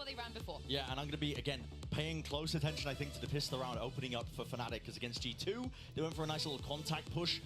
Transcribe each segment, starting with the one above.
what they ran before. Yeah, and I'm going to be, again, paying close attention, I think, to the pistol round opening up for Fnatic, because against G2, they went for a nice little contact push.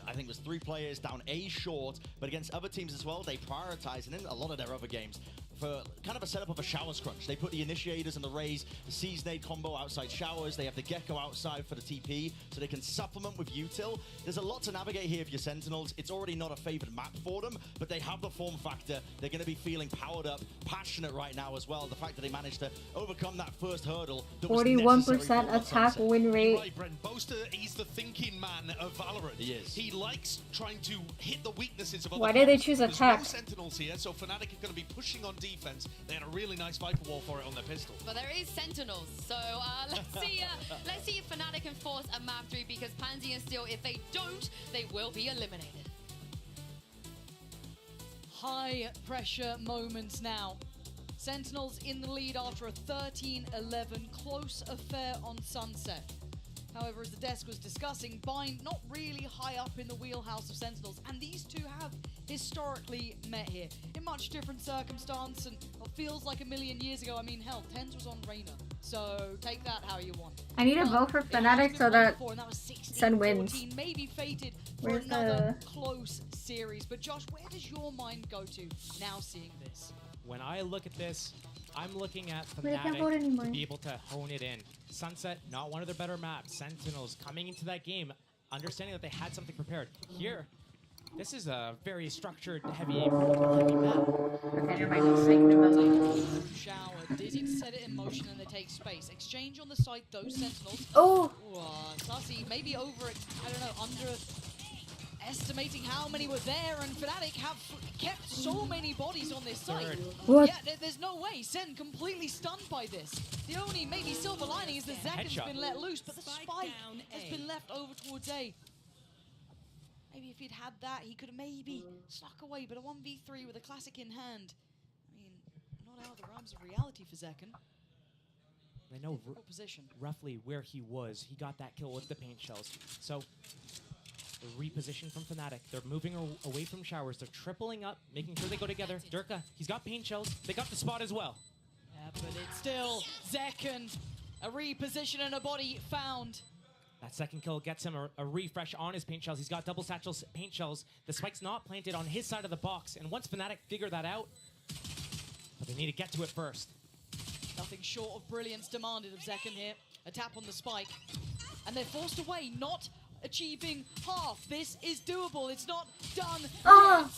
I think it was 3 players down A short, but against other teams as well, they prioritize, and in a lot of their other games, for kind of a setup of a showers crunch. They put the initiators and the raise, the Seasonade combo outside showers. They have the Gecko outside for the TP, so they can supplement with util. There's a lot to navigate here for your Sentinels. It's already not a favored map for them, but they have the form factor. They're going to be feeling powered up, passionate right now as well. The fact that they managed to overcome that first hurdle. 41% attack win rate. Right, Brent. Boaster, he's the thinking man of Valorant. He is. He likes trying to hit the weaknesses of other Why did they players. choose There's attack? no Sentinels here, so Fnatic are going to be pushing on defense. They had a really nice Viper wall for it on their pistol. But there is Sentinels, so let's see if Fnatic can force a map through, because Pansy and Steel, if they don't, they will be eliminated. High pressure moments now. Sentinels in the lead after a 13-11 close affair on Sunset. However, as the desk was discussing, Bind not really high up in the wheelhouse of Sentinels, and these two have historically met here in much different circumstance, and what feels like a million years ago. I mean, hell, Tens was on Reyna, so take that how you want. I need to vote for Fnatic so that Sen wins. Maybe fated for Where's another close series. But Josh, where does your mind go to now seeing this? When I look at this, I'm looking at Wait, I can't vote Fnatic anymore. to be able to hone it in. Sunset, not one of their better maps. Sentinels coming into that game, understanding that they had something prepared. Here, this is a very structured, heavy map. Okay, never mind. He's taking the vote. Shower, Dizzy to set it in motion, and they take space. Exchange on the site, those Sentinels. Oh! Sussy, maybe over, I don't know, underestimating how many were there, and Fnatic have kept so many bodies on this site. What? Yeah, there's no way. Sen completely stunned by this. The only maybe silver lining is that Zeken's been let loose, but the spike has been left over towards A. Maybe if he'd had that, he could have maybe snuck away, but a 1v3 with a classic in hand. I mean, not out of the realms of reality for Zeken. They know Position. roughly where he was. He got that kill with the paint shells. So, the reposition from Fnatic. They're moving away from showers. They're tripling up, making sure they go together. Durka, he's got paint shells. They got the spot as well. Yeah, but it's still Zeken. A reposition and a body found. That second kill gets him a refresh on his paint shells. He's got double satchels, paint shells. The spike's not planted on his side of the box. And once Fnatic figure that out, but they need to get to it first. Nothing short of brilliance demanded of Zeken here. A tap on the spike. And they're forced away, not achieving half. This is doable. It's not done yet.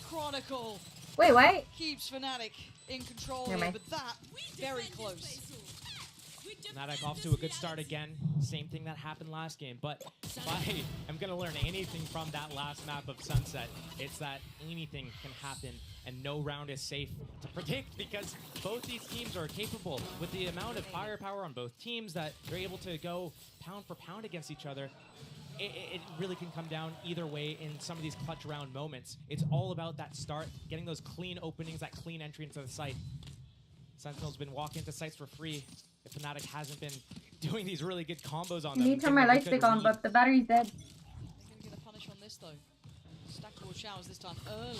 Chronicle. Wait, what? Keeps Fnatic in control Never here, mind. but that very close. Fnatic off to a good start again. Same thing that happened last game. But if I am going to learn anything from that last map of Sunset, it's that anything can happen and no round is safe to predict, because both these teams are capable with the amount of firepower on both teams that they're able to go pound for pound against each other. It really can come down either way in some of these clutch round moments. It's all about that start, getting those clean openings, that clean entry into the site. Sentinel's been walking into sites for free. If Fnatic hasn't been doing these really good combos on I them. need to turn my light stick on, but the battery's dead. They're going to get a punish on this, though. Stackable showers this time. Early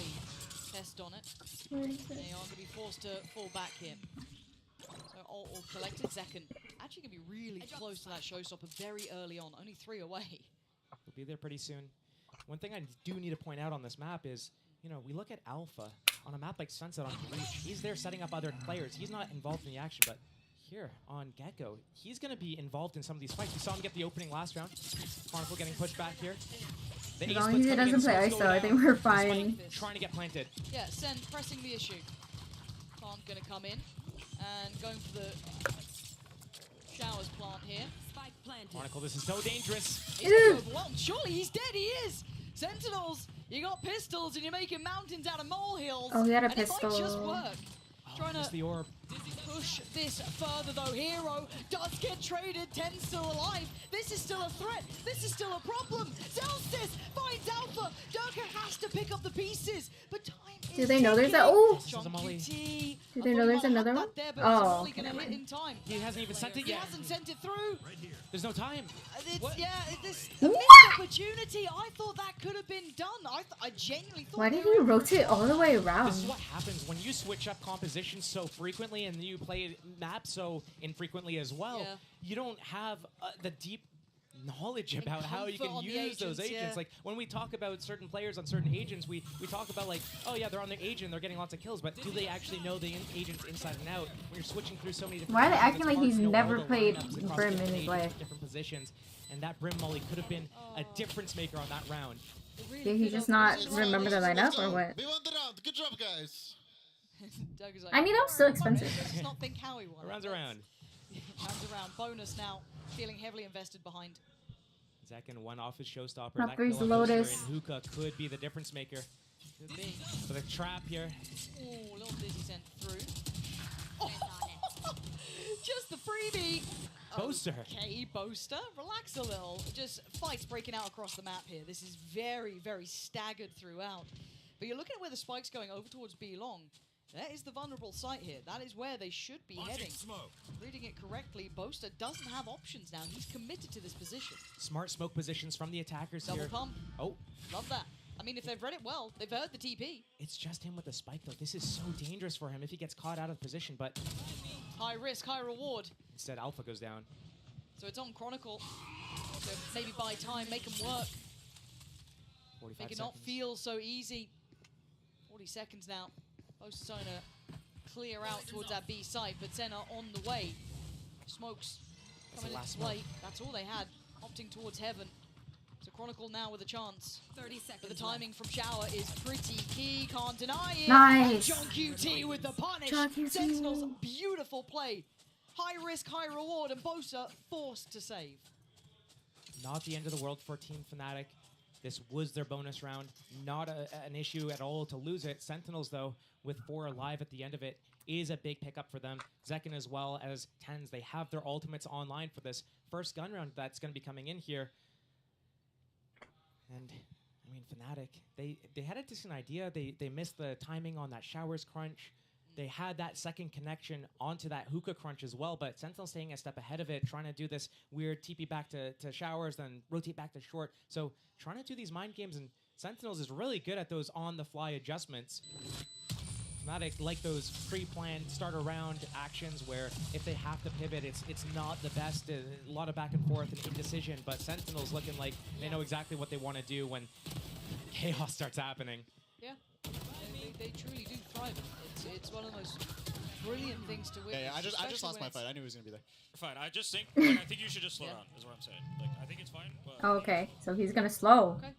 test on it. They are going to be forced to fall back here. So all collected. Zeken actually going to be really close to that showstopper very early on. Only 3 away. We'll be there pretty soon. One thing I do need to point out on this map is, you know, we look at Alpha on a map like Sunset on Breach. He's there setting up other players. He's not involved in the action, but here on Gecko, he's going to be involved in some of these fights. We saw him get the opening last round. Chronicle getting pushed back here. As long as he doesn't play ISO, I think we're fine. Trying to get planted. Yeah, Sen pressing the issue. Plant going to come in and going for the showers plant here. Spike planted. Chronicle, this is so dangerous. He's gonna be overwhelmed. Surely he's dead. He is. Sentinels, you got pistols and you're making mountains out of molehills. Oh, he had a and pistol. It might just work. Trying It's to the orb. push this further though. Hero does get traded. 10 still alive. This is still a threat. This is still a problem. Zelsis finds Alpha. Durka has to pick up the pieces. But time Do they know there's a... Oh! Do they know there's another one? Oh, gonna hit in time. He hasn't even sent it He yet. hasn't sent it through. There's no time. Yeah, this What? missed opportunity. I thought that could have been done. I genuinely thought. Why they did were he able to rotate all the way around? This is what happens when you switch up compositions so frequently and you play maps so infrequently as well, Yeah. you don't have the deep knowledge about how you comfort can on the use those agents, agents. yeah. Like when we talk about certain players on certain agents, we talk about like, oh yeah, they're on their agent, they're getting lots of kills, but do they actually know the agents inside and out? When you're switching through so many different Why are they agents, acting it's like hard he's to know all never the played lineups across Brim in different his agents, life? different positions, and that Brim Molly could have been a difference maker on that round. It really Did he could just have. not It's just remember the like- lineup or what? We won the round. Good job, guys. Doug is like, I mean, that was so "Bonus, expensive." Let's just not think how he won. Rounds Let's- around. Rounds around. Bonus now, feeling heavily invested behind. Zekin one off his showstopper. Top That three's kill on Booster Lotus. and Hookah could be the difference maker. Could be. For the trap here. Oh, little dizzy sent through. Oh, just the freebie. Boaster. Okay, Boaster, relax a little. Just fights breaking out across the map here. This is very, very staggered throughout. But you're looking at where the spike's going over towards B long. That is the vulnerable site here. That is where they should be heading. Reading it correctly, Boaster doesn't have options now. He's committed to this position. Smart smoke positions from the attackers Double here. pump. Oh, Love that. I mean, if they've read it well, they've heard the TP. it's just him with the spike though. This is so dangerous for him if he gets caught out of position, but High risk, high reward. instead Alpha goes down. So it's on Chronicle to maybe buy time, make them work, 45 make it seconds. not feel so easy. 40 seconds now. Boaster's trying to clear out towards that B site, but Senna on the way. Smokes That's coming the into last play. smoke. That's all they had, opting towards heaven. So Chronicle now with a chance. 30 seconds. But the timing from Shower is pretty key, can't deny it. Nice. John QT with the punish. John QT. Sentinel's beautiful play. High risk, high reward, and Boaster forced to save. Not the end of the world for Team Fnatic. This was their bonus round. Not an issue at all to lose it. Sentinels, though, with 4 alive at the end of it, is a big pickup for them. Zekin as well as Tens, they have their ultimates online for this first gun round that's going to be coming in here. And, I mean, Fnatic, they had a decent idea. They missed the timing on that Showers crunch. They had that second connection onto that Hookah crunch as well, but Sentinel staying a step ahead of it, trying to do this weird TP back to Showers, then rotate back to short. So trying to do these mind games, and Sentinels is really good at those on-the-fly adjustments. Fnatic like those pre-planned start-around actions where if they have to pivot, it's not the best. A lot of back and forth and indecision, but Sentinels looking like they know exactly what they want to do when chaos starts happening. Yeah, they truly do thrive. It's one of those brilliant things to witness. Yeah, I just especially lost when my it's- fight. I knew he was gonna be there. Fine. I just think I think you should just slow Yeah. down. Is what I'm saying. Like I think it's fine. But Oh, okay, so he's gonna slow. Okay.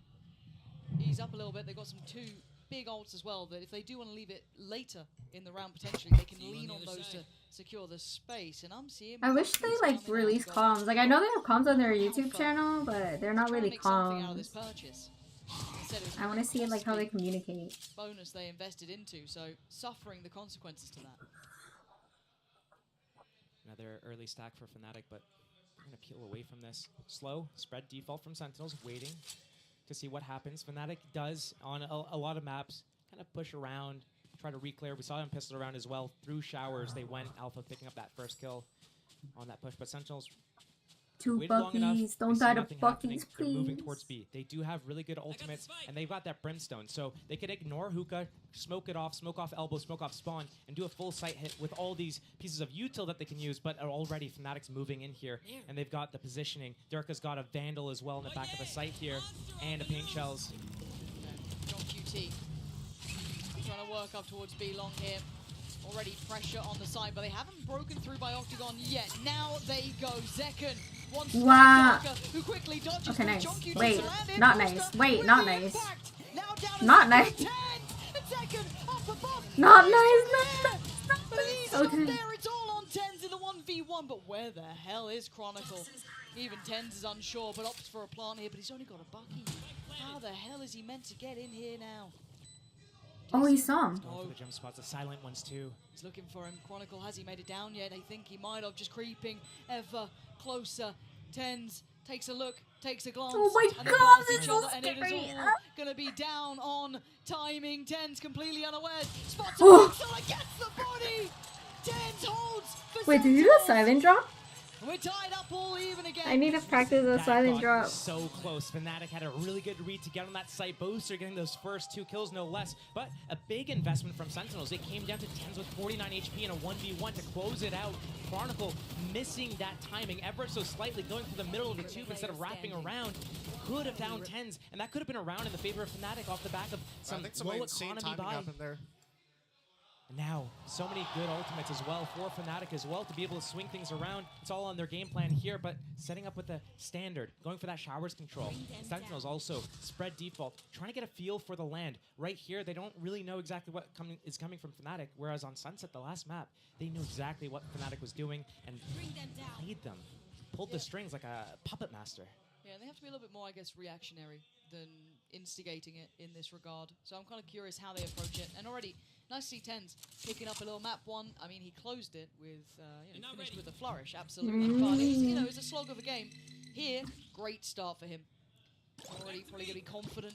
Ease up a little bit. They've got some 2 big ults as well that if they do want to leave it later in the round potentially, they can lean on those to secure the space. And I'm seeing. I wish they like release comms. Like I know they have comms on their YouTube channel, but they're not really Make something out of this comms. purchase. Instead, it was I want to see like how they costly communicate. bonus they invested into, so suffering the consequences to that. Another early stack for Fnatic, but we're going to peel away from this. Slow, spread default from Sentinels, waiting to see what happens. Fnatic does, on a lot of maps, kind of push around, try to re-clear. We saw them pistol around as well. Through Showers, they went Alpha picking up that first kill on that push, but Sentinels 2 waited long enough. buckies. They Don't see die to nothing happening. buckies, They're moving please. towards B. They do have really good ultimates, and they've got that Brimstone, so they could ignore Hookah, smoke it off, smoke off elbow, smoke off spawn, and do a full site hit with all these pieces of util that they can use, but are already Fnatic's moving in here, and they've got the positioning. Dirka's got a Vandal as well in the back of the site here, and a Paint Shells. John QT trying to work up towards B long here. Already pressure on the side, but they haven't broken through by Octagon yet. Now they go. Zekin wants Wow. Darker, who quickly dodges. Okay, through. nice. John QT Wait, surrounded. not Boaster nice. Wait, with not the nice. impact. Now down to Not nice. 10. And Zekin up above. Not He's nice, still not there. nice, not But he's nice. not Okay. there. It's all on Tens in the 1v1. But where the hell is Chronicle? Even Tens is unsure, but opts for a plant here. But he's only got a bucky. How the hell is he meant to get in here now? Oh, he saw him. Going for the jump spots, the silent ones too. He's looking for him. Chronicle, has he made it down yet? I think he might have. Just creeping ever closer. Tens takes a look, takes a glance. Oh my and they God, pass this each is other, and it is scary. all going to be down on timing. Tens completely unaware. Spots Oh. Pixel against the body. Tens holds for Wait, did he do a Sentinels. silent drop? We're tied up all even again. I need to practice a That silent got drop. so close. Fnatic had a really good read to get on that site. Booster getting those first 2 kills, no less. But a big investment from Sentinels. It came down to 10s with 49 HP and a 1v1 to close it out. Chronicle missing that timing ever so slightly, going for the middle of the tube instead of wrapping around. Could have down 10s, and that could have been around in the favor of Fnatic off the back of some low economy buy. There. And now, so many good ultimates as well for Fnatic as well to be able to swing things around. It's all on their game plan here, but setting up with the standard, going for that showers control. Sentinels also spread default, trying to get a feel for the land. Right here, they don't really know exactly what is coming from Fnatic, whereas on Sunset, the last map, they knew exactly what Fnatic was doing and played them, pulled the strings like a puppet master. Yeah, they have to be a little bit more, I guess, reactionary than instigating it in this regard. So I'm kind of curious how they approach it. And already, nice to see Tens picking up a little map one. I mean, he closed it with, finished with a flourish, absolutely. But it was, it was a slog of a game. Here, great start for him. Already probably going to be confident.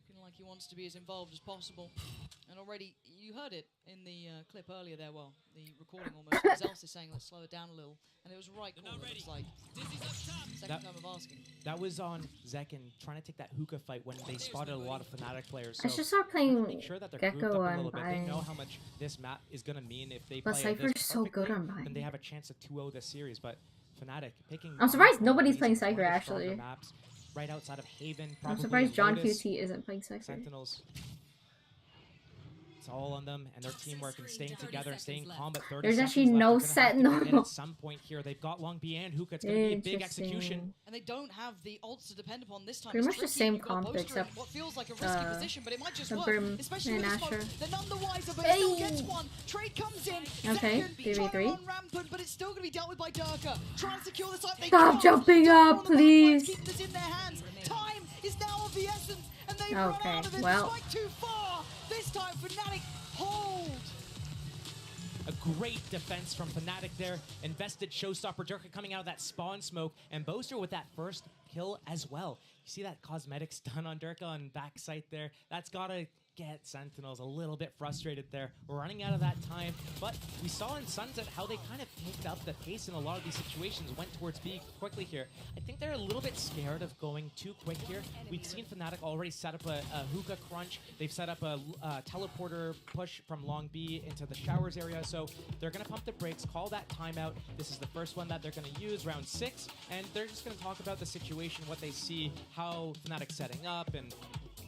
Looking like he wants to be as involved as possible. And already, you heard it in the clip earlier there, well, the recording almost. Zelsa saying, let's slow it down a little. And it was right call. It was like, second time of asking. That was on Zekin trying to take that hookah fight when they spotted a lot of Fnatic players. So I should start playing make sure that they're grouped up Gecko a on little bit. They Vine. know how much this map is going to mean if they But play Cypher's this so good perfectly, on Vine. then they have a chance to 2-0 this series. But Fnatic picking... I'm surprised one nobody's of playing these- one of Cypher, the actually. stronger maps right outside of Haven. I'm probably surprised John Lotus, QT isn't playing Cypher. Sentinels. It's all on them and their teamwork and staying together and staying calm at 30 There's seconds actually left. no They're gonna have to get in Sentinel. at some point here. They've got Long B and Hookah. It's going to be a big execution. Interesting. And they don't have the ults to depend upon this time. Pretty It's much the tricky. same You've got comp, Boaster in except, what feels like a risky position, but it might just the work. Brim Especially and with smoke. Asher. They're none the wiser, but he still gets one. Trade comes in. Okay, Second, 3v3. trying to run rampant, but it's still going to be dealt with by Durka. Trying to secure the site. They Stop can't. jumping Durka up, on the back line, please. keeping this in their hands. Time is now of the essence, and they've run Okay, out of it. well. Strike too far. This time, Fnatic hold. A great defense from Fnatic there. Invested showstopper Durka coming out of that spawn smoke. And Boaster with that first kill as well. You see that cosmetic stun on Durka on backside there? That's got to get Sentinels a little bit frustrated there. We're running out of that time. But we saw in Sunset how they kind of picked up the pace in a lot of these situations. Went towards B quickly here. I think they're a little bit scared of going too quick here. We've seen Fnatic already set up a hookah crunch. They've set up a teleporter push from Long B into the showers area. So they're going to pump the brakes, call that timeout. This is the first one that they're going to use, round 6. And they're just going to talk about the situation, what they see, how Fnatic's setting up, and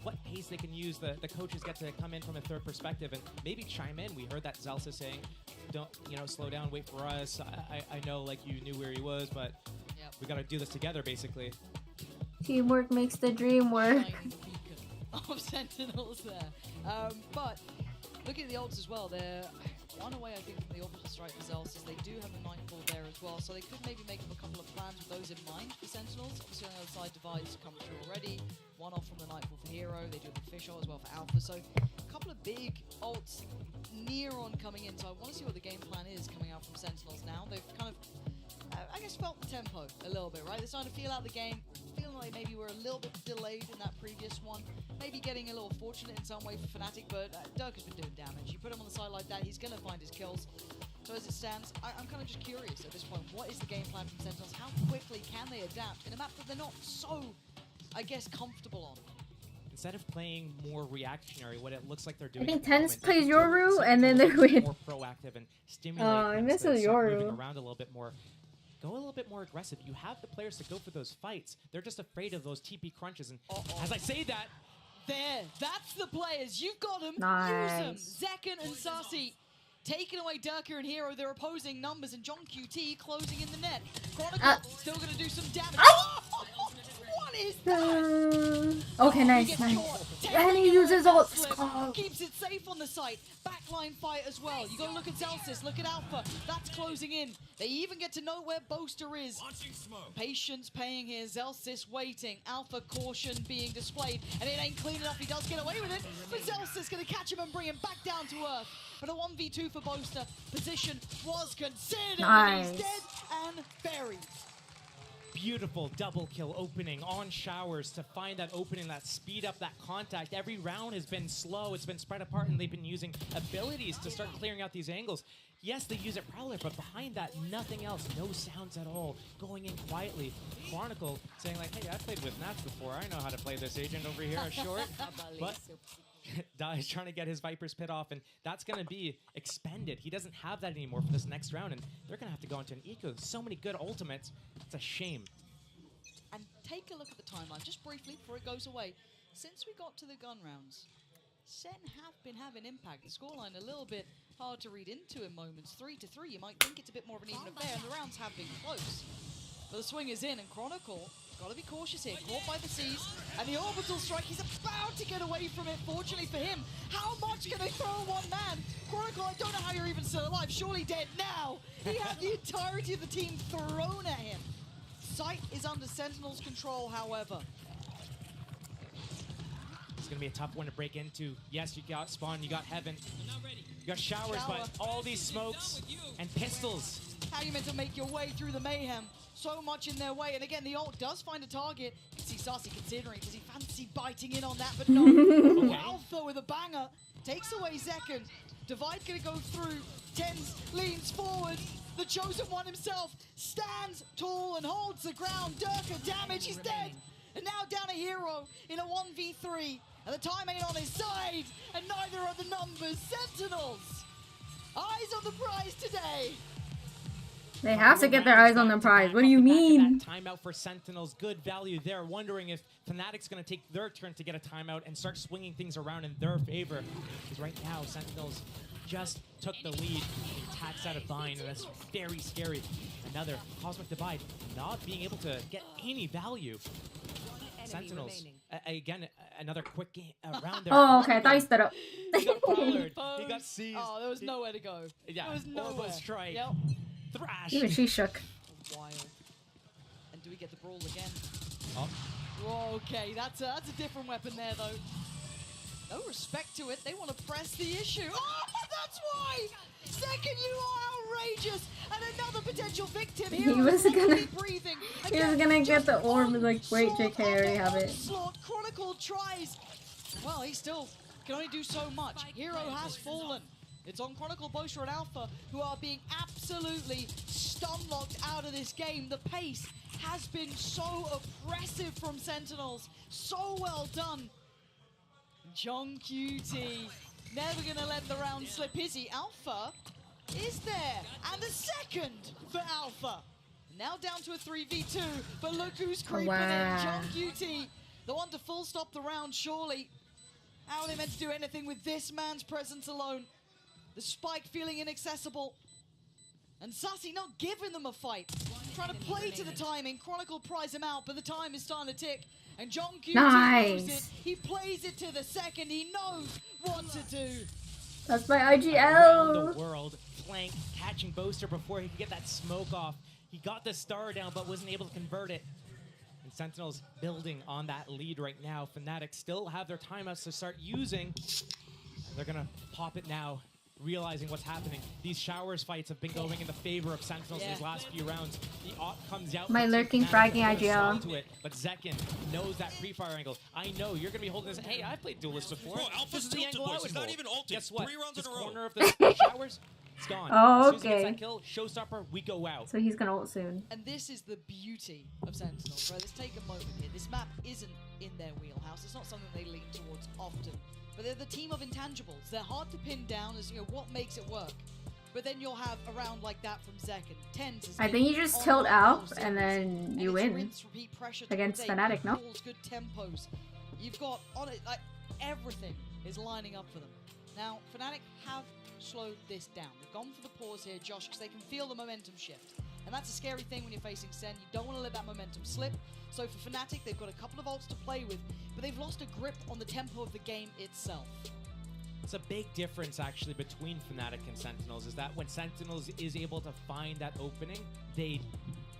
what pace they can use. The coaches get to come in from a third perspective and maybe chime in. We heard that Zelsa saying, don't, slow down, wait for us. I know, like, you knew where he was, but we got to do this together, basically. Teamwork makes the dream work. Shining beacon of Sentinels there. But looking at the ults as well, they're one away, I think, from the orbital strike for Zelsis. They do have the Nightfall there as well, so they could maybe make up a couple of plans with those in mind for Sentinels. Obviously, on the other side, Divides come through already. One off from the Nightfall for Hero. They do have the Fish ult as well for Alpha. So a couple of big ults near on coming in. So I want to see what the game plan is coming out from Sentinels now. They've kind of, I guess, felt the tempo a little bit, right? They're starting to feel out the game. Feeling like maybe we're a little bit delayed in that previous one. Maybe getting a little fortunate in some way for Fnatic, but Dirk has been doing damage. You put him on the side like that, he's going to find his kills. So as it stands, I'm kind of just curious at this point. What is the game plan from Sentinels? How quickly can they adapt in a map that they're not so, I guess, comfortable on? Instead of playing more reactionary, what it looks like they're doing. I think at the Tens moment plays is Yoru, something and then a they little bit win. more proactive and stimulate. I things miss that start Yoru. moving around a little bit more. Go a little bit more aggressive. You have the players to go for those fights. They're just afraid of those TP crunches. And as I say that, There, that's the players. You've got them. Nice. Use them. Zekin and Sasi taking away Durka and Hero. Their opposing numbers, and John QT closing in the net. Chronicle still going to do some damage. What is that? Okay, nice, He gets nice. caught. And he Taking uses a ult. slip. Oh. Keeps it safe on the site. Backline fight as well. You got to look at Zelsis, look at Alpha. That's closing in. They even get to know where Boaster is. Patience paying here. Zelsis waiting. Alpha caution being displayed. And it ain't clean enough. He does get away with it. But Zelsis going to catch him and bring him back down to earth. But a 1v2 for Boaster. Position was considered. And Nice. he's dead and buried. beautiful double kill opening on Showers to find that opening, that speed up, that contact. Every round has been slow, it's been spread apart, and they've been using abilities to start clearing out these angles. Yes, they use it Prowler, but behind that, nothing else. No sounds at all. Going in quietly. Chronicle saying like, hey, I've played with Nats before. I know how to play this agent over here, short. But Dai's trying to get his Viper's Pit off, and that's going to be expended. He doesn't have that anymore for this next round, and they're going to have to go into an eco. So many good ultimates. It's a shame. And take a look at the timeline, just briefly, before it goes away. Since we got to the gun rounds, Sen have been having impact. The scoreline a little bit hard to read into in moments. 3-3, you might think it's a bit more of an even affair, and the rounds have been close. But the swing is in, and Chronicle, got to be cautious here, caught by the seas, and the orbital strike, he's about to get away from it, fortunately for him. How much can they throw one man? Chronicle, I don't know how you're even still alive, surely dead now. He had the entirety of the team thrown at him. Sight is under Sentinel's control, however. It's going to be a tough one to break into. Yes, you got Spawn, you got Heaven, you got Showers, but all these smokes and pistols. How are you meant to make your way through the mayhem? So much in their way, and again, the ult does find a target. You can see Sassy considering, does he fancy biting in on that? But no. Okay. Alpha with a banger takes away Zekken. Divide gonna go through. Tens leans forward. The chosen one himself stands tall and holds the ground. Durka damage, he's dead. And now down a hero in a 1v3. And the time ain't on his side, and neither are the numbers. Sentinels, eyes on the prize today. They have to get their eyes on the prize. What do you mean? Timeout for Sentinels, good value there. Wondering if Fnatic's going to take their turn to get a timeout and start swinging things around in their favor. Because right now, Sentinels just took the lead. He attacks out of Vine, and that's very scary. Another Cosmic Divide, not being able to get any value. Sentinels, again, another quick game round there. Oh, okay, I thought you stood up. He got Prowlered, he got seized. Oh, there was nowhere to go. Yeah, there was nowhere. Orbital Strike. Yep. Thrash. Even she shook. Wild. And do we get the brawl again? Oh. Whoa, okay, that's a different weapon there, though. No respect to it. They want to press the issue. Oh, that's why! Second, you are outrageous! And another potential victim here. He was gonna breathing. He was gonna get the orb, like, wait, JK, I already have it. Chronicle tries. Well, he still can only do so much. Hero has fallen. It's on Chronicle, Boaster, and Alpha, who are being absolutely stun-locked out of this game. The pace has been so oppressive from Sentinels. So well done. John QT, never going to let the round slip, is he? Alpha is there, and a second for Alpha. Now down to a 3v2, but look who's creeping in. John QT, the one to full stop the round, surely. How are they meant to do anything with this man's presence alone? The Spike feeling inaccessible. And Sassy not giving them a fight. Trying to play to the timing. Chronicle pries him out, but the time is starting to tick. And John QT knows it. He plays it to the second. He knows what to do. That's my Around IGL. the world, flank, catching Boaster before he could get that smoke off. He got the star down, but wasn't able to convert it. And Sentinels building on that lead right now. Fnatic still have their timeouts to start using. They're gonna pop it now, realizing what's happening. These Showers fights have been going in the favor of Sentinels in these last few rounds. The op comes out. My lurking fragging IGL. To it, but Zekken knows that pre-fire angle. I know you're gonna be holding this. Hey, I've played Duelist before. Bro, Alpha's tilted, boys. He's not even ulted. Guess what? 3 rounds this in a row. corner of the Showers, it's gone. Oh, as soon as he gets okay. that kill, showstopper, we go out. So he's gonna ult soon. And this is the beauty of Sentinels, right? Let's take a moment here. This map isn't in their wheelhouse. It's not something they lean towards often. But they're the team of intangibles. They're hard to pin down as, you know, what makes it work. But then you'll have a round like that from Zekken. Tens I think you just tilt out and then you win against Fnatic, no? Good tempos. You've got on it, like, everything is lining up for them. Now, Fnatic have slowed this down. They've gone for the pause here, Josh, because they can feel the momentum shift. And that's a scary thing when you're facing Sen. You don't want to let that momentum slip. So for Fnatic, they've got a couple of ults to play with, but they've lost a grip on the tempo of the game itself. It's a big difference, actually, between Fnatic and Sentinels, is that when Sentinels is able to find that opening, they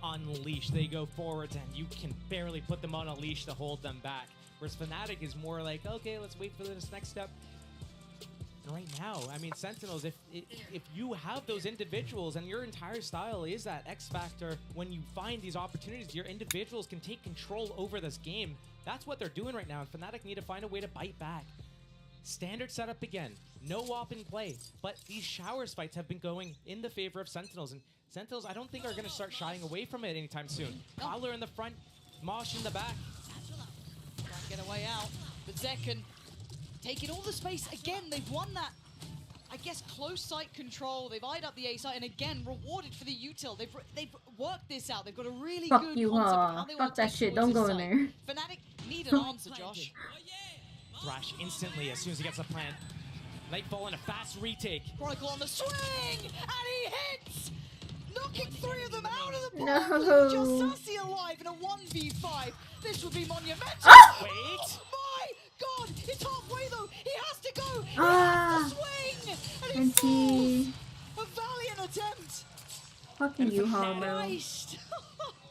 unleash. They go forwards, and you can barely put them on a leash to hold them back. Whereas Fnatic is more like, okay, let's wait for this next step. And right now, I mean, Sentinels, if you have those individuals and your entire style is that X factor, when you find these opportunities, your individuals can take control over this game. That's what they're doing right now, and Fnatic need to find a way to bite back. Standard setup again, no WAP in play, but these showers fights have been going in the favor of Sentinels, and Sentinels I don't think are going to start shying away from it anytime soon. Fowler in the front, Mosh in the back. Trying to get a way out, but Zekken taking all the space again. They've won that, I guess, close sight control. They've eyed up the A site and again rewarded for the util. They've worked this out. They've got a really Fuck good you, concept of huh? how they Fuck want to that take shit. towards Don't this go in site. there. Fnatic need an answer, Josh. Thrash instantly as soon as he gets the plant. Nightfall in a fast retake. Chronicle on the swing, and he hits! Knocking 3 of them out of the ball. No. Just Sassy alive in a 1v5. This would be monumental. Ah! Wait. Oh my god! It's halfway though. He has to go. He Ah. has to swing, and he falls. A valiant attempt. Fucking you, huh, bro. Christ.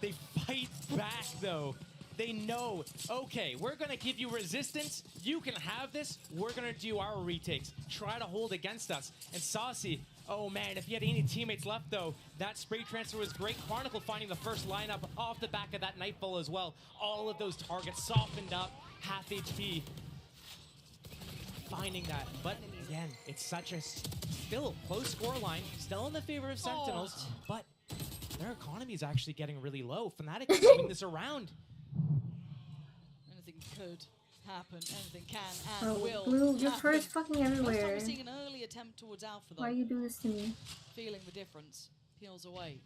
They fight back though. They know, okay, we're gonna give you resistance. You can have this. We're gonna do our retakes. Try to hold against us. And Saucy, oh man, if he had any teammates left though, that spray transfer was great. Chronicle finding the first lineup off the back of that Nightfall as well. All of those targets softened up, half HP. Finding that, but again, it's such a still close scoreline, still in the favor of Sentinels, but their economy is actually getting really low. Fnatic can swing this around. Anything could happen. Anything can and Bro, will. Blue, you're happen. first fucking First time everywhere. we're seeing an early attempt towards Alpha though. Why you do this to me? Feeling the difference. Peels away.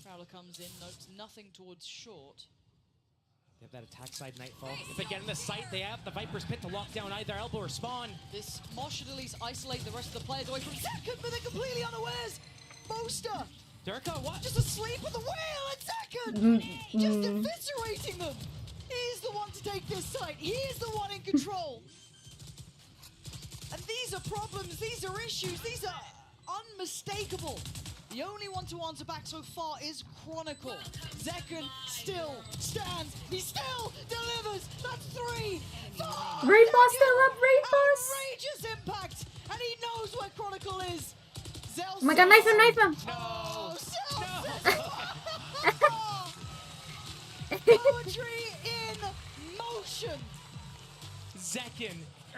Prowler comes in, notes nothing towards short. They have that attack side Nightfall. If they get in the sight, they have the Viper's Pit to lock down either elbow or spawn. This Mosh should at least isolate the rest of the players away from Zekken, but they're completely unawares. Boaster Durka, what? just asleep at the wheel, and Zekken just eviscerating them. He's the one to take this site. He is the one in control. And these are problems, these are issues, these are unmistakable. The only one to answer back so far is Chronicle. Zekken still stands. He still delivers. That's 3. Raid boss still up, raid boss! Outrageous impact. And he knows where Chronicle is. Oh my god, knife him, knife him! Oh, poetry in motion. Zekken,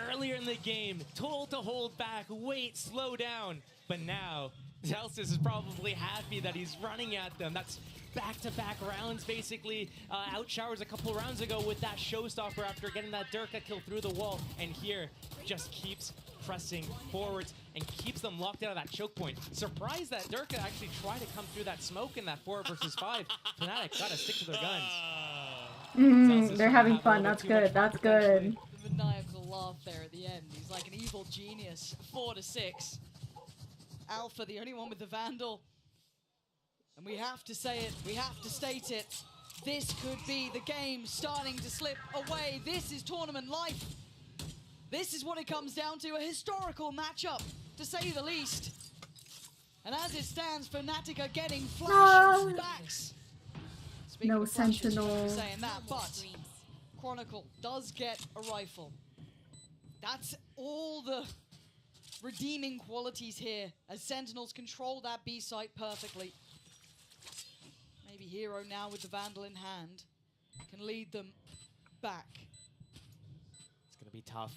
earlier in the game, told to hold back, wait, slow down. But now, Celsius is probably happy that he's running at them. That's back-to-back rounds, basically. Outshowers a couple rounds ago with that showstopper after getting that Durka kill through the wall. And here, just keeps pressing forwards and keeps them locked out of that choke point. Surprised that Durka actually tried to come through that smoke in that 4 versus 5. Fnatic gotta stick to their guns. They're having fun. That's good. That's good. The maniacal laugh there at the end. He's like an evil genius. 4-6. Alpha, the only one with the Vandal. And we have to say it, we have to state it. This could be the game starting to slip away. This is tournament life. This is what it comes down to, a historical matchup, to say the least. And as it stands, Fnatic are getting flashbacks. Speaking No of flashes, you Sentinel. were saying that, but Chronicle does get a rifle. That's all the redeeming qualities here, as Sentinels control that B site perfectly. Maybe Hero now with the Vandal in hand can lead them back. It's gonna be tough.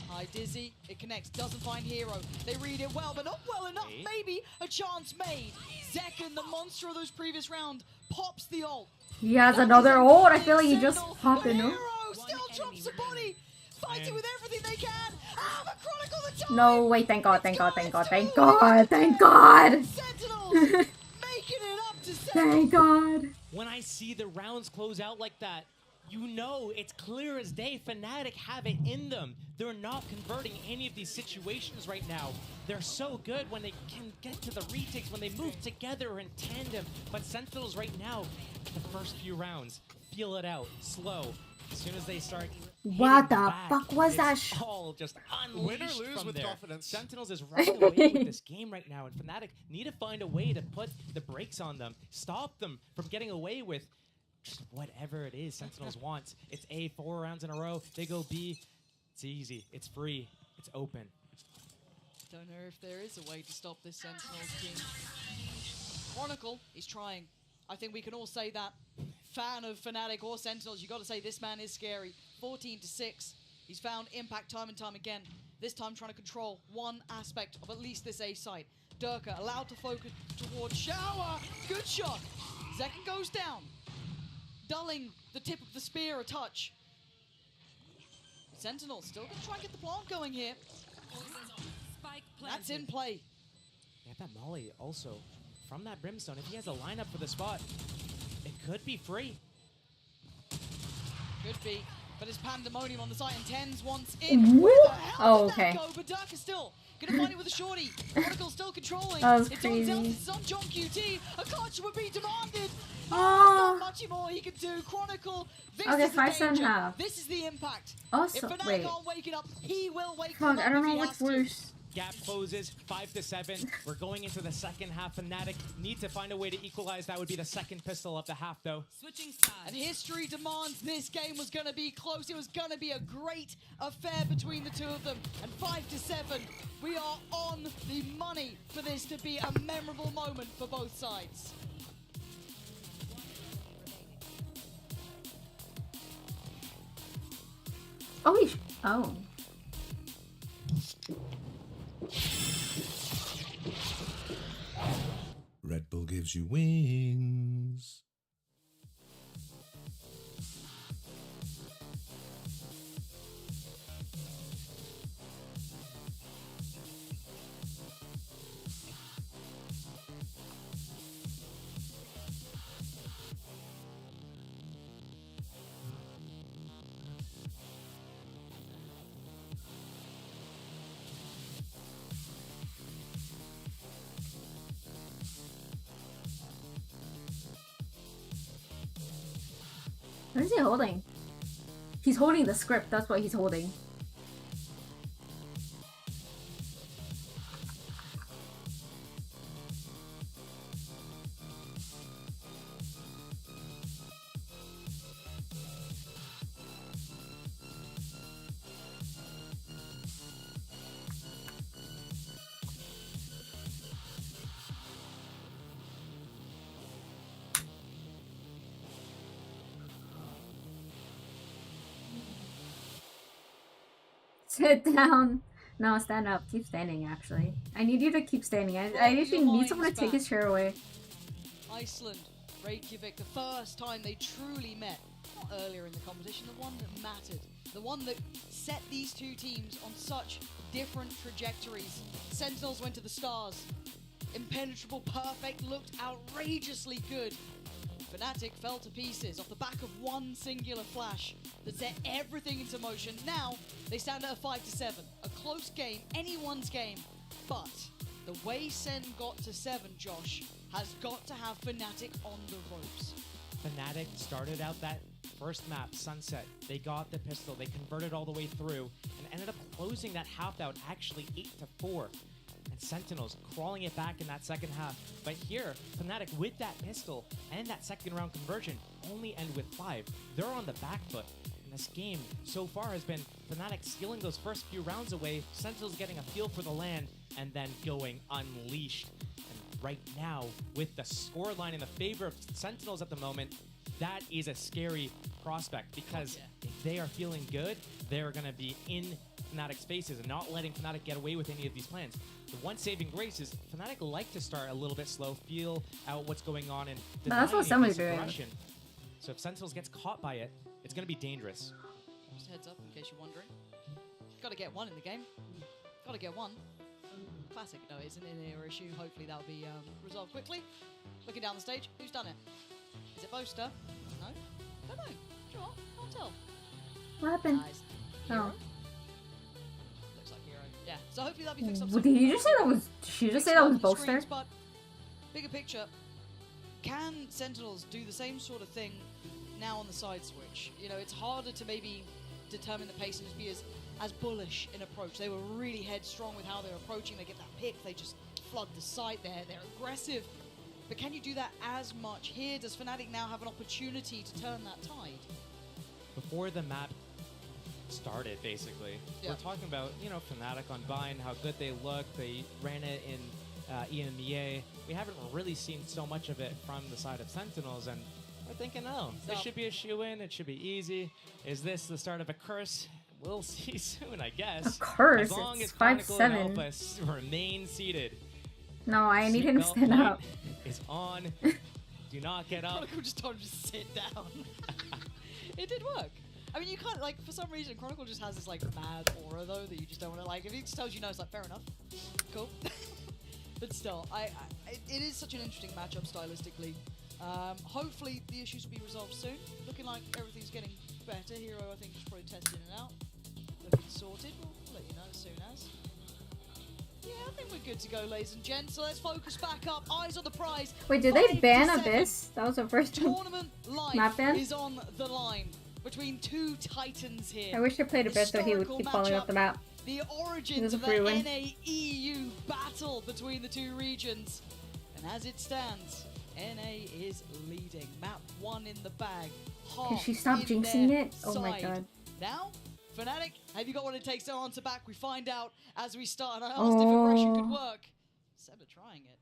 High Dizzy, it connects, doesn't find Hero. They read it well, but not well enough. Maybe a chance made. Zekken, the monster of those previous round, pops the ult. He has another ult. I feel like he just popped it. Hero No? still drops the body, fighting with everything they can. Ah, but Chronicle the time. No, wait, thank god, thank god, thank god, thank god, thank god! Sentinels making it up to Thank god. When I see the rounds close out like that, you know it's clear as day. Fnatic have it in them. They're not converting any of these situations right now. They're so good when they can get to the retakes, when they move together in tandem. But Sentinels right now, the first few rounds, feel it out, slow. As soon as they start What hitting the back, fuck was that? it's all just unleashed Win or lose from with there. confidence. Sentinels is running away with this game right now, and Fnatic need to find a way to put the brakes on them, stop them from getting away with just whatever it is Sentinels wants. It's A, 4 rounds in a row. They go B. It's easy. It's free. It's open. Don't know if there is a way to stop this Sentinels team. Chronicle is trying. I think we can all say that. Fan of Fnatic or Sentinels, you got to say this man is scary. 14-6. He's found impact time and time again. This time trying to control one aspect of at least this A site. Durka allowed to focus towards Shower. Good shot. Zekken goes down. Dulling the tip of the spear a touch. Sentinel still going to try and get the plant going here. That's in play. Yeah, that Molly also from that Brimstone. If he has a lineup for the spot, it could be free. Could be. But it's pandemonium on the site, and Tens wants in. Where the hell did that go? But Durka still gonna find it with a shorty. Chronicle's still controlling. That was it's crazy. on Zelda, it's on John QT. A clutch would be demanded. Oh. Not much more he can do. Chronicle, this Okay, is the 5-7 danger. half. This is the impact. Also, if Fnatic wait. can't wake it up, he will wake Fuck, them up I don't if know he what's has to. worse. Gap closes 5-7. We're going into the second half. Fnatic need to find a way to equalize. That would be the second pistol of the half, though. Switching sides. And history demands this game was going to be close. It was going to be a great affair between the two of them. And 5-7, we are on the money for this to be a memorable moment for both sides. Oh. Red Bull gives you wings. What is he holding? He's holding the script, that's what he's holding. Sit down. No, stand up. Keep standing, actually. I need you to keep standing. I actually need someone to take his chair away. Iceland, Reykjavik, the first time they truly met. Not earlier in the competition, the one that mattered. The one that set these two teams on such different trajectories. Sentinels went to the stars. Impenetrable Perfect looked outrageously good. Fnatic fell to pieces off the back of one singular flash that set everything into motion. Now, they stand at a 5-7. A close game, anyone's game. But the way Sen got to 7, Josh, has got to have Fnatic on the ropes. Fnatic started out that first map, Sunset. They got the pistol, they converted all the way through, and ended up closing that half out actually 8-4. And Sentinels crawling it back in that second half. But here, Fnatic with that pistol and that second round conversion only end with 5. They're on the back foot. And this game so far has been Fnatic stealing those first few rounds away, Sentinels getting a feel for the land, and then going unleashed. And right now, with the scoreline in the favor of Sentinels at the moment, that is a scary prospect because if they are feeling good, they're going to be in Fnatic spaces and not letting Fnatic get away with any of these plans. The one saving grace is Fnatic like to start a little bit slow, feel out what's going on, and That's what somebody's doing. So if Sentinels gets caught by it, it's going to be dangerous. Just heads up in case you're wondering. Got to get one in the game. Got to get one. Classic, no, it's an in-ear issue. Hopefully that'll be resolved quickly. Looking down the stage, who's done it? Is it Boaster? No? Don't know. Sure, can't tell. What happened? Hero? Oh. Looks like Hero. Yeah, so hopefully that'll be fixed up. Did you just say that was... Did you just say that was Bolster? But bigger picture, can Sentinels do the same sort of thing now on the side switch? You know, it's harder to maybe determine the pace and just be as bullish in approach. They were really headstrong with how they're approaching. They get that pick, they just flood the site there. They're aggressive. But can you do that as much here? Does Fnatic now have an opportunity to turn that tide? Before the map, started, basically. Yeah. We're talking about, you know, Fnatic on Vine, how good they look. They ran it in EMEA. We haven't really seen so much of it from the side of Sentinels, and we're thinking, oh, this should be a shoe-in. It should be easy. Is this the start of a curse? We'll see soon, I guess. A curse? As long It's as Chronicle and 5-7. Alpha remain seated. No, I need him to Seatbelt stand point up. is on. Do not get up. Chronicle just told him to sit down. It did work. I mean, you can't, like, for some reason, Chronicle just has this, like, mad aura, though, that you just don't want to, like, if he just tells you no, it's like, fair enough. Cool. But still, it is such an interesting matchup stylistically. Hopefully, the issues will be resolved soon. Looking like everything's getting better. Hero, I think, is probably tested in and out. Looking sorted. We'll let you know as soon as. Yeah, I think we're good to go, ladies and gents. So let's focus back up. Eyes on the prize. Wait, did they 5 to ban 7. Abyss? That was the first time. Tournament life Map ban? is on the line between two titans here. I wish I played Abyss so he would keep following up the map. The This origins is of a the free win. NA-EU battle between the two regions. And as it stands, NA is leading. Map 1 in the bag. Can she Half stop in jinxing their it? Oh my side. god. Now, Fnatic, have you got what it takes to answer back? We find out as we start. And I asked if aggression could work. Instead of trying it.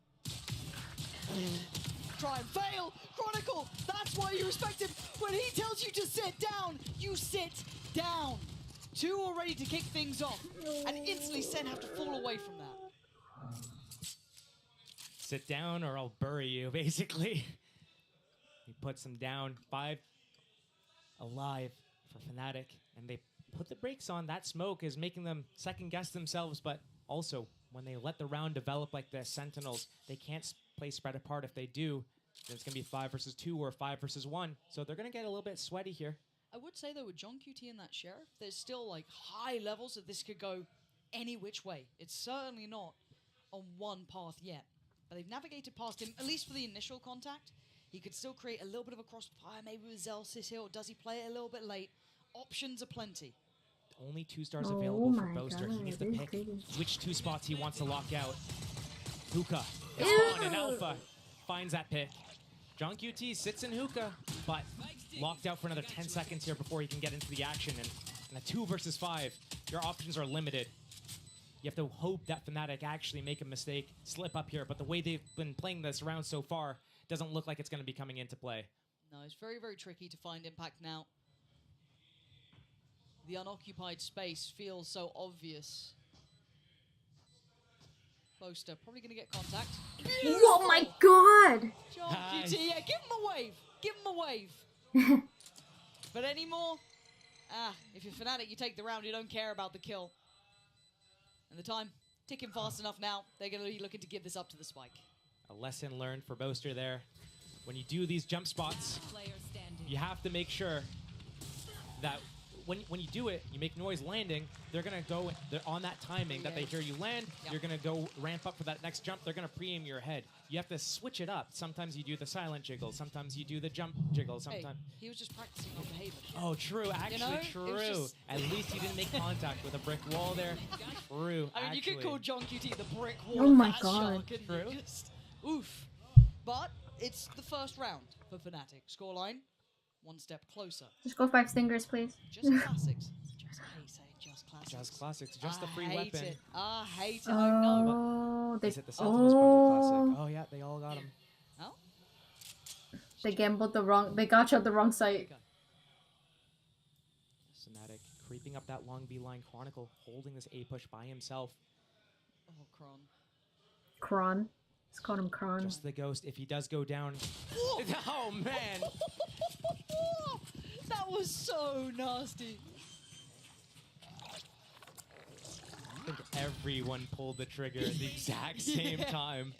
Try and fail! Chronicle! That's why you respect him! When he tells you to sit down, you sit down! 2 already to kick things off. And instantly Sen have to fall away from that. Sit down or I'll bury you, basically. He puts them down. 5 alive for Fnatic, and they put the brakes on. That smoke is making them second guess themselves, but also when they let the round develop like this, Sentinels, they can't play spread apart. If they do, then it's going to be 5 versus 2 or 5 versus 1. So they're going to get a little bit sweaty here. I would say though with John QT and that Sheriff, there's still like high levels that this could go any which way. It's certainly not on one path yet. But they've navigated past him, at least for the initial contact. He could still create a little bit of a crossfire, maybe with Zelsis here, or does he play it a little bit late? Options are plenty. Only 2 stars Oh available for my Boaster. He God, needs to this pick dude. which 2 spots he wants to lock out. Hookah is on, and Alpha finds that pick. John QT sits in Hookah, but locked out for another 10 seconds here before he can get into the action. And in a 2 versus 5, your options are limited. You have to hope that Fnatic actually make a mistake, slip up here. But the way they've been playing this round so far, doesn't look like it's going to be coming into play. No, it's very, very tricky to find impact now. The unoccupied space feels so obvious. Boaster probably going to get contact. Oh my god! John Nice. QT, yeah, give him a wave. Give him a wave. But anymore, if you're Fnatic, you take the round, you don't care about the kill. And the time, ticking fast enough now, they're going to be looking to give this up to the spike. A lesson learned for Boaster there. When you do these jump spots, you have to make sure that when you do it, you make noise landing, they're going to go on that timing that they hear you land. Yep. You're going to go ramp up for that next jump. They're going to pre-aim your head. You have to switch it up. Sometimes you do the silent jiggle. Sometimes you do the jump jiggle. Hey, Sometimes. he was just practicing on behavior. Oh, true. Actually, know, it true. was just- At least he didn't make contact with a brick wall there. True. I mean, you could actually. call John QT the brick wall. Oh of my that God. shot, couldn't you? True. Just, oof. But it's the first round for Fnatic. Scoreline, 1 step closer. Just go 5 stingers, please. Just classics. Just hate saying just classics. Just classics. Just a free I hate weapon. it. I hate it. I know. Oh, they Is it the Sentinels bundle classic? oh, Oh yeah, they all got him. Oh? they gambled the wrong. They got you at the wrong site. Okay. Fnatic creeping up that long B line. Chronicle holding this A push by himself. Oh, Kron. Kron. Let's call him Kron. Just the ghost. If he does go down. Oh man! That was so nasty. I think everyone pulled the trigger at the exact same Yeah. time.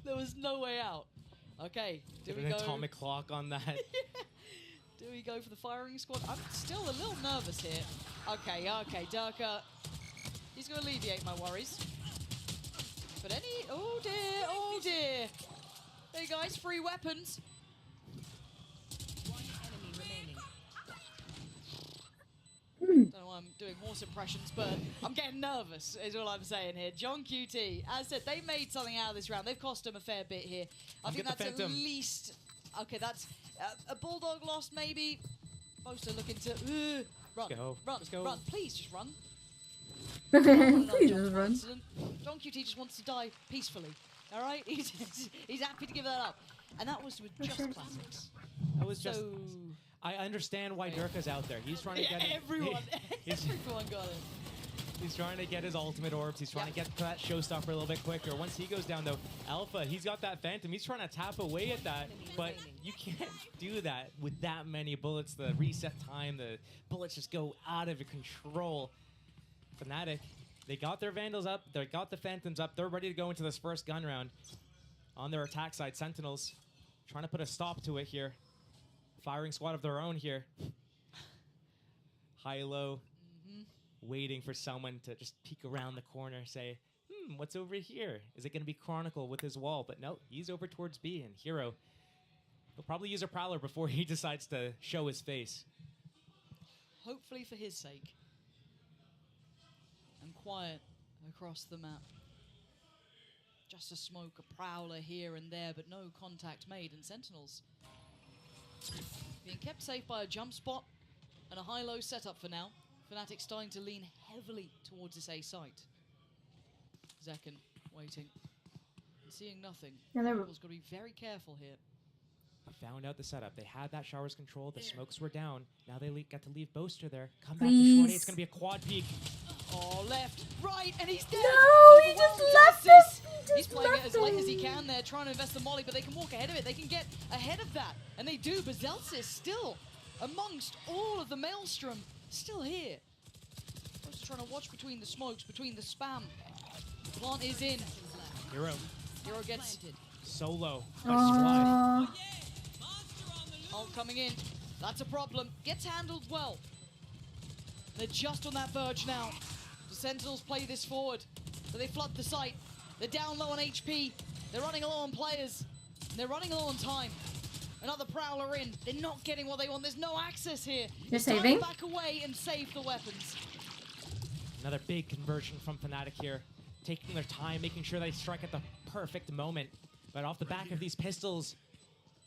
There was no way out. Okay, do Did we an go? atomic clock on that. Do we go for the firing squad? I'm still a little nervous here. Okay, Durka. He's going to alleviate my worries. But oh dear. Hey guys, free weapons. Don't know why I'm doing horse impressions, but I'm getting nervous, is all I'm saying here. John QT, as said, they made something out of this round. They've cost him a fair bit here. I think Get the that's at Phantom. least... Okay, that's a Bulldog lost, maybe. Boaster looking to Run, go. run, Just go. run. Please just run. Please just run. John QT just wants to die peacefully. All right, he's happy to give that up, and that was with just classics. That was just. So I understand why Durka's out there. He's trying to get everyone he's got it. He's trying to get his ultimate orbs. He's trying to get that showstopper a little bit quicker. Once he goes down, though, Alpha, he's got that Phantom. He's trying to tap away at that, but you can't do that with that many bullets. The reset time, the bullets just go out of control. Fnatic, they got their Vandals up. They got the Phantoms up. They're ready to go into this first gun round. On their attack side, Sentinels trying to put a stop to it here. Firing squad of their own here. High-low. Waiting for someone to just peek around the corner, say, what's over here? Is it going to be Chronicle with his wall? But no, he's over towards B, and Hero, he'll probably use a Prowler before he decides to show his face. Hopefully for his sake. And quiet across the map. Just a smoke, a Prowler here and there, but no contact made, and Sentinels being kept safe by a jump spot and a high-low setup for now. Fnatic starting to lean heavily towards this A site. Zekken waiting and seeing nothing. Yeah, Chronicle's got to be very careful here. I found out the setup. They had that showers control. The smokes were down. Now they got to leave Boaster there. Come back to Shorty. It's going to be a quad peek. Oh, left, right, and he's dead. No, he just left us. He's playing it as late as he can there, trying to invest the molly, but they can walk ahead of it. They can get ahead of that, and they do. But Zelsis still amongst all of the maelstrom. Still here. Just trying to watch between the smokes, between the spam. Plant is in. Hero gets solo. Ult coming in. That's a problem. Gets handled well. They're just on that verge now. The Sentinels play this forward. So they flood the site. They're down low on HP. They're running low on players. And they're running low on time. Another Prowler in. They're not getting what they want. There's no access here. You're saving? Back away and save the weapons. Another big conversion from Fnatic here. Taking their time, making sure they strike at the perfect moment. But off the back of these pistols,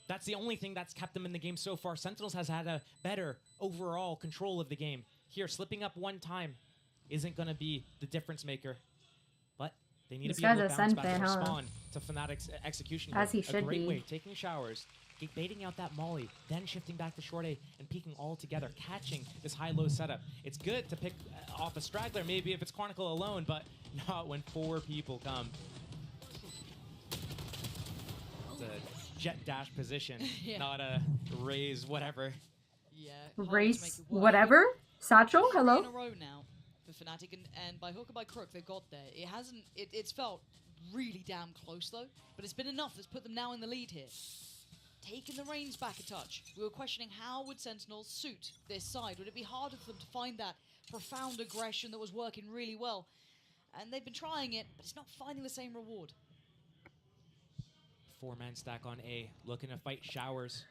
that's the only thing that's kept them in the game so far. Sentinels has had a better overall control of the game. Here, slipping up one time isn't going to be the difference maker. But they need to be able to bounce back and respond to Fnatic's execution. As he should a great be. way, taking showers, baiting out that molly, then shifting back to short A and peeking all together, catching this high-low setup. It's good to pick off a straggler, maybe if it's Chronicle alone, but not when 4 people come. It's a jet dash position, not a raise whatever. Yeah. Race whatever? Satchel, hello? In a row now for Fnatic, and by hook or by crook, they got there. It hasn't. It's felt really damn close though, but it's been enough. That's put them now in the lead here. Taking the reins back a touch. We were questioning how would Sentinels suit this side. Would it be harder for them to find that profound aggression that was working really well? And they've been trying it, but it's not finding the same reward. 4-man stack on A, looking to fight showers.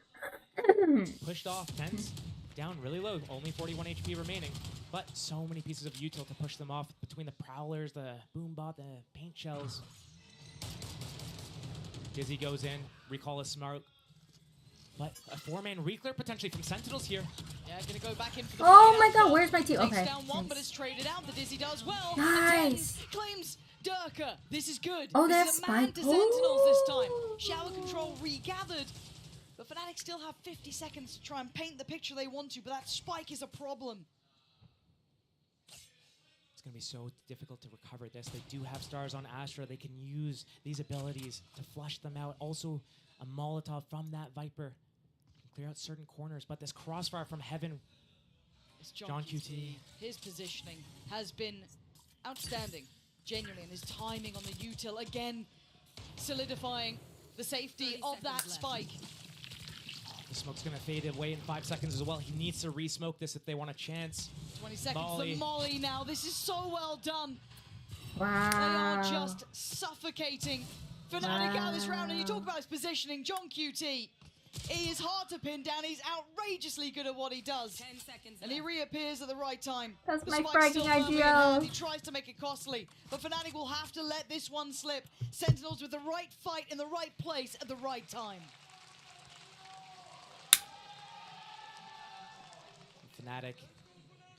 Pushed off, Tense down really low, only 41 HP remaining, but so many pieces of util to push them off between the Prowlers, the Boombot, the paint shells. Dizzy goes in, recall is smart, but a 4-man reclear potentially from Sentinels here. Yeah, gonna go back in for the Oh my god, where's my team? Takes Okay. down one, but it's traded out. The Dizzy does well. Nice. Claims Durka. This is good. Oh, this that's is a man spike. to Sentinels this time. Shower control regathered. But Fnatic still have 50 seconds to try and paint the picture they want to, but that spike is a problem. It's going to be so difficult to recover this. They do have stars on Astra. They can use these abilities to flush them out. Also, a Molotov from that Viper can clear out certain corners. But this crossfire from Heaven, It's John QT. His positioning has been outstanding, genuinely, and his timing on the util, again, solidifying the safety of that spike. the smoke's going to fade away in 5 seconds as well. He needs to re-smoke this if they want a chance. 20 seconds, Molly. the molly now. This is so well done. Wow. They are just suffocating Fnatic out of this round. And you talk about his positioning, John QT. He is hard to pin down. He's outrageously good at what he does. 10 seconds And he reappears at the right time. That's The my spike's bragging still firmly in idea. hand. He tries to make it costly, but Fnatic will have to let this one slip. Sentinels with the right fight in the right place at the right time. Fnatic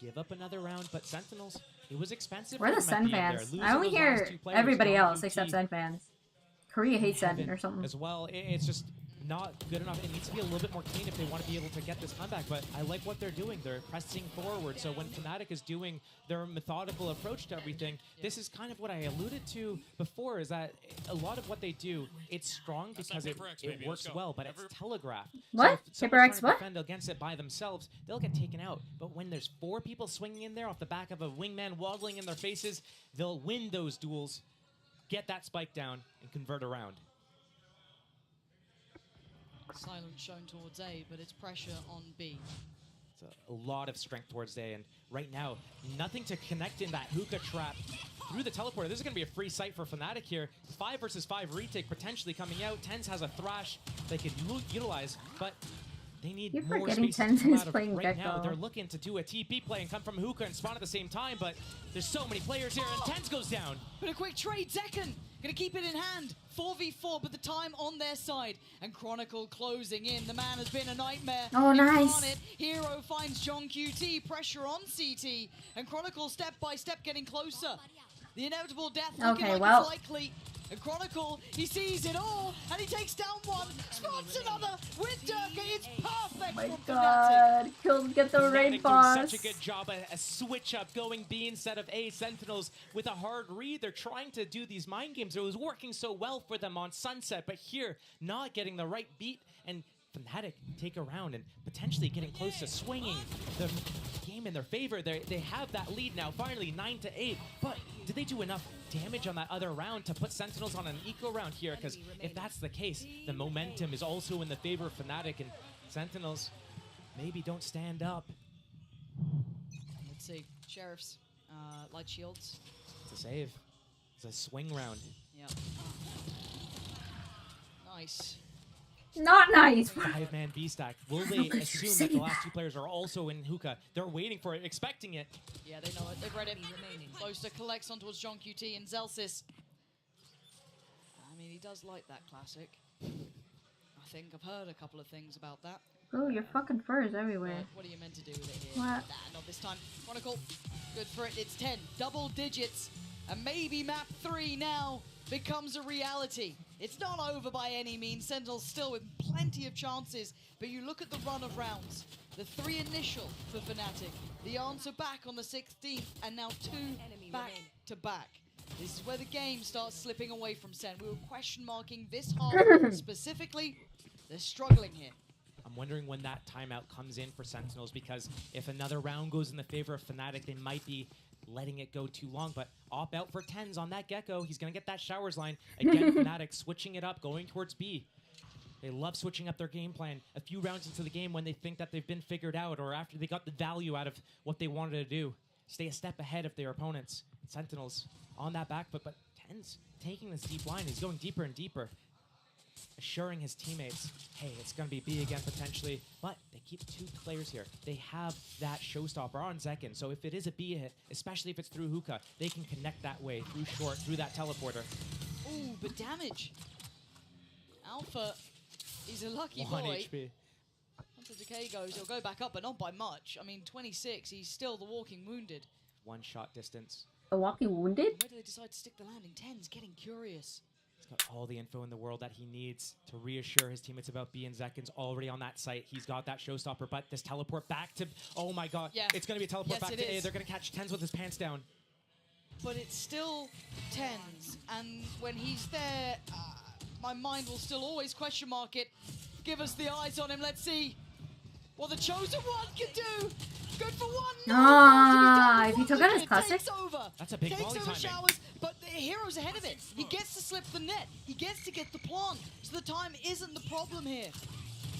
give up another round, but Sentinels, it was expensive. Where are the for them Sen at the end fans? there. I only Losing those last hear two players, everybody John else QT except Sen fans. Korea hates Sen Heaven or something. as well. It's just not good enough. It needs to be a little bit more clean if they want to be able to get this comeback, but I like what they're doing. They're pressing forward, so when Fnatic is doing their methodical approach to everything, this is kind of what I alluded to before, is that a lot of what they do, it's strong because it works well, but it's telegraphed. What? So if HyperX someone's trying to what? defend against it by themselves, they'll get taken out. But when there's 4 people swinging in there off the back of a wingman waddling in their faces, they'll win those duels, get that spike down, and convert around. Silence shown towards A, but it's pressure on B. It's a lot of strength towards A, and right now, nothing to connect in that hookah trap through the teleporter. This is going to be a free sight for Fnatic here. 5 versus 5 retake potentially coming out. Tens has a thrash they could utilize, but they need You're more forgetting space to Tens come is out of. playing Right now, Gecko. they're looking to do a TP play and come from hookah and spawn at the same time, but there's so many players here, and Tens goes down. But a quick trade, Zekken gonna keep it in hand. 4v4, but the time on their side. And Chronicle closing in. The man has been a nightmare. Oh, nice. Incarnate. Hero finds John QT. Pressure on CT. And Chronicle step by step getting closer. The inevitable death looking Okay, like well. it's likely. And Chronicle, he sees it all, and he takes down one, spots another with Durka. It's perfect Oh my from Fnatic. god. Get the Fnatic raid doing boss. such a good job, a switch up going B instead of A. Sentinels with a hard read. They're trying to do these mind games. It was working so well for them on Sunset, but here, not getting the right beat, and Fnatic take a round and potentially getting close to swinging the game in their favor. They have that lead now, finally 9-8, but did they do enough damage on that other round to put Sentinels on an eco round here? Because if that's the case, the momentum is also in the favor of Fnatic, and Sentinels maybe don't stand up. Let's see. Sheriffs, light shields. It's a save. It's a swing round. Yep. Nice. Not nice. 5-man B stack. Will they assume that the last 2 players are also in hookah? They're waiting for it, expecting it. Yeah, they know it. They've read it. Closer collects on towards John QT and Zelsis. I mean, he does like that classic. I think I've heard a couple of things about that. Oh, your fucking fur is everywhere. What are you meant to do with it here? What? Nah, not this time. Chronicle, good for it. It's 10, double digits. And maybe map 3 now becomes a reality. It's not over by any means. Sentinels still with plenty of chances. But you look at the run of rounds. The 3 initial for Fnatic. The answer back on the 16th. And now 2 back to back. This is where the game starts slipping away from Sen. We were question marking this half specifically. They're struggling here. I'm wondering when that timeout comes in for Sentinels, because if another round goes in the favor of Fnatic, they might be letting it go too long. But opt out for Tens on that Gecko. He's going to get that showers line. Again, Fnatic switching it up, going towards B. They love switching up their game plan a few rounds into the game when they think that they've been figured out, or after they got the value out of what they wanted to do. Stay a step ahead of their opponents. Sentinels on that back foot, but Tens taking this deep line. He's going deeper and deeper, assuring his teammates, hey, it's going to be B again potentially, but they keep 2 players here. They have that showstopper on Zekken, so if it is a B hit, especially if it's through hookah, they can connect that way, through short, through that teleporter. Ooh, but damage. Alpha, he's a lucky 1 boy. HP. Once the decay goes, he'll go back up, but not by much. I mean, 26, he's still the walking wounded. 1 shot distance. The walking wounded? Where do they decide to stick the landing? 10's getting curious. He's got all the info in the world that he needs to reassure his teammates about B, and Zekken's already on that site. He's got that showstopper, but this teleport back to... Oh my god. Yeah. It's going to be a teleport Yes, back it to A. is. They're going to catch Tens with his pants down. But it's still 10's, and when he's there, my mind will still always question mark it. Give us the eyes on him, let's see what the Chosen One can do. Good for 1. Ah, if he took out his classic? Takes over. That's a big Takes volley over timing. showers, but the hero's ahead of it. He gets to slip the net. He gets to get the plant. So the time isn't the problem here.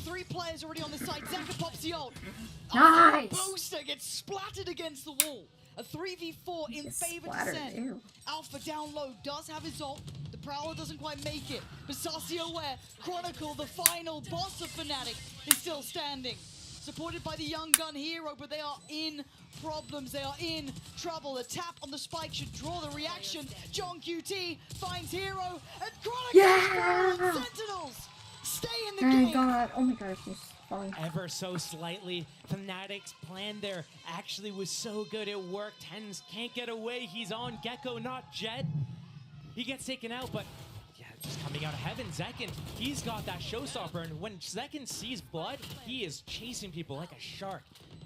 3 players already on the side. Zaka pops the ult. Nice. Booster gets splattered against the wall. A 3v4 in Gets favor to splattered, Sen. ew. Alpha down low does have his ult. The Prowler doesn't quite make it. But Sassy aware. Chronicle, the final boss of Fnatic, is still standing. Supported by the young gun hero, but they are in problems. They are in trouble. The tap on the spike should draw the reaction. John QT finds hero, and Chronicle Yeah! and Sentinels stay in the Oh game. my god. Oh my gosh, he's falling. Ever so slightly, Fnatic's plan there actually was so good it worked. Tens can't get away. He's on Gecko, not Jet. He gets taken out, but yeah, just coming out of heaven. Zekken, he's got that showstopper, and when Zekken sees blood, he is chasing people like a shark.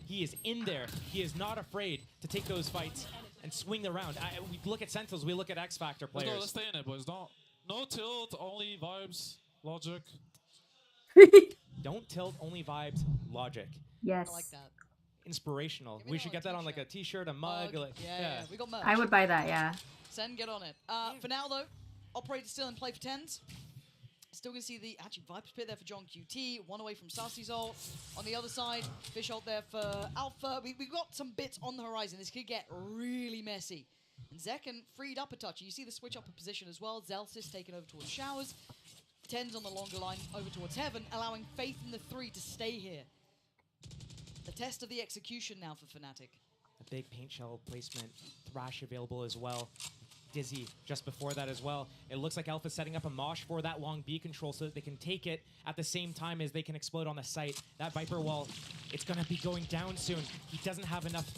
He is in there. He is not afraid to take those fights and swing around. We look at Sentinels, we look at X Factor Let's players. go, let's stay in it, boys. No tilt, only vibes, logic. Don't tilt, only vibes, logic. Yes. I like that. Inspirational. Give me We that should on get that on like a t-shirt. t-shirt, a mug. Mug. Like, Yeah, we got merch. I would buy that, yeah. Send, get on it. For now, though, Operator still in play for Tens. Still going to see the actually Viper's Pit there for John QT. One away from Sassy's ult. On the other side, Fish ult there for Alpha. We've got some bits on the horizon. This could get really messy. And Zekken freed up a touch. You see the switch up of position as well. Zelsis taken over towards Showers. Tens on the longer line over towards Heaven, allowing Faith in the 3 to stay here. The test of the execution now for Fnatic. a big paint shell placement. Thrash available as well. Dizzy just before that as well. It looks like Alpha's setting up a mosh for that long B control so that they can take it at the same time as they can explode on the site. That Viper wall, it's going to be going down soon. He doesn't have enough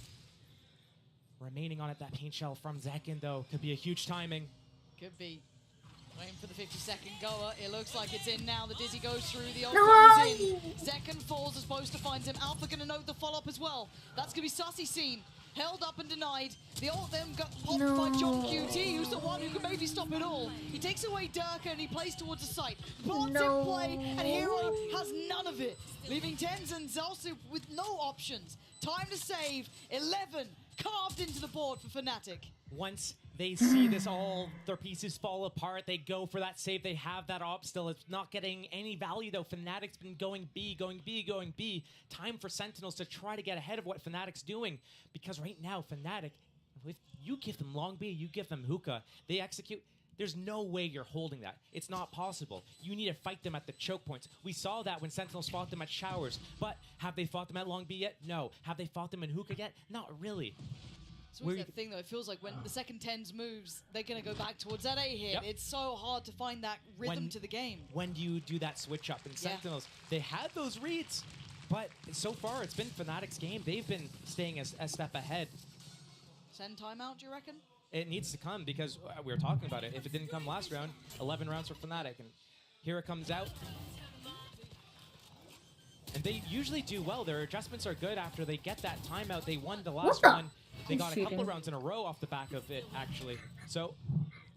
remaining on it. That paint shell from Zekken, though, could be a huge timing. Could be. Waiting for the 50-second goer. It looks like it's in now. The Dizzy goes through. The ult comes in. Zekken falls as opposed to finds him. Alpha going to note the follow-up as well. That's going to be Sussy seen. Held up and denied. The ult then got popped by John QT, who's the one who can maybe stop it all. He takes away Durka and he plays towards the site. Plants in play, and Hero has none of it. Leaving Tens and Zelsu with no options. Time to save. 11 carved into the board for Fnatic. Once they see this all, their pieces fall apart, they go for that save, they have that op still. It's not getting any value though. Fnatic's been going B, going B, going B. Time for Sentinels to try to get ahead of what Fnatic's doing. Because right now, Fnatic, if you give them long B, you give them hookah, they execute. There's no way you're holding that. It's not possible. You need to fight them at the choke points. We saw that when Sentinels fought them at Showers. But have they fought them at long B yet? No. Have they fought them in hookah yet? Not really. It's always that thing though, it feels like when the second Tens moves, they're going to go back towards that A hit. Yep. It's so hard to find that rhythm to the game. When do you do that switch up? And Sentinels, they had those reads, but so far it's been Fnatic's game. They've been staying a step ahead. Send timeout, do you reckon? It needs to come because we were talking about it. If it didn't come last round, 11 rounds for Fnatic, and here it comes out. And they usually do well. Their adjustments are good after they get that timeout. They won the last one. They got a couple of rounds in a row off the back of it, actually. So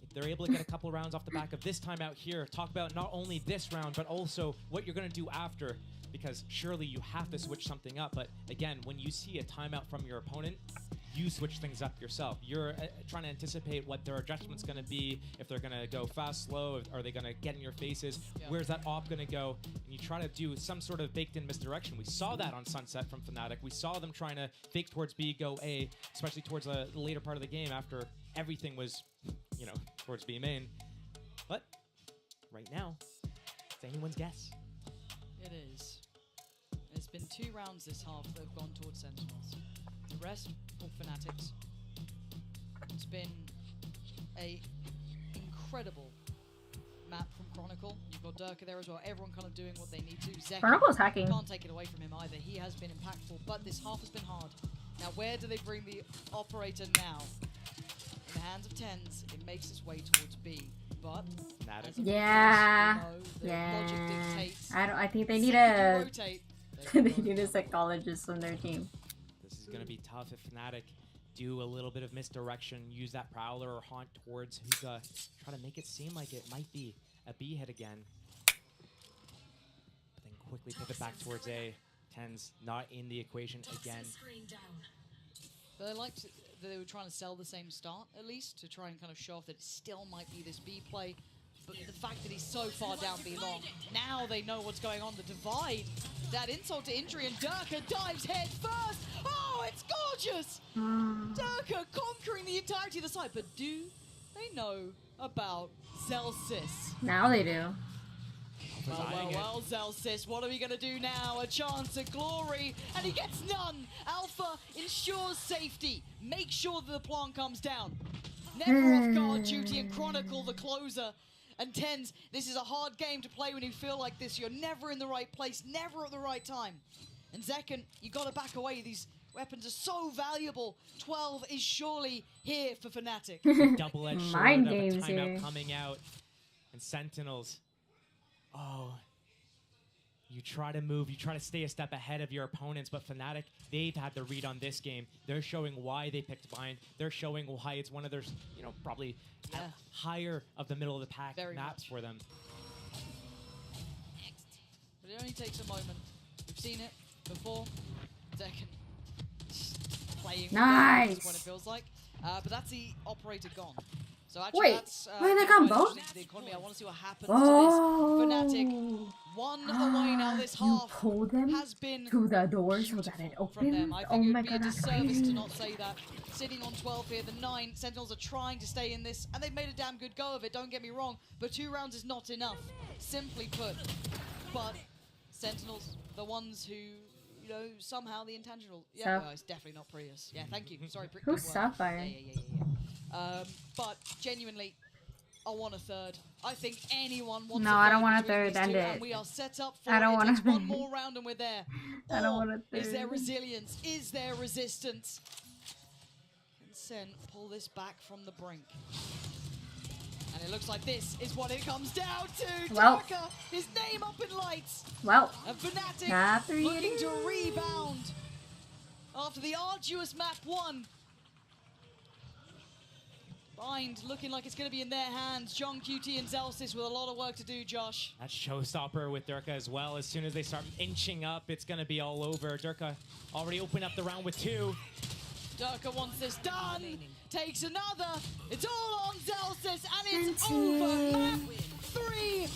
if they're able to get a couple rounds off the back of this timeout here, talk about not only this round, but also what you're going to do after. Because surely you have to switch something up. But again, when you see a timeout from your opponent, you switch things up yourself. You're trying to anticipate what their adjustment's going to be, if they're going to go fast, slow, are they going to get in your faces, where's that op going to go, and you try to do some sort of baked-in misdirection. We saw that on Sunset from Fnatic. We saw them trying to fake towards B, go A, especially towards the later part of the game after everything was, you know, towards B main. But right now, it's anyone's guess. It is. It's been 2 rounds this half that have gone towards Sentinels. The rest, all Fanatics. It's been a incredible map from Chronicle. You've got Durka there as well. Everyone kind of doing what they need to. Zekken, Chronicle's hacking. Can't take it away from him either. He has been impactful, but this half has been hard. Now, where do they bring the operator now? In the hands of Tens, it makes its way towards B. But as a logic dictates. I think they need they need a psychologist on their team. This is going to be tough if Fnatic do a little bit of misdirection, use that Prowler or Haunt towards Hookah, try to make it seem like it might be a B hit again. But then quickly pivot back towards A. Tens not in the equation again. But they were trying to sell the same start, at least, to try and kind of show off that it still might be this B play. But the fact that he's so far down B long, now they know what's going on. The divide, that insult to injury, and Durka dives head first. Oh, it's gorgeous! Durka conquering the entirety of the site. But do they know about Zelsis? Now they do. Well, Zelsis, what are we going to do now? A chance at glory, and he gets none. Alpha ensures safety. Make sure that the plant comes down. Never off guard duty, and Chronicle, the closer. and 10s. This is a hard game to play when you feel like this. You're never in the right place, never at the right time. And Zekken, you gotta back away. These weapons are so valuable. 12 is surely here for Fnatic. Double-edged sword Mind of a games timeout here. coming out. And Sentinels. Oh. You try to move, you try to stay a step ahead of your opponents, but Fnatic, they've had the read on this game. They're showing why they picked Bind. They're showing why it's one of their, you know, probably higher of the middle of the pack Very maps much. for them. But it only takes a moment. We've seen it before. Zekken playing with Nice. them is what it feels like. But that's the operator gone. So actually, Wait, that's wait, they got quite both? interesting to the economy. I want to see what happens Oh. to this Fnatic. One away now. This You half pulled them has been to the door so that it from them. opened? I Oh think it my would be a god, that's disservice crazy. to not say that. Sitting on 12 here, the 9 Sentinels are trying to stay in this, and they've made a damn good go of it, don't get me wrong, but 2 rounds is not enough, simply put. But Sentinels, the ones who, you know, somehow the intangible. Yeah, So- no, it's definitely not Prius. Yeah, thank you. Sorry, Who's good word. Sapphire? Yeah. But genuinely, I want a third. I think anyone wants No, a third. I don't want a between third. these End two, it. And we are set up for I don't it. want It a takes one third. more round and we're there. I don't Or want a is there third. resilience? Is there resistance? Can Sen pull this back from the brink? And it looks like this is what it comes down to. Well. Darker, his name up in lights. Well, And Fnatic not 3 looking to it is. rebound after the arduous map 1. Bind looking like it's going to be in their hands. John QT and Zelsis with a lot of work to do, Josh. That's showstopper with Durka as well. As soon as they start inching up, it's going to be all over. Durka already opened up the round with 2. Durka wants this done. Takes another. It's all on Zelsis, and it's over. Map 3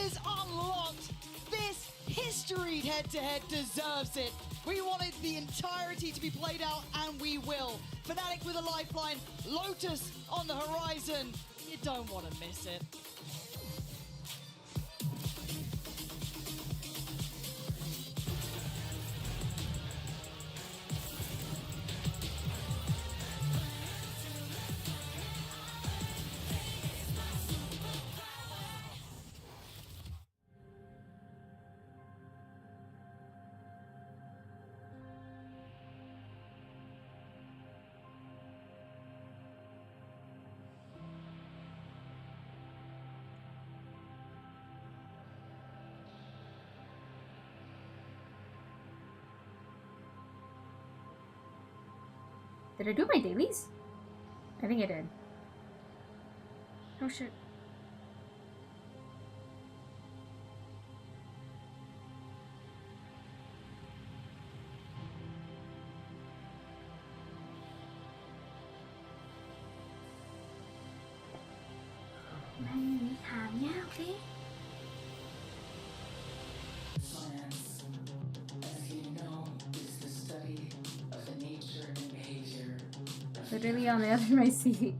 is unlocked. This history head-to-head deserves it. We wanted the entirety to be played out, and we will. Fnatic with a lifeline. Lotus on the horizon. You don't want to miss it. Did I do my dailies? I think I did. Oh shit. Many time, yeah, okay. Science, as you know, is the study of the nature and behavior of Literally on the other of my seat.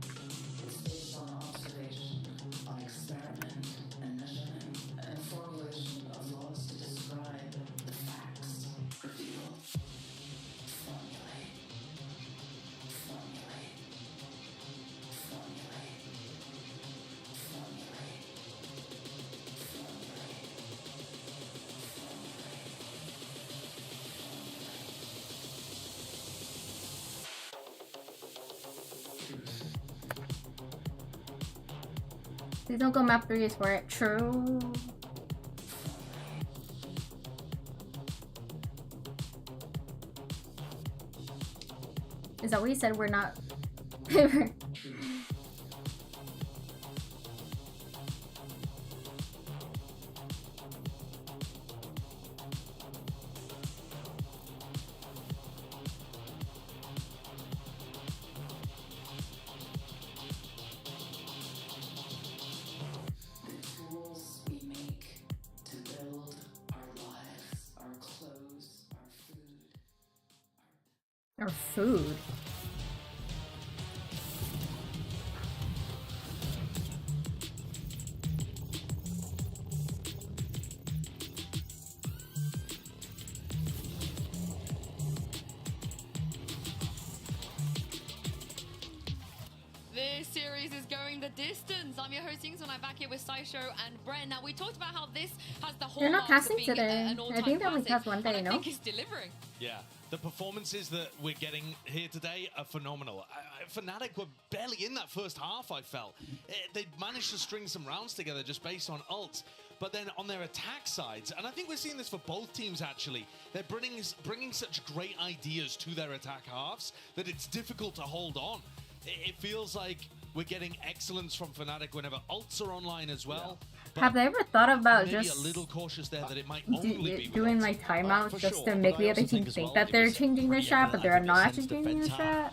It's based on observation, on experiment and measurement, and formulation of laws to describe the facts, reveal, formulate, formulate, formulate, formulate, formulate. Please don't go map 3 is for it. True. Is that what you said? We're not. The tools we make to build our lives, our clothes, our food, Or food. today's series is going the distance. I'm your host, Yings, and I'm back here with Saisho and Bren. Now, we talked about how this has the whole They're not mark of casting being today. an all-time I think they only classic, cast one day, and I no? think it's delivering. Yeah, the performances that we're getting here today are phenomenal. Fnatic were barely in that first half, I felt. They managed to string some rounds together just based on ults. But then on their attack sides, and I think we're seeing this for both teams actually, they're bringing such great ideas to their attack halves that it's difficult to hold on. It feels like we're getting excellence from Fnatic whenever ults are online as well. Yeah. Have they ever thought about maybe just a little cautious there that it might only be doing like timeouts just to make the other team think that they're changing their strat, but they're not actually changing their strat?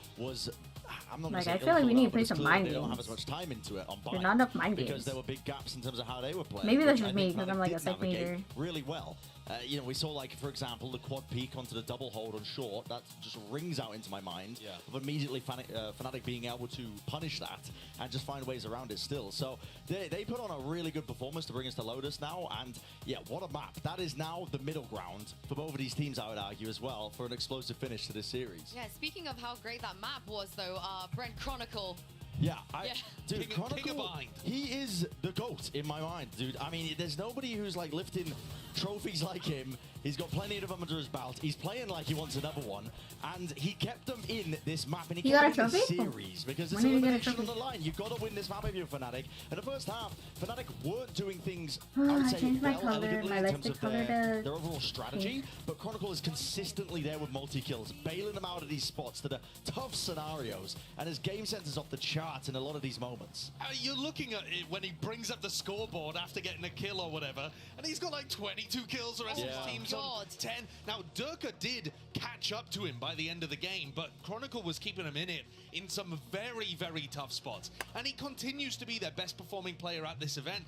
I'm not Like, gonna I say feel like we ill-thought need out, to play but some it's clear mind they don't have games. as much time into it on There's not enough mind because games. there were big gaps in terms of how they were playing. Maybe that's which just I me, think 'cause I'm Fnatic like a did psych navigate major. really well. You know, we saw, like, for example, the quad peak onto the double hold on short. That just rings out into my mind of immediately Fnatic being able to punish that and just find ways around it still. So they put on a really good performance to bring us to Lotus now. And yeah, what a map. That is now the middle ground for both of these teams, I would argue, as well, for an explosive finish to this series. Yeah, speaking of how great that map was, though, Brent Chronicle. Yeah, King dude, of Chronicle, he is the GOAT in my mind, dude. I mean, there's nobody who's like lifting trophies like him. He's got plenty of them under his belt. He's playing like he wants another one, and he kept them in this map, and he kept them in this series because it's elimination on the line. You've got to win this map if you're Fnatic. In the first half, Fnatic weren't doing things, I would say, changed my well, color, elegantly my in terms lipstick of color their to overall strategy, but Chronicle is consistently there with multi-kills, bailing them out of these spots that are tough scenarios, and his game sense is off the charts in a lot of these moments. You're looking at it when he brings up the scoreboard after getting a kill or whatever, and he's got like 22 kills, the rest of his team's on 10. Now, Durka did catch up to him by the end of the game, but Chronicle was keeping him in it in some very, very tough spots. And he continues to be their best performing player at this event.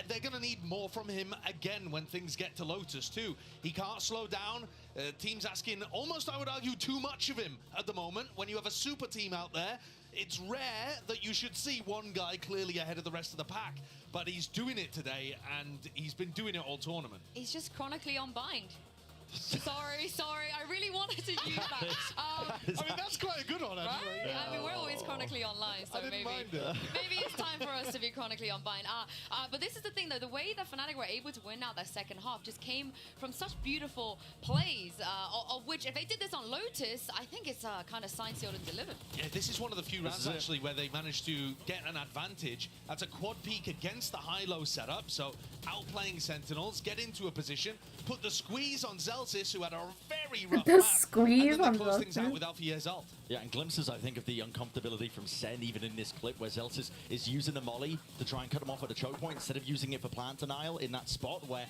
They're going to need more from him again when things get to Lotus too. He can't slow down. Team's asking almost, I would argue, too much of him at the moment. When you have a super team out there, it's rare that you should see one guy clearly ahead of the rest of the pack. But he's doing it today, and he's been doing it all tournament. He's just chronically on bind. Sorry, I really wanted to use that. I mean, that's quite a good one, actually. Right? I mean, we're always chronically online, so maybe it's time for us to be chronically on bind. But this is the thing, though. The way that Fnatic were able to win out that second half just came from such beautiful plays, of which, if they did this on Lotus, I think it's kind of signed, sealed, and delivered. Yeah, this is one of the few rounds, actually, where they managed to get an advantage. That's a quad peak against the high-low setup, so outplaying Sentinels, get into a position, put the squeeze on Zelsis, who had a very rough The map, squeeze and then on they close things out Zelsis. with Alfier's ult. Yeah, and glimpses, I think, of the uncomfortability from Sen, even in this clip, where Zelsis is using the molly to try and cut him off at a choke point instead of using it for plant denial in that spot where,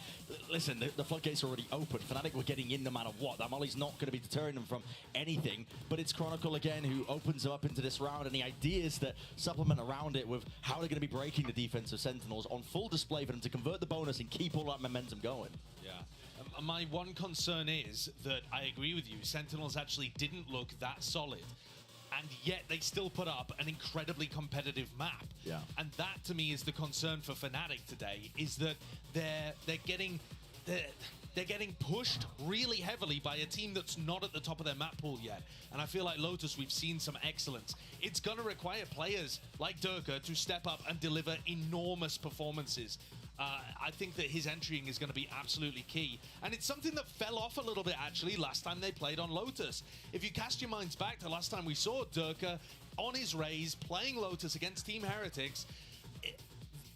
listen, the floodgates are already open. Fnatic were getting in no matter what. That molly's not going to be deterring them from anything, but it's Chronicle again who opens them up into this round, and the ideas that supplement around it with how they're going to be breaking the defense of Sentinels on full display for them to convert the bonus and keep all that momentum going. Yeah. My one concern is that I agree with you. Sentinels actually didn't look that solid, and yet they still put up an incredibly competitive map. Yeah. And that, to me, is the concern for Fnatic today, is that they're getting pushed really heavily by a team that's not at the top of their map pool yet. And I feel like Lotus, we've seen some excellence. It's going to require players like Durka to step up and deliver enormous performances. I think that his entering is going to be absolutely key. And it's something that fell off a little bit, actually, last time they played on Lotus. If you cast your minds back to last time we saw Durka on his Raze playing Lotus against Team Heretics,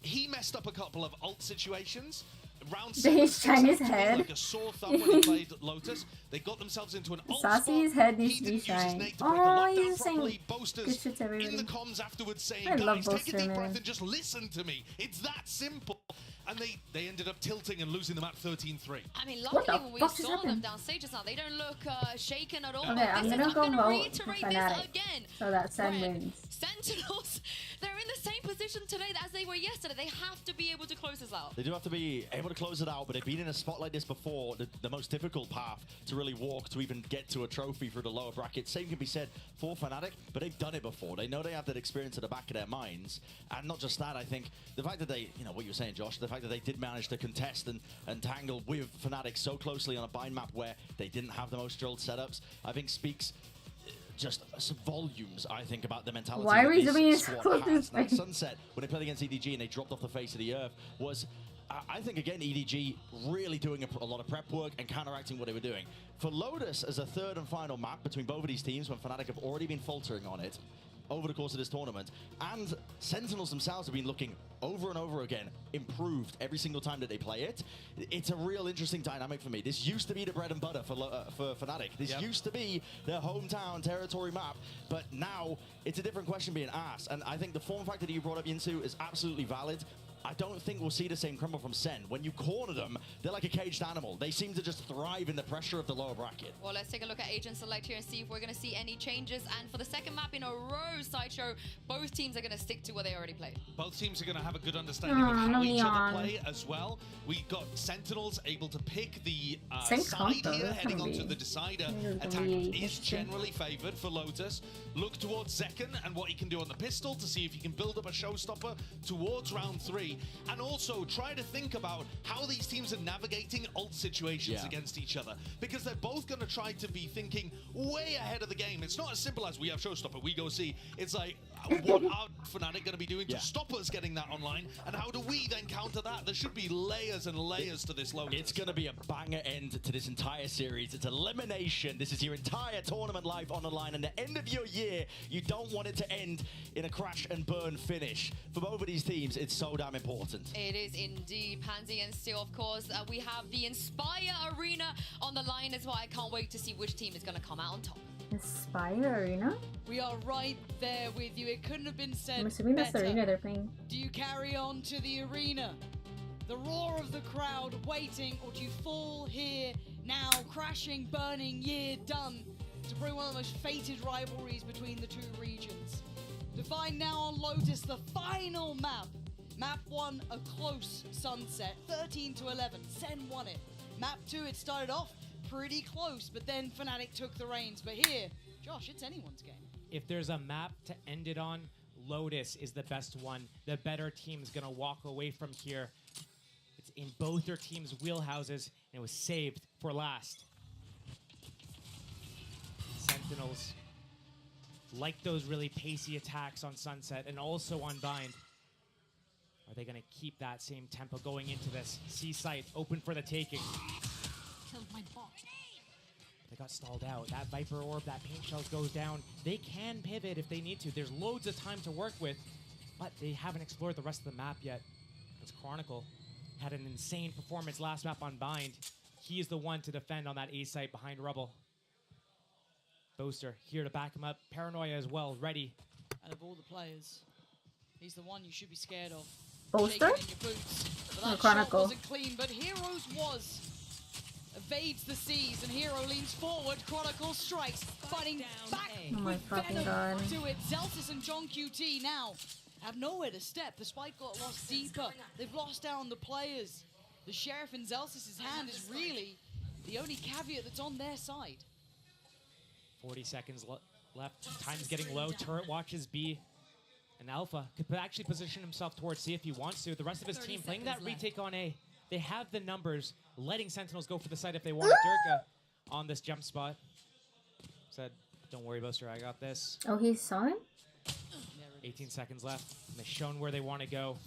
he messed up a couple of ult situations. Round He's trying his head. like a sore thumb when he played Lotus. They got themselves into an ult Sassy's spot. head needs to be shined. Oh, he's saying good shit to everybody. In the comms afterwards saying, I love guys, take a Boaster, deep man. breath and just listen to me. It's that simple. And they ended up tilting and losing the map 13-3. I mean, What the luckily when we fuck just saw them happened? downstage just now, they don't look shaken at all. Okay, But I'm this is- gonna go gonna vote for reiterate this Fnatic again. so that Sen Brent, wins. Sentinels, they're in the same position today as they were yesterday. They have to be able to close this out. They do have to be able to close it out, but they've been in a spot like this before, the most difficult path to really walk to even get to a trophy through the lower bracket. Same can be said for Fnatic, but they've done it before. They know they have that experience at the back of their minds. And not just that, I think the fact that they, you know, what you were saying, Josh, the fact that they did manage to contest and tangle with Fnatic so closely on a bind map where they didn't have the most drilled setups, I think speaks just some volumes, I think, about the mentality. Why are we that zooming in this so squad close to has. this Now, thing? Sunset, when they played against EDG and they dropped off the face of the earth, was, I think, again, EDG really doing a lot of prep work and counteracting what they were doing. For Lotus, as a third and final map between both of these teams, when Fnatic have already been faltering on it over the course of this tournament, and Sentinels themselves have been looking over and over again, improved every single time that they play it. It's a real interesting dynamic for me. This used to be the bread and butter for Fnatic. This used to be their hometown territory map, but now it's a different question being asked. And I think the form factor that you brought up, Yinsu, is absolutely valid. I don't think we'll see the same crumble from Sen. When you corner them, they're like a caged animal. They seem to just thrive in the pressure of the lower bracket. Well, let's take a look at Agent Select here and see if we're going to see any changes. And for the second map in a row, Sideshow, both teams are going to stick to what they already played. Both teams are going to have a good understanding of how each other play as well. We got Sentinels able to pick the side here, heading onto the Decider. Attack is generally favored for Lotus. Look towards Zekken and what he can do on the pistol to see if he can build up a showstopper towards round 3. And also try to think about how these teams are navigating ult situations against each other, because they're both going to try to be thinking way ahead of the game. It's not as simple as we have showstopper, we go see. It's like, what are Fnatic going to be doing to stop us getting that online, and how do we then counter that? There should be layers and layers to this Lotus. It's going to be a banger end to this entire series. It's elimination. This is your entire tournament life on the line, and the end of your year, you don't want it to end in a crash and burn finish. For both of these teams, it's so damn important. It is indeed, Pansy, and still, of course, we have the Inspire Arena on the line as well. I can't wait to see which team is going to come out on top. Inspire Arena? We are right there with you. It couldn't have been said I'm assuming that's the better. arena they're playing. Do you carry on to the arena? The roar of the crowd waiting, or do you fall here now? Crashing, burning, year done to bring one of the most fated rivalries between the two regions. To find now on Lotus the final map. Map 1, a close sunset, 13-11. Sen won it. Map 2, it started off pretty close, but then Fnatic took the reins. But here, Josh, it's anyone's game. If there's a map to end it on, Lotus is the best one. The better team's gonna walk away from here. It's in both their teams' wheelhouses, and it was saved for last. Sentinels like those really pacey attacks on Sunset and also on Bind. Are they gonna keep that same tempo going into this? C-site open for the taking. Killed my bot. They got stalled out. That Viper Orb, that Paint Shells goes down. They can pivot if they need to. There's loads of time to work with, but they haven't explored the rest of the map yet. As Chronicle had an insane performance last map on Bind. He is the one to defend on that A site behind Rubble. Boaster here to back him up. Paranoia as well, ready. And of all the players, he's the one you should be scared of. Boaster? Shaking in your boots. But that Chronicle. shot wasn't clean, but Heroes was. Evades the seas, and Hero leans forward. Chronicle strikes, fighting back Oh my with fucking Venom God. to it. Zelsis and John QT now have nowhere to step. The spike got lost deeper. They've lost down the players. The Sheriff in Zelsis' hand is really the only caveat that's on their side. 40 seconds left. Time's getting low. Turret watches B. And Alpha could actually position himself towards C if he wants to. The rest of his team playing that retake on A. They have the numbers, letting Sentinels go for the site if they want. Durka on this jump spot. Said, don't worry, Boaster, I got this. Oh, he saw him? 18 seconds left. And they've shown where they want to go.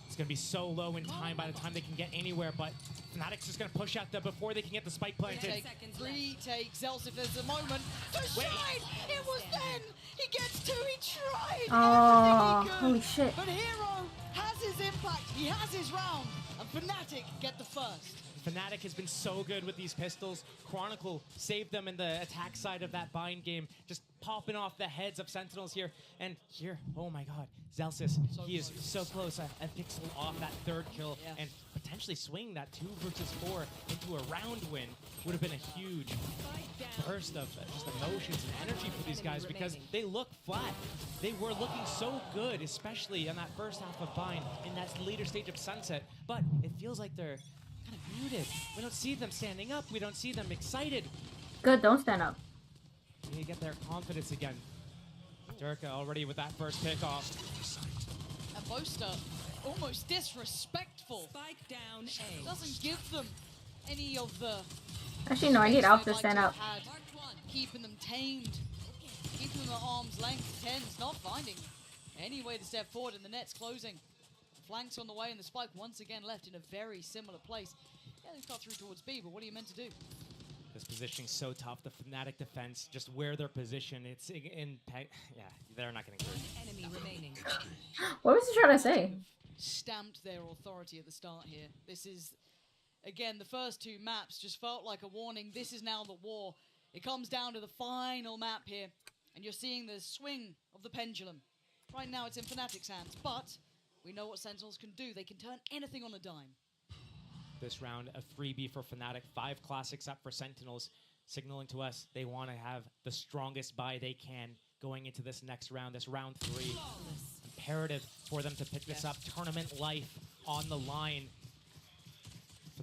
It's going to be so low in time by the time they can get anywhere, but Fnatic's just going to push out there before they can get the spike planted. Retake, Zelsis, there's a moment. Tried! It was then! He gets two, he tried! Oh, Everything he could. holy shit. But Hero has his impact, he has his round, and Fnatic get the first. Fnatic has been so good with these pistols. Chronicle saved them in the attack side of that Bind game, just popping off the heads of Sentinels here. And here, oh my god, Zelsis, he is so close. A pixel off that third kill, and potentially swinging that 2 versus 4 into a round win would have been a huge burst of just emotions and energy for these guys, because they look flat. They were looking so good, especially in that first half of Bind, in that later stage of Sunset, but it feels like they're kind of muted. We don't see them standing up. We don't see them excited. Good, don't stand up. They need to get their confidence again. Durka already with that first pickoff. And Boaster, almost disrespectful. Spike down A. Doesn't give them any of the... Actually, no, I need Alpha to they'd stand like up. to have had, keeping them tamed. keeping them at arm's length. Tens not finding any way to step forward, and the net's closing. Flanks on the way, and the spike once again left in a very similar place. Yeah, they've got through towards B, but what are you meant to do? This positioning's so tough. The Fnatic defense, just where they're positioned, it's in. Yeah, they're not getting through. Enemy remaining. What was he trying to say? Stamped their authority at the start here. This is, again, the first two maps just felt like a warning. This is now the war. It comes down to the final map here, and you're seeing the swing of the pendulum. Right now it's in Fnatic's hands, but we know what Sentinels can do. They can turn anything on a dime. This round, a freebie for Fnatic. 5 classics up for Sentinels, signaling to us they want to have the strongest buy they can going into this next round, this round 3. Imperative for them to pick this up. Tournament life on the line.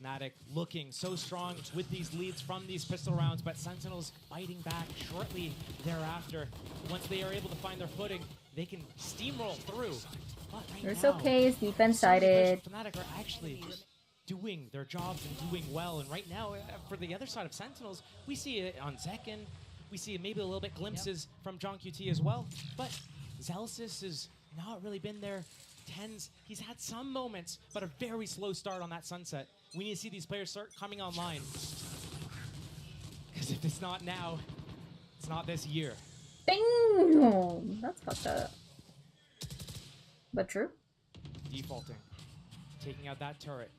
Fnatic looking so strong with these leads from these pistol rounds, but Sentinels fighting back shortly thereafter. Once they are able to find their footing, they can steamroll through. But right It's now, okay, it's defense-sided. Fnatic are actually doing their jobs and doing well. And right now, for the other side of Sentinels, we see it on Zekin. We see maybe a little bit glimpses from John QT as well. But Zelsis has not really been there. Tens, he's had some moments, but a very slow start on that Sunset. We need to see these players start coming online. Because if it's not now, it's not this year. Bing! That's fucked up. But true. Defaulting. Taking out that turret.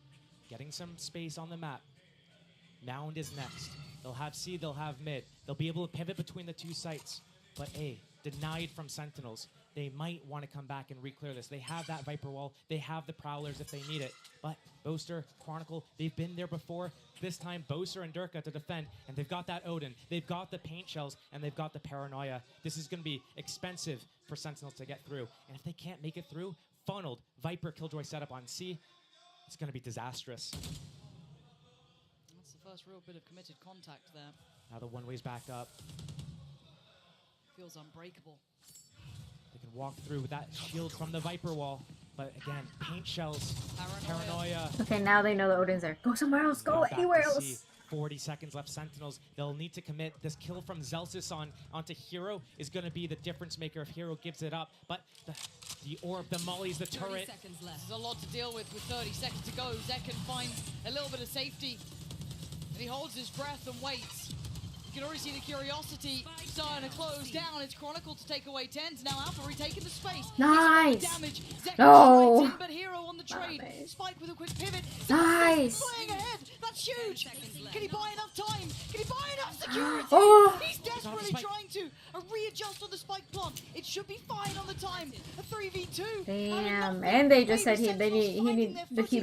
Getting some space on the map. Mound is next. They'll have C, they'll have mid. They'll be able to pivot between the two sites. But A, denied from Sentinels. They might want to come back and re-clear this. They have that Viper wall. They have the Prowlers if they need it. But Boaster, Chronicle, they've been there before. This time, Boaster and Durka to defend. And they've got that Odin. They've got the paint shells. And they've got the Paranoia. This is going to be expensive for Sentinels to get through. And if they can't make it through, funneled. Viper Killjoy setup on C. It's going to be disastrous. That's the first real bit of committed contact there. Now the one-way's back up. Feels unbreakable. They can walk through with that shield from the Viper wall. But again, paint shells, Paranoia. Okay, now they know the Odin's there. Go somewhere else. Go anywhere else. 40 seconds left, Sentinels. They'll need to commit. This kill from Zelsis onto Hero is going to be the difference maker if Hero gives it up. But the orb, the mollies, the turret. There's a lot to deal with 30 seconds to go. Zekin finds a little bit of safety. And he holds his breath and waits. You can already see the curiosity starting to close down. It's Chronicle to take away Tens. Now Alpha retaking the space. Nice. Damage. No. But Hero on the trade. Spike with a quick pivot. Nice. Playing ahead. That's huge. Can he buy enough time? Can he buy enough security? Oh. He's desperately trying to readjust on the spike plant. It should be fine on the time. A 3v2. Damn. And they just said he need the key.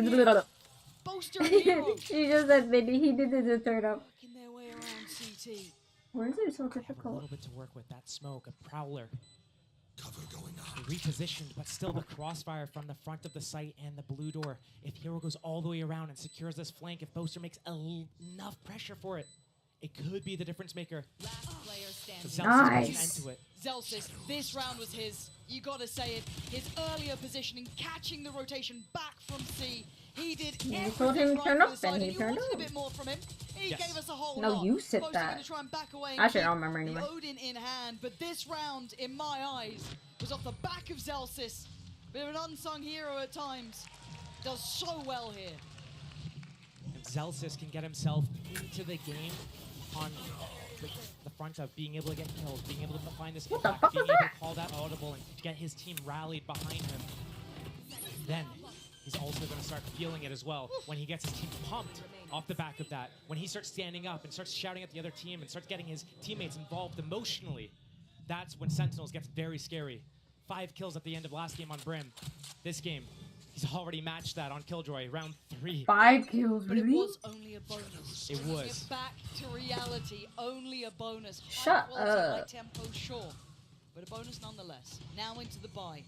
Boaster and Hero. She just said he needed to turn up. Working their way around CT. Where is it so A difficult? little bit to work with. That smoke, a Prowler. Cover going on. Repositioned, but still the crossfire from the front of the site and the blue door. If Hero goes all the way around and secures this flank, if Boaster makes enough pressure for it, it could be the difference maker. Last player standing. Nice. End to it. Zelsis, this round was his. You gotta say it. His earlier positioning, catching the rotation back from C. He did everything told him right turn for up, the side, and he and you turned wanted a up. bit more from him. He Yes. gave us a whole No, lot. you said Boaster that. gonna try and back away and Actually, I keep don't remember anyway. the Odin in hand, but this round, in my eyes, was off the back of Zelsis. Bit of an unsung hero at times. Does so well here. And Zelsis can get himself into the game on the front of being able to get killed, being able to find this What the impact, fuck being was able that? to call that audible and get his team rallied behind him. Then he's also going to start feeling it as well when he gets his team pumped off the back of that. When he starts standing up and starts shouting at the other team and starts getting his teammates involved emotionally, that's when Sentinels gets very scary. 5 kills at the end of last game on Brim. This game, he's already matched that on Killjoy, round 3. 5 kills, But it really? was only a bonus. It was. Get back to reality, only a bonus. Shut High quality, high up. tempo, sure, but a bonus nonetheless. Now into the buy.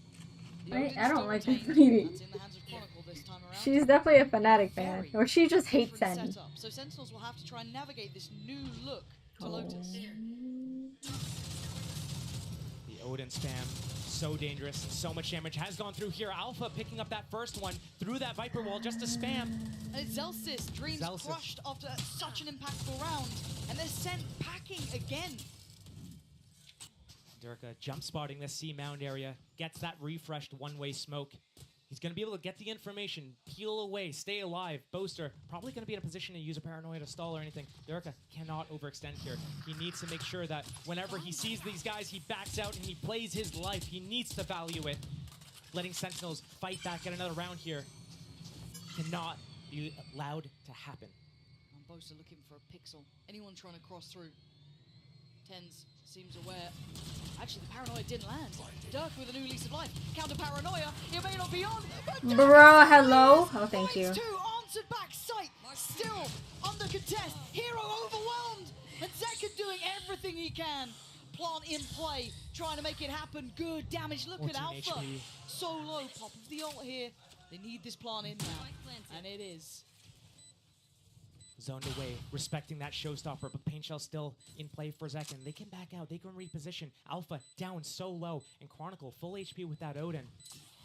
The I Odin's don't still like retained. this lady. That's in the hands of Chronicle this time around. She's definitely a Fnatic fan. Very Or she just hates different Sen. setup. So Sentinels will have to try and navigate this new look to Oh. Lotus. The Odin spam, so dangerous, and so much damage has gone through here. Alpha picking up that first one through that Viper wall just to spam. And it's Zelsis, Dreams Zelsis. crushed after such an impactful round, and they're sent packing again. Durka jump spotting this C mound area, gets that refreshed one-way smoke. He's going to be able to get the information, peel away, stay alive. Boaster probably going to be in a position to use a paranoia to stall or anything. Durka cannot overextend here. He needs to make sure that whenever he sees these guys, he backs out and he plays his life. He needs to value it. Letting Sentinels fight back at another round here cannot be allowed to happen. And Boaster looking for a pixel. Anyone trying to cross through. Tens seems aware. Actually, the paranoia didn't land. Dirk with a new lease of life. Counter paranoia. It may not be on. Bro, hello. Oh, thank you. Two answered back sight. Still under contest. Hero overwhelmed. And Zekin doing everything he can. Plant in play. Trying to make it happen. Good damage. Look at Alpha. HP. So low. Pop of the ult here. They need this plant in now. And it is. Zoned away, respecting that showstopper, but Pain Shell still in play for Zekin. They can back out, they can reposition. Alpha down so low, and Chronicle full HP with that Odin.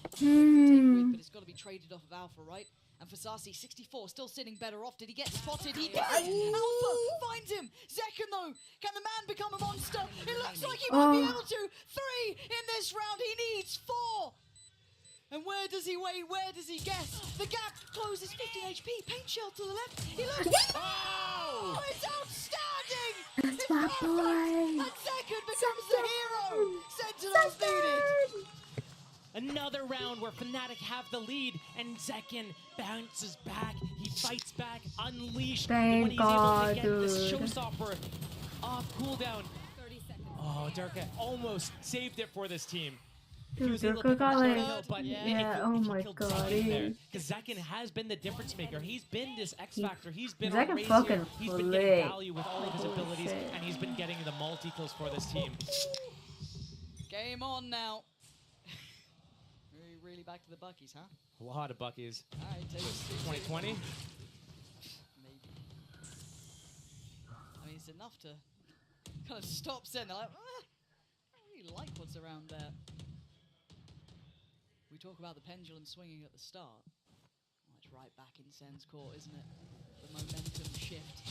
But it's got to be traded off of Alpha, right? And for Sasi, 64, still sitting better off. Did he get spotted? He did! Alpha finds him! Zekin, though, can the man become a monster? It looks like he might be able to! 3 in this round, he needs 4! And where does he wait? Where does he guess? The gap closes 15 HP. Pain Shell to the left. He looks. Oh! It's outstanding! That's my boy. And Zekin becomes the hero. Sentinels needed. Another round where Fnatic have the lead, and Zekin bounces back. He fights back, unleashed. Thank when he's God, able to get this dude. showstopper off cooldown. Oh, Durka almost saved it for this team. Dude, Durka got like, oh my God, because Zekin has been the difference maker. He's been this X Factor. He's been Zekin on Razor. fucking He's been getting value with all of his abilities, and he's been getting the multi-kills for this team. Game on now. Really back to the Buckies, huh? A lot of Buckies. All right, 2020? Maybe. I mean, it's enough to kind of stop Zen. They're like, I don't really like what's around there. We talk about the pendulum swinging at the start. Well, it's right back in Sen's court, isn't it? The momentum shift.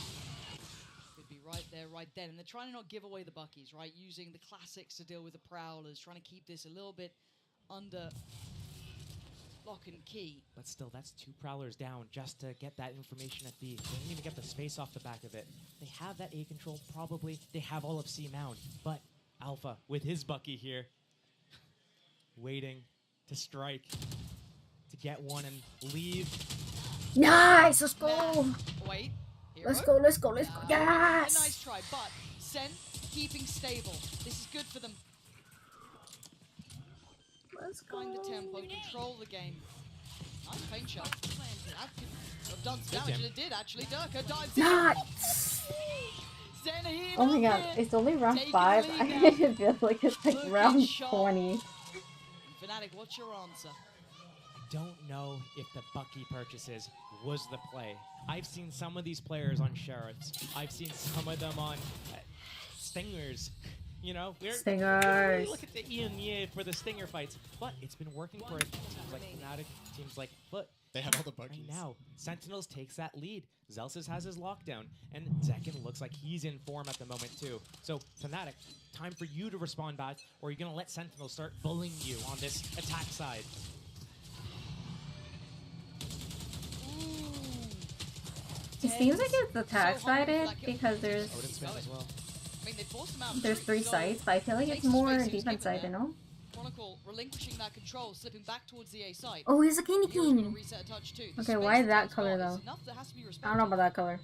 Could be right there, right then. And they're trying to not give away the Buckies, right? Using the classics to deal with the Prowlers, trying to keep this a little bit under lock and key. But still, that's 2 Prowlers down just to get that information at B. They didn't even get the space off the back of it. They have that A control, probably. They have all of C Mound. But Alpha, with his Bucky here, waiting to strike, to get one and leave. Nice, let's go. Wait. Let's go. Yes. A nice try, but Sen keeping stable. This is good for them. Let's go. Find the tempo, control the game. Nice paint shot. That could have done some damage, and it did actually. Durka dives in. Nice. Zen Oh my God, it's only round 5. I feel like it's like round 20. Fnatic, what's your answer? I don't know if the Bucky purchases was the play. I've seen some of these players on Sheriffs. I've seen some of them on Stingers. You know, Stingers. Look at the Ian for the Stinger fights. But it's been working for teams like Fnatic, teams like Foot. They have all the Buckies. Right now, Sentinels takes that lead. Zelsis has his lockdown, and Zekin looks like he's in form at the moment too. So, Fnatic, time for you to respond back, or you're going to let Sentinels start bullying you on this attack side. It seems like it's attack sided because there's I mean, they forced him out. there's 3 sides, but I feel like it's more defense side, you know? Chronicle relinquishing that control, slipping back towards the A side. Oh, he's a candy cane. Reset a touch too. Okay, why that color though? I don't know about that color.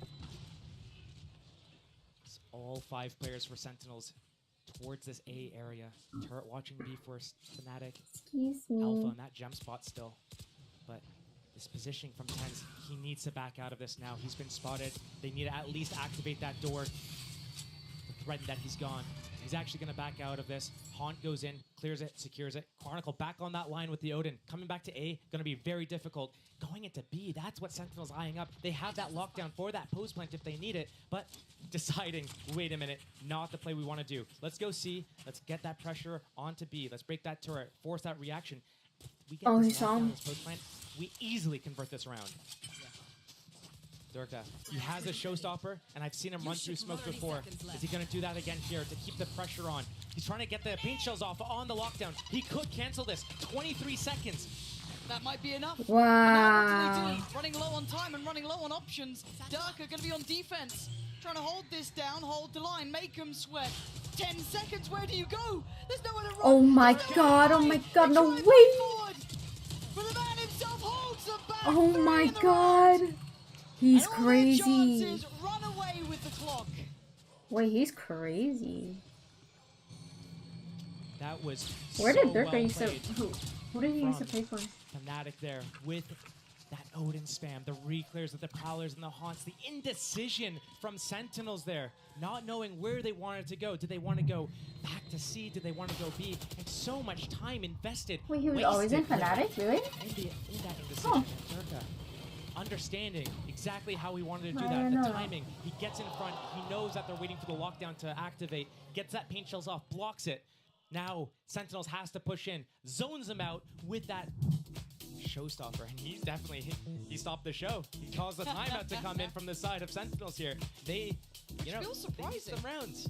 It's all 5 players for Sentinels towards this A area. Turret watching B for Fnatic. Excuse me. Alpha on that jump spot still. But this positioning from Tens, he needs to back out of this now. He's been spotted. They need to at least activate that door to threaten that he's gone. He's actually going to back out of this. Haunt goes in, clears it, secures it. Chronicle back on that line with the Odin. Coming back to A, going to be very difficult. Going into B, that's what Sentinel's eyeing up. They have that lockdown for that post plant if they need it, but deciding, wait a minute, not the play we want to do. Let's go C. Let's get that pressure onto B. Let's break that turret, force that reaction. If we get this lockdown, this post plant, we easily convert this round. Durka, he has a showstopper, and I've seen him run through smoke before. Is he going to do that again here to keep the pressure on? He's trying to get the paint shells off on the lockdown. He could cancel this. 23 seconds. That might be enough. Wow. Running low on time and running low on options. Durka going to be on defense. Trying to hold this down, hold the line, make him sweat. 10 seconds, where do you go? There's nowhere to run. Oh my god, oh my god, no way! But the man himself holds the back. Oh my god. He's crazy. Run away with the clock. Wait, he's crazy. That was Where so did Durka well use to... played Who did he use to play for? Fnatic there with that Odin spam, the reclears of the Prowlers and the Haunts, the indecision from Sentinels there, not knowing where they wanted to go. Did they want to go back to C? Did they want to go B? And so much time invested. Wait, he was always in Fnatic, really? In that indecision, Durka understanding exactly how he wanted to do that, the timing. He gets in front, he knows that they're waiting for the lockdown to activate, gets that paint shells off, blocks it. Now Sentinels has to push in, zones him out with that showstopper, and he's definitely, he stopped the show. He caused the timeout to come in from the side of Sentinels here. They, you know, feels surprising. Some rounds.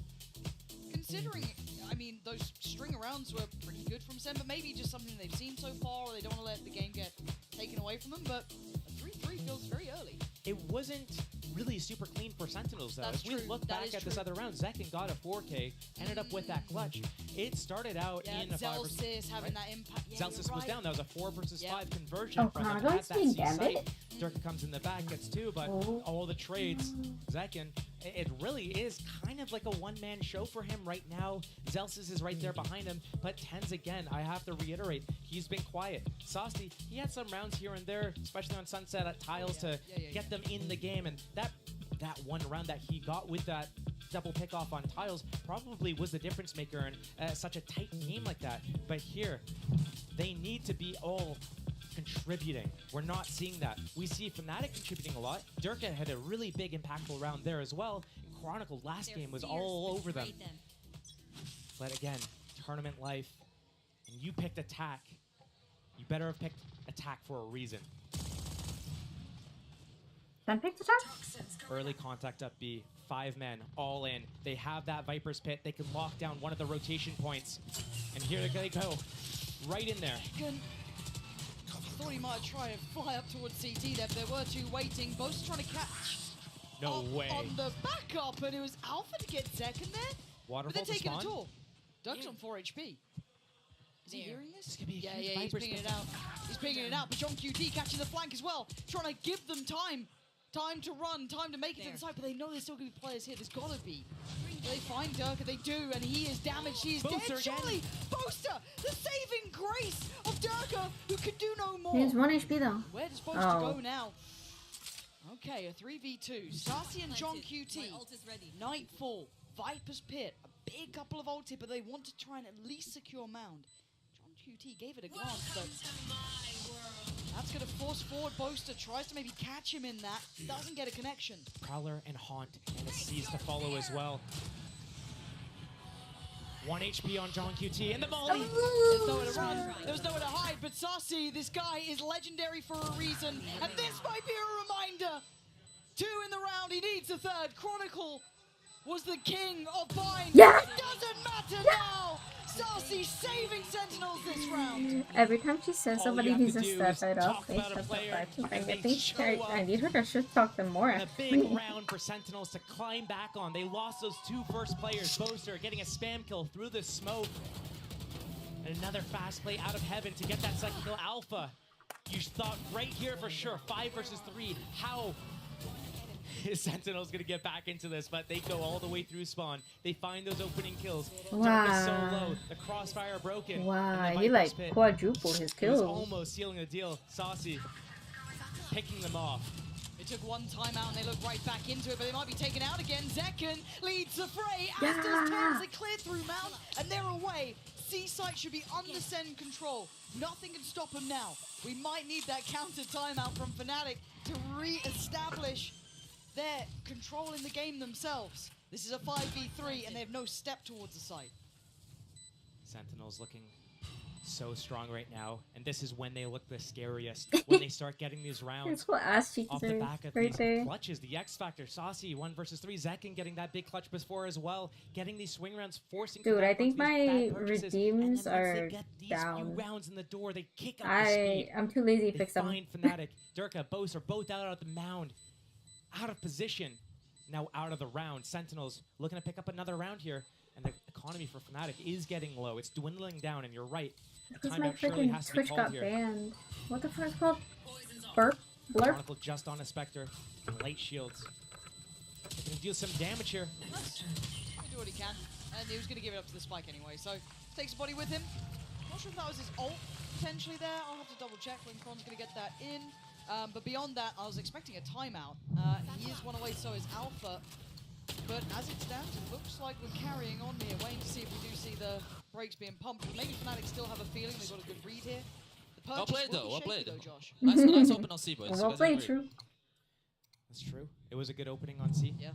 Considering, I mean, those string rounds were pretty good from Sen, but maybe just something they've seen so far, or they don't want to let the game get taken away from them, but a 3-3 feels very early. It wasn't really super clean for Sentinels, though. That's if we true. look back at this other round, Zekin got a 4K, ended up with that clutch. It started out in a 5 versus... Zelsis having that impact. Yeah, Zelsis was down. That was a 4 versus 5 conversion Oh, from him Congo at that being C site. gambit? Durka comes in the back, gets 2, but all the trades, Zekin, it really is kind of like a one-man show for him right now. Zelsis is right there behind him, but Tens again, I have to reiterate, he's been quiet. Saucy, he had some rounds here and there, especially on Sunset at Tiles to get them in the game, and that one round that he got with that double pick off on Tiles probably was the difference maker in such a tight game like that. But here, they need to be all contributing. We're not seeing that. We see Fnatic contributing a lot. Durka had a really big impactful round there as well. And Chronicle last game was all over them. But again, tournament life, and you picked attack. You better have picked attack for a reason. Then picked attack? Early contact up B, 5 men, all in. They have that Viper's Pit. They can lock down one of the rotation points. And here they go, right in there. Thought he might try and fly up towards CT there, but there were 2 waiting. Both trying to catch No way. on the backup, and it was Alpha to get Zekin there. Waterfall but they're taking to a spawn. tour. Duck's on 4 HP. Is he hearing this? This could be a Yeah, huge he's Viper's pinging Pit. it out. He's pinging it out, but John QT catching the flank as well. Trying to give them time. Time to run, time to make it to the side, but they know there's still going to be players here. There's got to be. They find Durka, they do, and he is damaged. He is dead. Surely, Boaster, the saving grace of Durka, who could do no more. He has 1 HP though. Where does Boaster go now? Okay, a 3v2. Sassy and John QT. Nightfall, Viper's Pit, a big couple of ulti, but they want to try and at least secure Mound. John QT gave it a glance, but that's going to force forward Boaster, tries to maybe catch him in that, doesn't get a connection. Prowler and Haunt, and a C's to follow as well. 1 HP on John QT, and the molly! There's nowhere to run, there's nowhere to hide, but Sassy, this guy is legendary for a reason, and this might be a reminder. 2 in the round, he needs a 3rd. Chronicle was the king of bind. Yeah. It doesn't matter now! Sassy saving Sentinels this round. Every time she says All somebody you have needs to to do step is right off, talk they about a shut the player, fuck up. and I they think show up. I need her to should talk them more. A big round for Sentinels to climb back on. They lost those 2 first players. Boaster getting a spam kill through the smoke. And another fast play out of heaven to get that second kill. Alpha, you thought right here for sure, 5 versus 3. How is Sentinels gonna get back into this? But they go all the way through spawn. They find those opening kills. Dark is so low. The crossfire broken. Wow, he like quadrupled his kills. He was almost sealing the deal. Saucy picking them off. It took 1 timeout and they look right back into it, but they might be taken out again. Zekin leads the fray, as does Tens. They clear through Mount, and they're away. C-Site should be under Sen control. Nothing can stop them now. We might need that counter timeout from Fnatic to re-establish their control in the game themselves. This is a 5v3, and they have no step towards the site. Sentinels looking so strong right now, and this is when they look the scariest. When they start getting these rounds That's what ass cheeks off the are back of right these there. clutches. The X Factor, Saucy, 1 versus 3. Zekin getting that big clutch before as well. Getting these swing rounds, forcing. Dude, I think these my bad purchases, redeems and then once are they get these down. few rounds in the door, they kick up the speed. I'm too lazy to They fix them. find Fnatic, Durka, Bose are both out of the mound, out of position. Now out of the round. Sentinels looking to pick up another round here. And the economy for Fnatic is getting low. It's dwindling down, and you're right. Because my Timeout surely freaking has to be Twitch called got here. banned. What the fuck is it called? Burp? Blurp? Chronicle just on a Spectre. Light shields. They're going to deal some damage here. He'll do what he can. And he was going to give it up to the spike anyway. So takes a body with him. Not sure if that was his ult potentially there. I'll have to double check when Kron's going to get that in. But beyond that, I was expecting a timeout. He is one away, so is Alpha. But as it stands, it looks like we're carrying on here, waiting to see if we do see the brakes being pumped. Maybe Fnatic still have a feeling they've got a good read here. The Well purchase played will though, be well shaky played. though, Josh. Nice open on C, boys. Well You guys played, agree. true. That's true. It was a good opening on C. Yeah.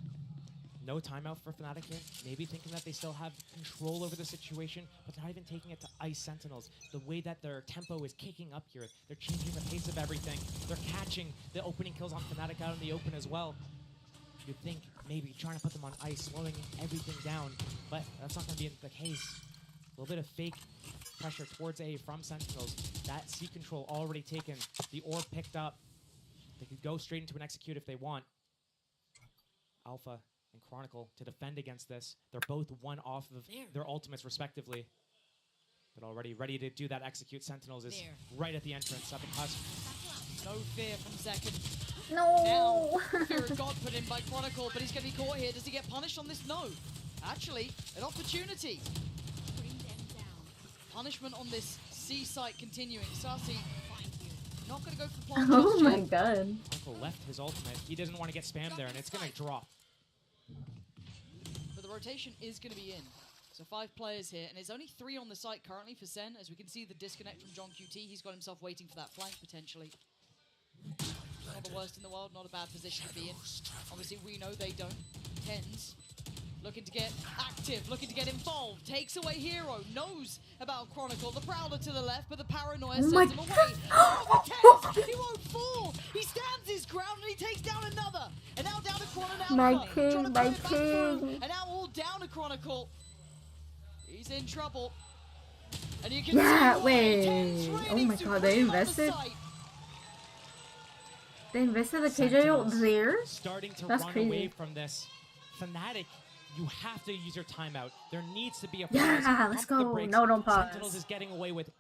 No timeout for Fnatic here. Maybe thinking that they still have control over the situation, but not even taking it to ice Sentinels. The way that their tempo is kicking up here, they're changing the pace of everything. They're catching the opening kills on Fnatic out in the open as well. You'd think maybe trying to put them on ice, slowing everything down, but that's not going to be the case. A little bit of fake pressure towards A from Sentinels. That C control already taken. The orb picked up. They could go straight into an execute if they want. Alpha and Chronicle to defend against this. They're both one off of their ultimates respectively. But already ready to do that execute. Sentinels is right at the entrance, at the cusp. No fear from Zekin. No! Now, fear of God put in by Chronicle, but he's going to be caught here. Does he get punished on this? No. Actually, an opportunity. Punishment on this C site continuing. Sassy not going to go for plant. Oh my god. Chronicle left his ultimate. He doesn't want to get spammed there, and it's going to drop. But the rotation is going to be in. So 5 players here, and there's only 3 on the site currently for Sen. As we can see the disconnect from John QT, he's got himself waiting for that flank potentially. Not the worst in the world, not a bad position to be in. Obviously we know they don't. Tens looking to get active, looking to get involved. Takes away Hero, knows about Chronicle. The Prowler to the left, but the paranoia sends him away. Oh, Tens! He won't fall! He stands his ground and he takes down another! And now down to Chronicle. My king. And now all down to Chronicle. He's in trouble. And you can see wait. Oh my god, they invested. They invested the KJ ult there? Starting to That's run crazy. away from this. Fnatic, you have to use your timeout. There needs to be a pause. Yeah, let's Pump the go. brakes. No, don't pause. Sentinels is getting away with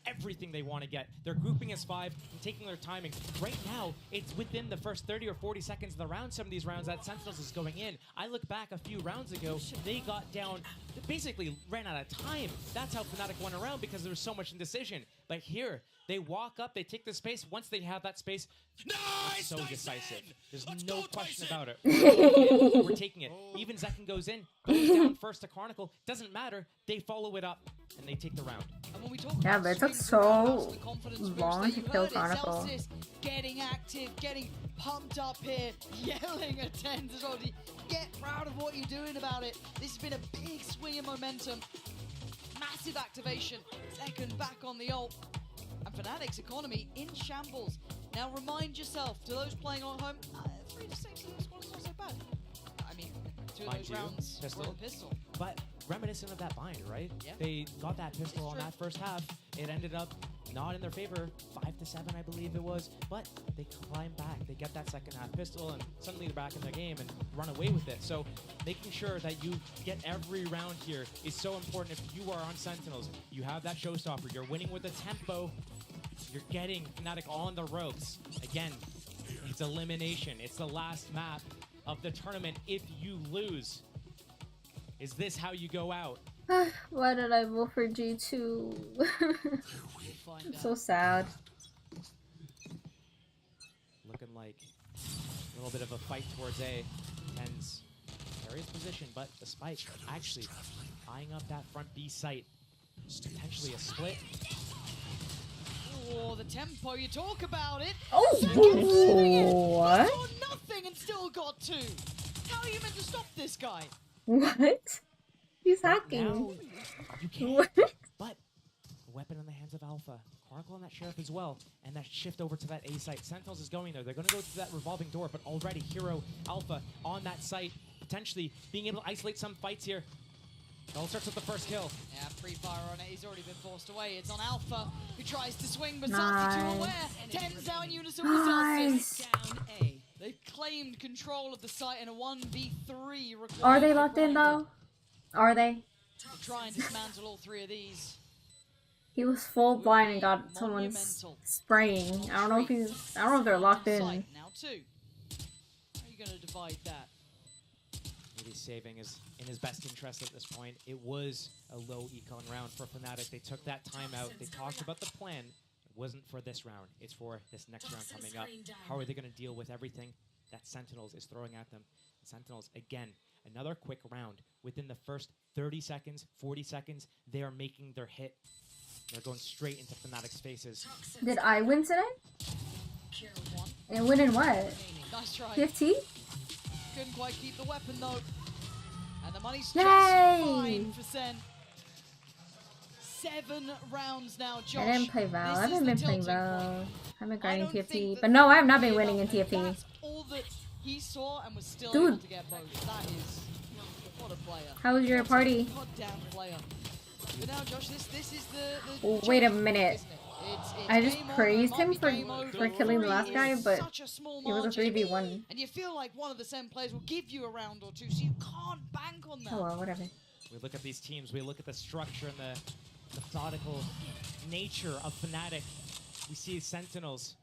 everything they want to get. They're grouping as 5 and taking their timing. Right now, it's within the first 30 or 40 seconds of the round, some of these rounds that Sentinels is going in. I look back a few rounds ago, they got down, basically ran out of time. That's how Fnatic won around because there was so much indecision. But here, they walk up, they take the space. Once they have that space, Nice! so Tyson! decisive. There's Let's no go, question Tyson! about it. We're taking it. Even Zekin goes in, goes down first to Chronicle. Doesn't matter. They follow it up, and they take the round. And when we talk Yeah, about but it took swings around so us, the confidence boost long that to you kill heard it, Chronicle. Celsius getting active, getting pumped up here, yelling at Tens as well. Get proud of what you're doing about it. This has been a big swing in momentum. Massive activation. Second back on the ult. And Fnatic's economy in shambles. Now remind yourself, to those playing on home, 3 to 6 in this squad is not so bad. I mean, 2 of Mind those you, rounds pistol. were a pistol. But reminiscent of that bind, right? Yeah. They got that pistol on true. that first half. It ended up not in their favor, 5 to 7, I believe it was. But they climb back. They get that second half pistol, and suddenly they're back in the game and run away with it. So making sure that you get every round here is so important. If you are on Sentinels, you have that showstopper. You're winning with the tempo. You're getting Fnatic on the ropes. Again, it's elimination. It's the last map of the tournament. If you lose, is this how you go out? Why did I vote for G2? I'm so sad. Looking like a little bit of a fight towards A. Tens carries position, but the spike actually eyeing up that front B site. Potentially a split. Oh, the tempo, you talk about it. Oh, what? Saw nothing and still got 2. How are you meant to stop this guy? What? He's Now, hacking. you can, What? but weapon in the hands of Alpha. Chronicle on that Sheriff as well. And that shift over to that A site. Sentinels is going there. They're going to go to that revolving door, but already Hero Alpha on that site, potentially being able to isolate some fights here. It all starts with the first kill. Yeah, pre-fire on it. He's already been forced away. It's on Alpha, who tries to swing, but Salty too aware. Tens down in unison with Celsius. Down A. They've claimed control of the site in a 1v3. Are they locked in though? Are they? Try and dismantle all three of these. He was full blind and got someone's spraying. I don't know if they're locked in. Now two. How are you going to divide that? Maybe saving is in his best interest at this point. It was a low econ round for Fnatic. They took that time out. They talked about the plan. It wasn't for this round. It's for this next round coming up. How are they going to deal with everything that Sentinels is throwing at them? Sentinels, again, another quick round. Within the first 30 seconds, 40 seconds, they are making their hit. They're going straight into Fnatic's faces. Did I win today? And win in what? Nice try. 50? Couldn't quite keep the weapon though. And the money's Yay! just fine for Sen. 7 rounds now, Josh. I didn't play Val. I haven't been playing Val. I haven't grinding think TFT. that But no, I have not been winning in TFT. That's all that he saw and was still Dude. able to get both. That is what a player. How was your party? Goddamn player. But now, Josh, this is the Oh, wait a minute. isn't it? It's I just game over, praised it might him be game over. for killing the last guy, It's but such a small it was a margin. 3v1. And you feel like one of the Sen players will give you a round or two, so you can't bank on that. Oh well, whatever. We look at these teams, we look at the structure and the methodical nature of Fnatic. We see Sentinels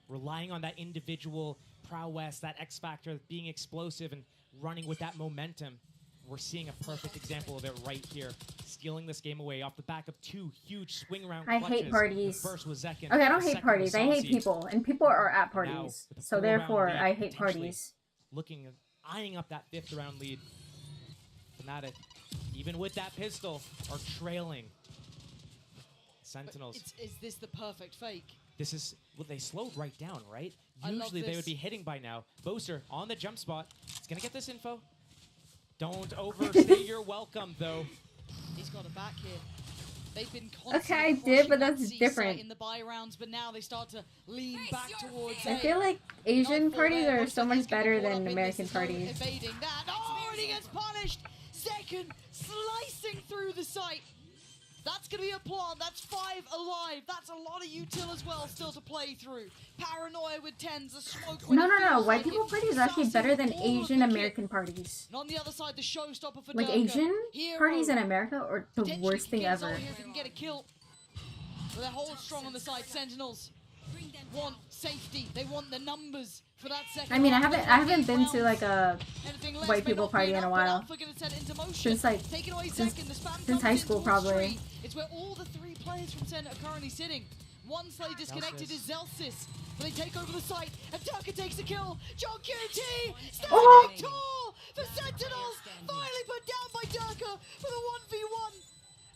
relying on that individual prowess, that X factor, being explosive and running with that momentum. We're seeing a perfect example of it right here, stealing this game away off the back of 2 huge swing round I clutches. hate parties. The first was Zekin. Okay, I don't the hate second parties. was I hate Saucy. people, and people are at Now, parties. with a So 4-round therefore, lead, I hate potentially parties. Looking, eyeing up that 5th round lead. Fnatic, even with that pistol, are trailing. Sentinels. Is this the perfect fake? This is, well, they slowed right down, right? I love Usually they this. would be hitting by now. Boaster on the jump spot. He's gonna get this info. Don't overstay your welcome, though. He's got it back here. They've been Okay, I constantly did, but crushing that's that C different. site in the buy rounds, but now they start to lean back towards I A. feel like Asian Not full parties there, are Boaster so is much gonna better caught up than in this. American There's no parties. Evading that. Oh, and he gets punished. Second, slicing through the site. That's going to be a plant. That's 5 alive. That's a lot of util as well still to play through. Paranoia with 10s, a smoke. when No, it no, no. feels White like people it. parties are actually better than Saucy with all of Asian the American kit. parties. And on the other side, the showstopper for Like Durka. Asian Hero. parties in America are the Potentially worst thing gets ever. over here if he can get a kill. But they're holding strong on the side. Sentinels want safety. They want the numbers for that second. I mean, I round. haven't been to like a Anything less white may people not be party in enough, a but while. Alpha gonna set it into motion. Since like Taking away since second, the spam since comes high in school towards probably. three. It's where all the 3 players from Sen are currently sitting. One slightly disconnected is Zelsis. But they take over the site, and Tucker takes the kill. John QT standing Oh! tall for Sentinels. Finally put down by Durka for the 1v1.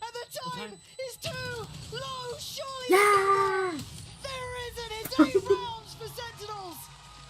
And the time is too low. Surely Yeah! there isn't. It's 8 rounds for Sentinels.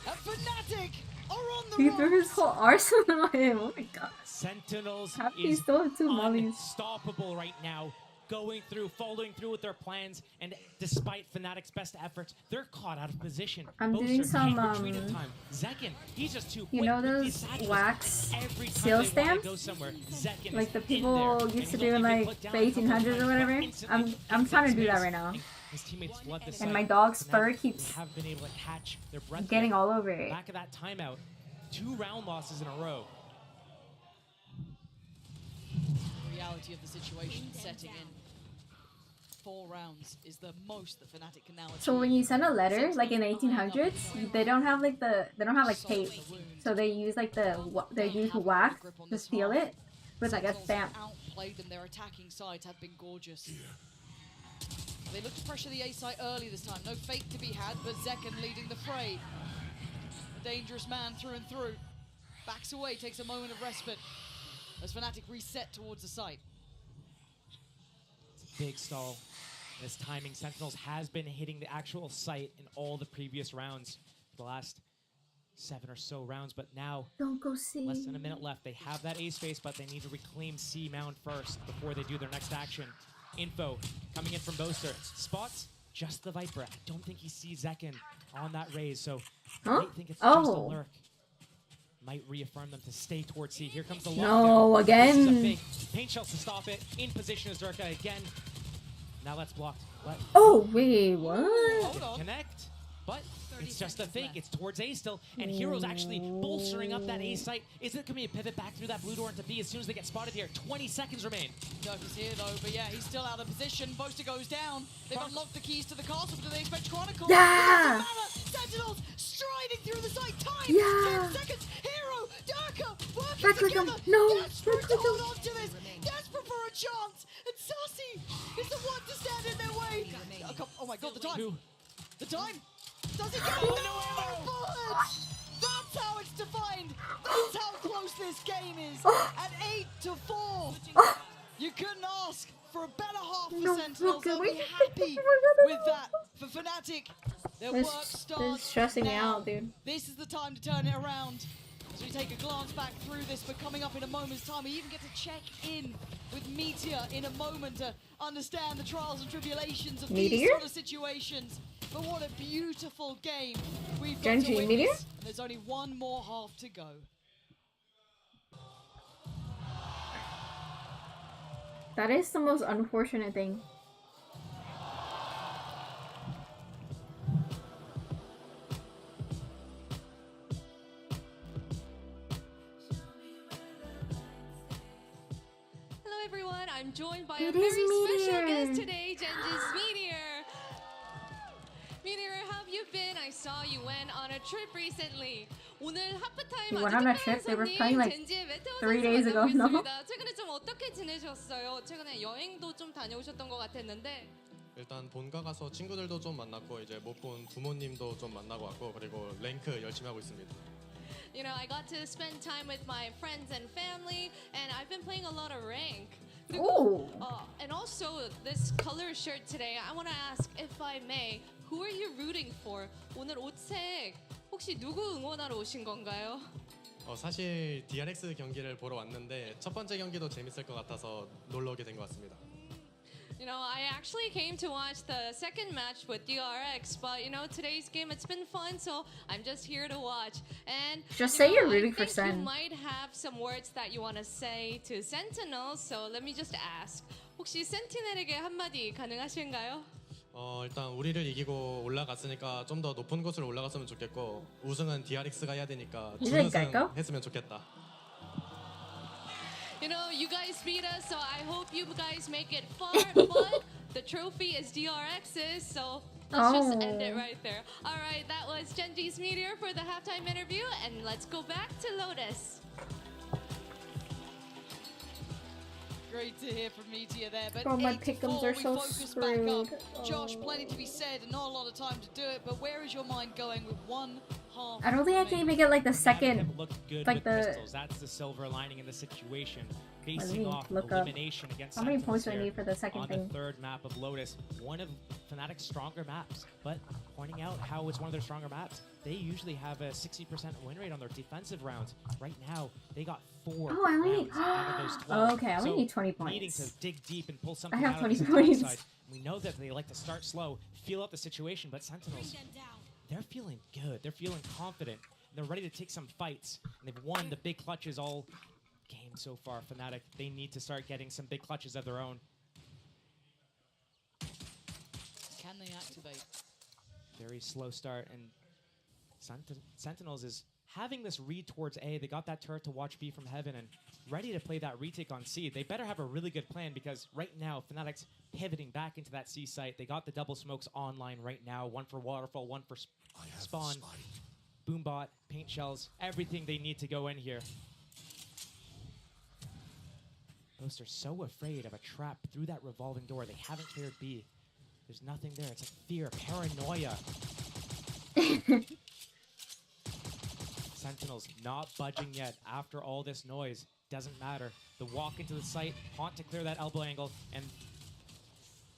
And Fnatic are on the He run. threw his whole arsenal at him. Oh my god. Sentinels Happy he is still have 2 mollies. unstoppable right now. Going through, following through with their plans, and despite Fnatic's best efforts, they're caught out of position. I'm Boaster doing some, can't retreat in time. Zekin, he's just too quick. You know with those these satchels. wax Every time seal they wanna stamps? go somewhere, Zekin Like is the in people there, used and to he'll do in even like put the down a couple 1800s or times, whatever. but instantly I'm gets trying to in do that space, right now. and his teammates flood the And site. my dog's Fnatic fur keeps have been able to catch their breath. getting there. all over it. Back of that timeout, 2 round losses in a row. Reality of the situation setting in. 4 rounds is the most that Fnatic can now achieve. So when you send a letter, like in the 1800s, they don't have like tape, so they use like they use wax to seal it with like a stamp. Outplayed them. Their attacking sides have been gorgeous. They look to pressure the A site early this time. No fake to be had, but Zekin leading the fray. A dangerous man through and through. Backs away, takes a moment of respite as Fnatic reset towards the site. Big stall. This timing, Sentinels has been hitting the actual site in all the previous rounds, the last 7 or so rounds, but now Don't go see. less than a minute left. They have that A space, but they need to reclaim C mound first before they do their next action. info coming in from Boaster. Spots just the Viper. I don't think he sees Zekin on that raise, so I might think it's just a lurk. Might reaffirm them to stay towards C. Here comes the lockdown. No, again. This is a fake. Paint shells to stop it. In position is Durka again. Now that's blocked. But oh, wait, what? Connect. But it's just a fake. It's towards A still. And Hero's actually bolstering up that A site. Is it going to be a pivot back through that blue door into B as soon as they get spotted here? 20 seconds remain. Durka's here though, but yeah, he's still out of position. Boaster goes down. They've unlocked the keys to the castle. Do they expect Chronicle? Yeah! Sentinels striding through the site. Time! Yeah! 10 seconds! Hero! Durka! Working Back click together! him! No! Desperate to hold on to this! Desperate for a chance! And Sassy is the one to stand in their way! Oh my god, the time! The time! Does it go? No bullets! That's how it's defined! That's how close this game is! At 8-4! You couldn't ask for a better half for Sentinels. They'll be happy with that. For Fnatic, their work starts This is stressing me now. out, dude. This is the time to turn it around. As we take a glance back through this, but coming up in a moment's time, we even get to check in with Meteor in a moment to understand the trials and tribulations of these sort of situations. But what a beautiful game we've got to witness. Meteor? And there's only one more half to go. That is the most unfortunate thing. Hello everyone, I'm joined by a It very is special Meteor. guest today, Genji's Meteor. Meteor, how have you been? I saw you went on a trip recently. 오늘 하프타임 You went on a trip? They were playing like 3 days ago, no? 최근에 좀 어떻게 지내셨어요? 최근에 여행도 좀 다녀오셨던 것 같았는데. 일단 본가 가서 친구들도 좀 만났고 이제 못 본 부모님도 좀 만나고 왔고 그리고 랭크 열심히 하고 있습니다. You know, I got to spend time with my friends and family, and I've been playing a lot of rank. Ooh. And also, this color shirt today, I want to ask, if I may, who are you rooting for? 오늘 옷색 혹시 누구 응원하러 오신 건가요? 사실 DRX 경기를 보러 왔는데 첫 번째 경기도 재밌을 것 같아서 놀러 오게 된 것 같습니다. You know, I actually came to watch the second match with DRX, but you know, today's game, it's been fun, so I'm just here to watch. And Just say you're rooting I for think you Sen. might have some words that you want to say to Sentinels, so let me just ask. 혹시 센티넬에게 한마디 가능하신가요? 일단 우리를 이기고 올라갔으니까 좀 더 높은 곳으로 올라갔으면 좋겠고 우승은 DRX가 해야 되니까 준우승 했으면 좋겠다. You know, you guys beat us, so I hope you guys make it far, but the trophy is DRX's, so let's just end it right there. All right, that was Genji's Meteor for the halftime interview, and let's go back to Lotus. Great to hear from Meteor there, but Oh, my 8-4, pick'ems are we so focus back up. screwed. Josh, plenty to be said, and not a lot of time to do it, but where is your mind going with one half? I don't think I can even get like the second, Looked good like with the. pistols. That's the silver lining in the situation. Let Facing me off look up. elimination against How many Sentinels points do I here need for the second on thing? the third map of Lotus, one of Fnatic's stronger maps, but pointing out how it's one of their stronger maps. They usually have a 60% win rate on their defensive rounds. Right now, they got 4 Oh, I only rounds out of those 12. okay, I only So need 20 points. Needing to dig deep and pull something I have out of 20 this points. side. We know that they like to start slow, feel out the situation, but Sentinels, they're feeling good. They're feeling confident. They're ready to take some fights. And they've won the big clutches all game so far. Fnatic, they need to start getting some big clutches of their own. Can they activate? Very slow start, and Sentinels is having this read towards A. They got that turret to watch B from heaven and ready to play that retake on C. They better have a really good plan because right now, Fnatic's pivoting back into that C site. They got the double smokes online right now. One for Waterfall, one for Spawn. Boombot, paint shells, everything they need to go in here. Both are so afraid of a trap through that revolving door. They haven't cleared B. There's nothing there. It's like fear, paranoia. Sentinels not budging yet after all this noise. Doesn't matter. The walk into the site, Haunt to clear that elbow angle, and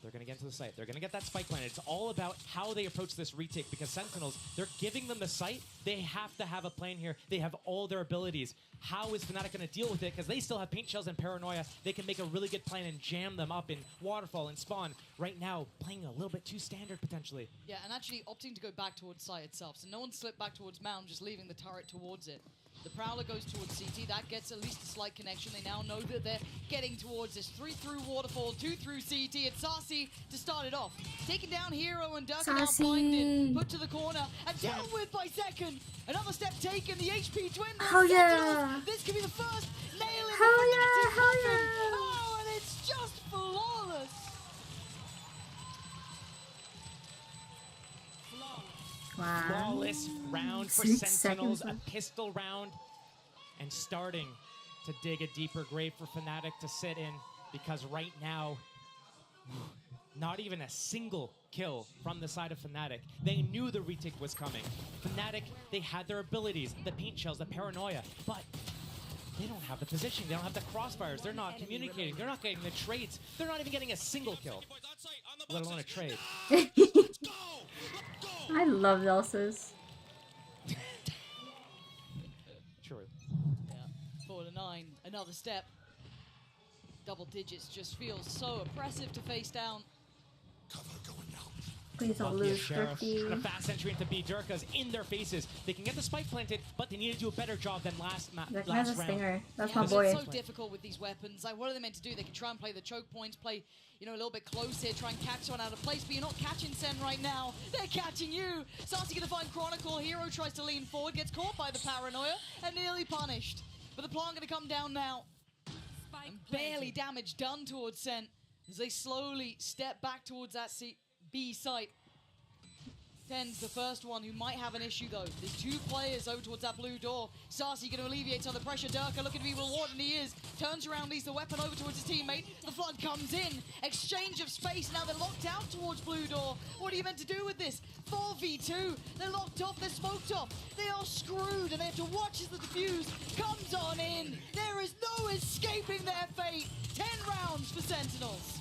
They're going to get into the site. They're going to get that spike planted. It's all about how they approach this retake because Sentinels, they're giving them the site. They have to have a plan here. They have all their abilities. How is Fnatic going to deal with it? Because they still have Paint Shells and Paranoia. They can make a really good plan and jam them up in Waterfall and Spawn. Right now, playing a little bit too standard, potentially. Yeah, and actually opting to go back towards site itself. So no one slipped back towards Mound, just leaving the turret towards it. The Prowler goes towards CT. That gets at least a slight connection. They now know that they're getting towards this. 3 through Waterfall, 2 through CT. It's Sassy to start it off. Taking down Hero and Durka now blinded. Put to the corner and dealt with by Second. Another step taken. The HP twin. Oh yeah! This could be the first nail in Hell the yeah! Hell coffin. yeah! Oh, and it's just flawless. Wow. Flawless round for 6 Sentinels, seconds a pistol round, and starting to dig a deeper grave for Fnatic to sit in because right now, not even a single kill from the side of Fnatic. They knew the retake was coming. Fnatic, they had their abilities, the Paint Shells, the Paranoia, but they don't have the positioning, they don't have the crossfires, they're not communicating, they're not getting the trades, they're not even getting a single kill, let alone a trade. I love Elsa's. True. Yeah, 4 to 9, another step. Double digits just feels so oppressive to face down. Please don't Lucky lose, Sheriff. Thrifty. And a fast entry into B. Durka's in their faces. They can get the spike planted, but they need to do a better job than last That last has a round. stinger. That's Yeah, my but boy. It's so difficult with these weapons. Like, what are they meant to do? They can try and play the choke points, play, you know, a little bit close here, try and catch someone out of place, but you're not catching Sen right now. They're catching you. Sassy gonna find Chronicle. Hero tries to lean forward, gets caught by the Paranoia, and nearly punished. But the plant gonna come down now. And barely damage done towards Sen as they slowly step back towards that B site. Ten's the first one who might have an issue though. There's 2 players over towards that blue door. Sassy going to alleviate some of the pressure. Durka looking to be rewarded, and he is. Turns around, leaves the weapon over towards his teammate. The flood comes in. Exchange of space. Now they're locked out towards blue door. What are you meant to do with this? 4v2. They're locked off. They're smoked off. They are screwed, and they have to watch as the defuse comes on in. There is no escaping their fate. 10 rounds for Sentinels.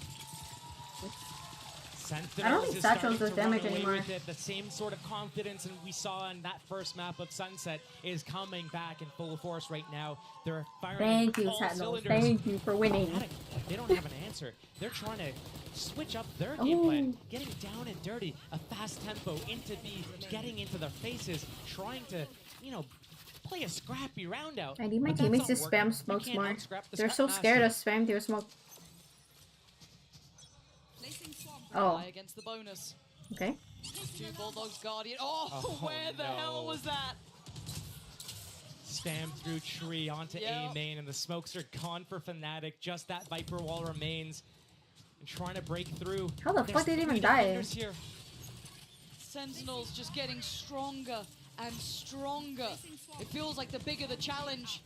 Sentinels I don't think is Satchel's starting does to damage run away anymore. with it. The same sort of confidence and we saw in that first map of Sunset is coming back in full force right now. They're firing Thank you, all Sentinels. cylinders. Thank you for winning. They don't have an answer. They're trying to switch up their game plan, getting down and dirty, a fast tempo into B, getting into their faces, trying to, you know, play a scrappy round out. I need my But that's teammates to not working. spam smokes You can't more. out-scrap the They're Scrap so scared Master. of spam their smoke. Oh, Against the bonus. okay. 2 Bulldogs Guardian. Oh, Oh, where the no. hell was that? Spam through tree onto Yeah. A main, and the smokes are gone for Fnatic. Just that Viper wall remains. And trying to break through. How the There's fuck did it 3 even die? defenders here. Sentinels just getting stronger and stronger. It feels like the bigger the challenge,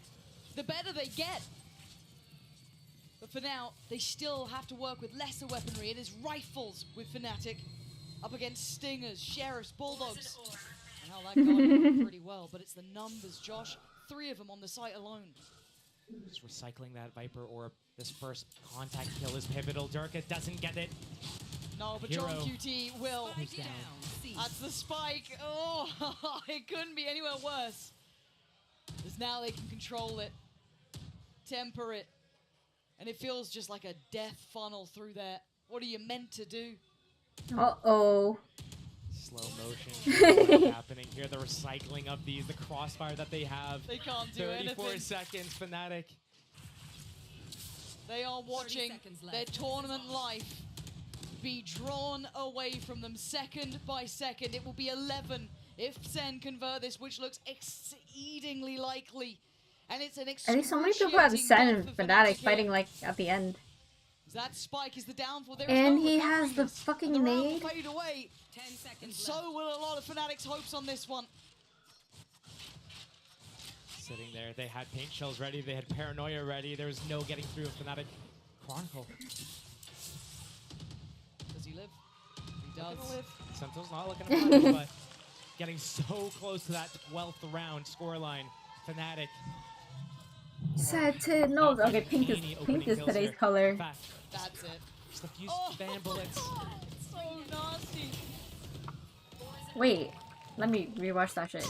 the better they get. But for now, they still have to work with lesser weaponry. It is rifles with Fnatic up against Stingers, Sheriffs, Bulldogs. And how that guarded pretty well, but it's the numbers, Josh. 3 of them on the site alone. Just recycling that Viper orb. This first contact kill is pivotal. Durka doesn't get it. No, but Hero. John QT will. Who's down? That's the spike. Oh, it couldn't be anywhere worse. Because now they can control it, temper it, and it feels just like a death funnel through there. What are you meant to do? Uh-oh. Slow motion. What's happening here? The recycling of these, the crossfire that they have. They can't do 34 anything. seconds, Fnatic. They are watching their tournament life be drawn away from them second by second. It will be 11 if Sen convert this, which looks exceedingly likely. And it's an I think so many people have Sen and Fnatic fighting like at the end. That spike is the downfall. There is And no he recovering has the this. fucking And the round will nade. fade away. 10 seconds and so will a lot of Fnatic's hopes on this one. Sitting there, they had paint shells ready, they had paranoia ready, there was no getting through a Fnatic Chronicle. Does he live? He does. Sentinel's not looking to punish, but getting so close to that 12th round scoreline. Fnatic. Sentinels. Okay, pink is today's color. That's it. Just a few fan bullets. So nasty. Wait, let me rewatch that shit.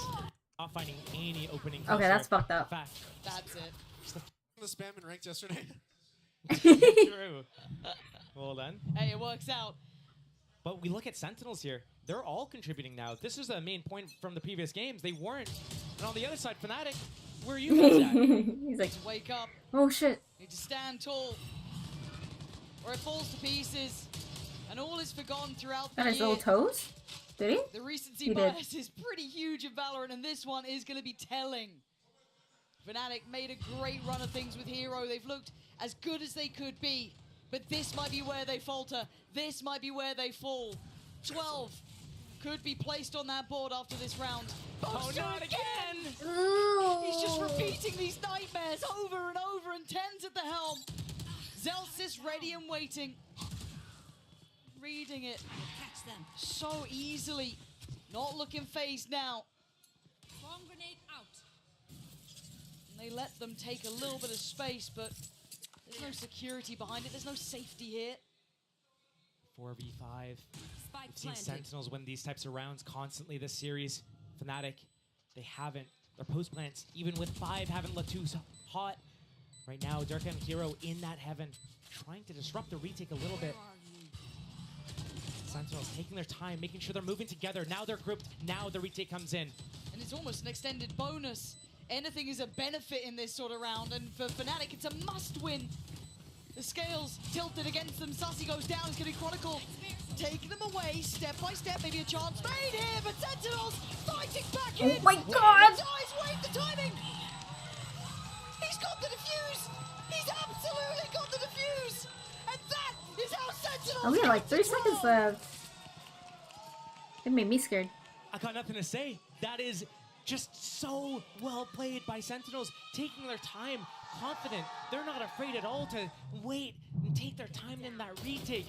Not finding any opening. Okay, that's fucked up. That's it. The spam in ranked yesterday. True. Well done. Hey, it works out. But we look at Sentinels here. They're all contributing now. This is the main point from the previous games. They weren't. And on the other side, Fnatic, where are you guys at? He's like, Just wake up. oh shit. Need to stand tall. Or it falls to pieces. And all is forgotten throughout the Got his year. little toes? Did he? The recency He did. bias is pretty huge in Valorant, and this one is going to be telling. Fnatic made a great run of things with Hero. They've looked as good as they could be, but this might be where they falter. This might be where they fall. 12 could be placed on that board after this round. Oh, not again! He's just repeating these nightmares over and over, and 10's at the helm. Zelsis ready and waiting. Reading it so easily. Not looking phased now. Bomb grenade out. And they let them take a little bit of space, but there's no security behind it. There's no safety here. 4v5. Spike We've seen planted. Sentinels win these types of rounds constantly this series. Fnatic, they haven't. Their post plants, even with 5, haven't looked too hot. Right now, Durka and Hero in that heaven, trying to disrupt the retake a little bit. Sentinels taking their time, making sure they're moving together. Now they're grouped. Now the retake comes in. And it's almost an extended bonus. Anything is a benefit in this sort of round, and for Fnatic, it's a must-win. The scales tilted against them. Sussy goes down. It's going to be Chronicle taking them away step by step. Maybe a chance made here, but Sentinels fighting back in. Oh my god! Wait, the timing! He's got the defuse! He's absolutely got the defuse! And that is how Sentinels... Oh, we have like 3 seconds left. It made me scared. I got nothing to say. That is just so well played by Sentinels, taking their time, confident. They're not afraid at all to wait and take their time in that retake.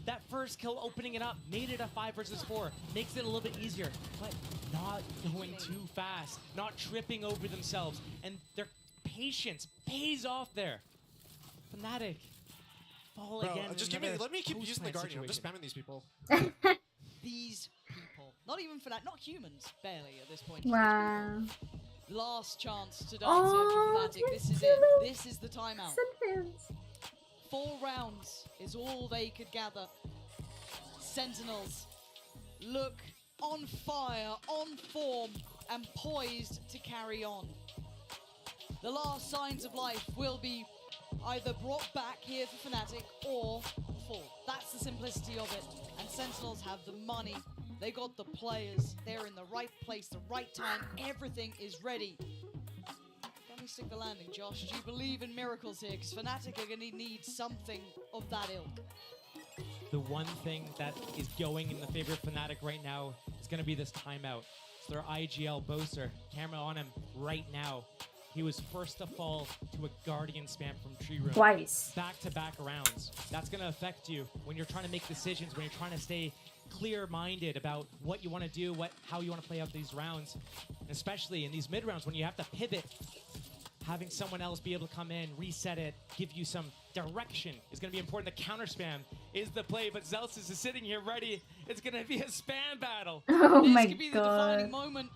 That first kill opening it up, made it a 5 versus 4, makes it a little bit easier, but not going too fast, not tripping over themselves, and their patience pays off there. Fnatic fall Bro, again. just let me keep using the Guardian. I'm just spamming these people. These people. Not even Fnatic, not humans, barely at this point. Wow. Last chance to dance Oh, here for Fnatic. This is it. This is the timeout. 4 rounds is all they could gather. Sentinels look on fire, on form, and poised to carry on. The last signs of life will be either brought back here for Fnatic or fall. That's the simplicity of it. And Sentinels have the money. They got the players. They're in the right place, the right time. Everything is ready. Can we stick the landing, Josh? Do you believe in miracles here? Because Fnatic are going to need something of that ilk. The one thing that is going in the favor of Fnatic right now is going to be this timeout. So their IGL Boaster, camera on him right now. He was first to fall to a Guardian spam from Tree Room. Twice. Back-to-back rounds. That's going to affect you when you're trying to make decisions, when you're trying to stay clear-minded about what you want to do, how you want to play out these rounds. And especially in these mid-rounds when you have to pivot, having someone else be able to come in, reset it, give you some direction is going to be important. The counter spam is the play, but Zelsis is sitting here ready. It's going to be a spam battle. Oh this my could be the god. defining moment.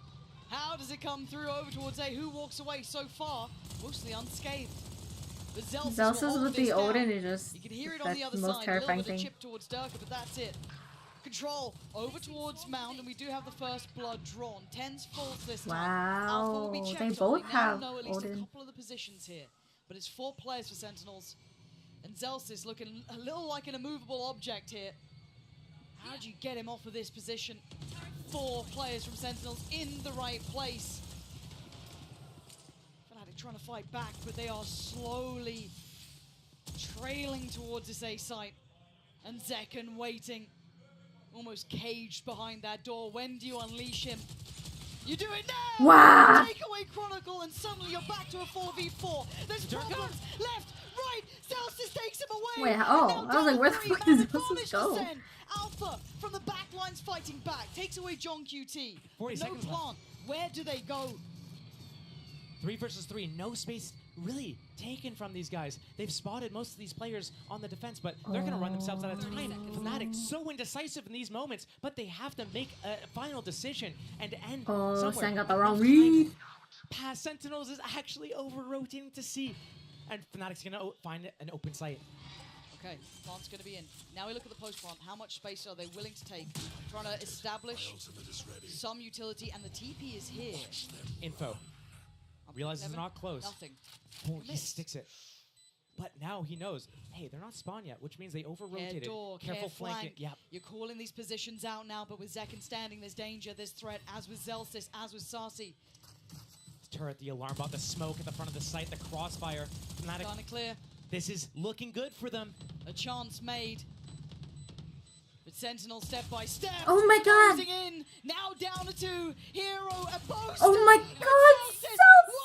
How does it come through over towards A? Who walks away so far? Mostly unscathed. But Zelsis with the Odin is just you can hear it on that's the other the most side. terrifying A little bit thing. of chip towards Durka, but that's it. Control over towards Mound, and we do have the first blood drawn. 10's falls this time. Alpha will be Wow, checked they on. both We now have know at least a Odin. couple of the positions here, but it's 4 players for Sentinels, and Zelsis looking a little like an immovable object here. How do you get him off of this position? 4 players from Sentinels in the right place. Fnatic trying to fight back, but they are slowly trailing towards this A site. And Zekken waiting, almost caged behind that door. When do you unleash him? You do it now! Wow. Take away Chronicle, and suddenly you're back to a 4v4. There's problems left, right. Zelsis takes him away. Wait, oh, I was like, where the fuck does Zelsis go? Alpha from the back lines fighting back, takes away John QT. 40 no seconds plan. left. Where do they go? 3 versus 3, no space really taken from these guys. They've spotted most of these players on the defense, but they're going to run themselves out of time. Fnatic so indecisive in these moments, but they have to make a final decision and end somewhere. Sang got the wrong read. Past Sentinels is actually over-rotating to C, and Fnatic's going to find an open site. Okay, plant's going to be in. Now we look at the post plant. How much space are they willing to take? Trying to establish some utility, and the TP is here. Info. Realizes they're not close. Nothing. Oh, he sticks it. But now he knows, hey, they're not spawned yet, which means they over-rotated. Careful flanking. Yep. You're calling these positions out now, but with Zekken standing, there's danger, there's threat, as with Zelsys, as with Sarsi. Turret, the alarm bot, the smoke at the front of the site, the crossfire. Fnatic. Kinda clear. This is looking good for them. A chance made. But Sentinel step by step. Oh my god. Closing in. Now down to 2. Hero and Poster. Oh my god.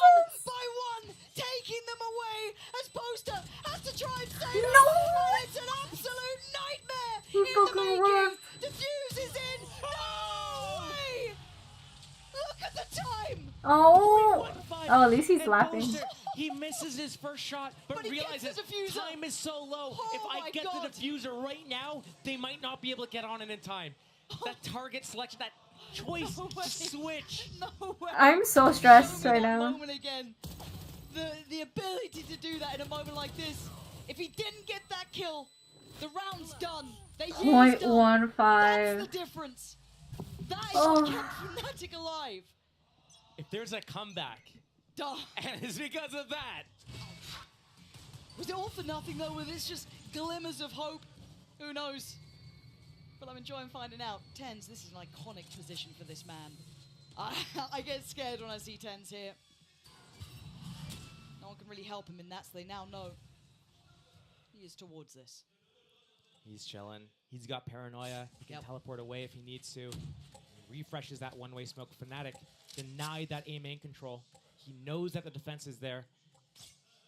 One by one. Taking them away. As Poster has to try and save them. Oh, it's an absolute nightmare. In the making. Diffuse is in. No way. Look at the time. Oh. Oh, at least he's laughing. He misses his first shot, but realizes time is so low. If I get the diffuser right now, they might not be able to get on it in time. That target selection, that choice to switch. No way. I'm so stressed right now. Moment again. The ability to do that in a moment like this. If he didn't get that kill, the round's done. The year's done. 0.15. That's the difference. That is what kept Fnatic alive. If there's a comeback, and it's because of that. Was it all for nothing though? Was this just glimmers of hope? Who knows? But I'm enjoying finding out. Tens, this is an iconic position for this man. I get scared when I see Tens here. No one can really help him in that, so they now know he is towards this. He's chilling. He's got paranoia. He can teleport away if he needs to. He refreshes that one-way smoke. Fnatic denied that A main control. He knows that the defense is there.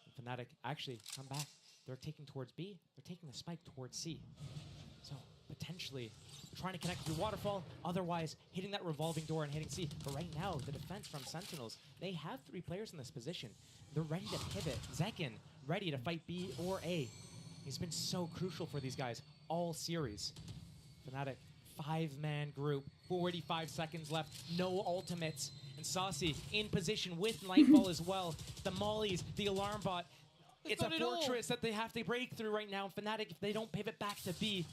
And Fnatic actually come back. They're taking towards B. They're taking the spike towards C. So potentially trying to connect through Waterfall. Otherwise, hitting that revolving door and hitting C. But right now, the defense from Sentinels, they have 3 players in this position. They're ready to pivot. Zekken ready to fight B or A. He's been so crucial for these guys all series. Fnatic, 5-man group, 45 seconds left, no ultimates. And Saucy in position with Nightfall as well. The mollies, the alarm bot. It's a fortress that they have to break through right now. Fnatic, if they don't pivot back to B,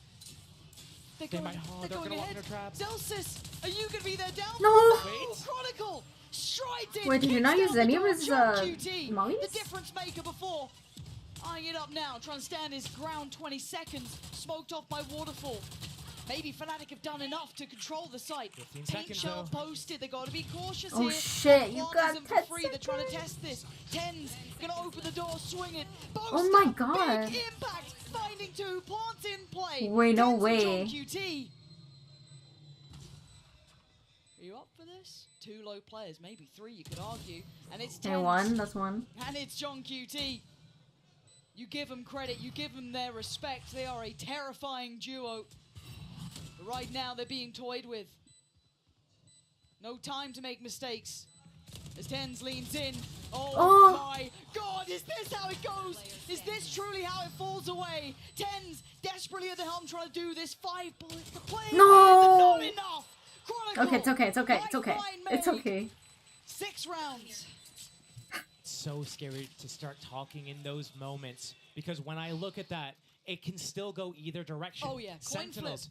they're going to lock their traps. Zelsys, are you going to be there down? No. Wait. Chronicle, straight in. Wait, did you not use any of his mollies? The difference maker before. Eyeing it up now, trying to stand his ground 20 seconds. Smoked off by Waterfall. Maybe Fnatic have done enough to control the site. 15 Paint seconds shell posted. They got to be cautious here. Oh shit! You got 10 for free. They're trying to test this. Tens gonna open the door, swing it. Boast oh my god! Big impact. Finding 2. Plants in play. Wait, no Tens way. QT. Are you up for this? 2 low players, maybe 3. You could argue, and it's Tens. Okay, 1. That's 1. And it's John QT. You give them credit. You give them their respect. They are a terrifying duo. But right now, they're being toyed with. No time to make mistakes. As Tens leans in. Oh my god, is this how it goes? Is this truly how it falls away? Tens desperately at the helm trying to do this. 5 bullets to play. No! Not enough. Chronicle, okay, it's okay, it's okay, it's okay. It's okay. 6 rounds. It's so scary to start talking in those moments, because when I look at that, it can still go either direction. Oh yeah, Sentinels,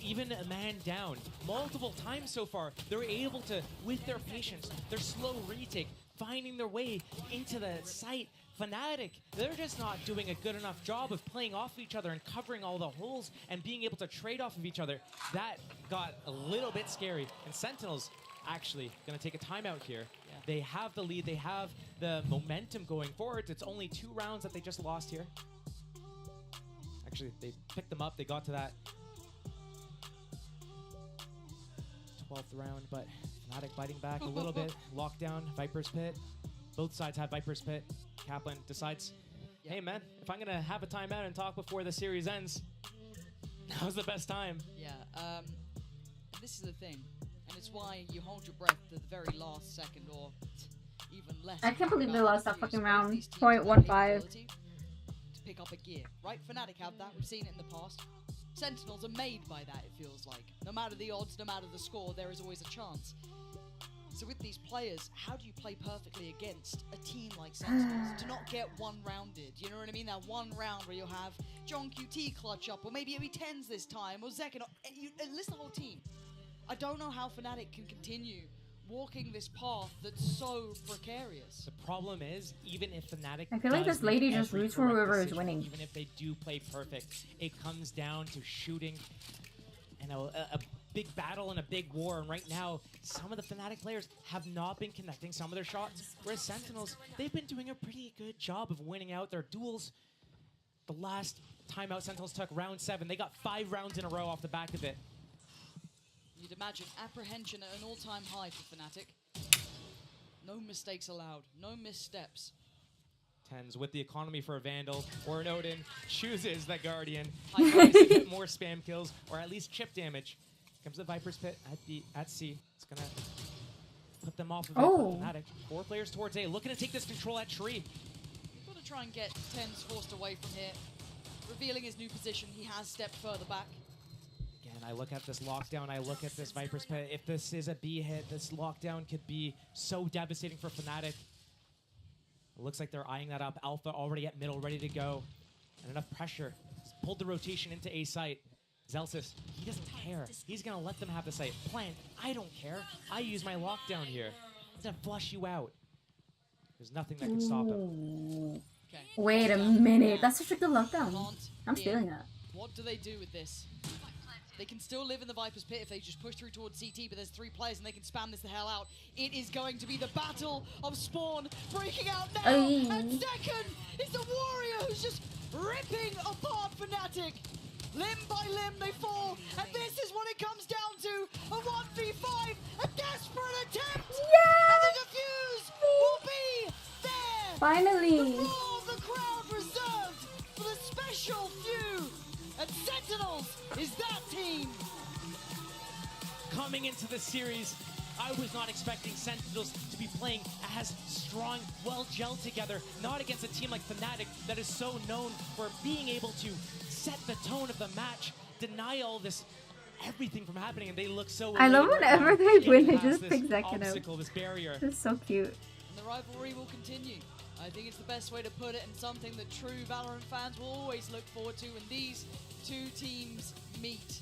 even a man down multiple times so far, they're able to, with their patience, their slow retake, finding their way into the site. Fnatic, they're just not doing a good enough job of playing off each other and covering all the holes and being able to trade off of each other. That got a little bit scary. And Sentinels actually going to take a timeout here. Yeah. They have the lead. They have the momentum going forward. It's only 2 rounds that they just lost here. Actually, they picked them up. They got to that 12th round, but Fnatic fighting back a little bit. Lockdown, Viper's Pit. Both sides have Viper's Pit. Kaplan decides, hey man, if I'm gonna have a timeout and talk before the series ends, now's the best time. Yeah, this is the thing, and it's why you hold your breath to the very last second, or even less. I can't believe they about lost that confused fucking both round. these teams have the 0.15. capability to pick up a gear, right? Fnatic have that. We've seen it in the past. Sentinels are made by that, it feels like. No matter the odds, no matter the score, there is always a chance. So with these players, how do you play perfectly against a team like Sentinels to not get one-rounded? You know what I mean? That one round where you'll have John QT clutch up, or maybe it'll be Tens this time, or Zek, and you list the whole team. I don't know how Fnatic can continue walking this path that's so precarious. The problem is, even if Fnatic I feel like does this lady make just every roots for correct whoever is decision, winning. Even if they do play perfect, it comes down to shooting and a big battle and a big war. And right now, some of the Fnatic players have not been connecting some of their shots. Whereas Sentinels, they've been doing a pretty good job of winning out their duels. The last time out Sentinels took round 7, they got 5 rounds in a row off the back of it. You'd imagine apprehension at an all-time high for Fnatic. No mistakes allowed, no missteps. Tens with the economy for a Vandal or an Odin, chooses the Guardian. Tries to get more spam kills or at least chip damage. Comes the Viper's Pit at C. It's gonna put them off of it. Fnatic. 4 players towards A, looking to take this control at tree. You've got to try and get Tens forced away from here. Revealing his new position, he has stepped further back. Again, I look at this lockdown, I look at this Viper's Pit. If this is a B hit, this lockdown could be so devastating for Fnatic. It looks like they're eyeing that up. Alpha already at middle, ready to go. And enough pressure. He's pulled the rotation into A site. Zelsis, he doesn't care. He's going to let them have the site. Plant, I don't care. I use my lockdown here. He's going to flush you out. There's nothing that can stop him. Okay. Wait a minute. That's such a good lockdown. I'm stealing that. What do they do with this? They can still live in the Viper's Pit if they just push through towards CT, but there's 3 players and they can spam this the hell out. It is going to be the battle of Spawn breaking out now. And second is the Warrior who's just ripping apart Fnatic. Limb by limb they fall, and this is what it comes down to. A 1v5, a desperate attempt. And the defuse will be there. Finally. The roar of the crowd reserved for the special few. And Sentinels is that team. Coming into the series, I was not expecting Sentinels to be playing as strong, well gelled together, not against a team like Fnatic that is so known for being able to set the tone of the match, deny all this, everything from happening, and they look so I love whenever they win, they just this pick Zek in obstacle, this barrier. It's so cute. And the rivalry will continue. I think it's the best way to put it, and something that true Valorant fans will always look forward to when these 2 teams meet.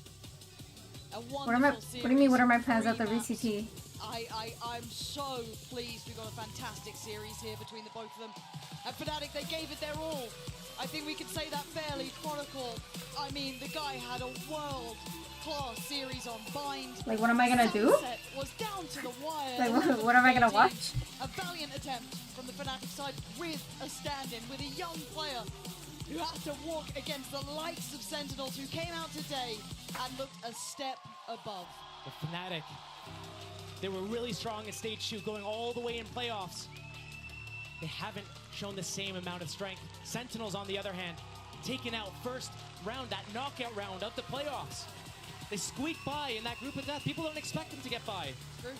What do you mean, what are my plans at the VCT? I'm so pleased we got a fantastic series here between the both of them. And Fnatic, they gave it their all. I think we can say that fairly. Chronicle, I mean, the guy had a world-class series on Bind. Like, what am I gonna do? Sunset was down to the wire. Like, what am I gonna watch? A valiant attempt from the Fnatic side with a stand-in, with a young player who has to walk against the likes of Sentinels who came out today and looked a step above. The Fnatic, they were really strong in stage 2, going all the way in playoffs. They haven't shown the same amount of strength. Sentinels, on the other hand, taking out first round, that knockout round of the playoffs. They squeak by in that group of death. People don't expect them to get by. True.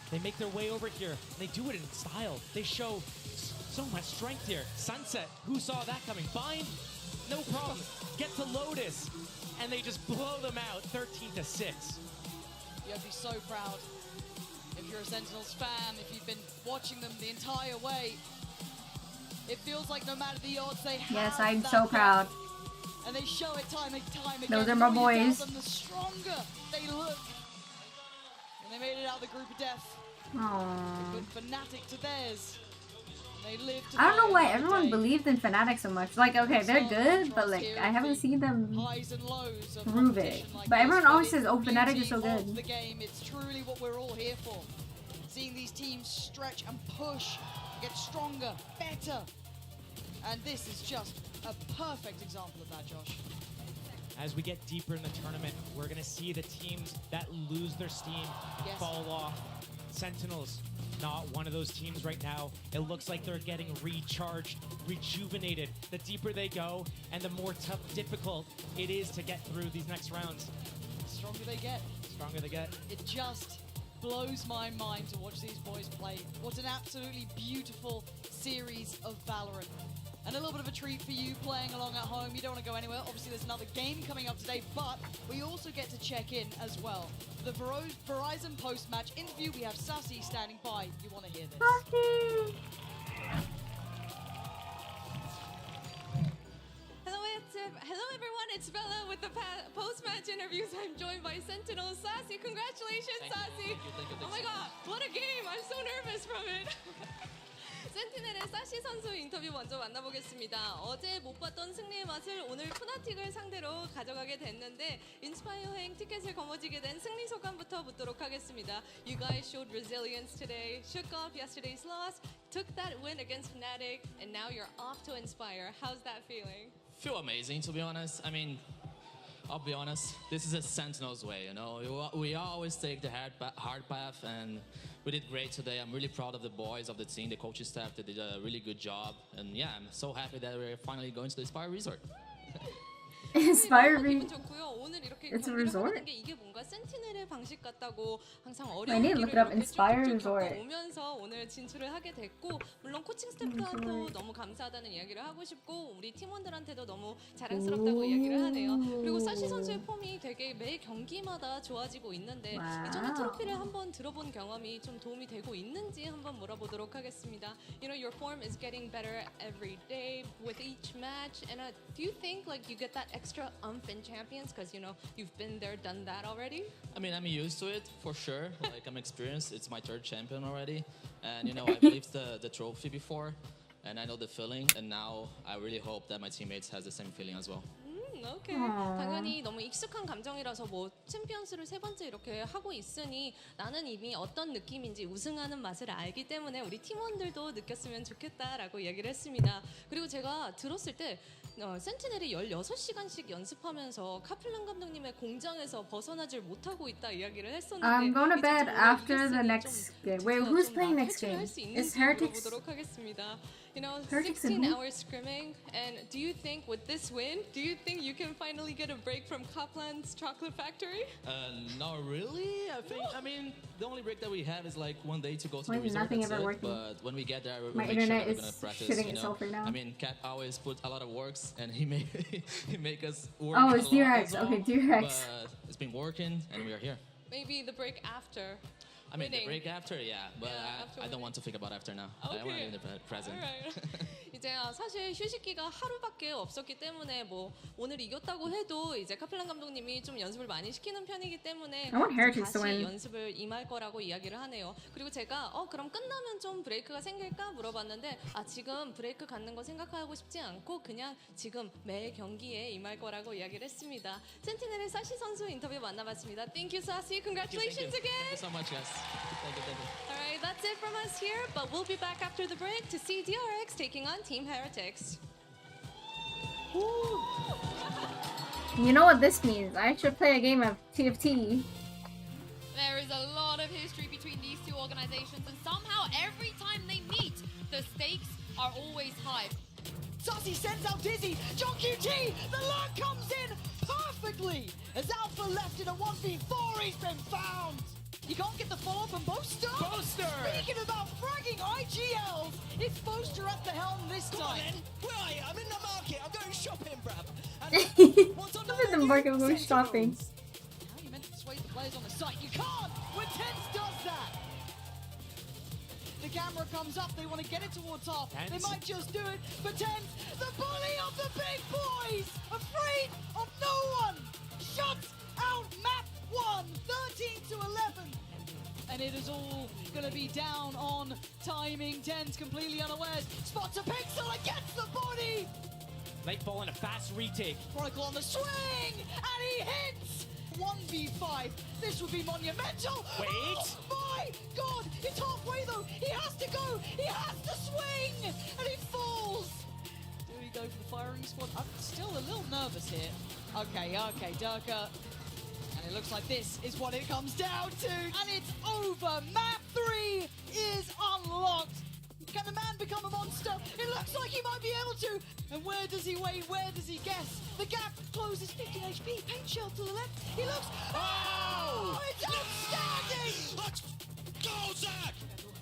They make their way over here. They do it in style. They show so much strength here. Sunset, who saw that coming? Bind, no problem. Get to Lotus, and they just blow them out 13-6. You have to be so proud if you're a Sentinels fan, if you've been watching them the entire way. It feels like no matter the odds they have. Yes, I'm so proud. And they show it time and time again. Those are my The more you boys. doubt them, the stronger they look. And they made it out of the group of death. Aww. They put Fnatic to theirs. And they lived to I don't know fight why another everyone day. believed in Fnatic so much. Like, okay, they're good, but like, I haven't seen them Highs and lows of prove it. competition like But this, everyone but always it's says, oh, the Fnatic beauty is so of good. the game. It's truly what we're all here for. Seeing these teams stretch and push, get stronger, better. And this is just a perfect example of that, Josh. As we get deeper in the tournament, we're going to see the teams that lose their steam fall off. Sentinels, not one of those teams right now. It looks like they're getting recharged, rejuvenated. The deeper they go and the more difficult it is to get through these next rounds. The stronger they get. The stronger they get. It just blows my mind to watch these boys play. What an absolutely beautiful series of Valorant. And a little bit of a treat for you playing along at home. You don't want to go anywhere. Obviously, there's another game coming up today, but we also get to check in as well. For the Verizon post-match interview, we have Sassy standing by. You want to hear this. Hello everyone, it's Bella with the post-match interviews. I'm joined by Sentinel Sassy. Congratulations, Sassy. Thank you. Oh my god, what a game. I'm so nervous from it. 센티넬의 사시 선수 인터뷰 먼저 만나보겠습니다. 어제 못 봤던 승리의 맛을 오늘 푸나틱을 상대로 가져가게 됐는데 인스파이어행 티켓을 거머쥐게 된 승리 소감부터 묻도록 하겠습니다. You guys showed resilience today, shook off yesterday's loss, took that win against Fnatic, and now you're off to Inspire. How's that feeling? Feel amazing, to be honest. I mean, I'll be honest, this is a Sentinel's way, you know. We always take the hard path, and we did great today. I'm really proud of the boys, of the team, the coaching staff. They did a really good job. And yeah, I'm so happy that we're finally going to the Inspire Resort. Inspire 오늘 이렇게 It's a 경기를 resort? 하는 게 이게 뭔가 센티넬의 방식 같다고 항상 I 어려운 need to look it up. 길을 이렇게 Inspire 쭉쭉쭉 resort. 겪어오면서 오늘 진출을 하게 됐고 물론 코칭 스태프한테도 너무 감사하다는 이야기를 하고 싶고 우리 팀원들한테도 너무 자랑스럽다고 이야기를 하네요. 그리고 사시 선수의 폼이 되게 매 경기마다 좋아지고 있는데 이전에 트로피를 한번 들어본 경험이 좀 도움이 되고 있는지 한번 물어보도록 하겠습니다. You know, your form is getting better every day with each match, and do you think like you get that extra umph in champions because you know you've been there, done that already? I mean, I'm used to it, for sure. Like, I'm experienced. It's my third champion already. And, you know, I've lived the trophy before, and I know the feeling. And now I really hope that my teammates has the same feeling as well. 오케이. 당연히 너무 익숙한 감정이라서 뭐 챔피언스를 세 번째 이렇게 하고 있으니 나는 이미 어떤 느낌인지 우승하는 맛을 알기 때문에 우리 팀원들도 느꼈으면 좋겠다라고 이야기를 했습니다. 그리고 제가 들었을 때 센티넬이 16시간씩 연습하면서 카플란 감독님의 공장에서 벗어나질 못하고 있다 이야기를 했었는데 I'm going to bed after the next game. Wait, who's playing next game? Is Heretics? 보도록 하겠습니다. You know, Heretics 16 hours scrimming, and do you think with this win, do you think you can finally get a break from Kaplan's Chocolate Factory? Not really. I mean, the only break that we have is like one day to go to Why the is resort. nothing That's ever it. working? But when we get there, we'll My make sure internet that we're is gonna practice. shitting You know? itself right now. I mean, Cap always put a lot of works, and he make us work. Oh, a it's lot DRX. as well, Okay, DRX. But it's been working, and we are here. Maybe the break after. I mean, winning. the break after, yeah. But Yeah, I don't want to think about after now. I want to be in the present. Alright. 이제 사실 휴식기가 하루밖에 없었기 때문에 뭐 오늘 이겼다고 해도 이제 카플란 감독님이 좀 연습을 많이 시키는 편이기 때문에 I want Heretics to 다시 win. 연습을 임할 거라고 이야기를 하네요. 그리고 제가 그럼 끝나면 좀 브레이크가 생길까 물어봤는데 지금 브레이크 갖는 거 생각하고 싶지 않고 그냥 지금 매 경기에 임할 거라고 이야기를 했습니다. 센티넬의 사시 선수 인터뷰 만나봤습니다. Thank you, Sassy. Congratulations Thank you. again. Thank you so much, guys. Thank you. All right, that's it from us here, but we'll be back after the break to see DRX taking on Team Heretics. You know what this means? I should play a game of TFT. There is a lot of history between these two organizations, and somehow every time they meet, the stakes are always high. Sassy sends out Dizzy. John QT, the lurk comes in perfectly. As Alpha left in a 1v4, he's been found. You can't get the follow from Boaster. Speaking about fragging IGLs, it's Boaster at the helm this time. Where are you? I'm in the market. I'm going shopping, bruv. I'm in the market, I'm going shopping. How are you meant to persuade the players on the site? You can't when Tense does that. The camera comes up, they want to get it towards half. They might just do it, but Tense, the bully of the big boys, afraid of no one, shuts out map 1, 13-11. And it is all going to be down on timing. Tense completely unawares. Spots a pixel against the body. Nightfall in a fast retake. Chronicle on the swing, and he hits! 1v5. This would be monumental. Wait. Oh my god! It's halfway though. He has to go. He has to swing, and he falls. Do we go for the firing squad? I'm still a little nervous here. Okay, Durka. And it looks like this is what it comes down to. And it's over. Map 3 is unlocked. Can the man become a monster? It looks like he might be able to. And where does he wait? Where does he guess? The gap closes 15 HP. Paint shell to the left. He looks. Oh! It's outstanding! Let's go, Zach!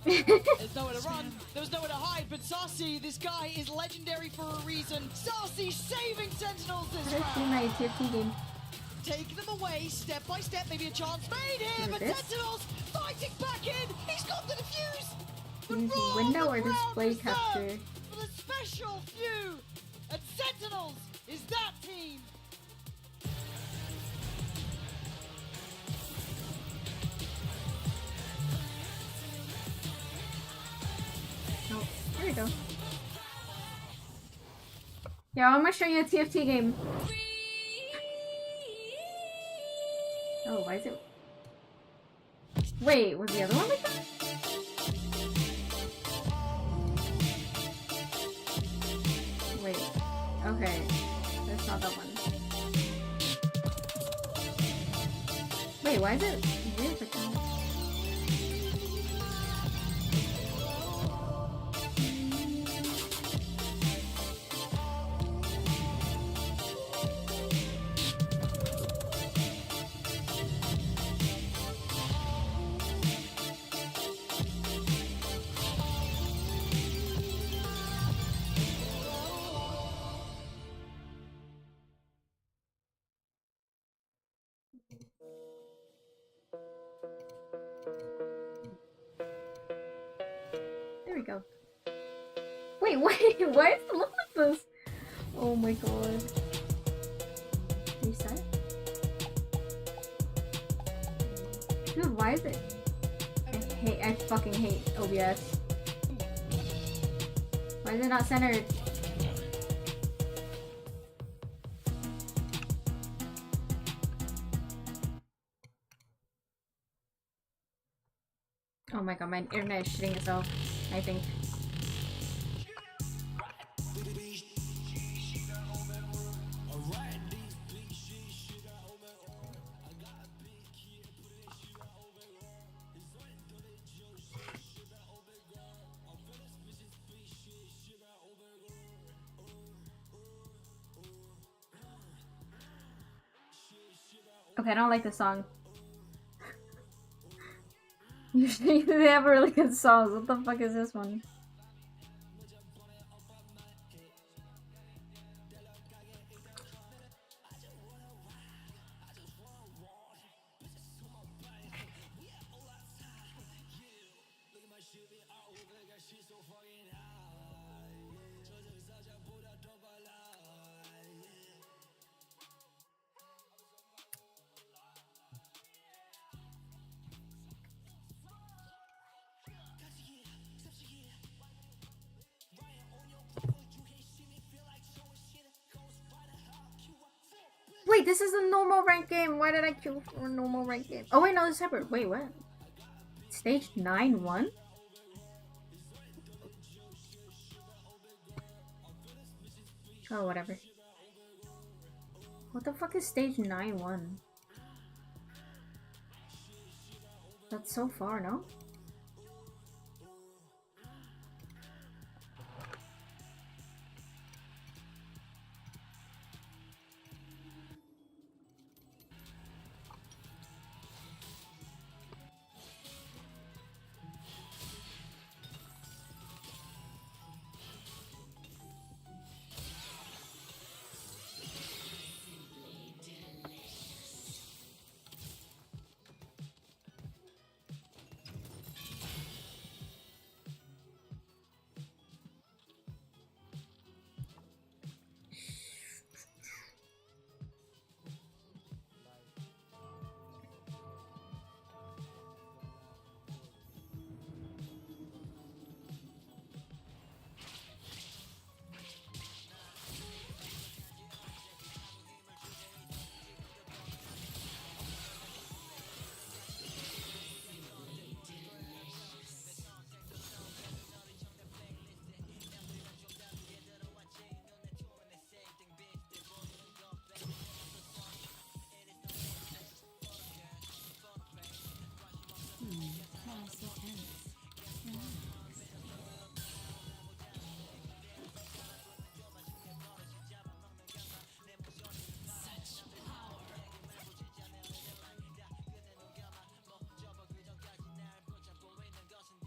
There's nowhere to run, there's nowhere to hide, but Sassy, this guy is legendary for a reason. Sassy saving Sentinels this round. my TFT game. Take them away, step by step, maybe a chance made here, but this? Sentinels fighting back in. He's got the defuse. Use window or display capture. For the special few, and Sentinels is that team. Oh, there we go. Yeah, I'm gonna show you a TFT game. Oh, why is it? Wait, was the other one like that? Wait, okay, that's not that one. Wait, why is it weird like that? There we go. Wait, why does it look like this? Oh my god. Reset? Dude, why is it? I fucking hate OBS. Why is it not centered? Oh my god, my internet is shitting itself, I think. Okay, I don't like this song. Usually they have really good songs. What the fuck is this one? Wait, this is a normal rank game. Why did I queue for a normal rank game? Oh wait, no, it's separate. Wait, what? Stage 9-1? Oh, whatever. What the fuck is stage 9-1? That's so far, no?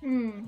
Hmm.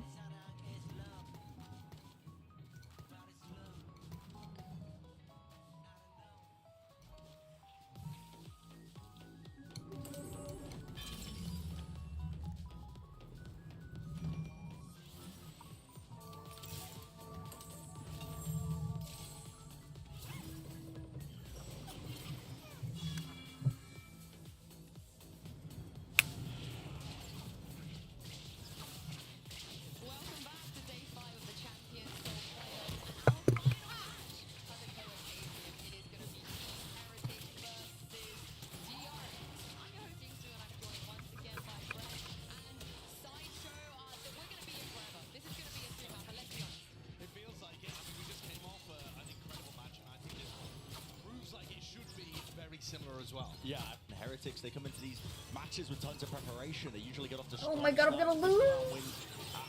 Similar as well. Yeah, Heretics, they come into these matches with tons of preparation. They usually get off to Oh my god, I'm gonna lose!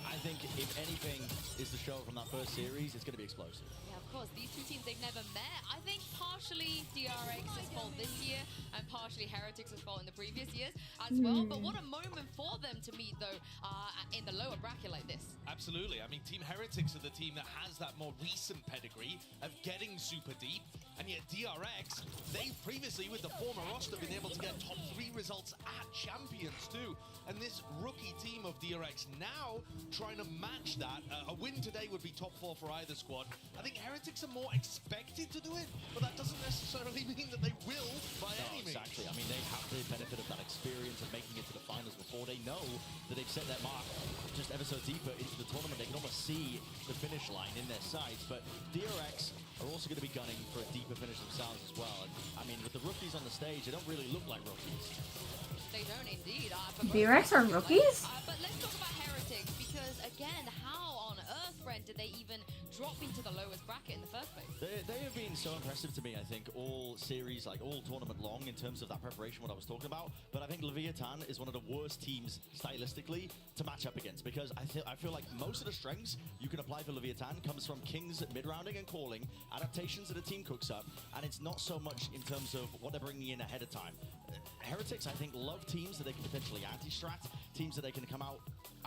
I think if anything is to show from that first series, it's going to be explosive. Yeah, of course. These two teams, they've never met. I think partially DRX's fault this year and partially Heretics' fault in the previous years as well. But what a moment for them to meet, though, in the lower bracket like this. Absolutely. I mean, Team Heretics are the team that has that more recent pedigree of getting super deep. And yet DRX, they've previously, with the former roster, been able to get top 3 results at Champions too. And this rookie team of DRX now trying to match that. A win today would be top 4 for either squad. I think Heretics are more expected to do it, but that doesn't necessarily mean that they will by any means. Exactly. I mean, they have the benefit of that experience of making it to the finals before. They know that they've set their mark just ever so deeper into the tournament. They can almost see the finish line in their sights, but DRX are also going to be gunning for a deeper finish themselves as well. And, I mean, with the rookies on the stage, they don't really look like rookies. They don't indeed. DRX are rookies? But let's talk about Heretics, because again, how on earth, Brent, did they even drop into the lowest bracket in the first place? They have been so impressive to me, I think, all series, like all tournament long in terms of that preparation, what I was talking about. But I think Leviathan is one of the worst teams stylistically to match up against, because I feel like most of the strengths you can apply for Leviathan comes from King's mid-rounding and calling, adaptations that a team cooks up, and it's not so much in terms of what they're bringing in ahead of time. Heretics, I think, love teams that they can potentially anti-strat, teams that they can come out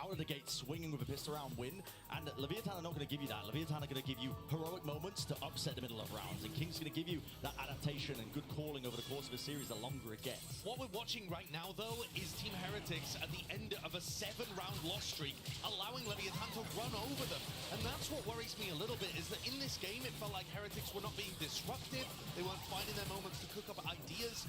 of the gate swinging with a pistol round win, and Leviathan are not going to give you that. Leviathan are going to give you heroic moments to upset the middle of rounds, and King's going to give you that adaptation and good calling over the course of a series the longer it gets. What we're watching right now, though, is Team Heretics at the end of a 7-round loss streak, allowing Leviathan to run over them. And that's what worries me a little bit, is that in this game, it felt like Heretics were not being disruptive. They weren't finding their moments to cook up ideas.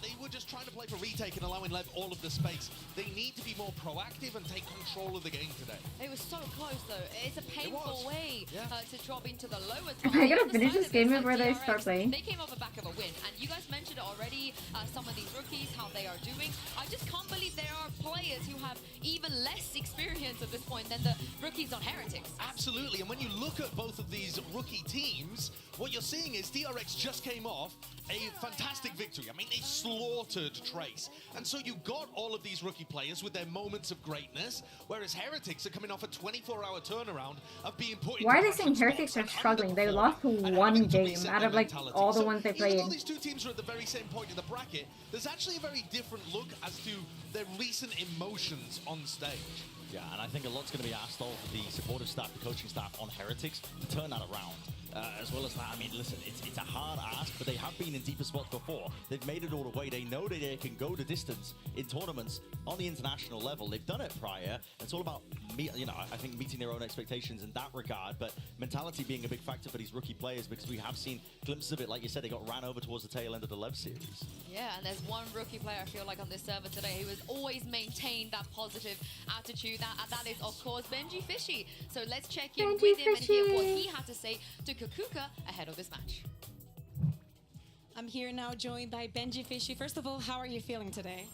They were just trying to play for retake and allowing Lev all of the space. They need to be more proactive and take control of the game today. It was so close, though. It's a painful way to drop into the lower Am I gonna finish this game before they start playing? They came off the back of a win, and you guys mentioned already some of these rookies, how they are doing. I just can't believe there are players who have even less experience at this point than the rookies on Heretics. Absolutely, and when you look at both of these rookie teams, what you're seeing is DRX just came off a fantastic victory. I mean, they slaughtered Trace. And so you got all of these rookie players with their moments of greatness, whereas Heretics are coming off a 24-hour turnaround of being put in. Why are they saying Heretics are struggling? They lost to one game out of like all the ones they played. Even though these two teams are at the very same point in the bracket, there's actually a very different look as to their recent emotions on stage. Yeah, and I think a lot's going to be asked of the supportive staff, the coaching staff on Heretics to turn that around. As well as that, I mean, listen, it's a hard ask, but they have been in deeper spots before. They've made it all the way. They know that they can go the distance in tournaments on the international level. They've done it prior. It's all about, I think meeting their own expectations in that regard, but mentality being a big factor for these rookie players, because we have seen glimpses of it. Like you said, they got ran over towards the tail end of the Lev series. Yeah, and there's one rookie player I feel like on this server today who has always maintained that positive attitude. That is, of course, Benji Fishy. So let's check in with him and hear what he had to say to Kakuka ahead of this match. I'm here now joined by Benji Fishy. First of all, how are you feeling today?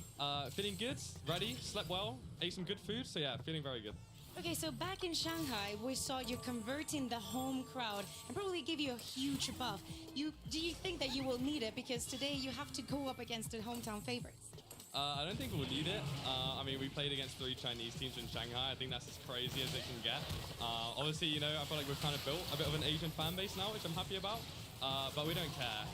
Feeling good, ready, slept well, ate some good food, so yeah, feeling very good. Okay, so back in Shanghai, we saw you converting the home crowd and probably give you a huge buff. Do you think that you will need it? Because today you have to go up against the hometown favorites. I don't think we'll need it. I mean, we played against 3 Chinese teams in Shanghai. I think that's as crazy as it can get. Obviously, I feel like we've kind of built a bit of an Asian fan base now, which I'm happy about. But we don't care.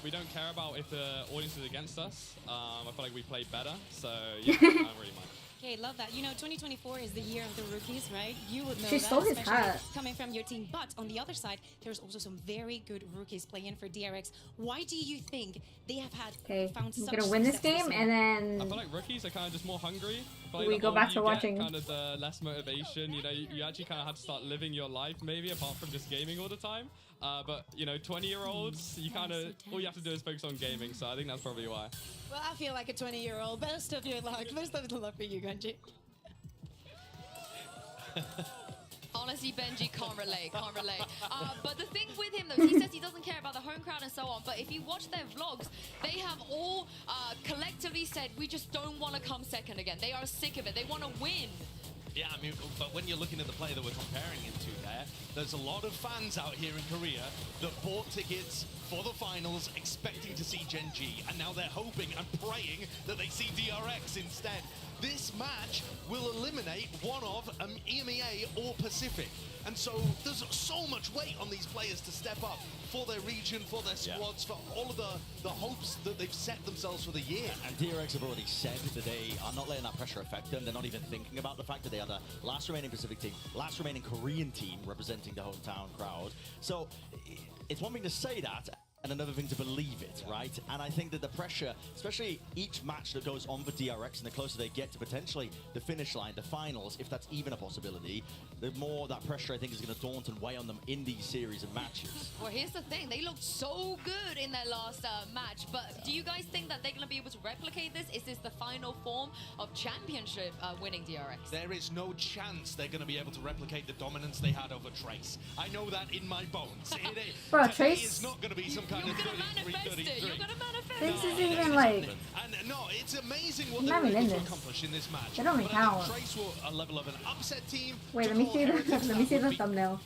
We don't care about if the audience is against us. I feel like we play better. So yeah, I don't really mind. Okay, love that. You know, 2024 is the year of the rookies, right? You would know She that, stole his especially hat. coming from your team. But on the other side, there's also some very good rookies playing for DRX. Why do you think they have had found I'm such gonna win this success game year? and I then feel like rookies are kind of just more hungry. we go back to Get, watching. kind of the less motivation. You know, you actually kind of have to start living your life, maybe apart from just gaming all the time. But you know, 20-year-olds, you kind of all you have to do is focus on gaming. So I think that's probably why. Well, I feel like a 20-year-old. Best of your luck. Best of the luck for you, Genji. Honestly, Benji can't relate, can't relate. But the thing with him, though, he says he doesn't care about the home crowd and so on, but if you watch their vlogs, they have all collectively said, we just don't want to come second again. They are sick of it. They want to win. Yeah, I mean, but when you're looking at the player that we're comparing him to there's a lot of fans out here in Korea that bought tickets for the finals expecting to see Genji, and now they're hoping and praying that they see DRX instead. This match will eliminate one of EMEA or Pacific. And so there's so much weight on these players to step up for their region, for their squads, for all of the hopes that they've set themselves for the year. And DRX have already said that they are not letting that pressure affect them. They're not even thinking about the fact that they are the last remaining Pacific team, last remaining Korean team representing the hometown crowd. So it's one thing to say that, and another thing to believe it, right? And I think that the pressure, especially each match that goes on for DRX and the closer they get to potentially the finish line, the finals, if that's even a possibility, the more that pressure I think is going to daunt and weigh on them in these series of matches. Well, here's the thing. They looked so good in their last match, but do you guys think that they're going to be able to replicate this? Is this the final form of championship winning DRX? There is no chance they're going to be able to replicate the dominance they had over Trace. I know that in my bones. Bro, Today Trace is not going to be some kind of 33. You're gonna manifest This is even like. And no, it's amazing what I'm they not were even able in to this. accomplish in this match. They don't even But I count. think Trace were a level of an upset team. Wait, to let me call see the Heretics, let me that see would the be- thumbnail.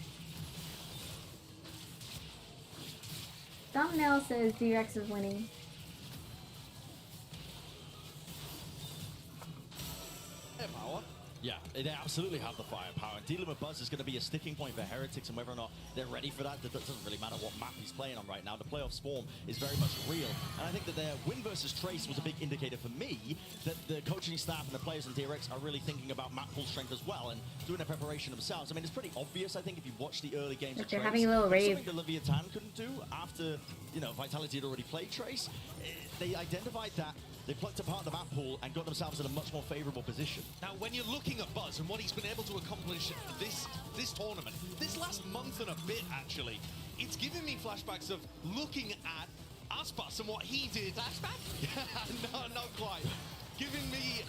Thumbnail says DRX is winning. Power. Yeah, they absolutely have the firepower. And dealing with Buzz is going to be a sticking point for Heretics, and whether or not they're ready for that, that doesn't really matter what map he's playing on right now. The playoff swarm is very much real. And I think that their win versus Trace was a big indicator for me that the coaching staff and the players in DRX are really thinking about map pool strength as well and doing their preparation themselves. I mean, it's pretty obvious, I think, if you watch the early games Look, of they're Trace. having a little It's rave. something that Leviathan couldn't do after, you know, Vitality had already played Trace. They identified that. They plucked apart the map pool and got themselves in a much more favorable position. Now, when you're looking at Buzz and what he's been able to accomplish this tournament, this last month and a bit, actually, it's giving me flashbacks of looking at Aspas and what he did. Flashback? No, not quite. Giving me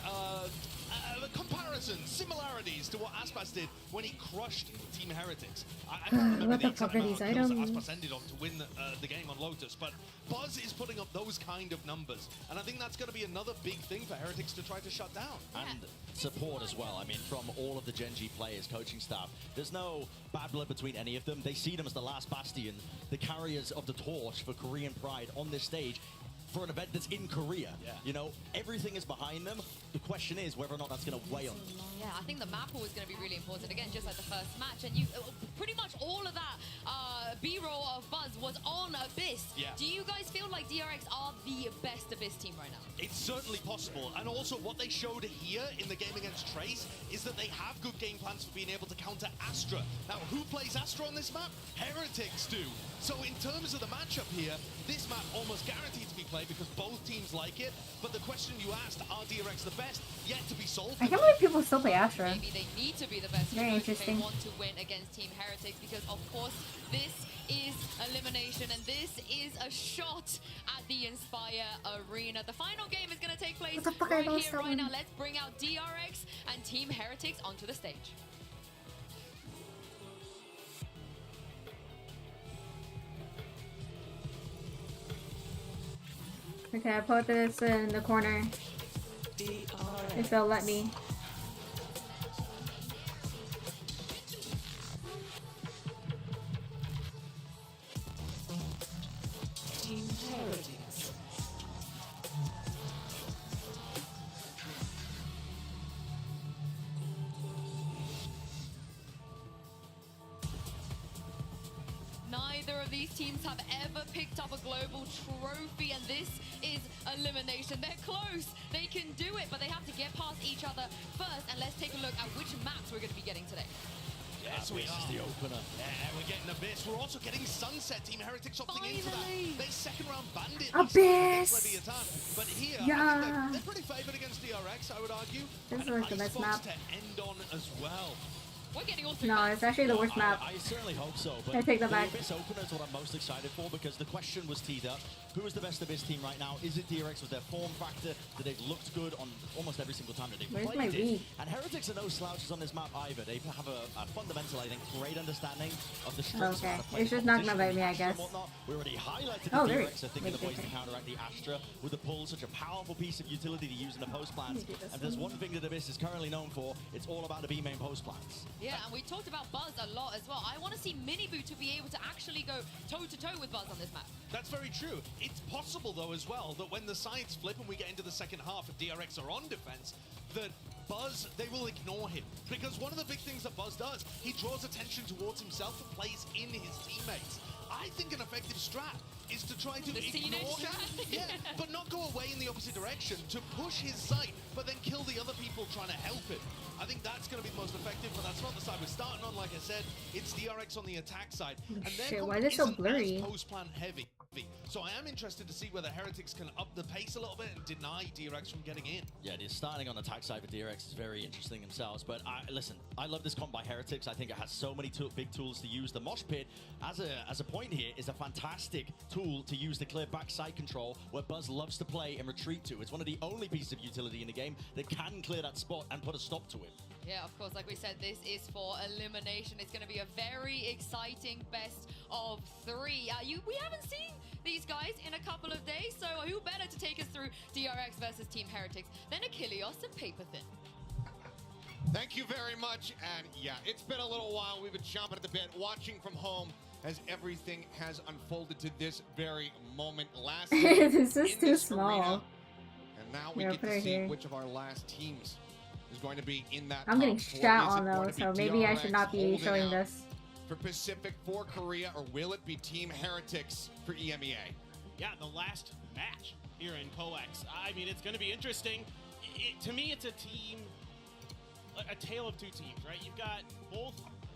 comparisons, similarities to what Aspas did when he crushed Team Heretics. I can't remember What the exact fuck are amount these of kills that items? Aspas ended on to win the game on Lotus, but Buzz is putting up those kind of numbers, and I think that's going to be another big thing for Heretics to try to shut down. And support as well. I mean, from all of the Genji players, coaching staff, there's no bad blood between any of them. They see them as the last bastion, the carriers of the torch for Korean pride on this stage for an event that's in Korea. You know, everything is behind them. The question is whether or not that's going to weigh on them. Yeah, I think the map pool is going to be really important. Again, just like the first match. And you pretty much all of that B-roll of Buzz was on Abyss. Yeah. Do you guys feel like DRX are the best Abyss team right now? It's certainly possible, and also what they showed here in the game against Trace is that they have good game plans for being able to counter Astra. Now, who plays Astra on this map? Heretics do. So in terms of the matchup here, this map almost guaranteed to be played because both teams like it, but the question you asked, are DRX the best? Yet to be solved. I can't believe people still play Astra. Maybe they need to be the best Very because they interesting. want to win against Team Heretics because, of course, this is elimination and this is a shot at the Inspire Arena. The final game is going to take place What the fuck are right those here, right selling? now. Let's bring out DRX and Team Heretics onto the stage. Okay, I put this in the corner. If they'll let me. Team Heretics. Neither of these teams have ever picked up a global trophy, and this is elimination. They're close. They can do it, but they have to get past each other first. And let's take a look at which maps we're going to be getting today. Yes, we are. The opener. Yeah, we're getting Abyss. We're also getting Sunset. Team Heretics opting into that. They second round Bandit. Abyss! But here, Yeah. they're pretty favored against DRX, I would argue. This is and like the best map. to end on as well. We're getting all three No, it's actually the worst map. I certainly hope so. But I take that the back. Abyss opener is what I'm most excited for, because the question was teed up. Who is the best Abyss team right now? Is it DRX with their form factor that they've looked good on almost every single time that they've Where's played my it? read? And Heretics are no slouches on this map either. They have a fundamental, I think, great understanding of the strengths Okay, of the it's just not gonna bite me, I guess. We already highlighted Oh, the there DRX, I think, in the ways to counteract the Astra with the pull, such a powerful piece of utility to use in the post plans. And there's one thing that Abyss is currently known for, it's all about the B main post plans. Yeah, and we talked about Buzz a lot as well. I want to see Miniboo to be able to actually go toe-to-toe with Buzz on this map. That's very true. It's possible, though, as well, that when the sides flip and we get into the second half and DRX are on defense, that Buzz, they will ignore him. Because one of the big things that Buzz does, he draws attention towards himself and plays in his teammates. I think an effective strat is to try to ignore him, but not go away in the opposite direction, to push his site, but then kill the other people trying to help him. I think that's going to be the most effective, but that's not the side we're starting on. Like I said, it's DRX on the attack side. And Shit, why is it so blurry? Post-plan heavy. So I am interested to see whether Heretics can up the pace a little bit and deny DRX from getting in. Yeah, the starting on the attack side for DRX is very interesting themselves. But listen, I love this comp by Heretics. I think it has so many big tools to use. The Mosh Pit, as a point here, is a fantastic tool to use to clear back side control, where Buzz loves to play and retreat to. It's one of the only pieces of utility in the game that can clear that spot and put a stop to it. Yeah, of course, like we said, this is for elimination. It's going to be a very exciting best of three. We haven't seen these guys in a couple of days, so who better to take us through DRX versus Team Heretics than Achilles and Paperthin? Thank you very much, and yeah, it's been a little while. We've been chomping at the bit, watching from home as everything has unfolded to this very moment. Last this is too small. Arena, and now we get to see here. which of our last teams is going to be in that. I'm getting top four. shat Is it on going though, to be so maybe I DRX should not be holding showing out this. for Pacific, for Korea, or will it be Team Heretics for EMEA? Yeah, the last match here in COEX. I mean, it's going to be interesting. To me, it's a tale of two teams, right? You've got both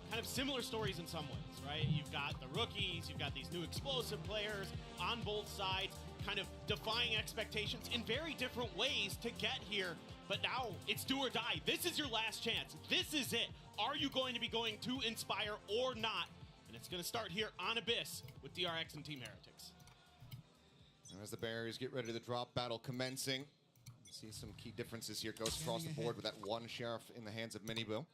kind of similar stories in some ways, right? You've got the rookies, you've got these new explosive players on both sides, kind of defying expectations in very different ways to get here. But now it's do or die. This is your last chance. This is it. Are you going to be going to Inspire or not? And it's going to start here on Abyss with DRX and Team Heretics. And as the barriers get ready to drop, battle commencing. See some key differences here. Goes across the board with that one Sheriff in the hands of Miniboo.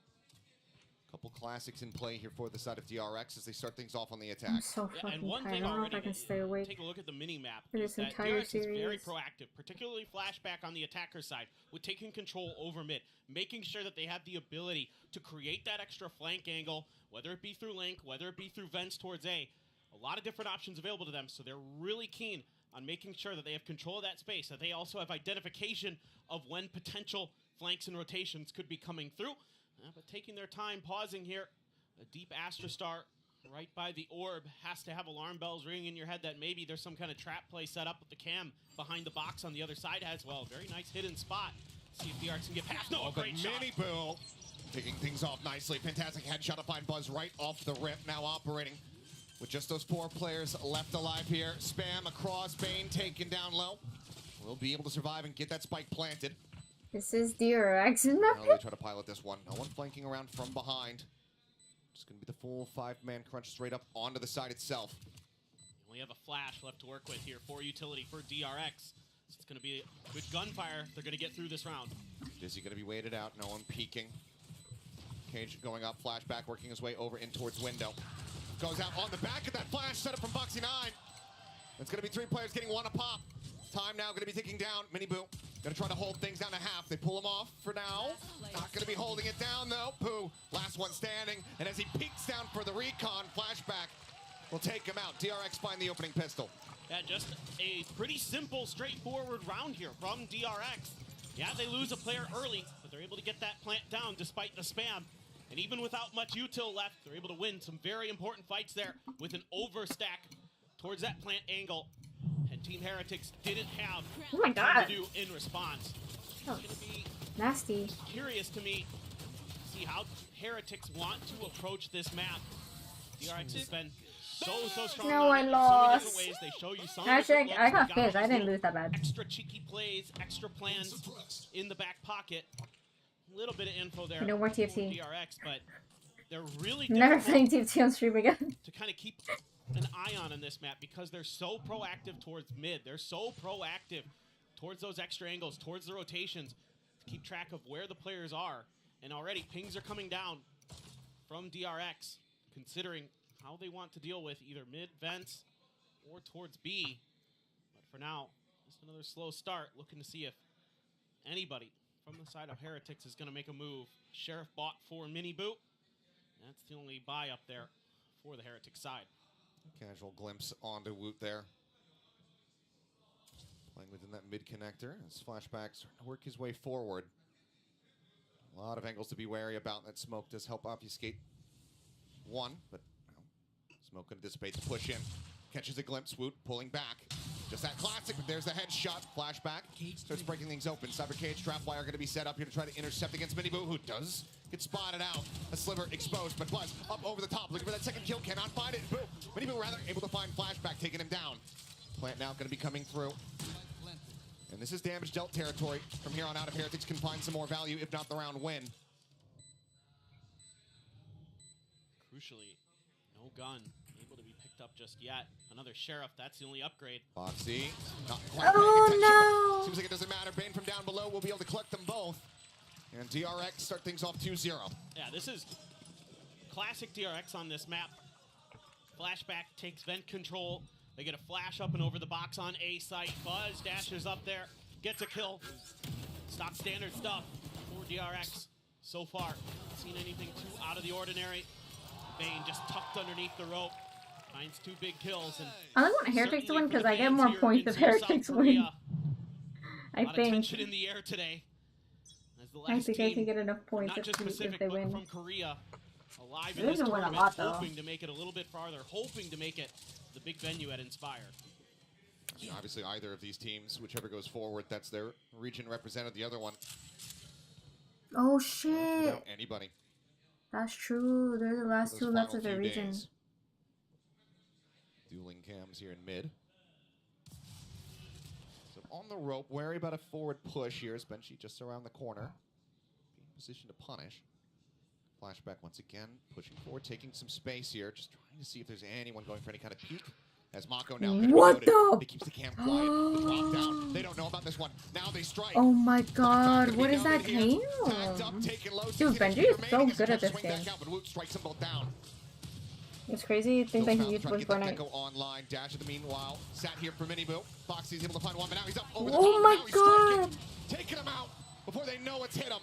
Couple classics in play here for the side of DRX as they start things off on the attack. I'm so fucking tired. I don't know if I can stay awake Take a look at the mini map. for this That entire DRX is very series. proactive, particularly flashback on the attacker side, with taking control over mid, making sure that they have the ability to create that extra flank angle, whether it be through Link, whether it be through vents towards A. A lot of different options available to them, so they're really keen on making sure that they have control of that space, that they also have identification of when potential flanks and rotations could be coming through. But taking their time, pausing here. A deep Astra Star right by the orb has to have alarm bells ringing in your head that maybe there's some kind of trap play set up with the cam behind the box on the other side as well. Very nice hidden spot. See if DRX can get past. No, but great shot. Miniboo picking things off nicely. Fantastic headshot up on Buzz right off the rip. Now operating with just those 4 players left alive here. Spam across, Bane taken down low. We'll be able to survive and get that spike planted. This is DRX in Now that they try to pilot this one. No one flanking around from behind. Just going to be the full 5-man crunch straight up onto the side itself. We have a flash left to work with here for utility for DRX. So it's going to be a good gunfire. They're going to get through this round. Dizzy going to be waited out. No one peeking. Cage going up. Flashback working his way over in towards window. Goes out on the back of that flash set up from Boxy 9. It's going to be 3 players getting 1 a pop. Time now going to be ticking down. Miniboo going to try to hold things down to half. They pull him off for now. Not going to be holding it down though. Pooh, last one standing. And as he peeks down for the recon, flashback will take him out. DRX find the opening pistol. Yeah, just a pretty simple, straightforward round here from DRX. Yeah, they lose a player early, but they're able to get that plant down despite the spam. And even without much util left, they're able to win some very important fights there with an overstack towards that plant angle, and Team Heretics didn't have Oh my a ton God. to do in response. Oh, It's gonna be nasty. curious to me to see how Heretics want to approach this map. DRX has been so strong. No, on I it in so many lost. different ways. They show you some Actually, different I looks. got They fifth. I these didn't little lose that bad. Extra cheeky plays, extra plans in the back pocket. A little bit of info there. No more for TFT. DRX, but they're really I'm never difficult playing TFT on stream again. to kind of keep an eye on this map because they're so proactive towards mid. They're so proactive towards those extra angles, towards the rotations, to keep track of where the players are. And already pings are coming down from DRX, considering how they want to deal with either mid vents or towards B. But for now, just another slow start, looking to see if anybody from the side of Heretics is going to make a move. Sheriff bought for Mini Boot. That's the only buy up there for the Heretic side. Casual glimpse onto Woot there. Playing within that mid connector as Flashback's starting to work his way forward. A lot of angles to be wary about. That smoke does help obfuscate one, but smoke going to dissipate the push in. Catches a glimpse, Woot pulling back. Just that classic, but there's the headshot. Flashback starts breaking things open. Cyber Cage, Trapwire going to be set up here to try to intercept against Mini Boo, who does get spotted out. A sliver exposed, but Buzz up over the top, looking for that second kill, cannot find it. Boo, Mini Boo rather able to find Flashback, taking him down. Plant now going to be coming through. And this is damage dealt territory. From here on out, if Heretics can find some more value, if not the round win. Crucially, no gun able to be picked up just yet. Another Sheriff, that's the only upgrade. Foxy, not quite Oh, paying attention, no. but seems like it doesn't matter. Bane from down below will be able to collect them both. And DRX start things off 2-0. Yeah, this is classic DRX on this map. Flashback takes vent control. They get a flash up and over the box on A site. Buzz dashes up there, gets a kill. Stock standard stuff for DRX so far. Not seen anything too out of the ordinary. Bane just tucked underneath the rope. Finds 2 big kills. And I only want Heretics to win certainly for because the I get fans more here points in if Seoul, Heretics South win. Korea, I a lot of think. tension in the air today. As the I last think team, I can get enough points not just if Pacific, they but win. from Korea, alive They in this didn't win a tournament, lot, though. hoping to make it a little bit farther, hoping to make it the big venue at Inspire. Obviously, either of these teams, whichever goes forward, that's their region represented. The other one, Oh shit! without anybody. That's true. They're the last Those two left final of the few region. days. Dueling cams here in mid. So on the rope, wary about a forward push here. Spenchi just around the corner. Being in position to punish. Flashback once again, pushing forward, taking some space here. Just trying to see if there's anyone going for any kind of peek. As Mako now gonna be What loaded. the? He keeps the cam quiet. The drop down. They don't know about this one. Now they strike. Oh my god, Gonna what be is that noted here. game? Tagged up, taken low, Dude, 60 Benji is so remaining as good at he this swing game. back out, but Woot strikes them both down. It's crazy to think that he used trying to with get that Fortnite. Echo online. Dash in the meanwhile. Sat here for Mini Boo. Foxy's able to find one, but now he's up over the Oh top. my Now he's god! striking, taking him out before they know it's hit him.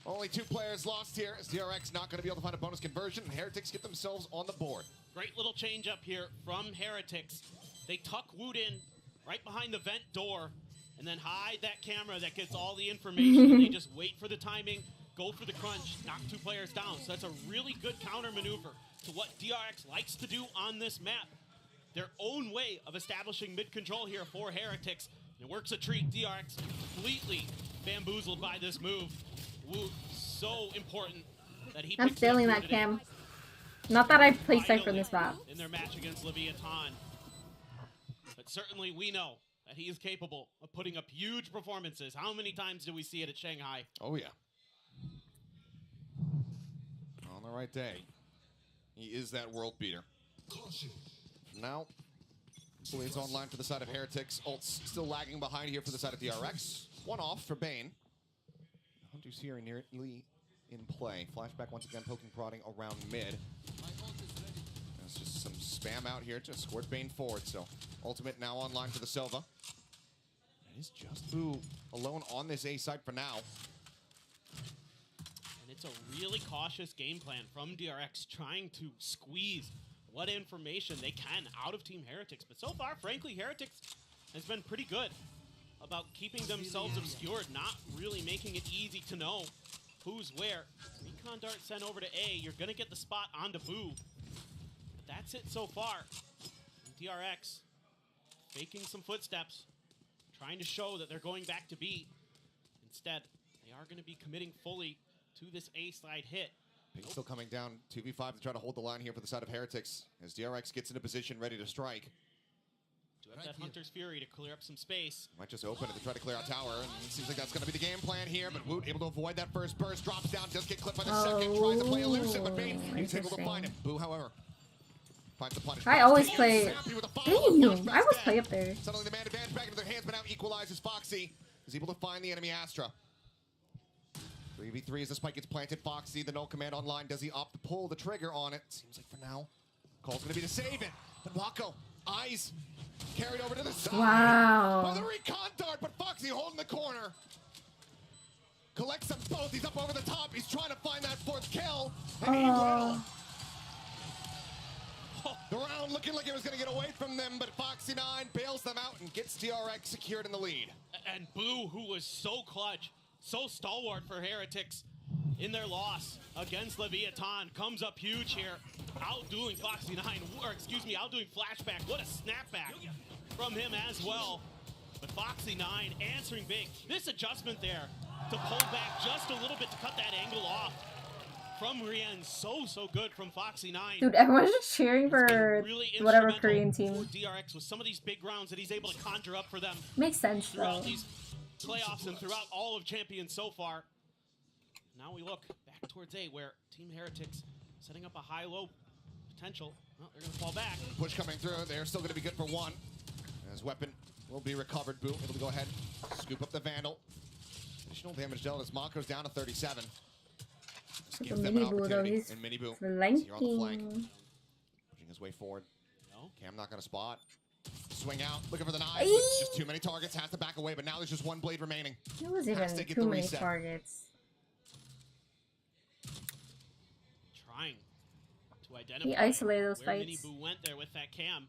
Only 2 players lost here. As DRX not going to be able to find a bonus conversion. And Heretics get themselves on the board. Great little change up here from Heretics. They tuck Woot in right behind the vent door and then hide that camera that gets all the information. And they just wait for the timing, go for the crunch, knock 2 players down. So that's a really good counter maneuver to what DRX likes to do on this map. Their own way of establishing mid-control here for Heretics. It works a treat. DRX completely bamboozled by this move. Woot, so important that he I'm picks it up stealing here that today. cam. Not that I play Cypher in this map. In their match against Leviathan. But certainly we know that he is capable of putting up huge performances. How many times do we see it at Shanghai? Oh, yeah. On the right day. He is that world beater. Now, Blades online for the side of Heretics. Ult's still lagging behind here for the side of DRX. 1 off for Bane. Hunter's here nearly in play. Flashback once again poking, prodding around mid. There's just some spam out here to squirt Bane forward. So Ultimate now online for the Sova. It is just Boo alone on this A side for now. And it's a really cautious game plan from DRX, trying to squeeze what information they can out of Team Heretics. But so far, frankly, Heretics has been pretty good about keeping themselves obscured, not really making it easy to know who's where. Recon Dart sent over to A. You're going to get the spot onto Boo. But that's it so far. DRX faking some footsteps, trying to show that they're going back to B. Instead, they are going to be committing fully to this A side hit. Pink still coming down 2v5 to try to hold the line here for the side of Heretics as DRX gets into position ready to strike. Do have that Hunter's Fury to clear up some space. Might just open it to try to clear out tower, and it seems like that's going to be the game plan here, but Woot able to avoid that first burst, drops down, does get clipped by the second, tries to play elusive, but Bane he's able to find him. Boo, however, finds the punish. I always play. Damn, I always play up there. Suddenly the man advantage back into their hands, but now equalizes. Foxy is able to find the enemy Astra. 3v3 as the spike gets planted. Foxy, the null command online. Does he opt to pull the trigger on it? Seems like for now, call's going to be to save it. But Wako, eyes carried over to the side. Wow. By the recon dart, but Foxy holding the corner. Collects them both. He's up over the top. He's trying to find that fourth kill. And he will. The round looking like it was going to get away from them, but Foxy 9 bails them out and gets DRX secured in the lead. And Boo, who was so clutch, so stalwart for Heretics in their loss against Leviathan, comes up huge here, outdoing Foxy 9, or excuse me, outdoing Flashback. What a snapback from him as well. But Foxy 9 answering big. This adjustment there to pull back just a little bit to cut that angle off from Rien, so good from Foxy 9. Dude, everyone's just cheering for really whatever Korean team. For DRX with some of these big rounds that he's able to conjure up for them. Makes sense Throughout though. these playoffs and throughout all of Champions so far. Now we look back towards A, where Team Heretics setting up a high-low potential. Well, they're going to fall back. Push coming through. They're still going to be good for one. As weapon will be recovered. Boo able to go ahead, scoop up the Vandal. Additional damage dealt as Mako's down to 37. Just gives them an opportunity. And Mini Boo here on the flank. Pushing his way forward. Cam not going to spot. Swing out, looking for the knife. Just too many targets, has to back away, but now there's just one blade remaining. It was even too many targets. Trying to identify He isolated those where fights. Mini Boo went there with that cam.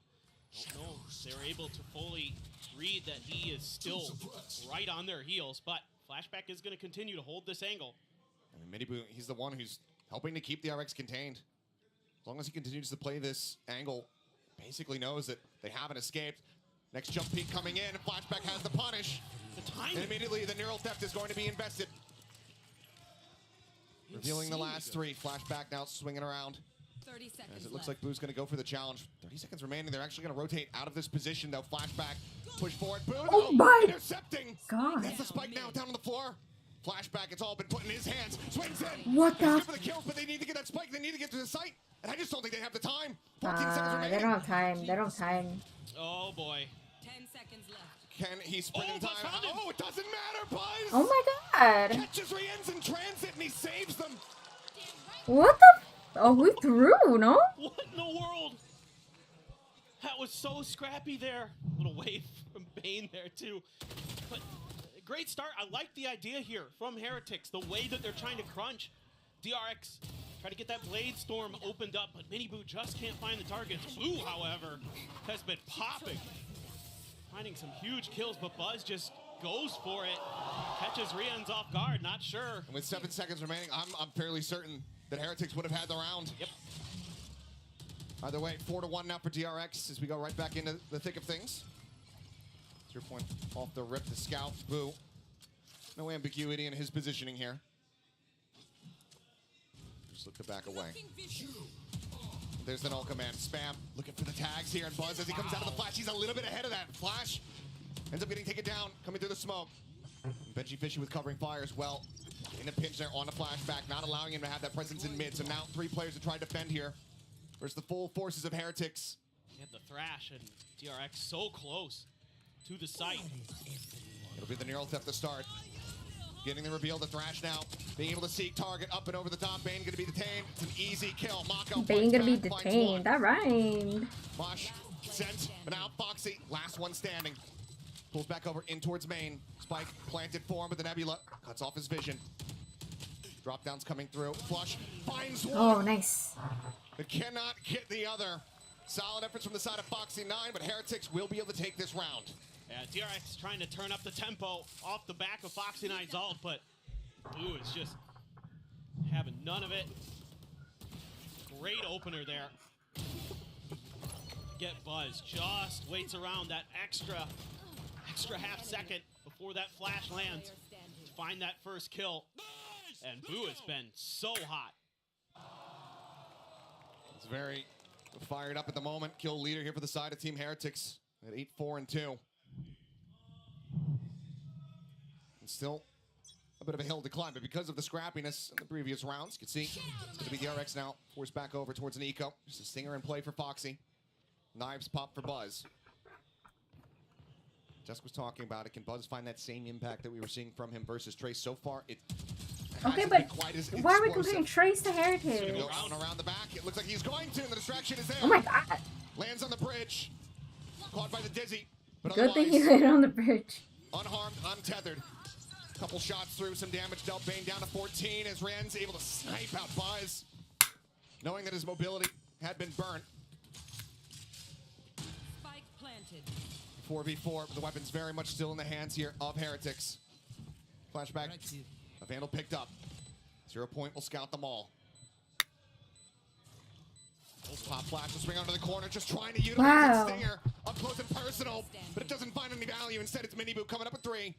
Don't know if they were able to fully read that he is still right on their heels, but Flashback is going to continue to hold this angle. I mean, Mini Boo, he's the one who's helping to keep the RX contained. As long as he continues to play this angle, basically knows that they haven't escaped. Next jump peak coming in, and Flashback has the punish. And immediately the neural theft is going to be invested. Revealing the last three. Flashback now swinging around. 30 seconds As it looks like Boo's going to go for the challenge. 30 seconds remaining. They're actually going to rotate out of this position, though. Flashback, push forward. Boo, oh my intercepting. God. That's the spike now down on the floor. Flashback, it's all been put in his hands. Swings in. What the? For the kills, but they need to get that spike. They need to get to the site. And I just don't think they have the time. 14 seconds They remaining. don't have time. They don't have time. Oh boy. 10 seconds left. Can he sprint in time? Oh, it doesn't matter, Buzz. Oh my God. Catches Rien's in transit and he saves them. What the? Oh, we threw, no? What in the world? That was so scrappy there. Little wave from Bane there too. But great start. I like the idea here from Heretics. The way that they're trying to crunch. DRX try to get that Blade Storm opened up, but Mini Boo just can't find the targets. Boo, however, has been popping. Finding some huge kills, but Buzz just goes for it. Catches Rien's off guard, not sure. And with 7 seconds remaining, I'm fairly certain that Heretics would have had the round. Yep. Either way, 4-1 now for DRX as we go right back into the thick of things. 0 point off the rip to Scout. Boo. No ambiguity in his positioning here. Just look to back away. There's the null command. Spam looking for the tags here, and Buzz as he comes out of the flash. He's a little bit ahead of that. Flash ends up getting taken down, coming through the smoke. And Benji Fishy with covering fire as well. In a pinch there on a flashback, not allowing him to have that presence in mid. So now 3 players to try to defend here versus the full forces of Heretics. He had the Thrash and DRX so close to the site. It'll be the neural theft to start. Getting the reveal, the Thrash now. Being able to seek target up and over the top. Bane gonna be detained. It's an easy kill. Mako Bane gonna be detained. That rhymed. Mosh sent, but now Foxy, last one standing. Pulls back over in towards main. Spike planted for him with the Nebula. Cuts off his vision. Drop downs coming through. Flush finds one. Oh, nice. But cannot get the other. Solid efforts from the side of Foxy 9, but Heretics will be able to take this round. Yeah, DRX trying to turn up the tempo off the back of Foxy 9's ult, but Boo is just having none of it. Great opener there. forget Buzz just waits around that extra half second before that flash lands to find that first kill. And Boo has been so hot. It's very fired up at the moment. Kill leader here for the side of Team Heretics at 8-4-2. And still a bit of a hill to climb, but because of the scrappiness in the previous rounds, you can see it's going to be DRX now, forced back over towards an eco. Just a stinger in play for Foxy. Knives pop for Buzz. Jess was talking about it. Can Buzz find that same impact that we were seeing from him versus Trace? So far, it Okay, hasn't but been quite as why are we explosive. comparing Trace to He's Heritage? gonna go around the back. It looks like he's going to, and the distraction is there. Oh my god. Lands on the bridge. Caught by the dizzy. But Good thing he otherwise, landed on the bridge. unharmed, untethered. Couple shots through, some damage dealt. Bane down to 14 as Ren's able to snipe out Buzz, knowing that his mobility had been burnt. Spike planted. 4v4, but the weapon's very much still in the hands here of Heretics. Flashback. A Vandal picked up. 0 point will scout them all. Pop flash will swing onto the corner, just trying to utilize Wow. that stinger up close and personal, but it doesn't find any value. Instead, it's Mini Boo coming up with 3.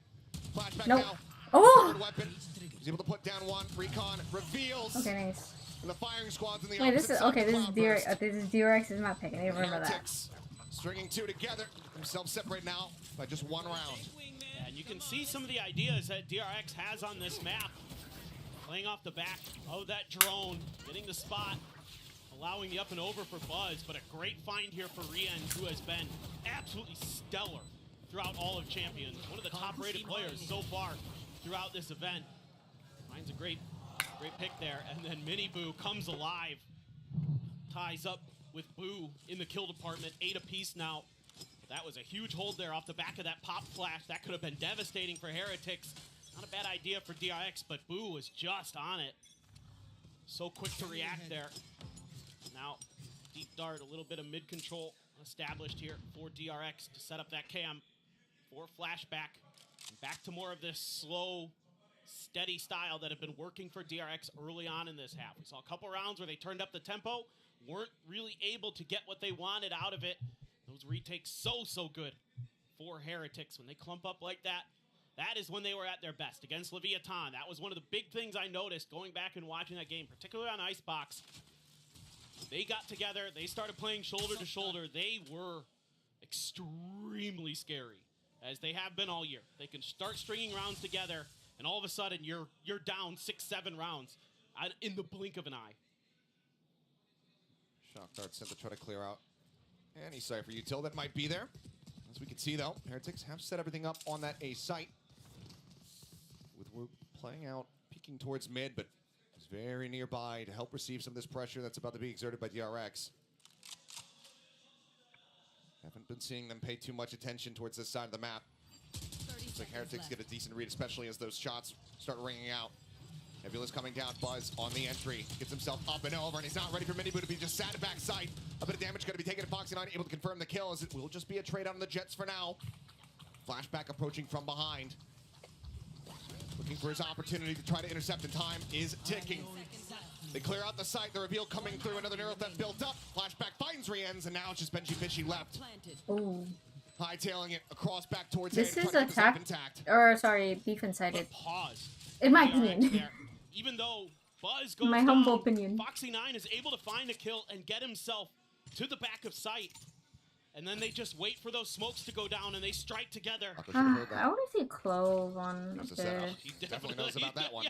Flashback Nope. now. Oh! Third weapon. He's able to put down 1. Recon reveals. Okay, nice. And the firing squad's in the Wait, this opposite is side okay. of This is Cloudburst. This is DRX's map pick. I didn't remember that. Heretics stringing 2 together. Himself separate now by just 1 round. And you can see some of the ideas that DRX has on this map. Playing off the back of that drone, getting the spot, allowing the up and over for Buzz, but a great find here for Rien, who has been absolutely stellar throughout all of Champions. One of the top-rated players so far throughout this event. Finds a great pick there, and then Mini Boo comes alive, ties up with Boo in the kill department, 8 apiece now. That was a huge hold there off the back of that pop flash. That could have been devastating for Heretics. Not a bad idea for DRX, but Boo was just on it. So quick to react there. Now, deep dart, a little bit of mid control established here for DRX to set up that cam for flashback. And back to more of this slow, steady style that had been working for DRX early on in this half. We saw a couple rounds where they turned up the tempo, weren't really able to get what they wanted out of it. Those retakes so good for Heretics. When they clump up like that, that is when they were at their best against Leviathan. That was one of the big things I noticed going back and watching that game, particularly on Icebox. They got together, they started playing shoulder to shoulder. They were extremely scary, as they have been all year. They can start stringing rounds together, and all of a sudden you're down 6-7 rounds in the blink of an eye. Shock dart sent to try to clear out any Cypher util that might be there. As we can see, though, Heretics have set everything up on that A site. With Rook playing out, peeking towards mid, but is very nearby to help receive some of this pressure that's about to be exerted by DRX. Haven't been seeing them pay too much attention towards this side of the map. Looks like Heretics get a decent read, especially as those shots start ringing out. Nebula's coming down, Buzz on the entry. Gets himself up and over, and he's not ready for Mini Boo to be just sat back sight. A bit of damage going to be taken to Foxy9, able to confirm the kill, as it will just be a trade out on the Jets for now. Flashback approaching from behind. Looking for his opportunity to try to intercept, and time is ticking. They clear out the site, the reveal coming through, another neural theft built up. Flashback finds Rien's, and now it's just Benji Fishy left. Ooh. Hightailing it across back towards This A, is trying to keep himself attack, intact. or sorry, beef-incited. Pause. In my DRX opinion. there. Even though Buzz goes My down, humble opinion. Foxy9 is able to find a kill and get himself to the back of sight. And then they just wait for those smokes to go down and they strike together. I want to see Clove on There's the a setup. bridge. He definitely knows about that one.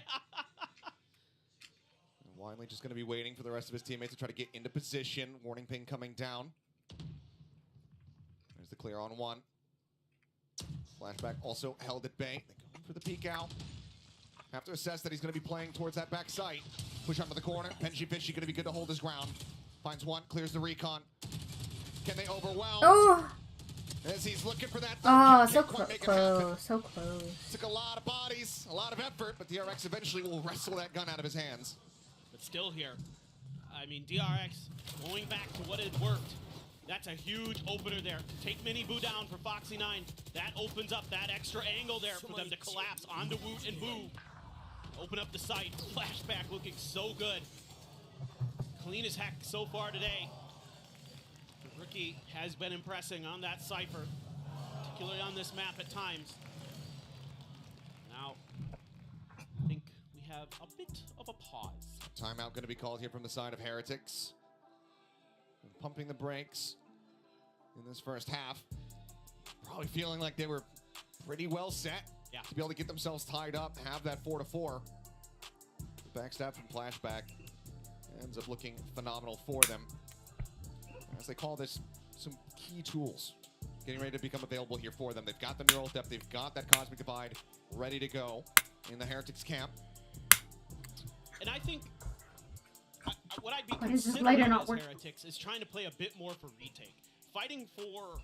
Wiley just going to be waiting for the rest of his teammates to try to get into position. Warning ping coming down. There's the clear on 1. Flashback also held at bay. They're going for the peek out. Have to assess that he's going to be playing towards that back site. Push onto the corner. Benji Fishy going to be good to hold his ground. Finds 1, clears the recon. Can they overwhelm? Oh! As he's looking for that. Oh, so Can't quite make it close, happen. so close. Took a lot of bodies, a lot of effort, but DRX eventually will wrestle that gun out of his hands. But still here. I mean, DRX going back to what had worked. That's a huge opener there. Take Mini Boo down for Foxy9. That opens up that extra angle there for them to collapse onto Woot and Boo. Open up the site. Flashback looking so good. Clean as heck so far today. Rookie has been impressing on that Cypher, particularly on this map at times. Now, I think we have a bit of a pause. Timeout going to be called here from the side of Heretics. And pumping the brakes in this first half. Probably feeling like they were pretty well set to be able to get themselves tied up, have that 4-4. The backstab from Flashback ends up looking phenomenal for them. As they call this, some key tools getting ready to become available here for them. They've got the neural depth, they've got that cosmic divide ready to go in the Heretics camp. And I think what I'd be Why does this considering lighter not as work? Heretics is trying to play a bit more for retake. Fighting for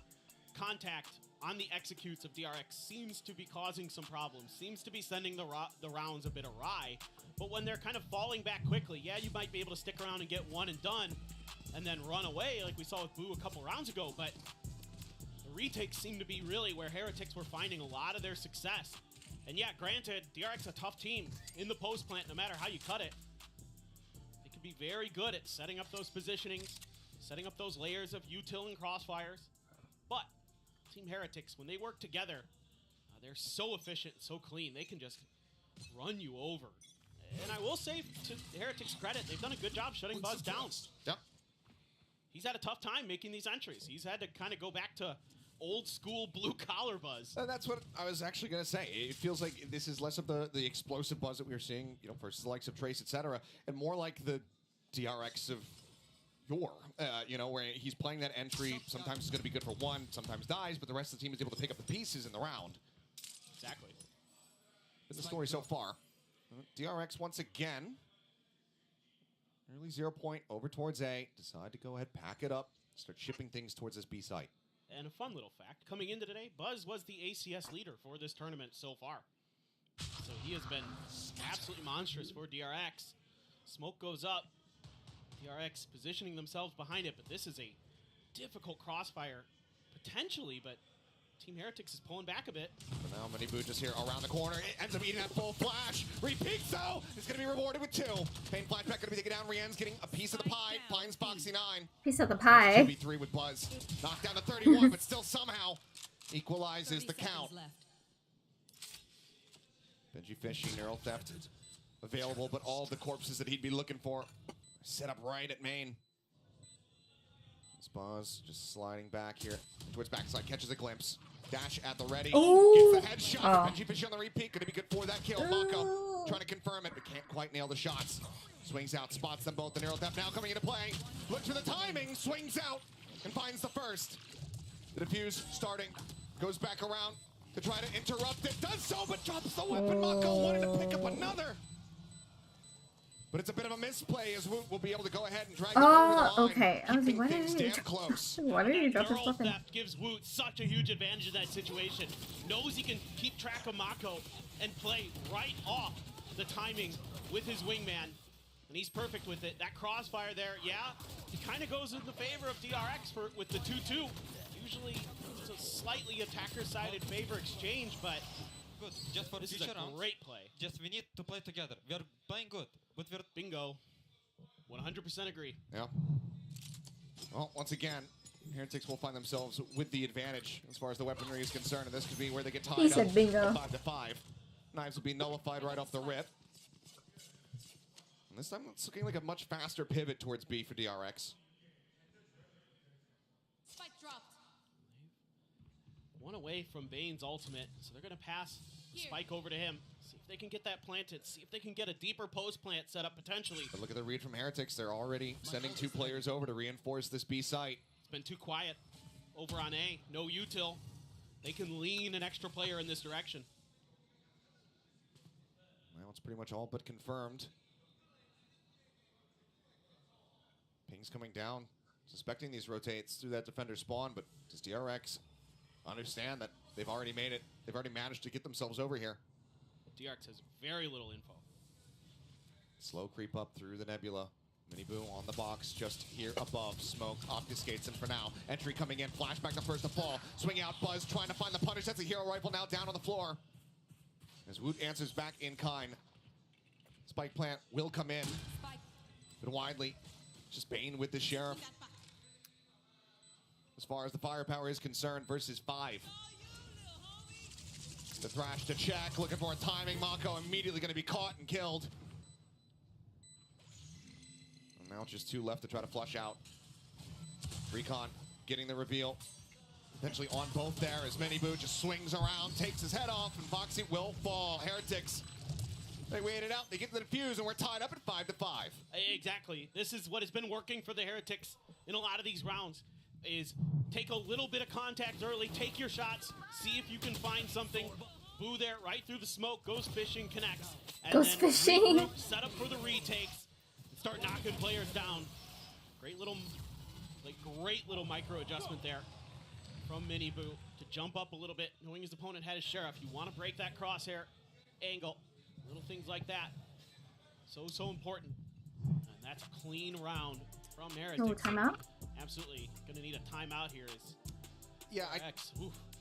contact on the executes of DRX seems to be causing some problems, seems to be sending the rounds a bit awry. But when they're kind of falling back quickly, yeah, you might be able to stick around and get one and done and then run away like we saw with Boo a couple rounds ago, but the retakes seem to be really where Heretics were finding a lot of their success. And yeah, granted, DRX a tough team in the post plant no matter how you cut it. They could be very good at setting up those positionings, setting up those layers of util and crossfires. But Team Heretics, when they work together, they're so efficient, so clean, they can just run you over. And I will say, to Heretics' credit, they've done a good job shutting Buzz down. Yep. He's had a tough time making these entries. He's had to kind of go back to old school blue collar Buzz. And that's what I was actually going to say. It feels like this is less of the explosive Buzz that we were seeing, you know, versus the likes of Trace, etc., and more like the DRX of yore, you know, where he's playing that entry. Sometimes it's going to be good for one, sometimes dies, but the rest of the team is able to pick up the pieces in the round. Exactly. Been the story so far. DRX once again, early 0 point over towards A. Decide to go ahead, pack it up, start shipping things towards this B site. And a fun little fact, coming into today, Buzz was the ACS leader for this tournament so far. So he has been absolutely monstrous for DRX. Smoke goes up. DRX positioning themselves behind it, but this is a difficult crossfire, potentially, but Team Heretics is pulling back a bit. For now, Manibu just here around the corner. It ends up eating that full flash. Repeats though. It's going to be rewarded with 2. Pain Flashback going to be taken down. Rien's getting a piece of the pie. Finds Foxy 9. Piece of the pie. 2v3 with Buzz. Knocked down to 31, but still somehow equalizes the count. Benji Fishy, Neural Theft available, but all the corpses that he'd be looking for set up right at main. Buzz just sliding back here towards backside, catches a glimpse. Dash at the ready. Ooh. Gets the headshot. Benji Fishy on the repeat. Gonna be good for that kill. Mako trying to confirm it, but can't quite nail the shots. Swings out, spots them both. The Neural Theft now coming into play. Looks for the timing, swings out, and finds the first. The defuse starting, goes back around to try to interrupt it. Does so, but drops the weapon. Mako wanted to pick up another. But it's a bit of a misplay as Woot will be able to go ahead and drag it over the line. Okay. I was like, why did you drop this Neural weapon? Theft gives Woot such a huge advantage in that situation. Knows he can keep track of Mako and play right off the timing with his wingman. And he's perfect with it. That crossfire there, yeah, it kind of goes in the favor of DRX with the 2-2. Usually it's a slightly attacker-sided favor exchange, but good. Just for this is future a rounds. great play. Just we need to play together. We are playing good, but we're bingo. 100% agree. Yeah. Well, once again, Heretics will find themselves with the advantage as far as the weaponry is concerned, and this could be where they get tied He said up bingo. 5-5. Knives will be nullified right off the rip. And this time it's looking like a much faster pivot towards B for DRX. Spike dropped. One away from Bane's ultimate, so they're going to pass Spike over to him. See if they can get that planted. See if they can get a deeper post plant set up potentially. But look at the read from Heretics. They're already sending 2 players over to reinforce this B site. It's been too quiet over on A. No util. They can lean an extra player in this direction. Well, it's pretty much all but confirmed. Ping's coming down, suspecting these rotates through that defender spawn, but does DRX understand that they've already made it? They've already managed to get themselves over here. DRX has very little info. Slow creep up through the nebula. Miniboo on the box, just here above. Smoke obfuscates him for now. Entry coming in, flashback the first to fall. Swing out, Buzz trying to find the punish. That's a hero rifle now down on the floor. As Woot answers back in kind. Spike plant will come in. But widely, just Bane with the Sheriff. as far as the firepower is concerned versus 5. The Thrash to check, looking for a timing. Mako immediately going to be caught and killed. And now just 2 left to try to flush out. Recon getting the reveal. Potentially on both there as Miniboo just swings around, takes his head off, and Foxy will fall. Heretics, they wait it out, they get the defuse, and we're tied up at 5-5. Exactly. This is what has been working for the Heretics in a lot of these rounds, is take a little bit of contact early, take your shots, see if you can find something. Boo there, right through the smoke, goes fishing, connects. And goes then fishing. regroup, set up for the retakes, and start knocking players down. Great little micro adjustment there from Miniboo to jump up a little bit, knowing his opponent had his sheriff. You want to break that crosshair angle. Little things like that. So important. And that's a clean round from Heretics. Oh, timeout? Absolutely. Gonna need a timeout here. Yeah, I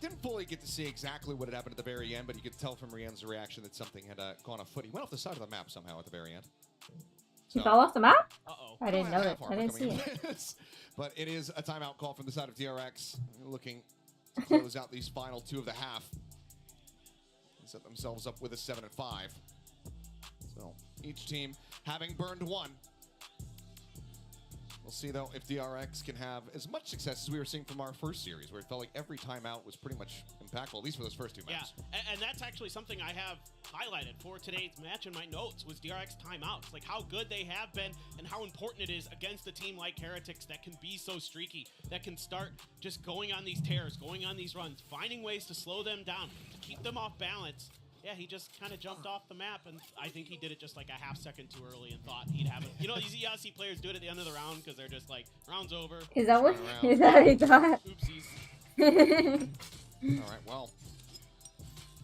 didn't fully get to see exactly what had happened at the very end, but you could tell from Rian's reaction that something had gone afoot. He went off the side of the map somehow at the very end. He fell off the map? Uh-oh. I didn't know that. I didn't see it. But it is a timeout call from the side of DRX, looking to close out these final 2 of the half. And set themselves up with a 7-5. So each team having burned 1. We'll see, though, if DRX can have as much success as we were seeing from our first series, where it felt like every timeout was pretty much impactful, at least for those first 2 maps. Yeah, and that's actually something I have highlighted for today's match in my notes, was DRX timeouts. Like how good they have been and how important it is against a team like Heretics that can be so streaky, that can start just going on these tears, going on these runs, finding ways to slow them down, to keep them off balance. Yeah, he just kind of jumped off the map, and I think he did it just like a half second too early and thought he'd have it. You know, these ESC players do it at the end of the round because they're just like, round's over. Is that what he thought? Oopsies. All right, well,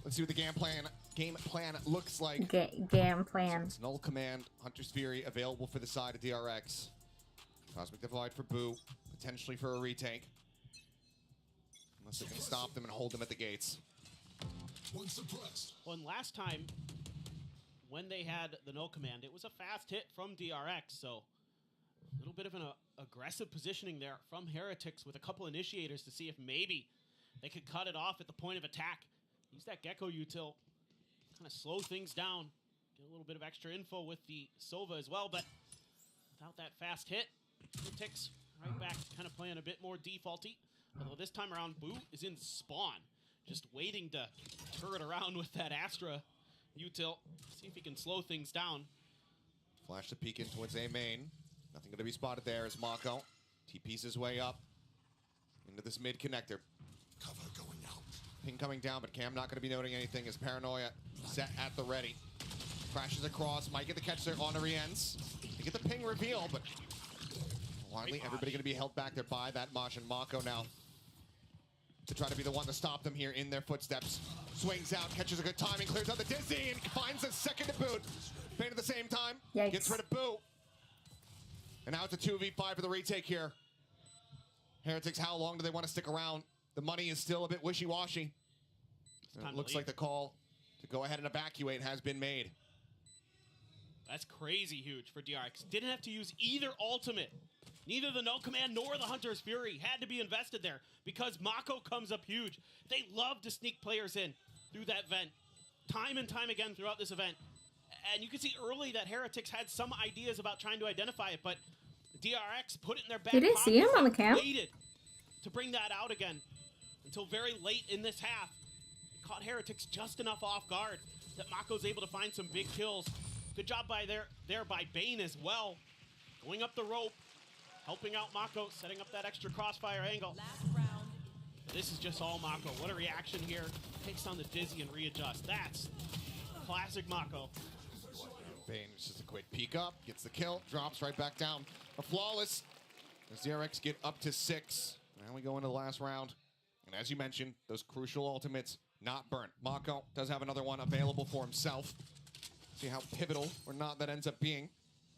let's see what the game plan looks like. Game plan. It's Null Command, Hunter's Fury available for the side of DRX. Cosmic Divide for Boo, potentially for a retake. Unless they can stop them and hold them at the gates. Well, and last time, when they had the null command, it was a fast hit from DRX, so a little bit of an aggressive positioning there from Heretics with a couple initiators to see if maybe they could cut it off at the point of attack. Use that Gecko util, kind of slow things down, get a little bit of extra info with the Sova as well, but without that fast hit, Heretics right back kind of playing a bit more defaulty, although this time around, Boo is in spawn. Just waiting to turret around with that Astra util. See if he can slow things down. Flash to peek in towards A main. Nothing going to be spotted there as Mako TP's his way up into this mid connector. Cover going out. Ping coming down, but Cam not going to be noting anything as Paranoia set at the ready. Crashes across, might get the catch there on the Riens. They get the ping reveal, but finally everybody going to be held back there by that Mosh, and Mako now to try to be the one to stop them here in their footsteps. Swings out, catches a good timing, clears out the Dizzy, and finds a second to boot. Pain at the same time, Yikes. Gets rid of Boo. And now it's a 2v5 for the retake here. Heretics, how long do they want to stick around? The money is still a bit wishy-washy. It looks like the call to go ahead and evacuate has been made. That's crazy huge for DRX. Didn't have to use either ultimate. Neither the No Command nor the Hunter's Fury had to be invested there because Mako comes up huge. They love to sneak players in through that vent time and time again throughout this event. And you can see early that Heretics had some ideas about trying to identify it, but DRX put it in their back You didn't see him on the cam? Waited to bring that out again until very late in this half. It caught Heretics just enough off guard that Mako's able to find some big kills. Good job by there by Bane as well. Going up the rope, helping out Mako, setting up that extra crossfire angle. This is just all Mako. What a reaction here. Takes on the Dizzy and readjusts. That's classic Mako. Bane, just a quick peek up, gets the kill, drops right back down. A flawless as DRX get up to 6. Now we go into the last round. And as you mentioned, those crucial ultimates not burnt. Mako does have another one available for himself. See how pivotal or not that ends up being.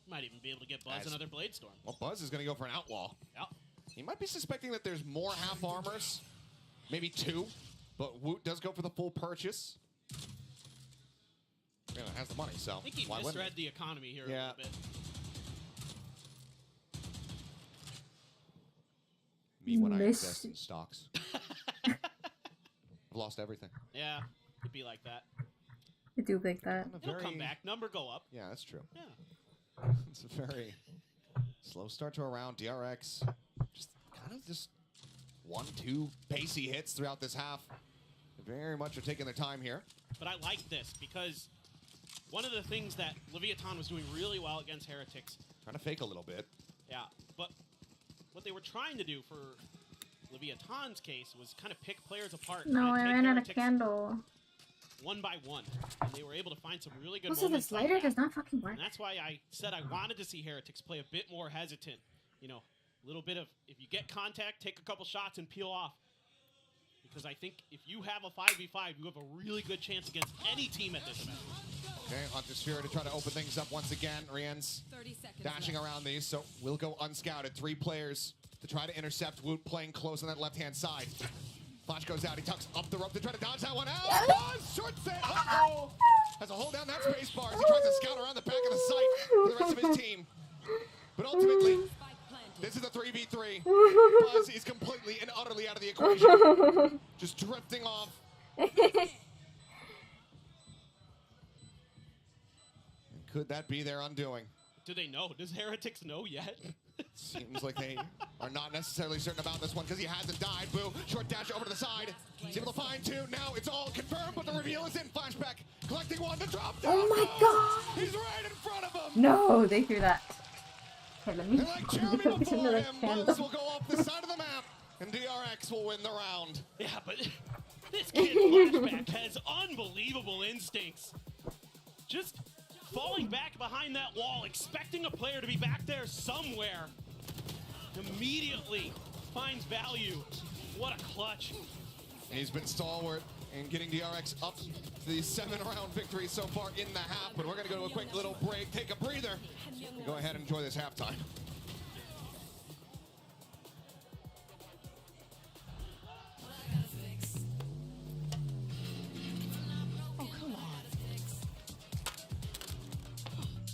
Might even be able to get Buzz another Blade Storm. Well, Buzz is going to go for an Outlaw. Yep. He might be suspecting that there's more half armors, maybe 2, but Woot does go for the full purchase. Yeah, has the money, so I think he why misread the economy here a little bit. Me when I invest in stocks. I've lost everything. Yeah, it'd be like that. I do like that. It'll come back. Number go up. Yeah, that's true. Yeah. It's a very slow start to a round. DRX just 1-2 pacey hits throughout this half. Very much are taking their time here. But I like this because one of the things that Leviathan was doing really well against Heretics. Trying to fake a little bit. Yeah, but what they were trying to do for Leviathan's case was kind of pick players apart. No, I take ran out of Heretics candle. one by one. And they were able to find some really good Also, moments. this lighter does not fucking work. And that's why I said I wanted to see Heretics play a bit more hesitant. You know, a little bit of, if you get contact, take a couple shots and peel off. Because I think if you have a 5v5, you have a really good chance against any team at this event. Okay, Hunter Sphere to try to open things up once again. Rien's dashing around these, so we'll go unscouted. 3 players to try to intercept. Woot playing close on that left-hand side. Flash goes out, he tucks up the rope to try to dodge that one out. Oh, short set, uh-oh! Has a hold down that space bar as he tries to scout around the back of the site for the rest of his team. But ultimately, this is a 3v3. Buzz is completely and utterly out of the equation. Just drifting off. Could that be their undoing? Do they know? Does Heretics know yet? Seems like they are not necessarily certain about this one because he hasn't died. Boo. Short dash over to the side. He's able to find 2. Now it's all confirmed, but the reveal is in. Flashback. Collecting 1. The drop down. Oh my god! He's right in front of him. No, they threw that. Okay, let me Like Jeremy before him, Buzz will go off the side of the map, and DRX will win the round. Yeah, but this kid Flashback has unbelievable instincts. Just falling back behind that wall, expecting a player to be back there somewhere. Immediately finds value. What a clutch. He's been stalwart in getting DRX up to the 7-round victory so far in the half, but we're going to go to a quick little break, take a breather, and go ahead and enjoy this halftime. Oh, come on.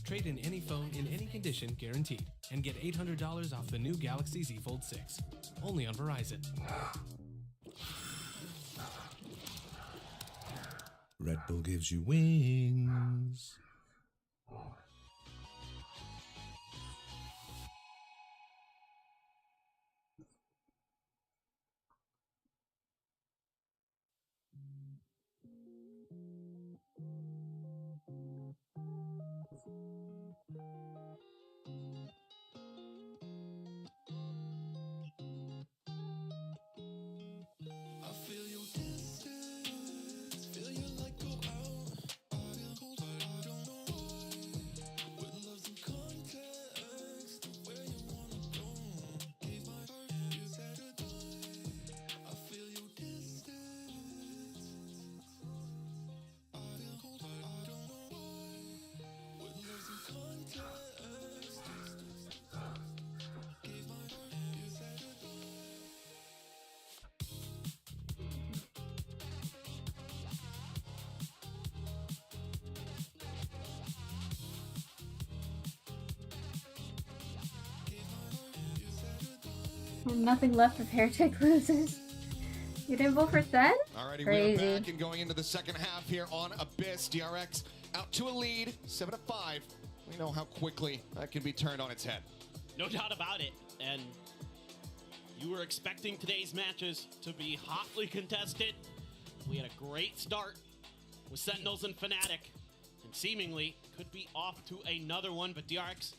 Trade in any phone in any condition guaranteed and get $800 off the new Galaxy Z Fold 6. Only on Verizon. Red Bull gives you wings. Nothing left if Heretic loses. You didn't vote for Sen? Alrighty, Crazy. we're back and going into the second half here on Abyss. DRX out to a lead, 7-5. We know how quickly that can be turned on its head. No doubt about it. And you were expecting today's matches to be hotly contested. We had a great start with Sentinels and Fnatic, and seemingly could be off to another one, but DRX,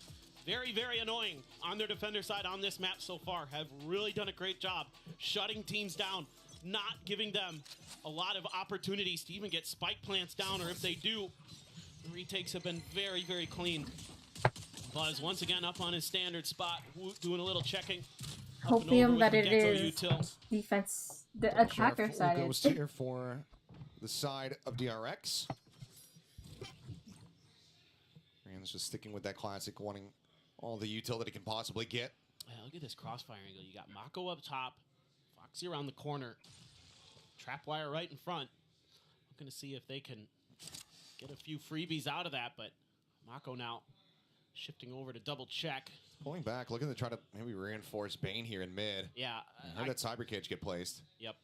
very, very annoying on their defender side on this map so far, have really done a great job shutting teams down, not giving them a lot of opportunities to even get spike plants down, or if they do, the retakes have been very, very clean. Buzz once again up on his standard spot, doing a little checking. Hopium that it is defense, the attacker side goes here for the side of DRX. Rand's just sticking with that classic, wanting all the util that he can possibly get. Yeah, look at this crossfire angle. You got Mako up top, Foxy around the corner, Trapwire right in front. Looking to see if they can get a few freebies out of that, but Mako now Shifting over to double check. Pulling back, looking to try to maybe reinforce Bane here in mid. Yeah. I heard that cyber cage get placed. Yep.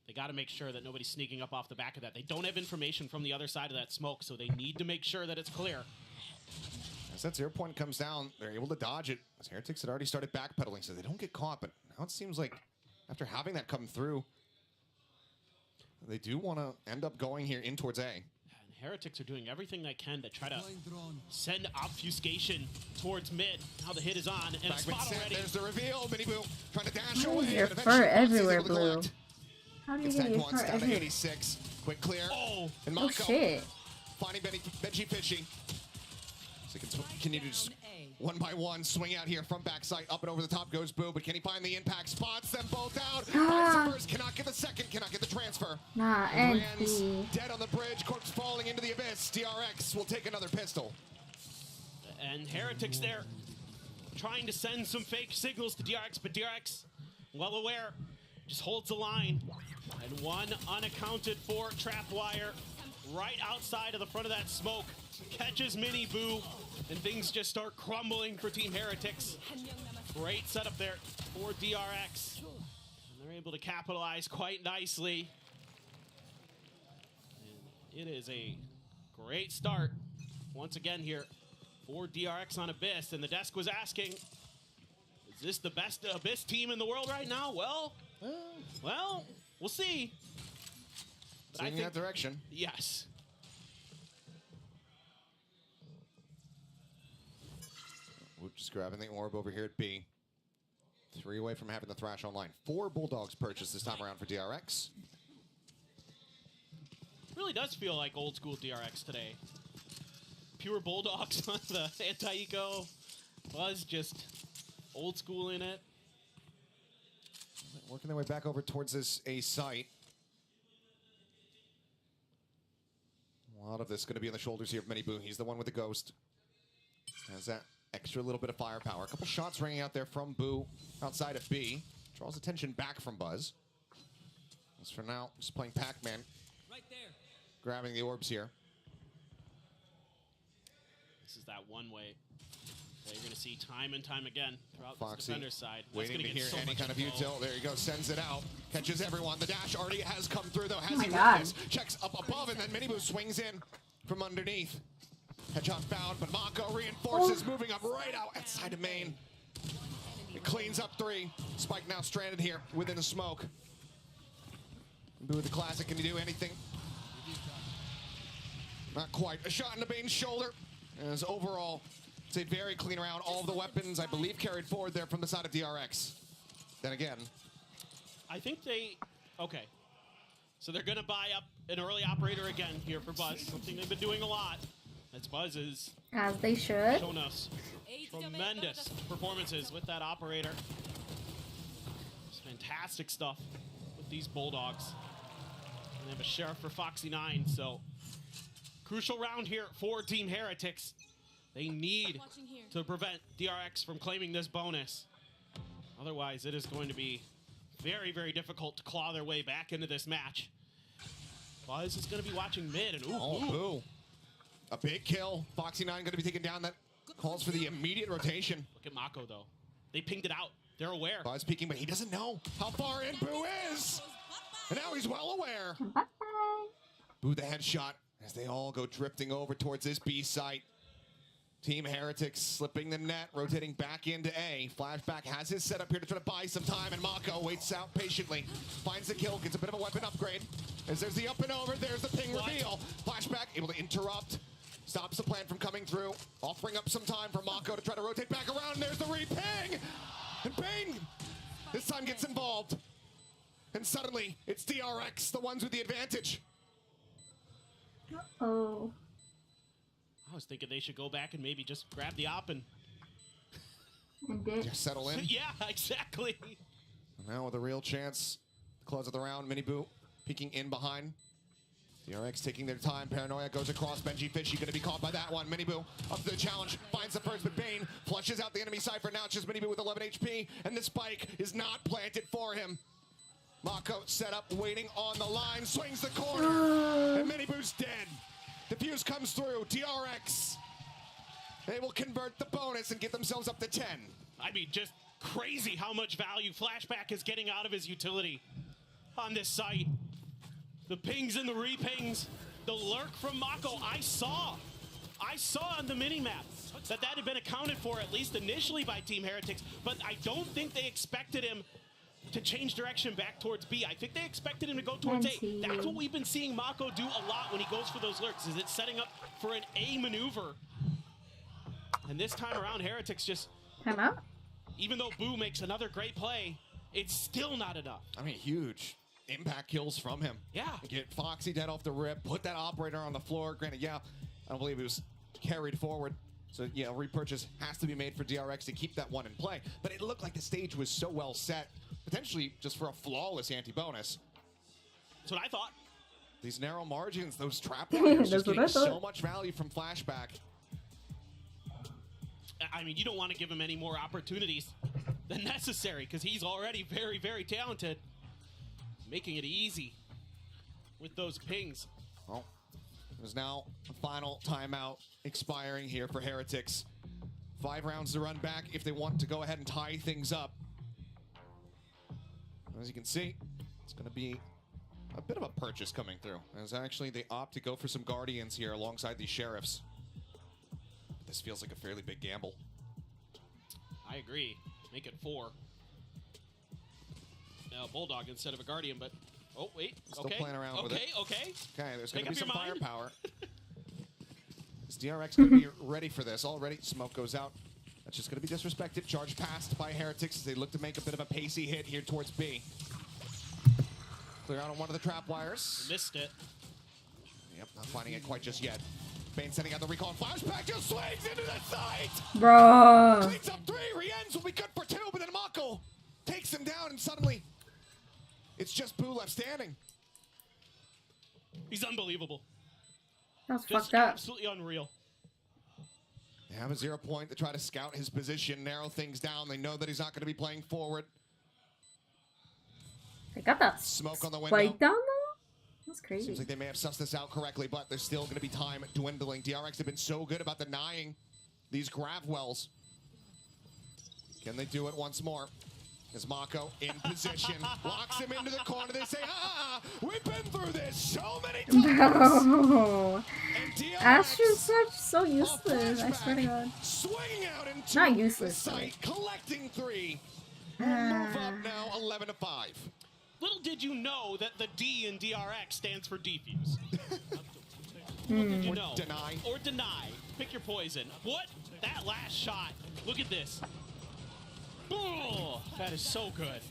They got to make sure that nobody's sneaking up off the back of that. They don't have information from the other side of that smoke, so they need to make sure that it's clear. As that 0 point comes down, they're able to dodge it. As Heretics had already started backpedaling, so they don't get caught. But now it seems like after having that come through, they do want to end up going here in towards A. And Heretics are doing everything they can to try to send obfuscation towards mid. Now the hit is on, and spot already. There's the reveal. Miniboo trying to dash Why away. is your but fur eventually Fox is everywhere, able to Blue? collect. How do you Gets get that your once fur down to everywhere? 86. Quick clear. Oh, and Oh Mako shit. finding Benji Fishy. So he can continue to just one by one swing out here from backside. Up and over the top goes Boo, but can he find the impact? Spots them both out. Finds the first, cannot get the second, cannot get the transfer. Nah, Rand's empty. dead on the bridge, corpse falling into the abyss. DRX will take another pistol. And Heretics there trying to send some fake signals to DRX, but DRX, well aware, just holds the line. And one unaccounted for trap wire right outside of the front of that smoke catches Mini Boo, and things just start crumbling for Team Heretics. Great setup there for DRX. And they're able to capitalize quite nicely. And it is a great start once again here for DRX on Abyss. And the desk was asking, is this the best Abyss team in the world right now? Well, we'll see. But Seeing that direction. Yes. We're just grabbing the orb over here at B. 3 away from having the Thrash online. 4 Bulldogs purchased this time around for DRX. Really does feel like old school DRX today. Pure Bulldogs on the anti-eco. Buzz just old school in it. Working their way back over towards this A site. A lot of this going to be on the shoulders here of Miniboo. He's the one with the ghost. Has that extra little bit of firepower. A couple shots ringing out there from Boo outside of B. Draws attention back from Buzz. As for now, just playing Pac-Man. Right there. Grabbing the orbs here. This is that one way that you're going to see time and time again throughout the Foxy defender's side. That's waiting gonna to get hear so any much kind of info. util. There you go, sends it out. Catches everyone. The dash already has come through though. Has my he read God. this? Checks up above and then Miniboo swings in from underneath. Headshot found, but Mako reinforces, moving up right outside of main. It cleans up 3. Spike now stranded here within the smoke. Boo with the classic, can he do anything? Not quite. A shot into Bane's shoulder. As overall, it's a very clean round. All of the weapons, I believe, carried forward there from the side of DRX. Then again. I think they... Okay. So they're going to buy up an early operator again here for Buzz. Something they've been doing a lot. As Buzz is As they should. shown us tremendous performances with that operator. It's fantastic stuff with these Bulldogs. And they have a sheriff for Foxy9, so crucial round here for Team Heretics. They need to prevent DRX from claiming this bonus. Otherwise, it is going to be very, very difficult to claw their way back into this match. Buzz is going to be watching mid, and Boo. A big kill. Foxy9 going to be taken down. That calls for the immediate rotation. Look at Mako, though. They pinged it out. They're aware. Buzz peeking, but he doesn't know how far in Boo is. And now he's well aware. Boo the headshot as they all go drifting over towards this B site. Team Heretics slipping the net, rotating back into A. Flashback has his setup here to try to buy some time, and Mako waits out patiently. Finds the kill, gets a bit of a weapon upgrade. As there's the up and over, there's the ping reveal. Flashback able to interrupt. Stops the plan from coming through. Offering up some time for Mako to try to rotate back around. There's the re-ping! And Bane this time gets involved. And suddenly, it's DRX, the ones with the advantage. Oh. I was thinking they should go back and maybe just grab the op and... Just settle in. Yeah, exactly. Now with a real chance to close of the round, Miniboo peeking in behind. DRX taking their time. Paranoia goes across. Benji Fishy going to be caught by that one. Miniboo up to the challenge. Finds the first, but Bane flushes out the enemy Cypher. Now it's just Miniboo with 11 HP, and the spike is not planted for him. Mako set up, waiting on the line. Swings the corner, and Miniboo's dead. The fuse comes through. DRX They will convert the bonus and get themselves up to 10. I mean, just crazy how much value Flashback is getting out of his utility on this site. The pings and the repings, the lurk from Mako. I saw on the minimap that had been accounted for, at least initially, by Team Heretics, but I don't think they expected him to change direction back towards B. I think they expected him to go towards A. That's what we've been seeing Mako do a lot when he goes for those lurks, is it's setting up for an A maneuver. And this time around, Heretics just... Time out? Even though Boo makes another great play, it's still not enough. I mean, huge impact kills from him. Yeah. Get Foxy dead off the rip, put that operator on the floor. Granted, yeah, I don't believe he was carried forward. So, yeah, repurchase has to be made for DRX to keep that one in play. But it looked like the stage was so well set, potentially just for a flawless anti-bonus. That's what I thought. These narrow margins, those trap wires, just getting That's what I so much value from Flashback. I mean, you don't want to give him any more opportunities than necessary because he's already very, very talented. Making it easy with those pings. Well, there's now a final timeout expiring here for Heretics. 5 rounds to run back if they want to go ahead and tie things up. As you can see, it's going to be a bit of a purchase coming through. As actually they opt to go for some Guardians here alongside these Sheriffs. This feels like a fairly big gamble. I agree. Make it 4. Now Bulldog instead of a Guardian, but oh wait, Still okay, playing around with it. Okay. Okay, there's going to Make be up some your mind. firepower. Is DRX going to be ready for this? Already, smoke goes out. That's just going to be disrespected. Charge passed by Heretics as they look to make a bit of a pacey hit here towards B. Clear out on one of the trap wires. Missed it. Yep, not finding it quite just yet. Bane sending out the recall. Flashback just swings into the site! Bro. Cleans up 3. Rienz will be good for 2, but then Mako takes him down, and suddenly it's just Boo left standing. He's unbelievable. That's Just fucked up. absolutely unreal. They have a 0 point to try to scout his position, narrow things down. They know that he's not going to be playing forward. They got that Smoke on the window. spike down though? That's crazy. Seems like they may have sussed this out correctly, but there's still going to be time dwindling. DRX have been so good about denying these grab wells. Can they do it once more? Is Mako in position, locks him into the corner. They say, we've been through this so many times. Bro. Astra's so useless, I swear to God. Swinging out into Not useless, the site, collecting 3. Move up now 11-5. Little did you know that the D in DRX stands for defuse. Hmm. Little did you know. Deny. Or deny. Pick your poison. What? That last shot. Look at this. Oh, that is so good.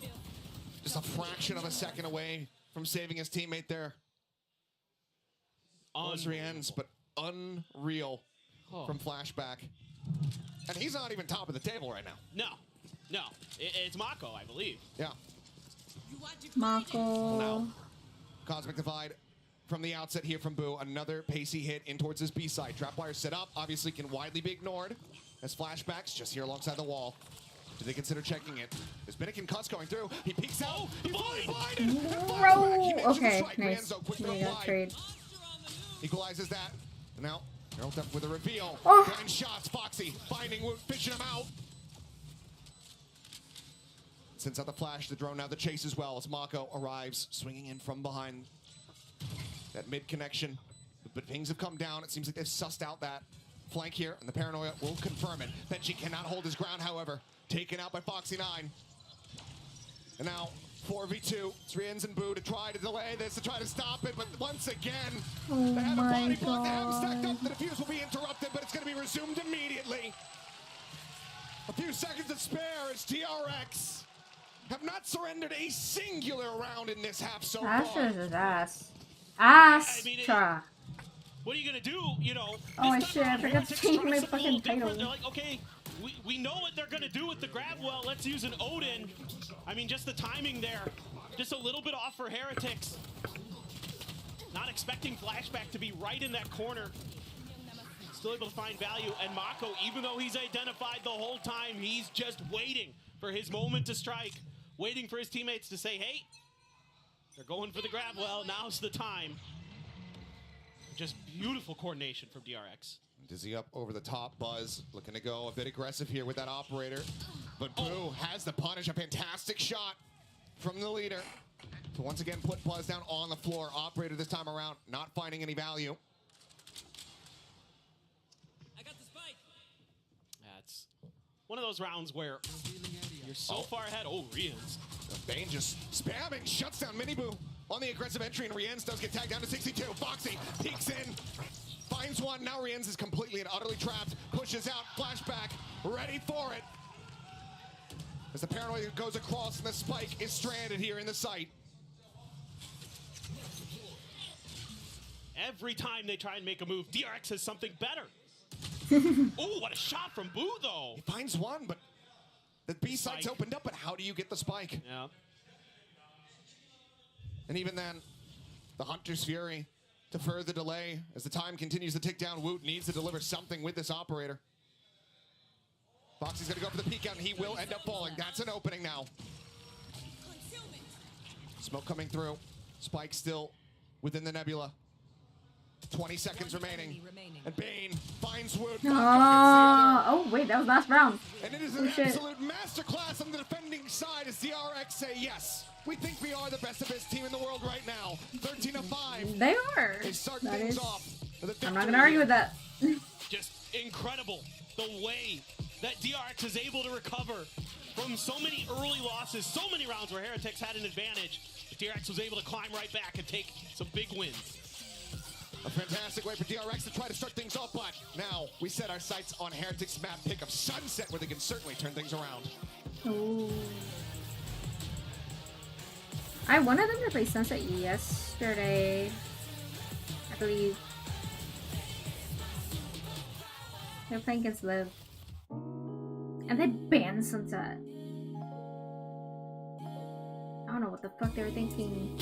Just a fraction of a second away from saving his teammate there. Anniversary ends, but unreal from Flashback. And he's not even top of the table right now. No. It's Mako, I believe. Yeah. Mako. Now, Cosmic Divide from the outset here from Boo. Another pacey hit in towards his B side. Trapwire set up, obviously can widely be ignored as Flashback's just here alongside the wall. Do they consider checking it? There's been a concuss going through. He peeks out. He's blinded. Bro. Okay, nice. We got trade. Equalizes that. And now, Harold up with a reveal. Oh. 9 shots. Foxy finding Woot, fishing him out. Sends out the flash, the drone, now the chase as well as Mako arrives, swinging in from behind that mid connection. But pings have come down. It seems like they've sussed out that flank here, and the paranoia will confirm it. Benji cannot hold his ground, however. Taken out by Foxy 9. And now 4v2. It's Rienz and Boo to try to delay this, to try to stop it, but once again, they have a body block. They have him stacked up. The defuse will be interrupted, but it's going to be resumed immediately. A few seconds to spare as DRX have not surrendered a singular round in this half so far. Astra's his ass. Astra. What are you going to do, you know? Oh shit, I forgot to change my fucking title. They're like, okay, we know what they're going to do with the grab well. Let's use an Odin. I mean, just the timing there. Just a little bit off for Heretics. Not expecting Flashback to be right in that corner. Still able to find value. And Mako, even though he's identified the whole time, he's just waiting for his moment to strike. Waiting for his teammates to say, hey, they're going for the grab well. Now's the time. Just beautiful coordination from DRX. Dizzy up over the top. Buzz looking to go a bit aggressive here with that operator. But Boo has the punish. A fantastic shot from the leader to once again put Buzz down on the floor. Operator this time around not finding any value. That's one of those rounds where you're so far ahead. Oh, Rians. Bane just spamming, shuts down Miniboo on the aggressive entry, and Riens does get tagged down to 62. Foxy peeks in, finds one. Now Riens is completely and utterly trapped, pushes out, flashback, ready for it. As the paranoia goes across and the spike is stranded here in the site. Every time they try and make a move, DRX has something better. Oh, what a shot from Boo, though. He finds one, but the B site's opened up, but how do you get the spike? Yeah. And even then, the Hunter's Fury to further delay as the time continues to tick down. Woot needs to deliver something with this operator. Foxy's gonna go for the peek out, and he will end up falling. That's an opening now. Smoke coming through. Spike still within the nebula. 20 seconds remaining. And Bane finds Woot. Oh, wait, that was last round. And it is an absolute masterclass on the defending side as DRX say, yes, we think we are the best of best team in the world right now. 13-5. They are. They start That things is- off. I'm not gonna argue with that. Just incredible the way that DRX is able to recover from so many early losses, so many rounds where Heretics had an advantage. DRX was able to climb right back and take some big wins. A fantastic way for DRX to try to start things off, but now we set our sights on Heretics' map pick of Sunset, where they can certainly turn things around. Ooh. I wanted them to play Sunset yesterday, I believe. They're playing against Liv. And they banned Sunset. I don't know what the fuck they were thinking.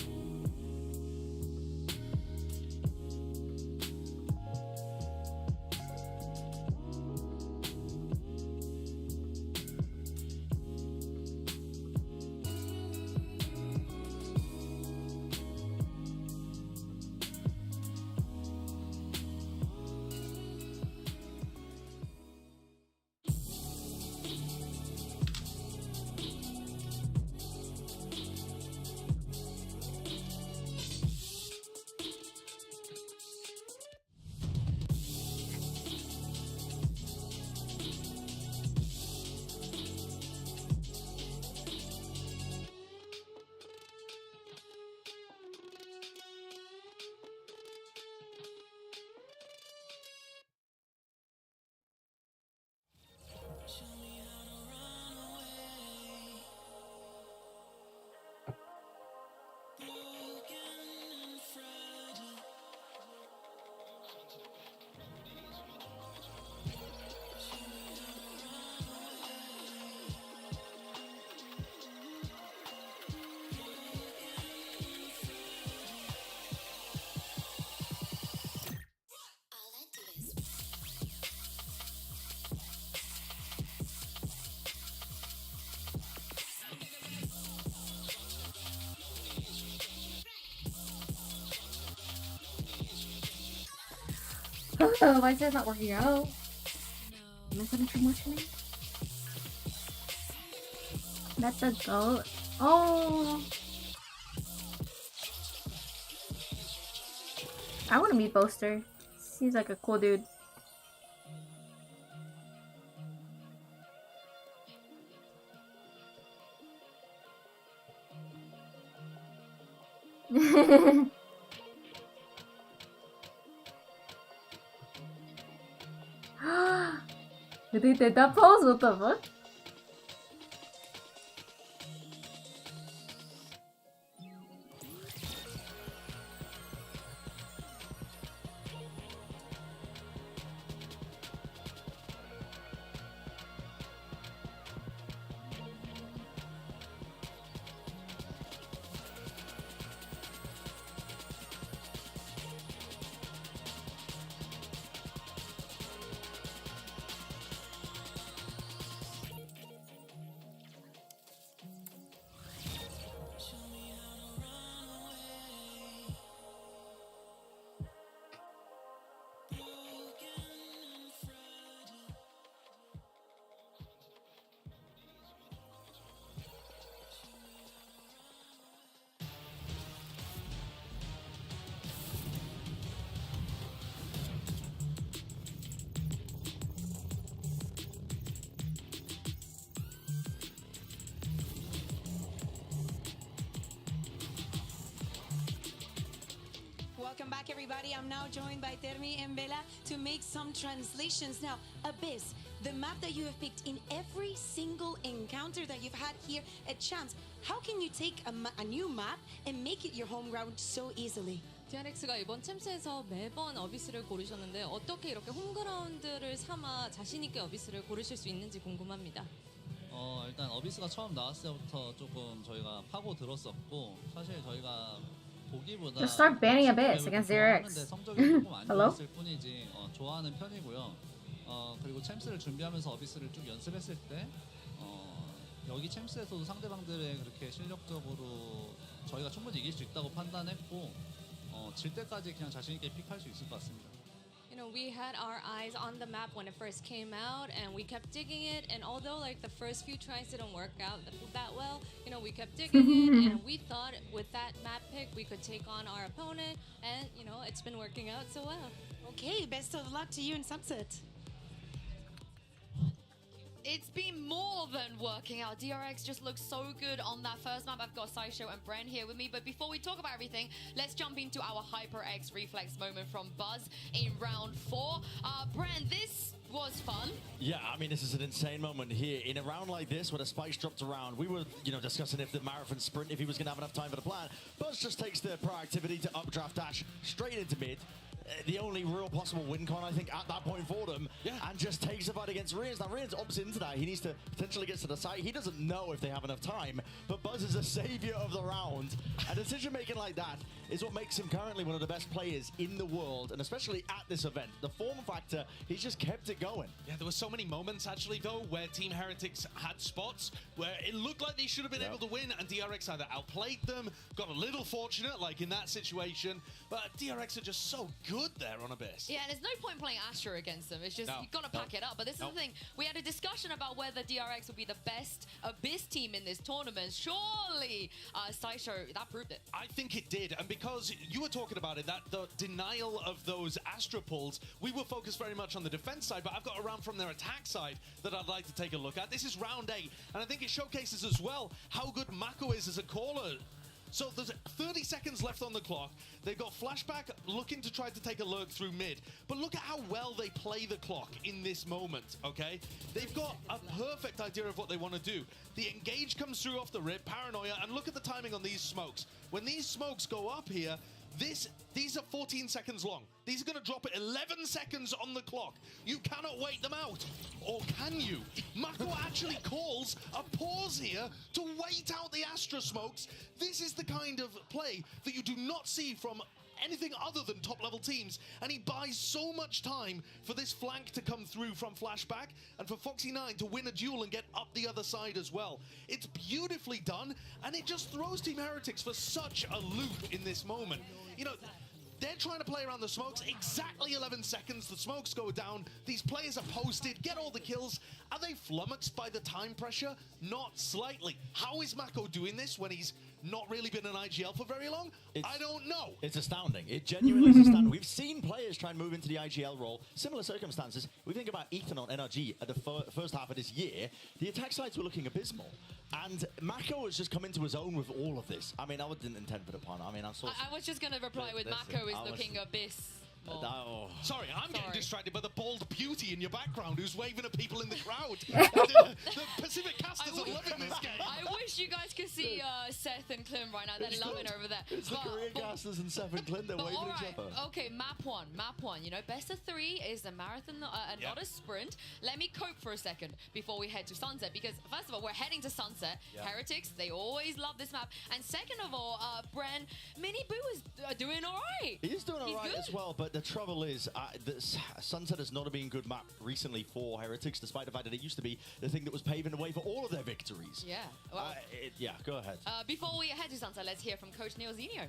Oh, why is that not working out? Am I putting too much in it? That's a goat. Oh! I want to meet Boaster. Seems like a cool dude. They did that pose? What the fuck? Welcome back, everybody. I'm now joined by Termi and Bella to make some translations. Now, Abyss, the map that you have picked in every single encounter that you've had here at Champs, how can you take a new map and make it your home ground so easily? DRX가 이번 챔스에서 매번 어비스를 고르셨는데 어떻게 이렇게 홈그라운드를 삼아 자신 있게 어비스를 고르실 수 있는지 궁금합니다. 일단 어비스가 처음 나왔을 때부터 조금 저희가 파고 들었었고 사실 저희가 보기보다 Just start banning Abyss against DRX. 성적이 조금 안 Hello? 좋았을 뿐이지 좋아하는 편이고요. 그리고 챔스를 준비하면서 어비스를 쭉 연습했을 때 여기 챔스에서도 상대방들의 그렇게 실력적으로 저희가 충분히 이길 수 있다고 판단했고 질 때까지 그냥 자신 있게 픽할 수 있을 것 같습니다. You know, we had our eyes on the map when it first came out, and we kept digging it. And although like the first few tries didn't work out that well, you know, we kept digging it, and we thought with that map pick we could take on our opponent, and you know, it's been working out so well. Okay, best of luck to you in Sunset. It's been more than working out. DRX just looks so good on that first map. I've got Saisho and Bren here with me. But before we talk about everything, let's jump into our HyperX reflex moment from Buzz in round 4. Bren, this was fun. Yeah, I mean, this is an insane moment here. In a round like this, where the spikes dropped around, we were, discussing if the marathon sprint, if he was going to have enough time for the plan. Buzz just takes the proactivity to updraft dash straight into mid. The only real possible win con, I think, at that point for them, and just takes a fight against Rians. Now, Rians opts into that. He needs to potentially get to the site. He doesn't know if they have enough time, but Buzz is a savior of the round. A decision-making like that is what makes him currently one of the best players in the world, and especially at this event. The form factor, he's just kept it going. Yeah, there were so many moments, actually, though, where Team Heretics had spots where it looked like they should have been able to win, and DRX either outplayed them, got a little fortunate, like in that situation, but DRX are just so good there on Abyss. Yeah, and there's no point playing Astra against them. It's just, you've got to pack it up. But this is the thing. We had a discussion about whether DRX would be the best Abyss team in this tournament. Surely, Saisho, that proved it. I think it did, and because you were talking about it, that the denial of those Astra pulls, we were focused very much on the defense side, but I've got a round from their attack side that I'd like to take a look at. This is round 8, and I think it showcases as well how good Mako is as a caller. So there's 30 seconds left on the clock. They've got Flashback looking to try to take a lurk through mid. But look at how well they play the clock in this moment, okay? They've got a perfect idea of what they want to do. The engage comes through off the rip, Paranoia, and look at the timing on these smokes. When these smokes go up here, these are 14 seconds long. These are going to drop at 11 seconds on the clock. You cannot wait them out. Or can you? Mako actually calls a pause here to wait out the Astra smokes. This is the kind of play that you do not see from anything other than top-level teams, and he buys so much time for this flank to come through from Flashback and for Foxy9 to win a duel and get up the other side as well. It's beautifully done, and it just throws Team Heretics for such a loop in this moment. You know, they're trying to play around the smokes. Exactly 11 seconds, the smokes go down. These players are posted, get all the kills. Are they flummoxed by the time pressure? Not slightly. How is Mako doing this when he's not really been in IGL for very long? I don't know. It's astounding. It genuinely is astounding. We've seen players try and move into the IGL role. Similar circumstances. We think about Ethan on NRG at the first half of this year. The attack sides were looking abysmal. And Mako has just come into his own with all of this. I mean, I didn't intend for the pun. I mean, I was just going to reply with Mako is looking Abyss. Sorry, I'm getting distracted by the bald beauty in your background who's waving at people in the crowd. The Pacific casters are loving this game. I wish you guys could see Seth and Clem right now. They're loving over there. It's the Korean casters and Seth and Clint. They're waving at each other. Okay, map one. You know, best of 3 is a marathon and not a sprint. Let me cope for a second before we head to Sunset, because first of all, we're heading to Sunset. Heretics, they always love this map. And second of all, Bren, Mini Boo is doing all right. He is doing all right as well, but the trouble is, Sunset has not been a good map recently for Heretics, despite the fact that it used to be the thing that was paving the way for all of their victories. Yeah. Well, go ahead. Before we head to Sunset, let's hear from Coach Neil Zinio.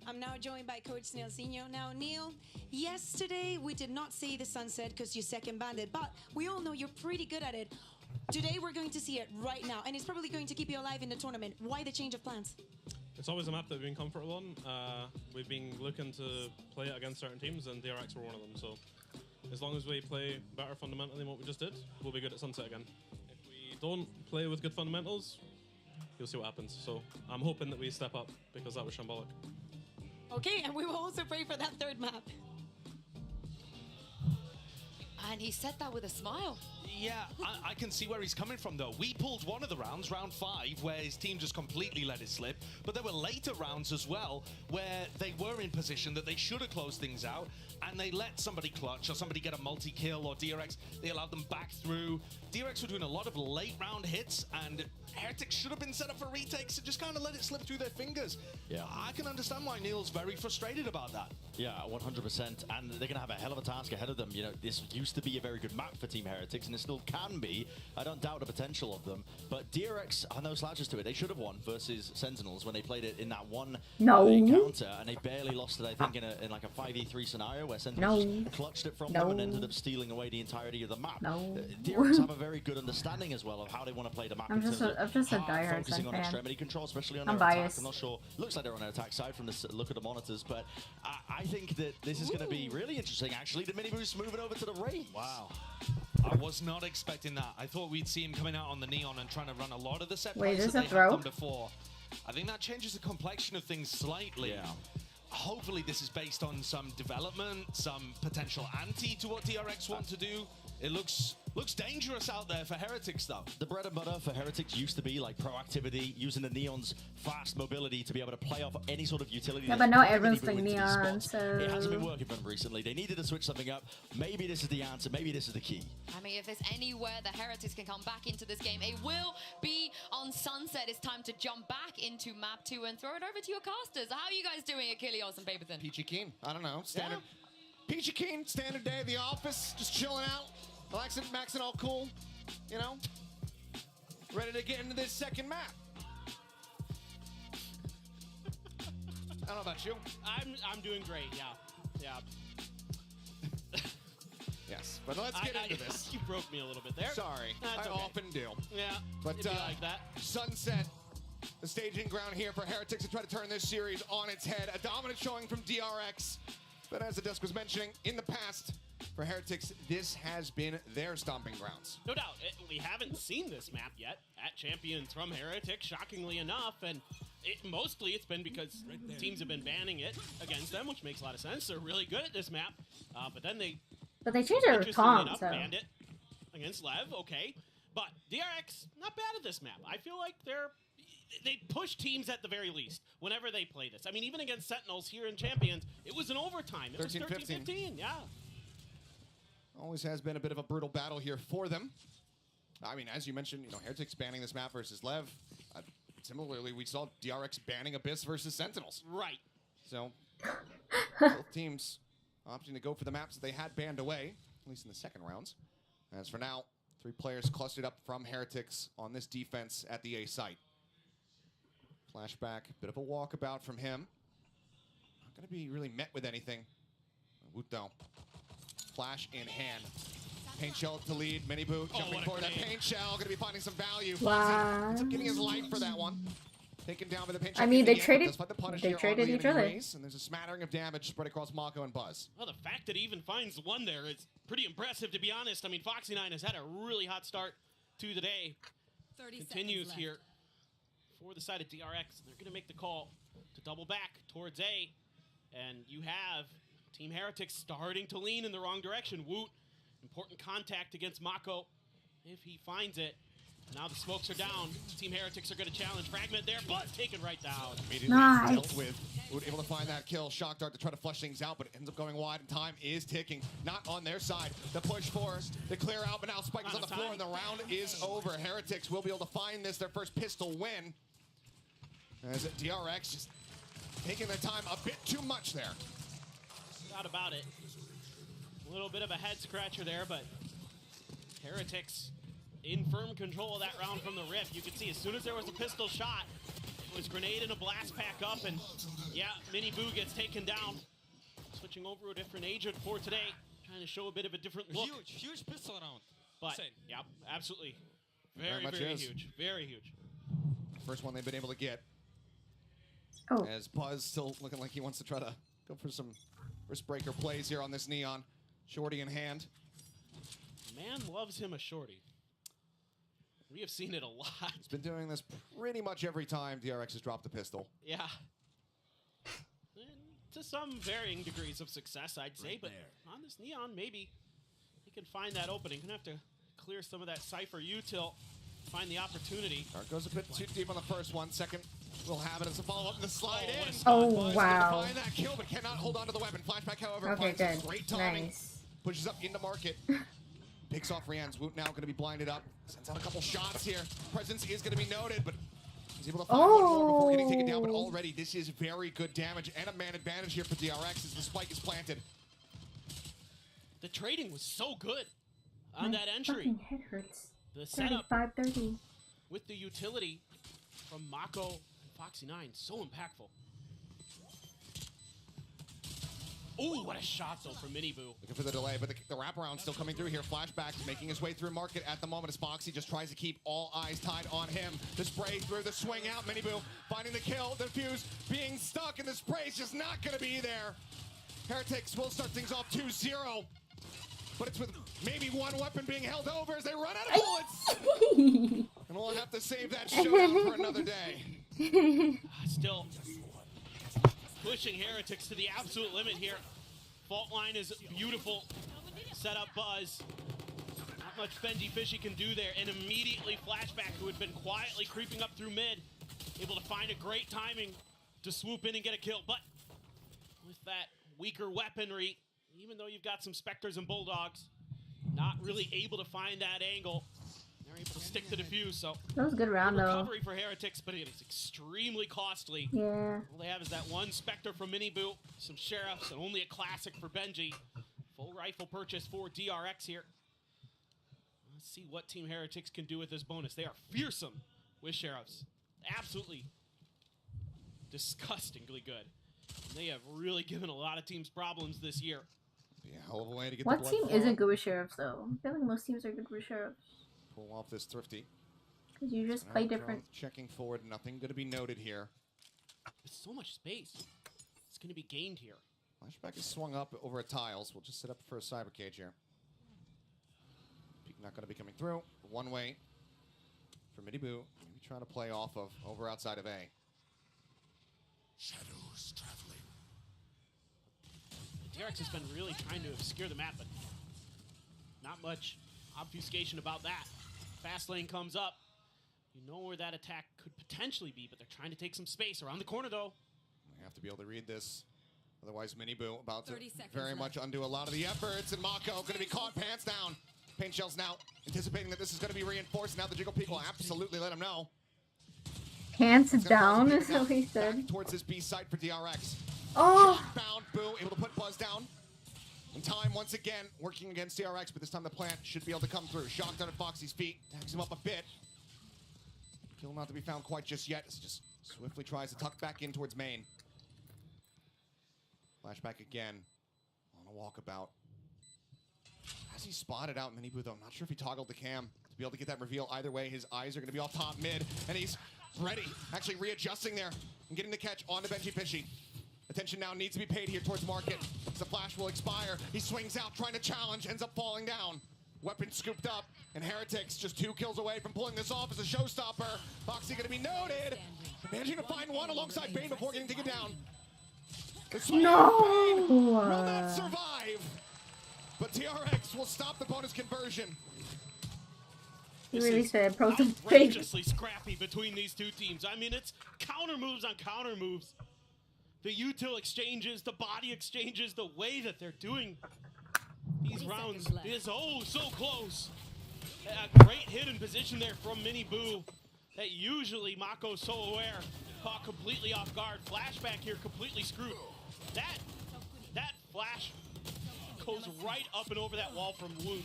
I'm now joined by Coach Neil Zinio. Now, Neil, yesterday we did not see the Sunset because you second banded, but we all know you're pretty good at it. Today we're going to see it right now, and it's probably going to keep you alive in the tournament. Why the change of plans? It's always a map that we've been comfortable on. We've been looking to play it against certain teams, and DRX were one of them. So as long as we play better fundamentally than what we just did, we'll be good at Sunset again. If we don't play with good fundamentals, you'll see what happens. So I'm hoping that we step up because that was shambolic. Okay, and we will also pray for that third map. And he said that with a smile. Yeah, I can see where he's coming from, though. We pulled one of the rounds, round 5, where his team just completely let it slip. But there were later rounds as well, where they were in position that they should have closed things out, and they let somebody clutch or somebody get a multi-kill, or DRX, they allowed them back through. DRX were doing a lot of late round hits, and Heretics should have been set up for retakes and just kind of let it slip through their fingers. Yeah. I can understand why Neil's very frustrated about that. Yeah, 100%. And they're going to have a hell of a task ahead of them. You know, this used to be a very good map for Team Heretics, and it still can be. I don't doubt the potential of them. But DRX are no slouches to it. They should have won versus Sentinels when they played it in that one encounter, and they barely lost it, I think, in like a 5v3 scenario where Sentinels just clutched it from them and ended up stealing away the entirety of the map. DRX have a very good understanding as well of how they want to play the map in terms of focusing on extremity control, especially on their attack. I'm not sure. Looks like they're on their attack side from this look at the monitors, but I think that this is going to be really interesting, actually. The mini boost moving over to the range. Wow. I was not expecting that. I thought we'd see him coming out on the Neon and trying to run a lot of the set plays that they have done before. I think that changes the complexion of things slightly. Yeah. Hopefully this is based on some development, some potential anti to what DRX want to do. It looks dangerous out there for Heretics, though. The bread and butter for Heretics used to be like proactivity, using the Neon's fast mobility to be able to play off any sort of utility. Yeah, but now everyone's playing Neon, so... It hasn't been working for them recently. They needed to switch something up. Maybe this is the answer. Maybe this is the key. I mean, if there's anywhere the Heretics can come back into this game, it will be on Sunset. It's time to jump back into map 2 and throw it over to your casters. How are you guys doing, Achilles and Paperton? Peachy Keen. I don't know. Standard. Yeah. Peachy Keen, standard day at the office, just chilling out. Relaxing, maxing, all cool, you know? Ready to get into this second map. I don't know about you. I'm doing great, yeah. Yes, but let's get into this. You broke me a little bit there. Sorry, I often do. Yeah, but it'd be like that. Sunset, the staging ground here for Heretics to try to turn this series on its head. A dominant showing from DRX, but as the desk was mentioning, in the past, for Heretics, this has been their stomping grounds. No doubt. We haven't seen this map yet at Champions from Heretics, shockingly enough, and mostly it's been because teams have been banning it against them, which makes a lot of sense. They're really good at this map, but then they... But they changed their comp, so... banned it against Lev, okay. But DRX, not bad at this map. I feel like they push teams at the very least whenever they play this. I mean, even against Sentinels here in Champions, it was an overtime. It was 13-15, yeah. Always has been a bit of a brutal battle here for them. I mean, as you mentioned, you know, Heretics banning this map versus Lev. Similarly, we saw DRX banning Abyss versus Sentinels. Right. So, both teams opting to go for the maps that they had banned away, at least in the second rounds. As for now, 3 players clustered up from Heretics on this defense at the A site. Flashback, bit of a walkabout from him. Not going to be really met with anything. Woot though. Flash in hand. Paint shell to lead. Mini boot jumping forward. That paint shell going to be finding some value. Wow. Ends up getting his life for that one. Taken down by the paint shell. I mean, they the traded each other. Race, and there's a smattering of damage spread across Mako and Buzz. Well, the fact that he even finds one there is pretty impressive, to be honest. I mean, Foxy9 has had a really hot start to the day. 30 Continues here for the side of DRX. They're going to make the call to double back towards A. And you have Team Heretics starting to lean in the wrong direction. Woot, important contact against Mako. If he finds it, now the smokes are down. Team Heretics are going to challenge. Fragment there, but taken right down. Immediately dealt with. Woot able to find that kill. Shock Dart to try to flush things out, but it ends up going wide, and time is ticking. Not on their side. The push for the clear out, but now Spike is on the floor, and the round is over. Heretics will be able to find this, their first pistol win. As DRX just taking their time a bit too much there. Not about it. A little bit of a head scratcher there, but Heretics in firm control of that round from the rip. You can see as soon as there was a pistol shot, it was grenade and a blast pack up, and yeah, Mini Boo gets taken down. Switching over to a different agent for today, trying to show a bit of a different look. Huge pistol round. But, yeah, absolutely. Very huge. Very huge. First one they've been able to get. Oh. As Buzz still looking like he wants to try to go for some wrist breaker plays here on this Neon. Shorty in hand. Man loves him a shorty. We have seen it a lot. He's been doing this pretty much every time DRX has dropped a pistol. Yeah. To some varying degrees of success, I'd say, but on this Neon, maybe he can find that opening. Gonna have to clear some of that Cypher util, find the opportunity. Dart goes a bit too deep on the first one. Second, we'll have it as a follow-up in the slide in. Oh, wow. Find that kill, but cannot hold on to the weapon. Flashback, however, Okay, finds good. great timing. Nice. Pushes up into market. Picks off Rian's. Woot now going to be blinded up. Sends out a couple shots here. Presence is going to be noted, but he's able to find one more before getting taken down. But already, this is very good damage and a man advantage here for DRX as the spike is planted. The trading was so good on My that entry. fucking head hurts. The setup 35-30. with the utility from Mako and Foxy9, so impactful. Oh, what a shot, though, from Miniboo. Looking for the delay, but the wraparound still coming through here. Flashbacks making his way through market at the moment as Foxy just tries to keep all eyes tied on him. The spray through the swing out. Miniboo finding the kill, the fuse being stuck, and the spray is just not going to be there. Heretics will start things off 2-0, but it's with maybe one weapon being held over as they run out of bullets. And we'll have to save that showdown for another day. Still pushing Heretics to the absolute limit here. Fault line is beautiful. Set up Buzz. Not much Benji Fishy can do there. And immediately Flashback, who had been quietly creeping up through mid, able to find a great timing to swoop in and get a kill. But with that weaker weaponry, even though you've got some Spectres and Bulldogs, not really able to find that angle. They're able to stick to the fuse, so That was a good round, though. recovery for Heretics, but it is extremely costly. Yeah. All they have is that one Spectre from Miniboo, some Sheriffs, and only a classic for Benji. Full rifle purchase for DRX here. Let's see what Team Heretics can do with this bonus. They are fearsome with Sheriffs. Absolutely disgustingly good. And they have really given a lot of teams problems this year. Be a hell of a way to get What the team blood isn't flowing. good with sheriffs, though? I feel like most teams are good with sheriffs. Pull off this Thrifty. Because you just play different. Checking forward, nothing going to be noted here. There's so much space. It's going to be gained here. Flashback is swung up over at tiles. We'll just set up for a cyber cage here. Peek not going to be coming through. One way for Miniboo. Maybe trying to play off of over outside of A. Shadows traveling. DRX has been really trying to obscure the map, but not much obfuscation about that. Fast lane comes up. You know where that attack could potentially be, but they're trying to take some space around the corner, though. We have to be able to read this. Otherwise, Miniboo about to 30 seconds very left. much undo a lot of the efforts. And Mako going to be caught pants down. Paint Shells now anticipating that this is going to be reinforced. Now the Jiggle Peak will absolutely let him know. Pants It's gonna down, also is be what he back said. towards his B site for DRX. Oh! Shot bound, Boo, able to put Buzz down. In time, once again, working against DRX, but this time the plant should be able to come through. Shocked out at Foxy's feet, tags him up a bit. Kill not to be found quite just yet, as he just swiftly tries to tuck back in towards main. Flashback again, on a walkabout. As he spotted out Miniboo, though, I'm not sure if he toggled the cam to be able to get that reveal. Either way, his eyes are going to be off top mid, and he's ready, actually readjusting there and getting the catch onto Benji Fishy. Attention now needs to be paid here towards market. The flash will expire. He swings out, trying to challenge, ends up falling down. Weapon scooped up, and Heretics just 2 kills away from pulling this off as a showstopper. Foxy going to be noted. Managing to find one alongside Bane before getting taken down. No! Bane will not survive, but TRX will stop the bonus conversion. He really said pro some fake. Outrageously scrappy between these two teams. I mean, it's counter moves on counter moves. The util exchanges, the body exchanges, the way that they're doing these rounds is oh so close. A great hidden position there from Miniboo that usually Mako's so aware. Caught completely off guard. Flashback here completely screwed. That flash goes right up and over that wall from Woot.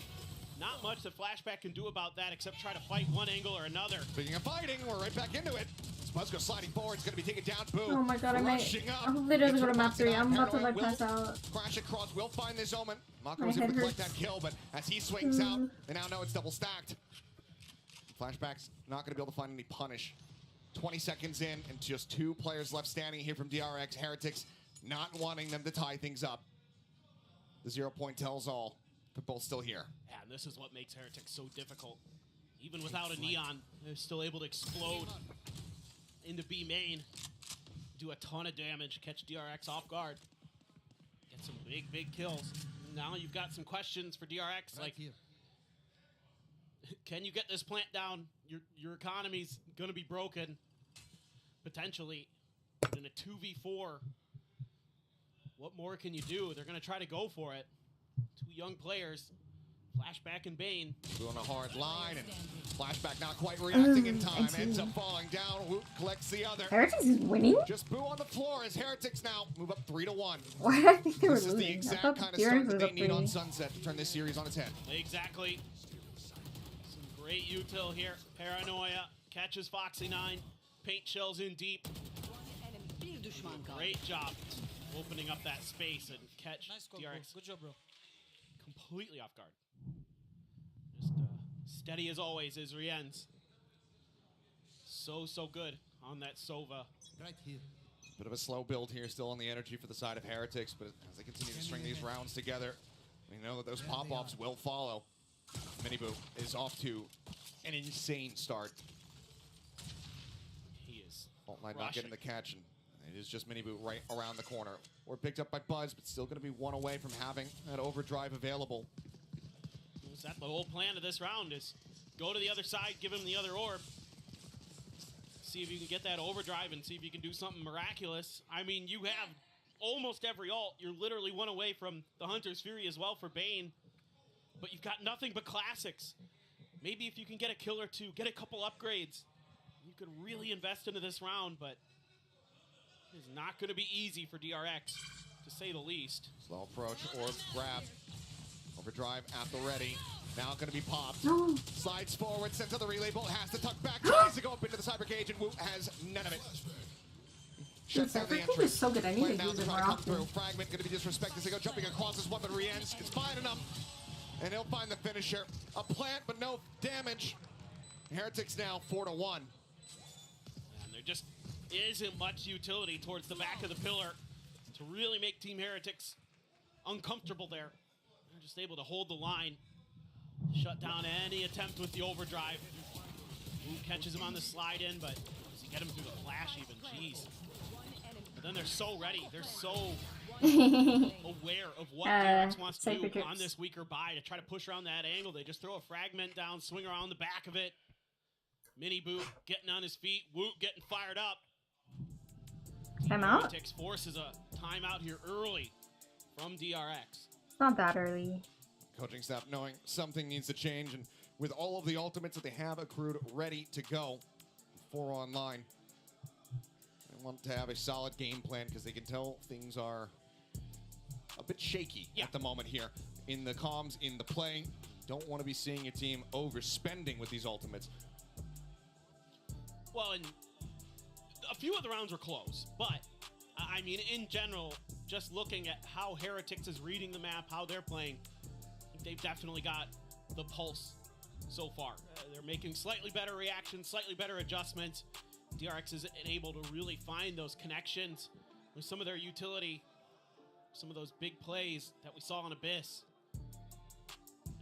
Not much that Flashback can do about that except try to fight one angle or another. Speaking of fighting, we're right back into it. Buzz goes sliding forward. It's going to be taken down. Boom. Oh my god, I Rushing up. hope it doesn't go to map 3. I'm about to like Will pass out. Crash across. Will find this Omen. Mako My was able to head collect hurts. that kill, but as he swings out, they now know it's double stacked. Flashback's not going to be able to find any punish. 20 seconds in, and just 2 players left standing here from DRX. Heretics not wanting them to tie things up. The 0 point tells all. They're both still here. Yeah, and this is what makes Heretics so difficult. Even without a Neon, they're still able to explode into B main, do a ton of damage, catch DRX off guard, get some big kills. Now you've got some questions for DRX, like, can you get this plant down? Your economy's gonna be broken, potentially, in a 2v4. What more can you do? They're gonna try to go for it. Two young players, Flashback and Bane. Doing a hard line, and Flashback not quite reacting in time, ends up falling down. Woot collects the other. Heretics is winning? Just boo on the floor as Heretics now move up 3-1. Why did I think they were This is the losing? I exact thought kind of DRX start was that they up need on 3. Sunset to turn this series on its head. Exactly. Some great util here. Paranoia catches Foxy9. Paint shells in deep. Great job opening up that space and catch DRX. Good job, bro. Completely off guard. Just steady as always is Rien's. So good on that Sova. Right here. Bit of a slow build here, still on the energy for the side of Heretics, but as they continue to string these rounds together, we know that those pop-offs will follow. Miniboo is off to an insane start. He is Alt9 not getting the catch, and it is just Miniboo right around the corner. We're picked up by Buzz, but still going to be one away from having that overdrive available. Is that the whole plan of this round is go to the other side, give him the other orb. See if you can get that overdrive and see if you can do something miraculous. I mean, you have almost every ult. You're literally one away from the Hunter's Fury as well for Bane. But you've got nothing but classics. Maybe if you can get a kill or two, get a couple upgrades, you could really invest into this round, but it's not going to be easy for DRX, to say the least. Slow approach, orbs grab. Overdrive at the ready. Now going to be popped. No. Slides forward, sends to the relay bolt, has to tuck back, tries to go up into the cyber cage, and Woot has none of it. Shuts down the Cyber Cage entry. is so good. I need to use it more often. Fragment going to be disrespected as they go jumping across his weapon. Rien's is fine enough, and he'll find the finisher. A plant, but no damage. Heretics now 4-1. And there just isn't much utility towards the back of the pillar to really make Team Heretics uncomfortable there. They're just able to hold the line, shut down any attempt with the overdrive. Who catches him on the slide in, but does he get him through the flash even? Jeez. But then they're so ready. They're so aware of what DRX wants to do on this weaker buy to try to push around that angle. They just throw a fragment down, swing around the back of it. Miniboo getting on his feet. Woot getting fired up. Timeout? Heretics forces a timeout here early from DRX. It's not that early. Coaching staff knowing something needs to change, and with all of the ultimates that they have accrued ready to go for online, they want to have a solid game plan because they can tell things are a bit shaky at the moment here. In the comms, in the play, don't want to be seeing a team overspending with these ultimates. Well, and a few of the rounds were close, but I mean, in general, just looking at how Heretics is reading the map, how they're playing, they've definitely got the pulse so far. They're making slightly better reactions, slightly better adjustments. DRX is able to really find those connections with some of their utility, some of those big plays that we saw on Abyss.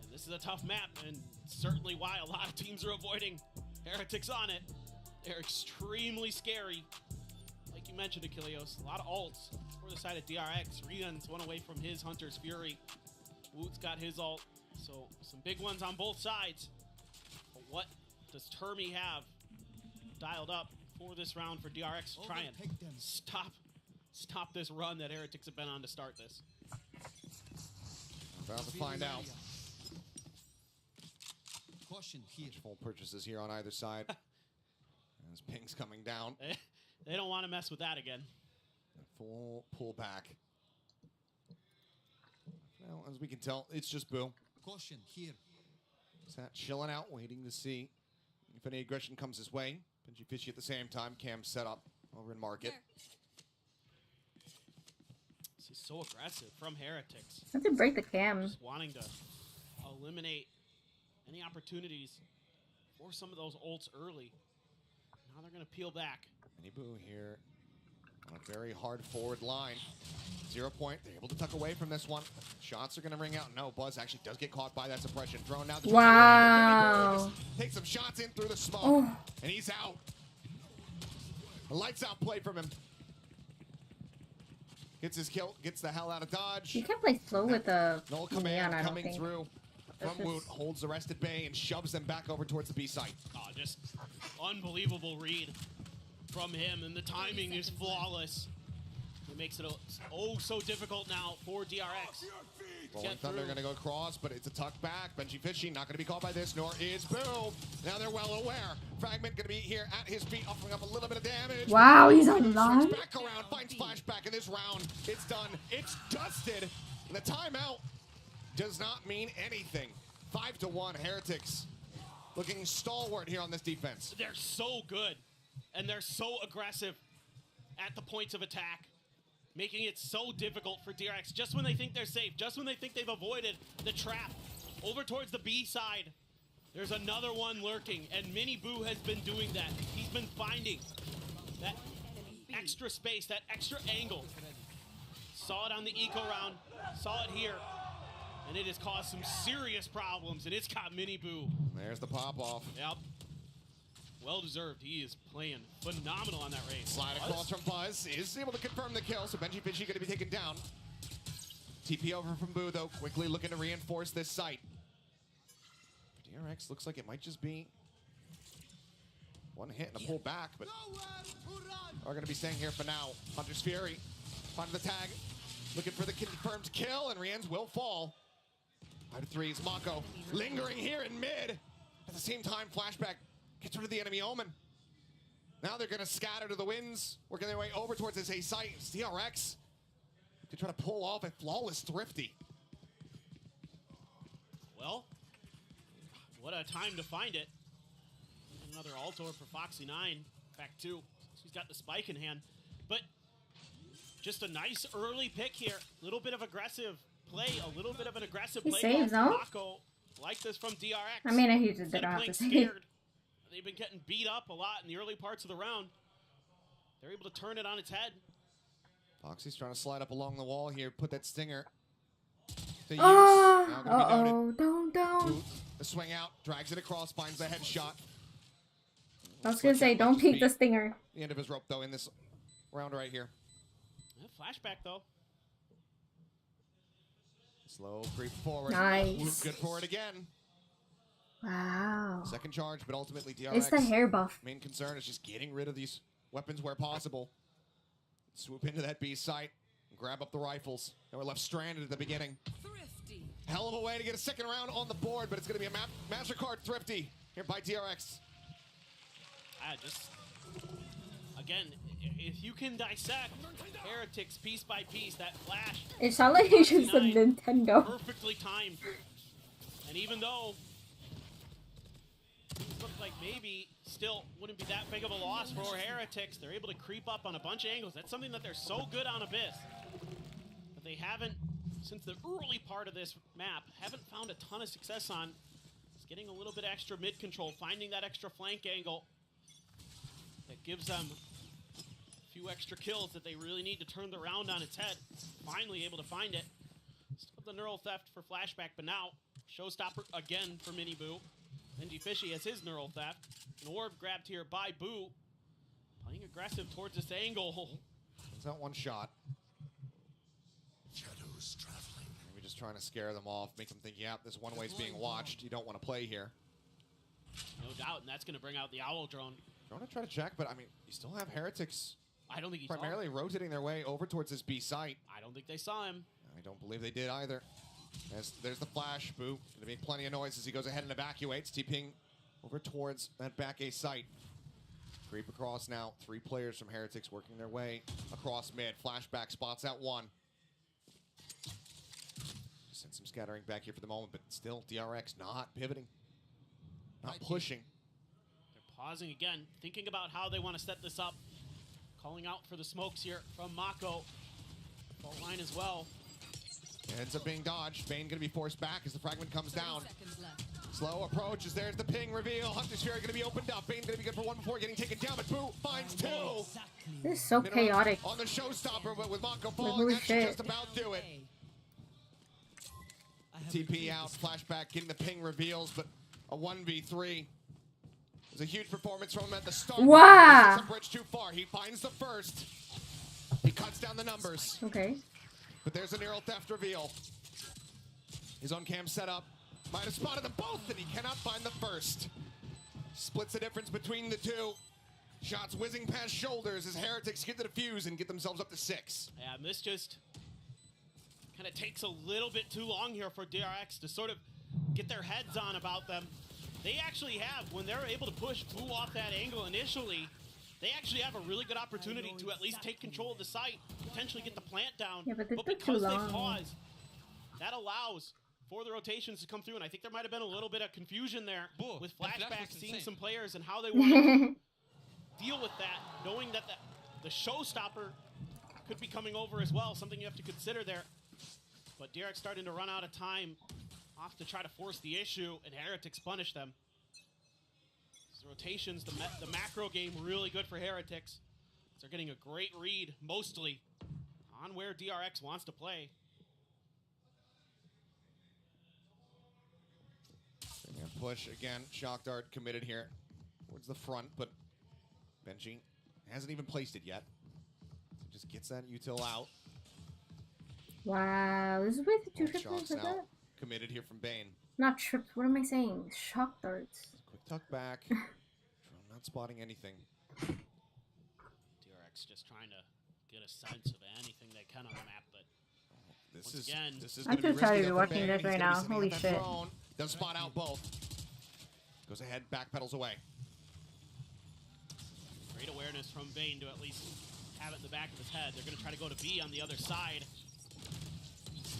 And this is a tough map, and certainly why a lot of teams are avoiding Heretics on it. They're extremely scary. Like you mentioned, Achilleos, a lot of ults for the side of DRX. Rian's one away from his Hunter's Fury. Woot's got his ult, so some big ones on both sides. But what does Termi have dialed up for this round for DRX to try and stop this run that Heretics have been on to start this? About to find out. Caution here. Full purchases here on either side. As ping's coming down. They don't want to mess with that again. Full pullback. Well, as we can tell, it's just Boo. Caution here. Sat chilling out, waiting to see if any aggression comes his way. Pinchy Fishy at the same time. Cam set up over in market. This is so aggressive from Heretics. I have to break the cam. Just wanting to eliminate any opportunities for some of those ults early. Now they're going to peel back. Miniboo here on a very hard forward line. 0 point. They're able to tuck away from this one. Shots are going to ring out. No, Buzz actually does get caught by that suppression. Drone now. Wow. Takes some shots in through the smoke. Oh. And he's out. A lights out play from him. Gets his kill. Gets the hell out of dodge. You can't play slow with the Null neon, command I don't coming think. through from This Woot. is- Holds the rest at bay and shoves them back over towards the B site. Oh, just unbelievable read from him, and the timing is flawless. It makes it oh so difficult now for DRX. Rolling Thunder going to go across, but it's a tuck back. Benji Fishy not going to be caught by this, nor is Boo. Now they're well aware. Fragment going to be here at his feet, offering up a little bit of damage. Wow, he's on line. Back around, finds Flashback in this round. It's done. It's dusted. And the timeout does not mean anything. 5-1 Heretics looking stalwart here on this defense. They're so good, and they're so aggressive at the points of attack, making it so difficult for DRX just when they think they're safe, just when they think they've avoided the trap. Over towards the B side, there's another one lurking, and Mini Boo has been doing that. He's been finding that extra space, that extra angle. Saw it on the eco round, saw it here, and it has caused some serious problems, and it's got Mini Boo. There's the pop-off. Yep. Well deserved. He is playing phenomenal on that race. Slide across from Buzz is able to confirm the kill, so Benji Fishy going to be taken down. TP over from Boo, though, quickly looking to reinforce this site. DRX looks like it might just be one hit and a pull back, but are going to be staying here for now. Hunter's Fury finds the tag, looking for the confirmed kill, and Rien's will fall. 5-3 is Mako lingering here in mid. At the same time, Flashback gets rid of the enemy Omen. Now they're going to scatter to the winds, working their way over towards this A site. It's DRX to try to pull off a flawless Thrifty. Well, what a time to find it. Another Altor for Foxy9. Back two. He's got the spike in hand. But just a nice early pick here. A little bit of aggressive play, a little bit of an aggressive He play. saves, no? Mako like this from DRX. I mean, he just Instead didn't of have to playing save. scared, they've been getting beat up a lot in the early parts of the round. They're able to turn it on its head. Foxy's trying to slide up along the wall here, put that stinger to use. Oh, Now gonna be noted. don't. Boot, the swing out, drags it across, finds the headshot. I was gonna say, don't peek the stinger. The end of his rope, though, in this round right here. Yeah, flashback, though. Slow creep forward. Nice. Loop good for it again. Wow. Second charge, but ultimately DRX. It's the hair buff. Main concern is just getting rid of these weapons where possible. Swoop into that B site and grab up the rifles. They were left stranded at the beginning. Hell of a way to get a second round on the board, but it's going to be a MasterCard Thrifty here by DRX. Just, again, if you can dissect Heretics piece by piece, that flash. It sounded like he used some Nintendo. Perfectly timed. And even though things look like maybe still wouldn't be that big of a loss for Heretics, they're able to creep up on a bunch of angles. That's something that they're so good on Abyss. But they haven't, since the early part of this map, haven't found a ton of success on. It's getting a little bit extra mid control, finding that extra flank angle that gives them a few extra kills that they really need to turn the round on its head. Finally able to find it. Still the neural theft for Flashback, but now showstopper again for Mini Boo. Benji Fishy has his neural theft. An orb grabbed here by Boo. Playing aggressive towards this angle. It's not one shot. Shadows traveling. Maybe just trying to scare them off, make them think, yeah, this one way's being watched. You don't want to play here. No doubt, and that's going to bring out the Owl Drone. I want to try to check, but I mean, you still have Heretics I don't think he primarily saw him. rotating their way over towards this B site. I don't think they saw him. I don't believe they did either. There's the flash. Boo. Gonna make plenty of noise as he goes ahead and evacuates. TPing over towards that back A site. Creep across now. 3 players from Heretics working their way across mid. Flashback spots out one. Just send some scattering back here for the moment, but still DRX not pivoting. Not pushing. They're pausing again, thinking about how they want to set this up. Calling out for the smokes here from Mako. Fault line as well. It ends up being dodged. Bane going to be forced back as the fragment comes down. Slow approach as there's the ping reveal. Hunter's Fury going to be opened up. Bane's going to be good for one before getting taken down, but Boo finds two. This is so chaotic. On the showstopper, but with Mako Like, falling, holy that should shit. just about do it. TP out, flashback, getting the ping reveals, but a 1v3. It was a huge performance from him at the start. Wow. This is a bridge too far. He finds the first. He cuts down the numbers. Okay. But there's a neural theft reveal. His on cam setup. Might have spotted them both, and he cannot find the first. Splits the difference between the two. Shots whizzing past shoulders as Heretics get the defuse and get themselves up to 6. Yeah, and this just kind of takes a little bit too long here for DRX to sort of get their heads on about them. They actually have, when they're able to push Boo off that angle initially, they actually have a really good opportunity to at least take control of the site, potentially get the plant down. Yeah, but this took too because they long. pause, that allows for the rotations to come through, and I think there might have been a little bit of confusion there with flashback, seeing some players and how they wanted to deal with that, knowing that the showstopper could be coming over as well, something you have to consider there. But DRX starting to run out of time off to try to force the issue, and Heretics punish them. These rotations, the macro game, really good for Heretics. They're getting a great read, mostly, on where DRX wants to play. Push again. Shock Dart committed here towards the front, but Benji hasn't even placed it yet. So just gets that util out. Wow, this is way too tripped Shock's like now that. committed here from Bane. Not tripped. What am I saying? Shock darts. Quick tuck back. Not spotting anything. DRX just trying to get a sense of anything they can on the map, but This once is again, I'm too tired to be watching this right now. Holy shit. Does spot out both. Goes ahead, backpedals away. Great awareness from Bane to at least have it in the back of his head. They're going to try to go to B on the other side.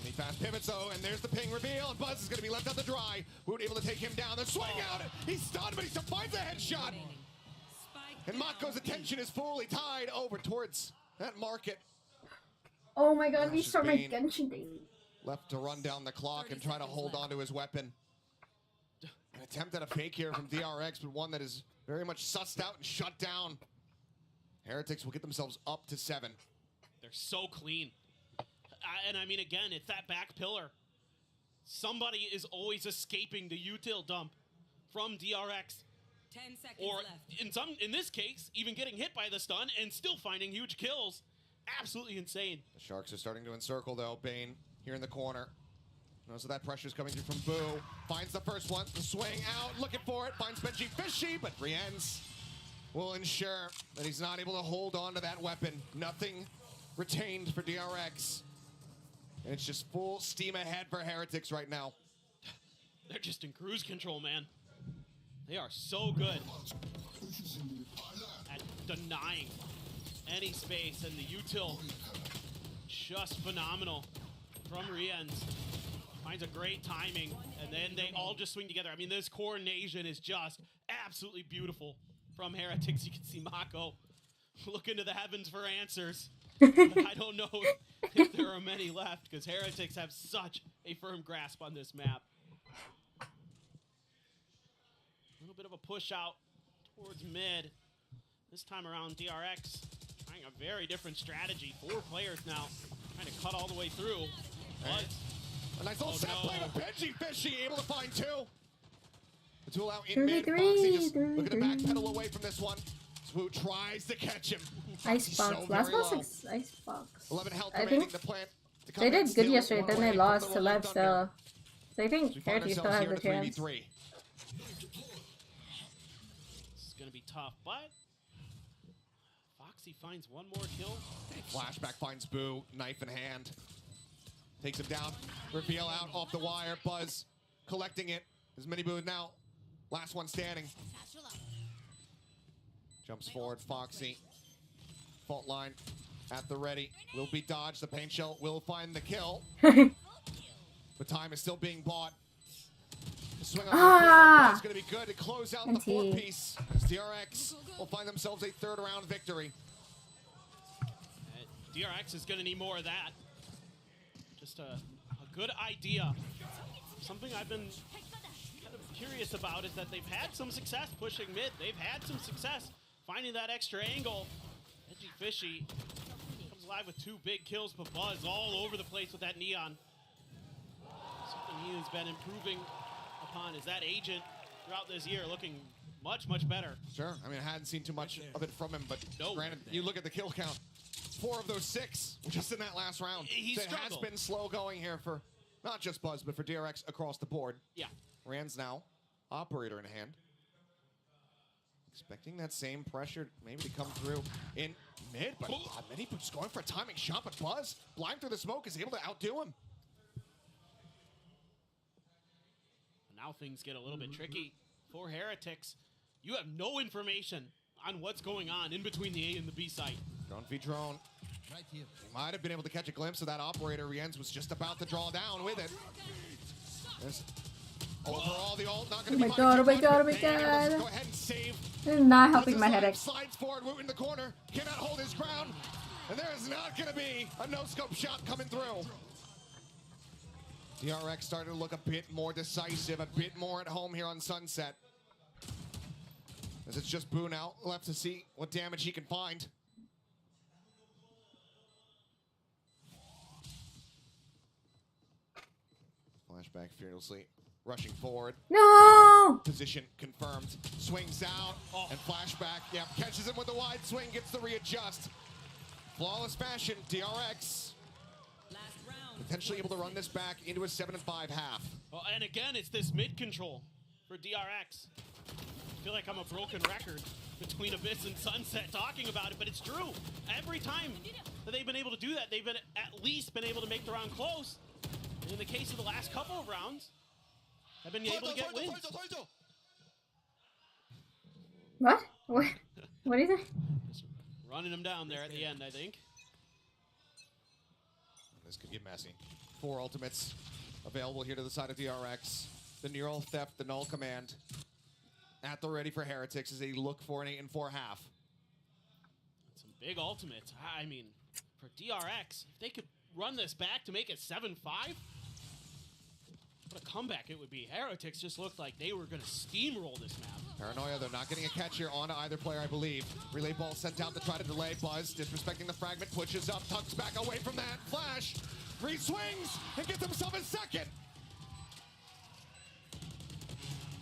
He fast pivots though, and there's the ping reveal, and Buzz is going to be left out to dry. Woot able to take him down. They're swing out. He's stunned, but he still finds a headshot. And Mako's attention is fully tied over towards that market. Oh my god, we Gosh, start my Bane Genshin daily. left to run down the clock and try to hold on to his weapon. An attempt at a fake here from DRX, but one that is very much sussed out and shut down. Heretics will get themselves up to 7. They're so clean. And I mean, again, it's that back pillar. Somebody is always escaping the util dump from DRX. 10 seconds Or left. in this case, even getting hit by the stun and still finding huge kills. Absolutely insane. The Sharks are starting to encircle though. Bane here in the corner. Notice that pressure's coming through from Boo. Finds the first one. The swing out. Looking for it. Finds Benji Fishy, but Rienz will ensure that he's not able to hold on to that weapon. Nothing retained for DRX. And it's just full steam ahead for Heretics right now. They're just in cruise control, man. They are so good at denying any space, and the util just phenomenal from Rienz. Finds a great timing, and then they all just swing together. I mean, this coordination is just absolutely beautiful from Heretics. You can see Mako look into the heavens for answers. I don't know if there are many left, because Heretics have such a firm grasp on this map. A little bit of a push out towards mid. This time around, DRX trying a very different strategy. 4 players now trying to cut all the way through. But a nice little set play with Benji Fishy, able to find 2. The tool out in 33, mid. Foxy just 33. looking to backpedal away from this one. Swoot tries to catch him. Icebox. So Last very boss low. is Icebox. 11 health I remaining. think The plant to come they in did good still yesterday, one then they away from lost the to Rolling Lev Thunder. still. So I We think find Heretics still ourselves has here a in a chance. 3v3. this is going to be tough. But Foxy finds one more kill. Flashback finds Boo, knife in hand. Takes him down. Reveal out off the wire. Buzz collecting it. As Mini Boo now. Last one standing. Jumps forward. Foxy. Fault line at the ready. Will be dodged. The paint shell will find the kill. But time is still being bought. The swing on is going to be good to close out the 4-piece. DRX will find themselves a 3rd round victory. DRX is going to need more of that. Just a good idea. Something I've been kind of curious about is that they've had some success pushing mid. They've had some success finding that extra angle. Edgy Fishy comes alive with 2 big kills, but Buzz all over the place with that Neon. Something he has been improving upon is that agent throughout this year looking much, much better. Sure. I mean, I hadn't seen too much of it from him, but granted, you look at the kill count. 4 of those 6 just in that last round. So it has been slow going here for not just Buzz, but for DRX across the board. Yeah. Rand's now operator in hand. Expecting that same pressure maybe to come through in mid, but Mini just going for a timing shot, but Buzz, blind through the smoke, is able to outdo him. Now things get a little bit tricky for Heretics. You have no information on what's going on in between the A and the B site. Drone v drone. Right here. He might have been able to catch a glimpse of that operator. Rienz was just about to draw down with it. There's overall the ult not Oh going my to be god, oh my god, oh my Go ahead god. and save. This is not helping my headache. Slides forward, Woot in the corner. Cannot hold his ground. And there is not going to be a no-scope shot coming through. DRX starting to look a bit more decisive, a bit more at home here on Sunset. As it's just Boo now left to see what damage he can find. Flashback fearlessly, rushing forward. No! Position confirmed. Swings out, and flashback, yeah, catches him with a wide swing, gets the readjust. Flawless fashion, DRX. Potentially able to run this back into a 7-5 half. Well, and again, it's this mid control for DRX. I feel like I'm a broken record between Abyss and Sunset talking about it, but it's true. Every time that they've been able to do that, they've been at least been able to make the round close. And in the case of the last couple of rounds, have been able to get wins. What? What is it? Just running them down there at the end, I think. This could get messy. 4 ultimates available here to the side of DRX. The Neural Theft, the Null Command at the ready for Heretics as they look for an 8-4 half. Some big ultimates. I mean, for DRX, if they could run this back to make it 7-5, what a comeback it would be. Heretics just looked like they were going to steamroll this map. Paranoia, they're not getting a catch here on either player, I believe. Relay ball sent out to try to delay. Buzz, disrespecting the fragment, pushes up, tucks back away from that. Flash, re-swings, and gets himself a second.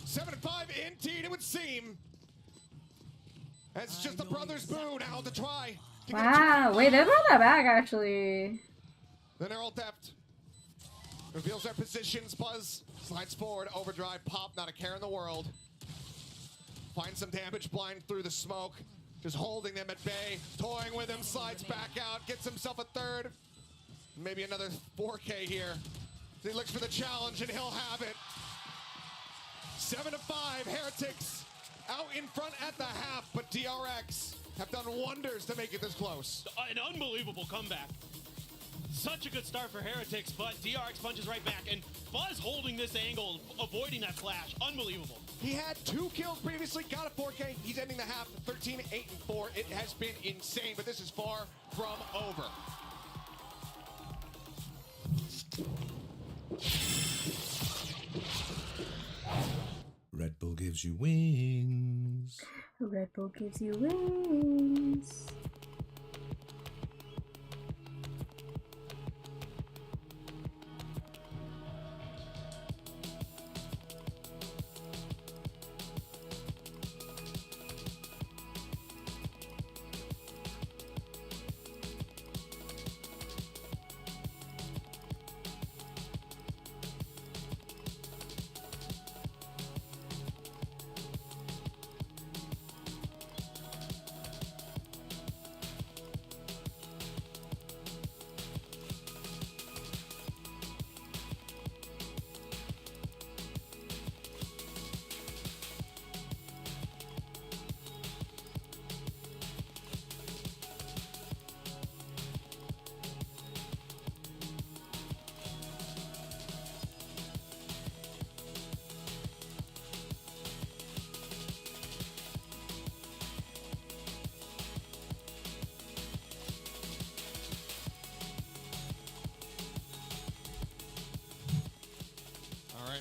7-5 indeed, it would seem. It's just the brothers Boo now to try. Wow, wait, they brought that back actually. The Neural Theft reveals their positions. Buzz slides forward, overdrive, pop, not a care in the world. Finds some damage, blind through the smoke. Just holding them at bay, toying with him, slides back out, gets himself a third. Maybe another 4K here. He looks for the challenge and he'll have it. 7-5, Heretics out in front at the half, but DRX have done wonders to make it this close. An unbelievable comeback. Such a good start for Heretics, but DRX punches right back, and Buzz holding this angle, avoiding that flash. Unbelievable. He had 2 kills previously, got a 4K. He's ending the half 13-8-4. It has been insane, but this is far from over. Red Bull gives you wings. Red Bull gives you wings.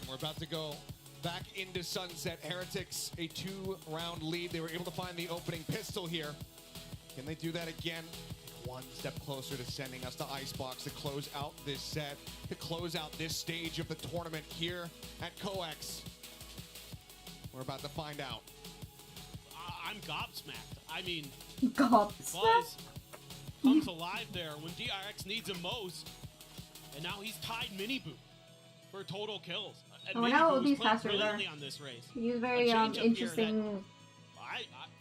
We're about to go back into Sunset. Heretics, a 2-round lead. They were able to find the opening pistol here. Can they do that again? One step closer to sending us to Icebox to close out this set, to close out this stage of the tournament here at COEX. We're about to find out. I'm gobsmacked. I mean, Gobsmacked? Buzz comes alive there when DRX needs him most, and now he's tied Mini Boot for total kills. And Oh, Mini now Boot all was these playing passers are. brilliantly on this race. He was A very change-up here that interesting.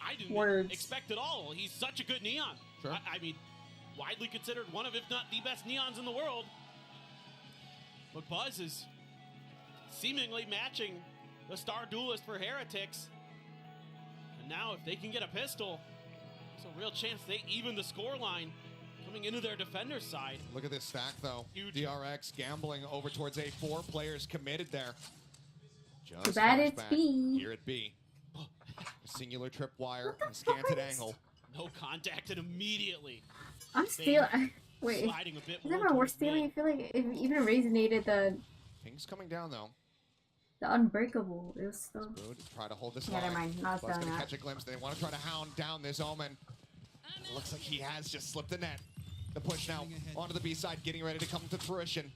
I didn't words. expect at all. He's such a good neon. Sure. I mean, widely considered one of, if not the best neons in the world. But Buzz is seemingly matching the star duelist for Heretics. And now if they can get a pistol, there's a real chance they even the scoreline coming into their defender's side. Look at this stack, though. Huge. DRX gambling over towards A. 4 players committed there. Just Too bad fires it's back. B. Here it be. A singular tripwire and scanted angle. No contact and immediately. I'm still. Wait. Sliding a bit Is more that we're towards stealing? mid. I feel like it even resonated King's coming down, though. the unbreakable. It was still. Good. Try to hold this Never line. mind, not Buzz selling gonna that. catch a glimpse. They want to try to hound down this Omen. It looks like he has just slipped the net. The push now onto the B side, getting ready to come to fruition.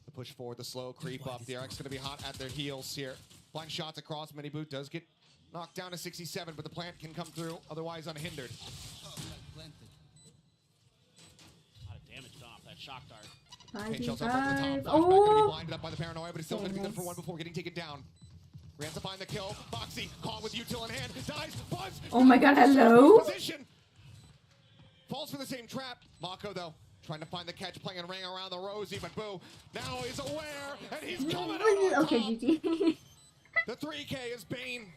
The push forward, the slow creep up. DRX going to be hot at their heels here. Blind shots across. Mini Boot does get knocked down to 67, but the plant can come through otherwise unhindered. A lot of damage done off that shock dart. Paint shells up over the top. 5v5. Flashback gonna be Oh! blinded up by the paranoia, but it's still gonna be good for one before getting taken down. Rans to find the kill. Foxy caught with util in hand. Dies. Buzz. Oh my god, hello? Position. Falls for the same trap. Mako, though, trying to find the catch, playing a ring around the rosy, but Boo now is aware, and he's coming out on Okay, top. GG. The 3K is Bane.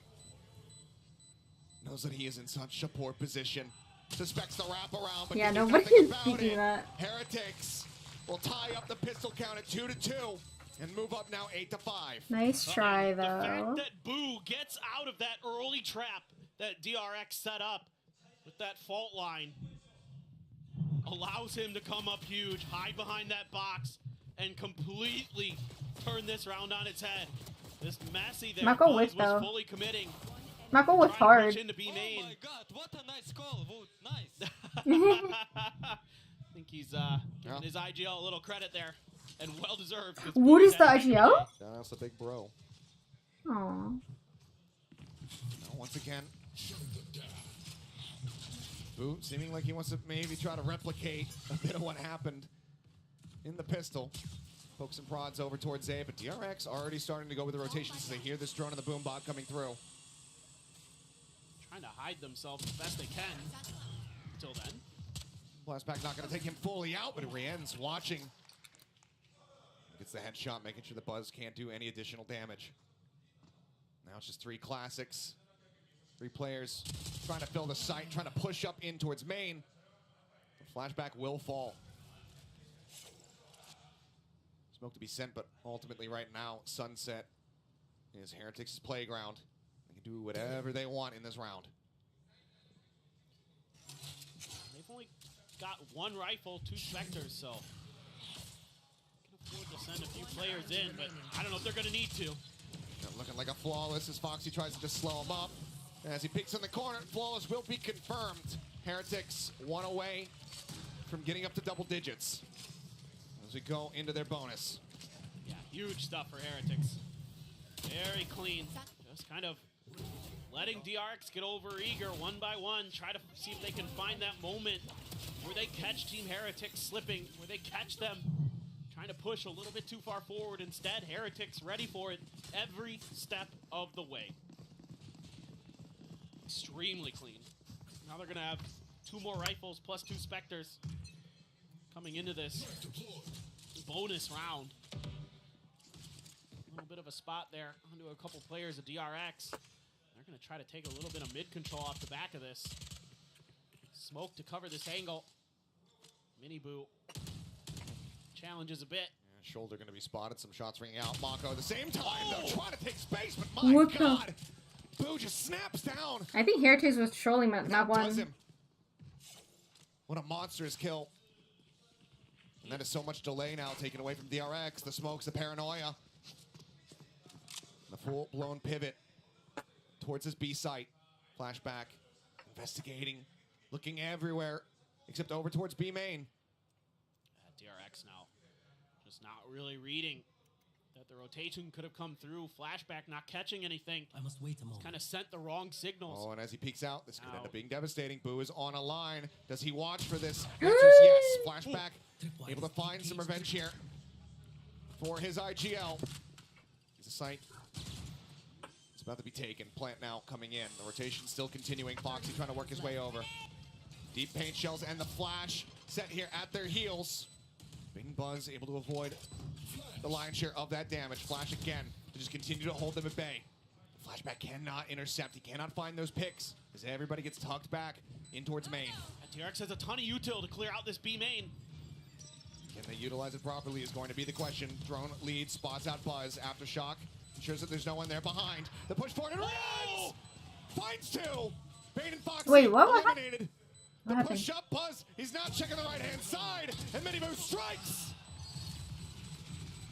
Knows that he is in such a poor position. Suspects the wraparound, but Yeah, can do nobody nothing is about speaking it. that. Heretics will tie up the pistol count at 2-2 and move up now 8-5. Nice try, The though. fact that Boo gets out of that early trap that DRX set up with that fault line allows him to come up huge, hide behind that box, and completely turn this round on its head. This Massey there, Mako Buzz whipped, was though. fully committing. Mako was Trying to hard. push into B main. Oh my god, what a nice call. Nice. I think he's giving his IGL a little credit there, and well deserved. 'cause What Boo's is the had a big IGL? day. That's the big bro. Aw. Now, once again, Boo seeming like he wants to maybe try to replicate a bit of what happened in the pistol. Pokes and prods over towards Zay, but DRX already starting to go with the rotations as they hear this drone and the boom bot coming through. Trying to hide themselves as best they can. Until then. Flashback not going to take him fully out, but Rien's watching. Gets the headshot, making sure the Buzz can't do any additional damage. Now it's just 3 classics. 3 players trying to fill the site, trying to push up in towards main. The flashback will fall. Smoke to be sent, but ultimately right now, Sunset is Heretics' playground. They can do whatever they want in this round. They've only got 1 rifle, 2 Spectres, so can afford to send a few players in, but I don't know if they're going to need to. Looking like a Flawless as Foxy tries to just slow him up. As he peeks in the corner, Flawless will be confirmed. Heretics 1 away from getting up to double digits as we go into their bonus. Yeah, huge stuff for Heretics. Very clean. Just kind of letting DRX get over eager one by one. Try to see if they can find that moment where they catch Team Heretics slipping, where they catch them trying to push a little bit too far forward. Instead, Heretics ready for it every step of the way. Extremely clean. Now they're going to have 2 more rifles plus 2 Spectres coming into this bonus round. A little bit of a spot there onto a couple players of DRX. They're going to try to take a little bit of mid control off the back of this. Smoke to cover this angle. Mini Boo challenges a bit. Shoulder going to be spotted. Some shots ringing out. Mako at the same time, though, trying to take space, but my What the- God. Boo just snaps down. I think Heretics was trolling that Does one. him. What a monstrous kill. And that is so much delay now taken away from DRX. The smokes, the paranoia. full-blown pivot towards his B site. Flashback, investigating, looking everywhere, except over towards B main. DRX now just not really reading that the rotation could have come through. Flashback not catching anything. I must wait a moment. Kind of sent the wrong signals. Oh, and as he peeks out, this could end up being devastating. Boo is on a line. Does he watch for this? The answer is yes. Flashback able to find some revenge here for his IGL. He's a site. It's about to be taken. Plant now coming in. The rotation still continuing. Foxy trying to work his way over. Deep paint shells and the flash set here at their heels. Big Buzz able to avoid the lion's share of that damage. Flash again to just continue to hold them at bay. Flashback cannot intercept. He cannot find those picks as everybody gets tucked back in towards main. DRX has a ton of util to clear out this B main. Can they utilize it properly is going to be the question. Drone leads, spots out Buzz. Aftershock ensures that there's no one there behind. The push forward and runs! Finds two! Bane and Foxy Wait, what eliminated. What The happened? push up Buzz. He's now checking the right-hand side. And Miniboo strikes!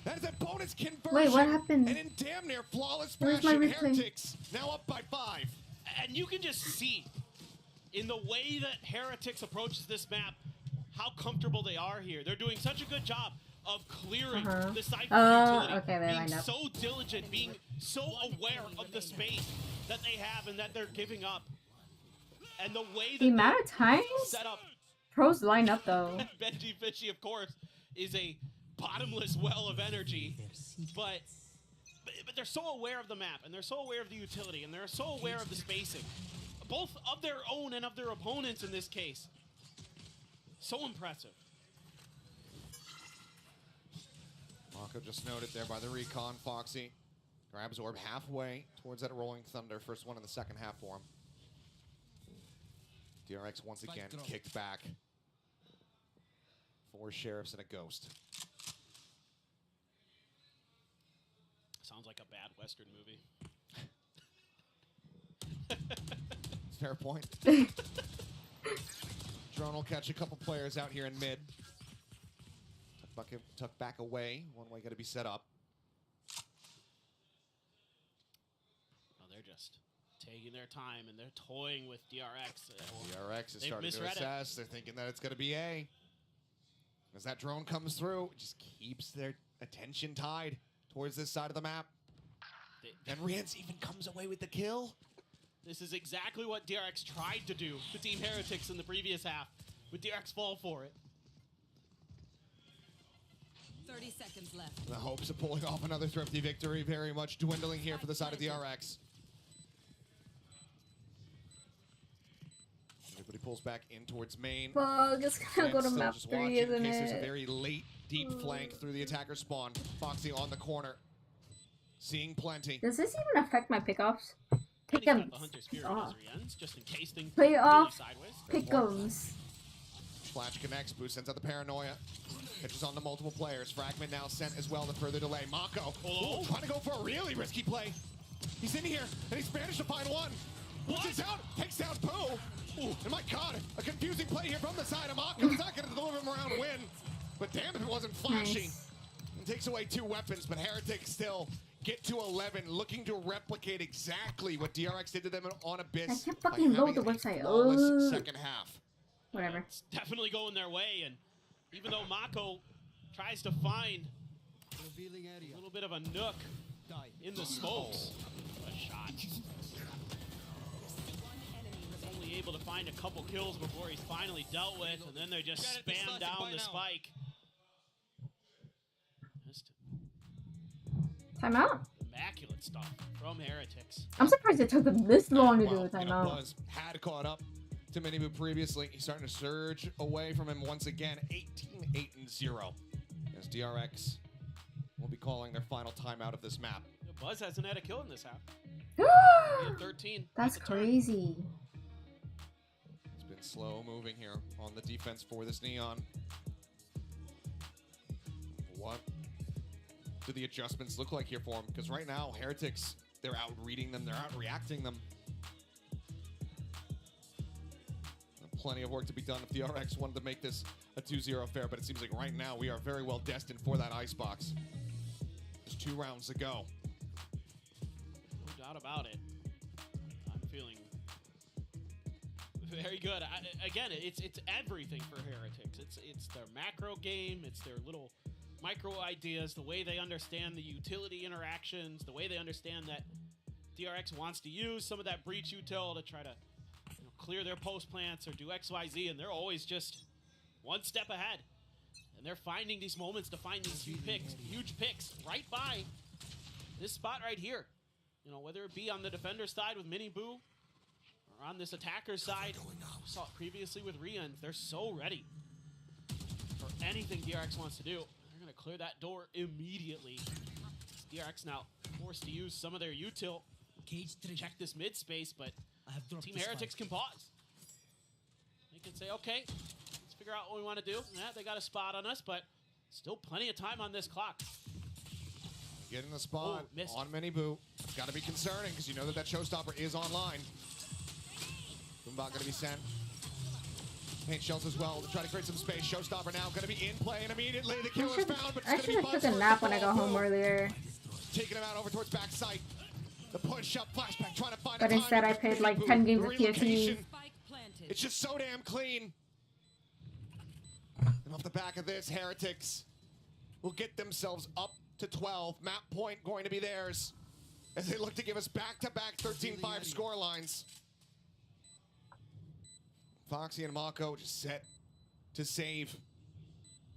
That is a bonus conversion. Wait, what happened? And in damn near flawless Where's my fashion, replay? Heretics now up by 5. And you can just see in the way that Heretics approaches this map how comfortable they are here. They're doing such a good job of clearing the Cypher utility, Okay, they being lined up. so diligent, being so aware of the space that they have and that they're giving up. And the way that The amount of they times set up pros line up though. Benji Fishy, of course, is a bottomless well of energy, but they're so aware of the map, and they're so aware of the utility, and they're so aware of the spacing, both of their own and of their opponents in this case. So impressive. Mako just noted there by the recon. Foxy grabs Orb halfway towards that Rolling Thunder. First one in the second half for him. DRX once again kicked back. 4 sheriffs and a ghost. Sounds like a bad Western movie. Fair point. Drone will catch a couple players out here in mid. Tuck back away. One way got to be set up. Well, they're just taking their time and they're toying with DRX. DRX is They've starting to misread it. assess. They're thinking that it's going to be A. As that drone comes through, it just keeps their attention tied towards this side of the map. And Rienz even comes away with the kill. This is exactly what DRX tried to do to Team Heretics in the previous half, but DRX fall for it. 30 seconds left. The hopes of pulling off another thrifty victory very much dwindling here for the side of DRX. Everybody pulls back in towards main. Fuck, it's gonna go to Still map just 3, watching in isn't case there's a it? very late, deep flank through the attacker spawn. Foxy on the corner. Seeing plenty. Does this even affect my pickoffs? Pick'ems. The Hunter Spirit Oh. as Rienz, just in case things Play really off. sideways. Pick'ems. Flash connects. Boo sends out the paranoia. Catches on to multiple players. Fragment now sent as well to further delay. Mako trying to go for a really risky play. He's in here and he's managed to find one. Pushes out, takes down Boo. And my God, a confusing play here from the side of Mako. He's not going to deliver him around win. But damn if it wasn't flashy. Nice. And takes away 2 weapons, but Heretics still get to 11, looking to replicate exactly what DRX did to them on Abyss. I can't fucking by load the having a website. flawless Ugh. second half. Whatever. It's definitely going their way, and even though Mako tries to find a little bit of a nook in the smokes, a shot. Only able to find a couple kills before he's finally dealt with, and then they just spam down the spike. Just Timeout? immaculate stuff from Heretics. I'm surprised it took them this long to do a You know, timeout. Buzz had caught up to Miniboo previously. He's starting to surge away from him once again. 18-8-0. As DRX will be calling their final timeout of this map. Buzz hasn't had a kill in this half. He had 13. That's crazy. It's been slow moving here on the defense for this Neon. What do the adjustments look like here for him? Because right now, Heretics, they're out reading them, they're out reacting them. Plenty of work to be done if the DRX wanted to make this a 2-0 affair, but it seems like right now we are very well destined for that icebox. Just 2 rounds to go. doubt about it. I'm feeling very good. Again, it's everything for Heretics. It's their macro game. It's their little micro ideas, the way they understand the utility interactions, the way they understand that DRX wants to use some of that breach util to try to clear their post plants or do XYZ, and they're always just one step ahead. And they're finding these moments to find these huge picks right by this spot right here. You know, whether it be on the defender side with Mini Boo or on this attacker side. We saw it previously with Rians. They're so ready for anything DRX wants to do. They're going to clear that door immediately. DRX now forced to use some of their util to check this mid space, but Team Heretics can pause. They can say, okay, let's figure out what we want to do. Yeah, they got a spot on us, but still plenty of time on this clock. Getting the spot on Mini Boo. It's got to be concerning because you know that showstopper is online. Boombot going to be sent. Paint shells as well to try to create some space. Showstopper now going to be in play, and immediately the killer's found, but I should have took a nap when I got home earlier. Taking him out over towards backside. The push up, flashback, trying to find But instead I played like 10 games of TFT. It's just so damn clean. And off the back of this, Heretics will get themselves up to 12. Map point going to be theirs as they look to give us back-to-back 13-5 score lines. Foxy and Mako just set to save.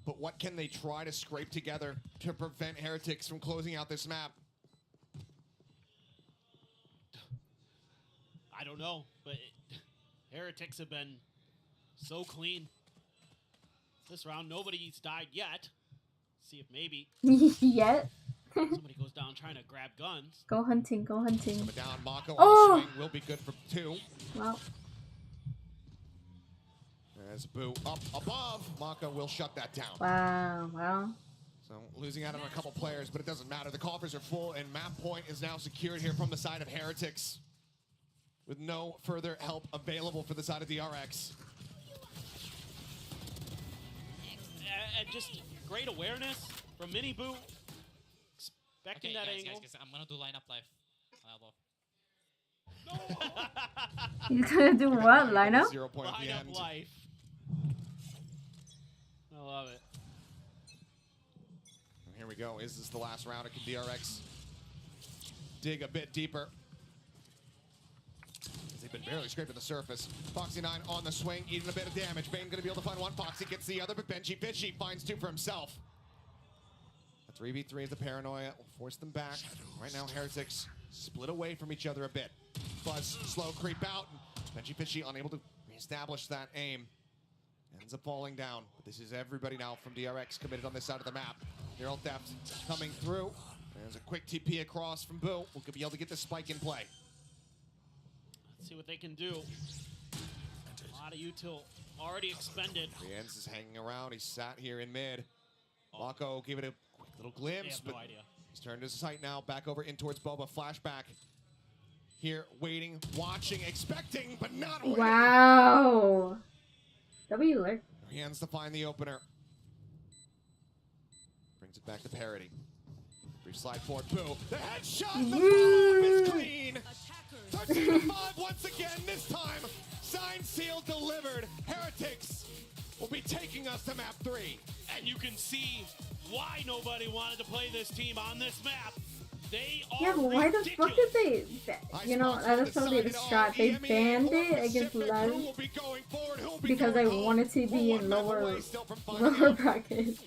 But what can they try to scrape together to prevent Heretics from closing out this map? I don't know, but Heretics have been so clean. This round, nobody's died yet. See if maybe Yet. somebody goes down trying to grab guns. Go hunting, go hunting. Coming down, Mako Oh! on the swing will be good for 2. Well. As Boo up above, Mako will shut that down. Wow, well. So losing out on a couple players, but it doesn't matter. The coffers are full, and map point is now secured here from the side of Heretics, with no further help available for the side of DRX. And just great awareness from Mini Boo. Expecting that angle. Guys, I'm gonna do lineup live. You're gonna do what? Lineup? 0 point at the end. Life. I love it. And here we go. Is this the last round? Or can DRX dig a bit deeper? They've been barely scraping the surface. Foxy 9 on the swing, eating a bit of damage. Bane gonna be able to find one. Foxy gets the other, but Benji Fishy finds 2 for himself. A 3v3 of the Paranoia will force them back. Right now, Heretics split away from each other a bit. Buzz, slow creep out. Benji Fishy unable to reestablish that aim. Ends up falling down. But this is everybody now from DRX committed on this side of the map. Neural Theft coming through. There's a quick TP across from Boo. We'll be able to get the spike in play. Let's see what they can do. A lot of util already expended. Rians is hanging around. He's sat here in mid. Mako gave it a quick little glimpse, but he's turned his sight now back over in towards Boba. Flashback here, waiting, watching, expecting, but not waiting. Wow. W alert. Rians to find the opener. Brings it back to parity. Brief slide forward. Boo. The headshot. The follow-up is clean. 13-5 once again. This time, signed, sealed, delivered. Heretics will be taking us to map 3. And you can see why nobody wanted to play this team on this map. They are Yeah, but why the fuck did they, you know, that's totally the strat. They banned it against Luz because they wanted to be in lower brackets.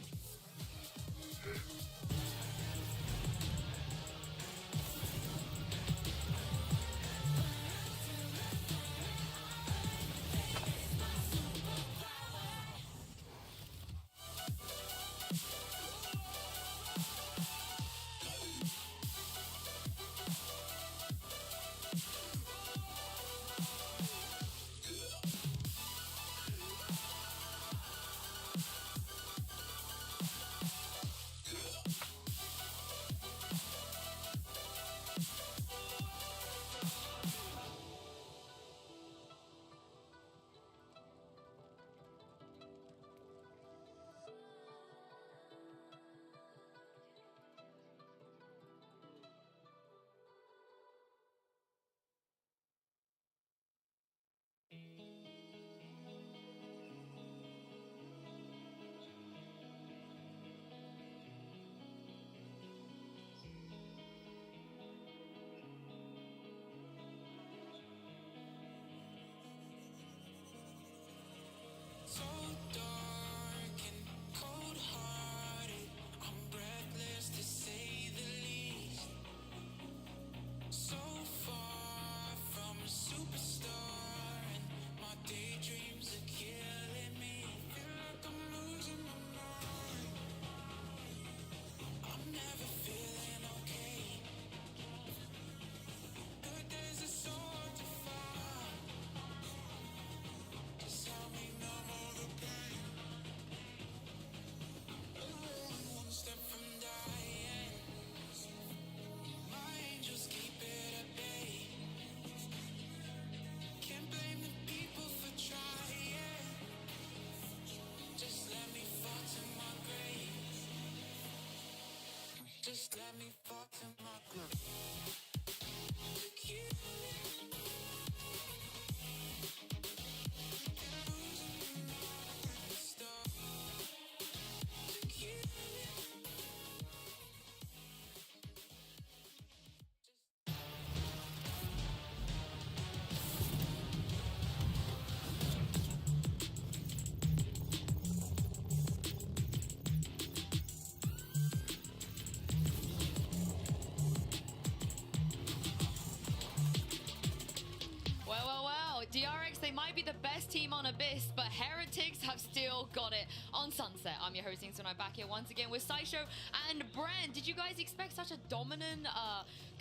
Heretics have still got it on Sunset. I'm your hosting tonight, back here once again with Sideshow and Brand. Did you guys expect such a dominant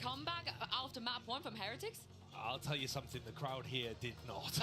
comeback after map 1 from Heretics? I'll tell you something, the crowd here did not.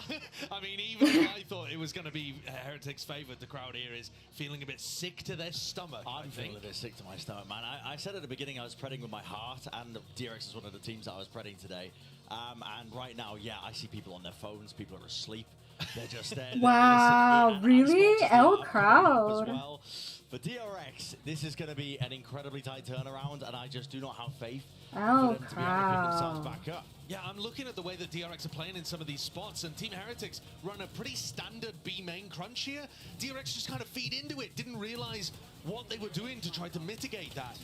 I mean, even if I thought it was going to be Heretics' favored, the crowd here is feeling a bit sick to their stomach. I'm feeling a bit sick to my stomach, man. I said at the beginning I was predding with my heart, and DRX is one of the teams that I was predding today. And right now, yeah, I see people on their phones, people are asleep. They're just there. Wow, really? L crowd. As well. For DRX, this is going to be an incredibly tight turnaround, and I just do not have faith for them to be able to pick themselves back up. Yeah, I'm looking at the way that DRX are playing in some of these spots, and Team Heretics run a pretty standard B main crunch here. DRX just kind of feed into it, didn't realize what they were doing to try to mitigate that.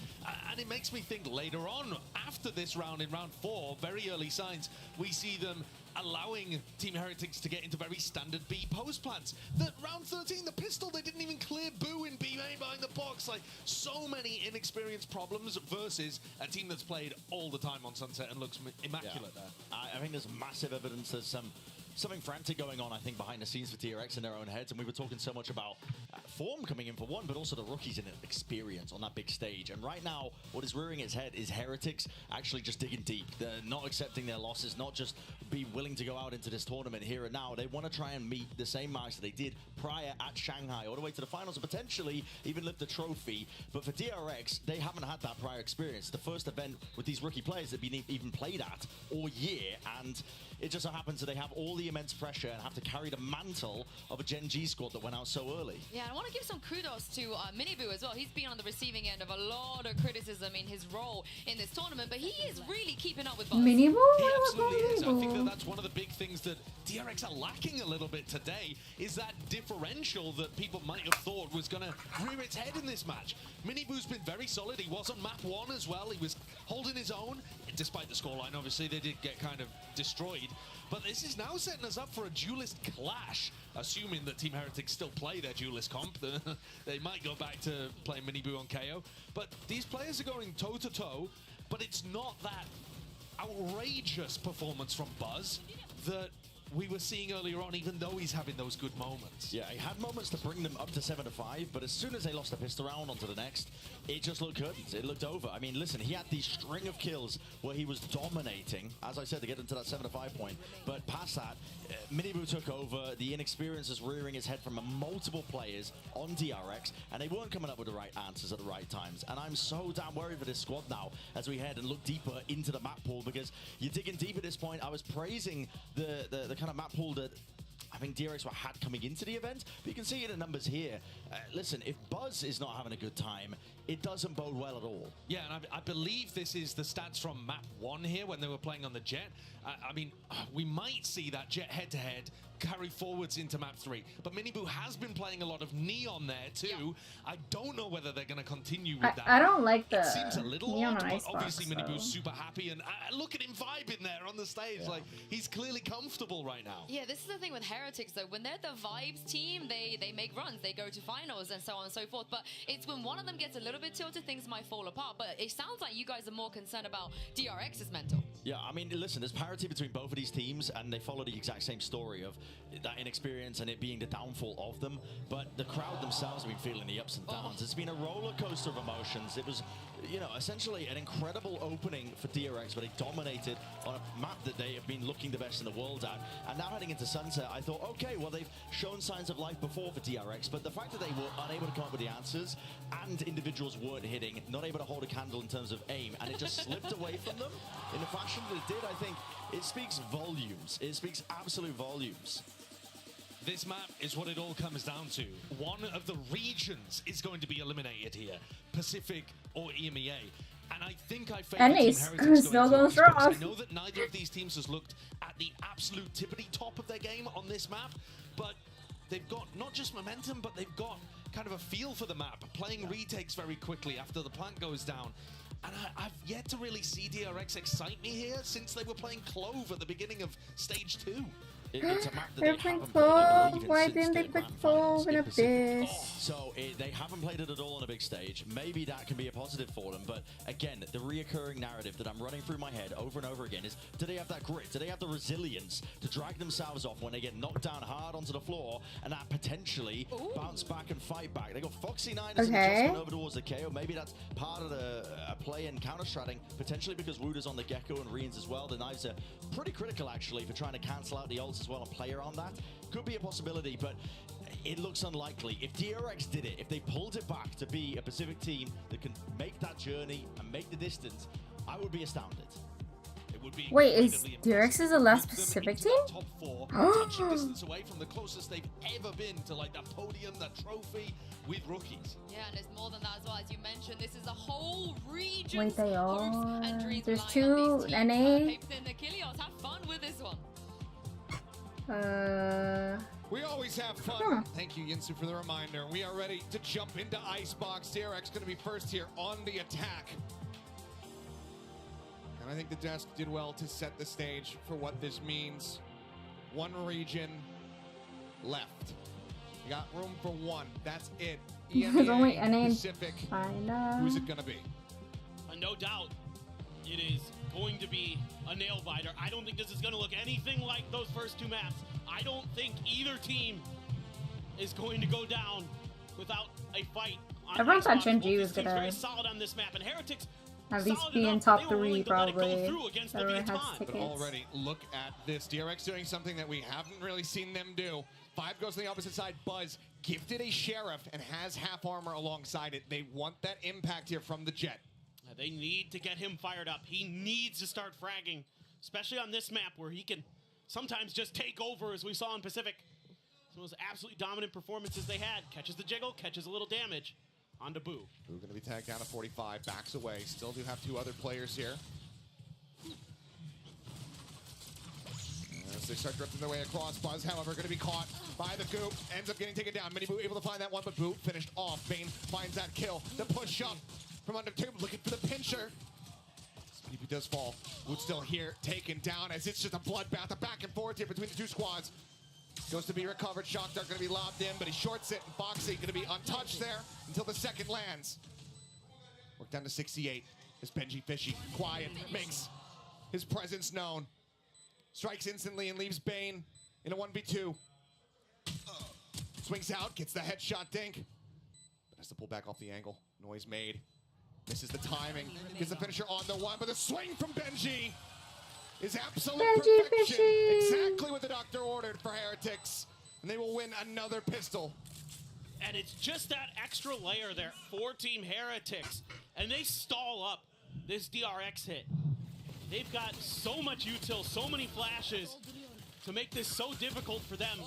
And it makes me think later on, after this round, in round 4, very early signs, we see them allowing Team Heretics to get into very standard B post plants. The round 13, the pistol, they didn't even clear Boo in B main behind the box. Like, so many inexperienced problems versus a team that's played all the time on Sunset and looks immaculate there. I think there's massive evidence there's something frantic going on, I think, behind the scenes for DRX in their own heads. And we were talking so much about form coming in for one, but also the rookies in experience on that big stage. And right now, what is rearing its head is Heretics actually just digging deep. They're not accepting their losses, not just be willing to go out into this tournament here and now. They want to try and meet the same marks that they did prior at Shanghai, all the way to the finals, and potentially even lift the trophy. But for DRX, they haven't had that prior experience. The first event with these rookie players that have been even played at all year, and it just so happens that they have all the immense pressure and have to carry the mantle of a Gen G squad that went out so early. Yeah, I want to give some kudos to Miniboo as well. He's been on the receiving end of a lot of criticism in his role in this tournament, but he is really keeping up with Buzz. Miniboo? He absolutely is. I think that that's one of the big things that DRX are lacking a little bit today, is that differential that people might have thought was going to rear its head in this match. Miniboo's been very solid. He was on map 1 as well. He was holding his own, despite the scoreline. Obviously, they did get kind of destroyed. But this is now setting us up for a duelist clash, assuming that Team Heretics still play their duelist comp. They might go back to playing Miniboo on KO. But these players are going toe-to-toe, but it's not that outrageous performance from Buzz that we were seeing earlier on, even though he's having those good moments. Yeah, he had moments to bring them up to 7-5, but as soon as they lost the pistol round onto the next, it just looked curtains. It looked over. I mean, listen, he had these string of kills where he was dominating, as I said, to get into that 7-5 point. But past that, Miniboo took over. The inexperience is rearing its head from multiple players on DRX, and they weren't coming up with the right answers at the right times. And I'm so damn worried for this squad now as we head and look deeper into the map pool, because you're digging deep at this point. I was praising the kind of map pool that I think DRX had coming into the event, but you can see in the numbers here. Listen, if Buzz is not having a good time, it doesn't bode well at all. Yeah, and I believe this is the stats from map 1 here when they were playing on the Jet. I mean, we might see that Jet head-to-head carry forwards into map 3. But Miniboo has been playing a lot of Neon there too. Yeah. I don't know whether they're going to continue with that. I don't like the It seems a little Neon odd, but Icebox, obviously Miniboo's so. super happy, and look at him vibing there on the stage. Yeah. Like, he's clearly comfortable right now. Yeah, this is the thing with Heretics though. When they're the vibes team, they make runs, they go to finals and so on and so forth. But it's when one of them gets a little bit tilted, things might fall apart. But it sounds like you guys are more concerned about DRX's mental. Yeah, I mean, listen, there's parity between both of these teams, and they follow the exact same story of that inexperience and it being the downfall of them. But the crowd themselves have been feeling the ups and downs. It's been a roller coaster of emotions. It was, you know, essentially an incredible opening for DRX, where they dominated on a map that they have been looking the best in the world at. And now heading into Sunset, I thought, okay, well, they've shown signs of life before for DRX, but the fact that they were unable to come up with the answers and individuals weren't hitting, not able to hold a candle in terms of aim, and it just slipped away from them in the fashion that it did, I think it speaks volumes. It speaks absolute volumes. This map is what it all comes down to. One of the regions is going to be eliminated here, Pacific or EMEA. And I think I favor Team Heretics going to I know that neither of these teams has looked at the absolute tippity top of their game on this map, but they've got not just momentum, but they've got kind of a feel for the map, playing retakes very quickly after the plant goes down. And I've yet to really see DRX excite me here since they were playing Clove at the beginning of stage 2. It's a map that They're they playing haven't played, I Clove. believe, Why since didn't they the put Grand Clove Finals in in Pacific. Abyss? So they haven't played it at all on a big stage. Maybe that can be a positive for them. But again, the reoccurring narrative that I'm running through my head over and over again is, do they have that grit? Do they have the resilience to drag themselves off when they get knocked down hard onto the floor and that potentially bounce back and fight back? They got Foxy 9 as an adjustment over towards the KO. Maybe that's part of the play and counter-stratting, potentially because Wooder's on the Gecko and Reens as well. The knives are pretty critical, actually, for trying to cancel out the ults as well and play around that. Could be a possibility, but it looks unlikely. If DRX did it, if they pulled it back to be a Pacific team that can make that journey and make the distance, I would be astounded. It would be Wait, is DRX is a less Pacific team? Top 4, touching distance away from the closest they've ever been to like that podium, that trophy with rookies. Yeah, and it's more than that as well. As you mentioned, this is a whole region. Wait, they are. And dreams There's relying on two these NA. Papers in Achilles. Have fun with this one. We always have fun. Thank you, Yinsu, for the reminder. We are ready to jump into Icebox. DRX going to be first here on the attack. And I think the desk did well to set the stage for what this means. One region left. You got room for one. That's it. There's only NA Pacific. Who's it going to be? No doubt it is going to be a nail biter. I don't think this is going to look anything like those first two maps. I don't think either team is going to go down without a fight. Everyone thought Xbox. Gen.G was Both these teams gonna very solid on this map, and Heretics at least solid be in enough top they were 3 willing to let it go probably. through against Everyone Leviathan. has But tickets. already, look at this. DRX doing something that we haven't really seen them do. 5 goes to the opposite side. Buzz gifted a Sheriff and has half armor alongside it. They want that impact here from the Jet. They need to get him fired up. He needs to start fragging, especially on this map where he can sometimes just take over, as we saw in Pacific. Some of those absolutely dominant performances they had. Catches the jiggle, catches a little damage. On to Boo. Boo going to be tagged down to 45, backs away. Still do have 2 other players here. As they start drifting their way across, Buzz, however, going to be caught by the Goop. Ends up getting taken down. Mini Boo able to find that one, but Boo finished off. Bane finds that kill. The push up from under 2, looking for the pincher. Speedy does fall. Wood's still here, taken down as it's just a bloodbath, a back and forth here between the 2 squads. Goes to be recovered. Shock Dart going to be lobbed in, but he shorts it. And Foxy going to be untouched there until the second lands. Work down to 68. As Benji Fishy, quiet, makes his presence known. Strikes instantly and leaves Bane in a 1v2. Swings out, gets the headshot dink. But has to pull back off the angle. Noise made. Misses the timing. Gets the finisher on the one, but the swing from Benji is absolute perfection. Exactly what the doctor ordered for Heretics. And they will win another pistol. And it's just that extra layer there for Team Heretics. And they stall up this DRX hit. They've got so much util, so many flashes to make this so difficult for them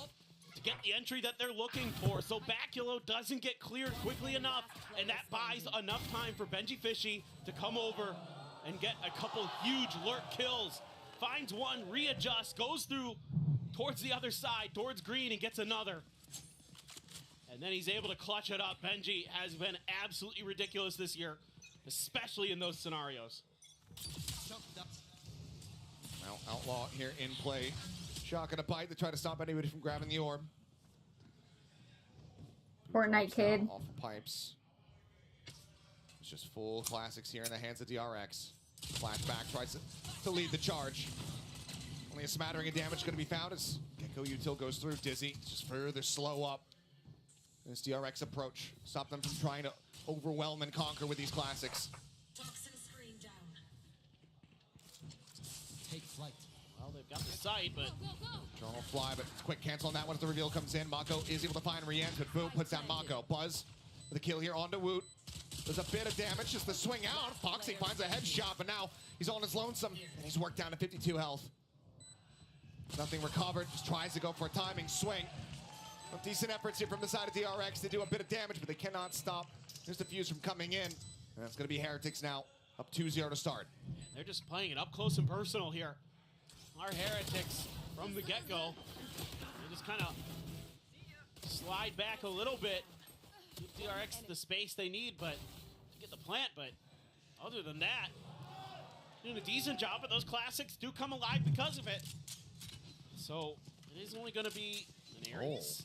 to get the entry that they're looking for. So Baculo doesn't get cleared quickly enough, and that buys enough time for Benji Fishy to come over and get a couple huge lurk kills. Finds one, readjusts, goes through towards the other side, towards green, and gets another. And then he's able to clutch it up. Benji has been absolutely ridiculous this year, especially in those scenarios. Now Outlaw here in play. Shock and a bite to try to stop anybody from grabbing the orb. Fortnite kid. Off of pipes. It's just full classics here in the hands of DRX. Flashback tries to lead the charge. Only a smattering of damage going to be found as Gecko Util goes through. Dizzy just further slow up this DRX approach. Stop them from trying to overwhelm and conquer with these classics. Take flight. Well, they've got the sight, but... Drone will fly, but it's quick cancel on that one as the reveal comes in. Mako is able to find Rienz, but Boom puts down Mako. Buzz with a kill here onto Woot. There's a bit of damage, just the swing out. Foxy finds a headshot, but now he's on his lonesome, and he's worked down to 52 health. Nothing recovered, just tries to go for a timing swing. Some decent efforts here from the side of DRX. They do a bit of damage, but they cannot stop this defuse from coming in. And that's going to be Heretics now, up 2-0 to start. They're just playing it up close and personal here. Our Heretics from the get-go, they just kind of slide back a little bit. Give DRX the space they need, but to get the plant. But other than that, doing a decent job. But those classics do come alive because of it. So It is only going to be an Ares.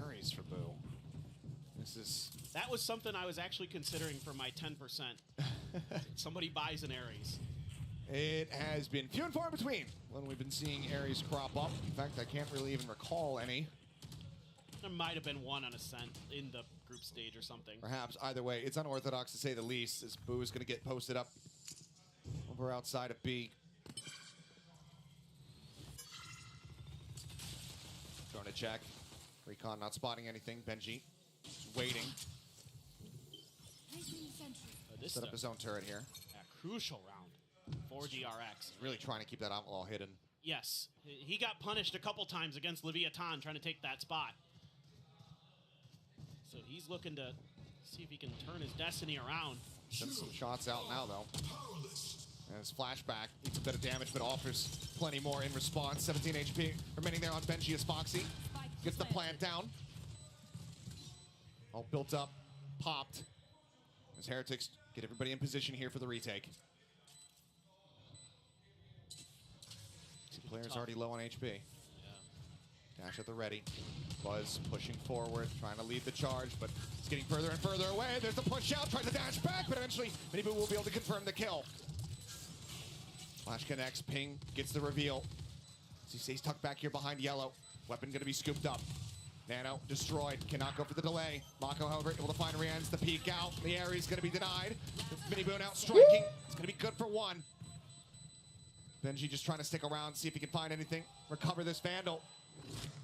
Ares for Boo. This is... That was something I was actually considering for my 10%. Somebody buys an Ares. It has been few and far between when we've been seeing Ares crop up. In fact, I can't really even recall any. There might have been one on Ascent in the group stage or something. Perhaps. Either way, it's unorthodox to say the least, as Boo is going to get posted up over outside of B. Throwing a check. Recon not spotting anything. Benji waiting. Set up his own turret here. A crucial round for DRX. Really trying to keep that outlaw hidden. Yes, he got punished a couple times against Leviathan trying to take that spot. So he's looking to see if he can turn his destiny around. Sends some shots out now, though. And his flashback needs a bit of damage, but offers plenty more in response. 17 HP remaining there on Benji as Foxy. Gets the plant down. All built up, popped. As Heretics get everybody in position here for the retake. Two players already low on HP. Dash at the ready. Buzz pushing forward, trying to lead the charge, but it's getting further and further away. There's the push out, tries to dash back, but eventually Miniboo will be able to confirm the kill. Flash connects, ping, gets the reveal. As he stays tucked back here behind yellow. Weapon gonna be scooped up. Nano destroyed, cannot go for the delay. Mako, however, able to find Rien's the peek out. The Ares gonna be denied. Miniboo now striking. It's gonna be good for one. Benji just trying to stick around, see if he can find anything. Recover this Vandal.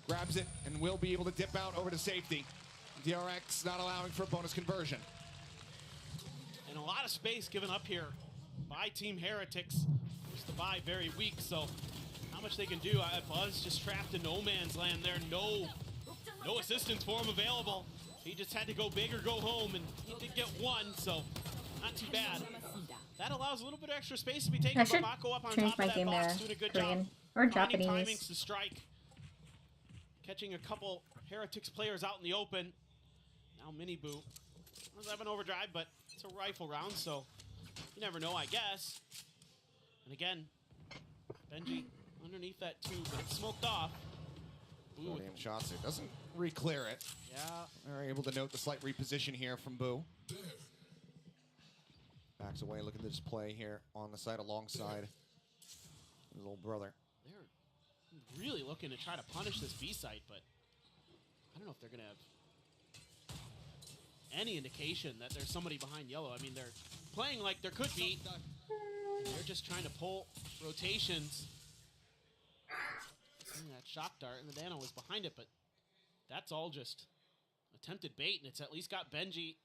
Grabs it and will be able to dip out over to safety. DRX not allowing for a bonus conversion. And a lot of space given up here by Team Heretics. Just the buy very weak, so not much they can do. Buzz just trapped in no man's land there. No assistance for him available. He just had to go big or go home, and he did get one, so not too bad. That allows a little bit of extra space to be taken. I should Bamako up on change top my of that game box, to doing a good Korean job. or Finding Japanese. timings to strike. Catching a couple Heretics players out in the open. Now Miniboo doesn't have an overdrive, but it's a rifle round, so you never know, I guess. And again, Benji underneath that tube, but it's smoked off. Boo with shots it. Doesn't re-clear it. Yeah. They're able to note the slight reposition here from Boo. Backs away, looking to just play here on the side alongside his little brother. They're really looking to try to punish this B site, but I don't know if they're going to have any indication that there's somebody behind yellow. I mean, they're playing like there could be. They're just trying to pull rotations. That shock dart, and the Nano was behind it, but that's all just attempted bait, and it's at least got Benji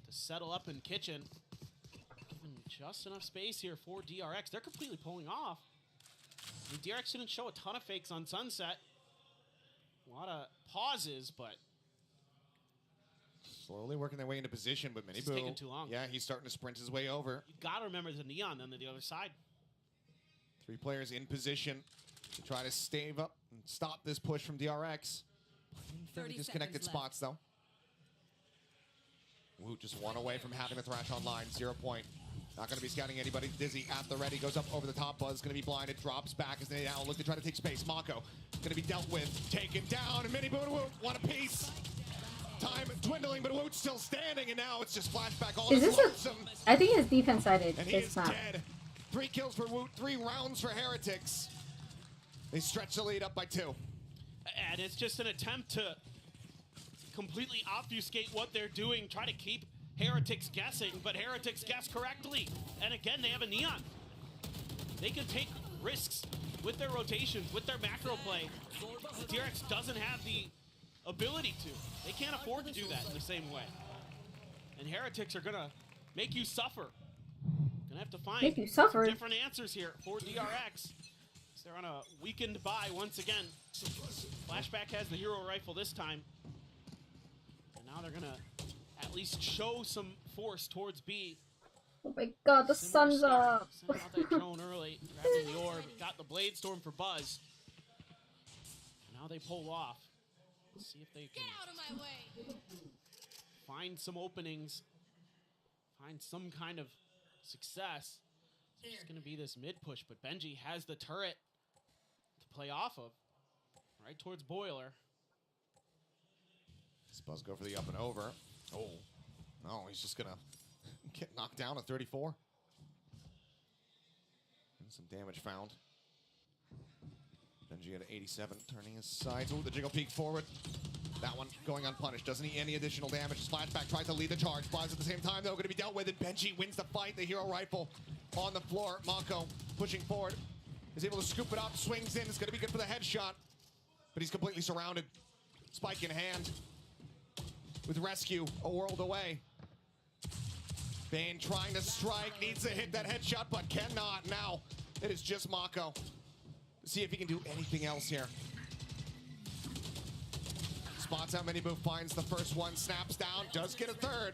to settle up in kitchen. Given just enough space here for DRX. They're completely pulling off. I mean, DRX didn't show a ton of fakes on Sunset. A lot of pauses, but slowly working their way into position, but it's Miniboo, taking too long. yeah, he's starting to sprint his way over. You've got to remember the Neon then to the other side. 3 players in position to try to stave up and stop this push from DRX. Fairly disconnected spots, though. Woot just one away from having the Thrash online. 0 point. Not going to be scouting anybody. Dizzy at the ready. Goes up over the top. Buzz going to be blinded. Drops back as they now look to try to take space. Mako going to be dealt with. Taken down. And Miniboo and Woot, one apiece. Time dwindling, but Woot's still standing. And now it's just flashback all Is this lonesome. I think it's defense sided. And he It's is not. dead. 3 kills for Woot. 3 rounds for Heretics. They stretch the lead up by 2. And it's just an attempt to completely obfuscate what they're doing, try to keep Heretics guessing, but Heretics guess correctly. And again, they have a Neon. They can take risks with their rotations, with their macro play. DRX doesn't have the ability to. They can't afford to do that in the same way. And Heretics are gonna make you suffer. Gonna have to find Make you suffer. some different answers here for DRX. They're on a weakened bye once again. Flashback has the hero rifle this time. And now they're gonna at least show some force towards B. Oh my god, the sun's up. Sent out that drone early, grabbing the orb, got the Blade Storm for Buzz. And now they pull off. Let's see if they can Get out of my way. find some openings, find some kind of success. It's just gonna be this mid push, but Benji has the turret to play off of. Right towards Boiler. Spuzz go for the up and over. Oh, no, he's just gonna get knocked down at 34. And some damage found. Benji at 87, turning his sides. Oh, the jiggle peek forward. That one going unpunished. Doesn't need any additional damage. Flashback tries to lead the charge. Spuzz at the same time, though, going to be dealt with. And Benji wins the fight. The hero rifle on the floor. Mako pushing forward. Is able to scoop it up. Swings in. It's going to be good for the headshot. But he's completely surrounded. Spike in hand. With rescue a world away. Bane trying to strike. Needs to hit that headshot, but cannot. Now it is just Mako. See if he can do anything else here. Spots out Miniboo, finds the first one, snaps down, does get a third.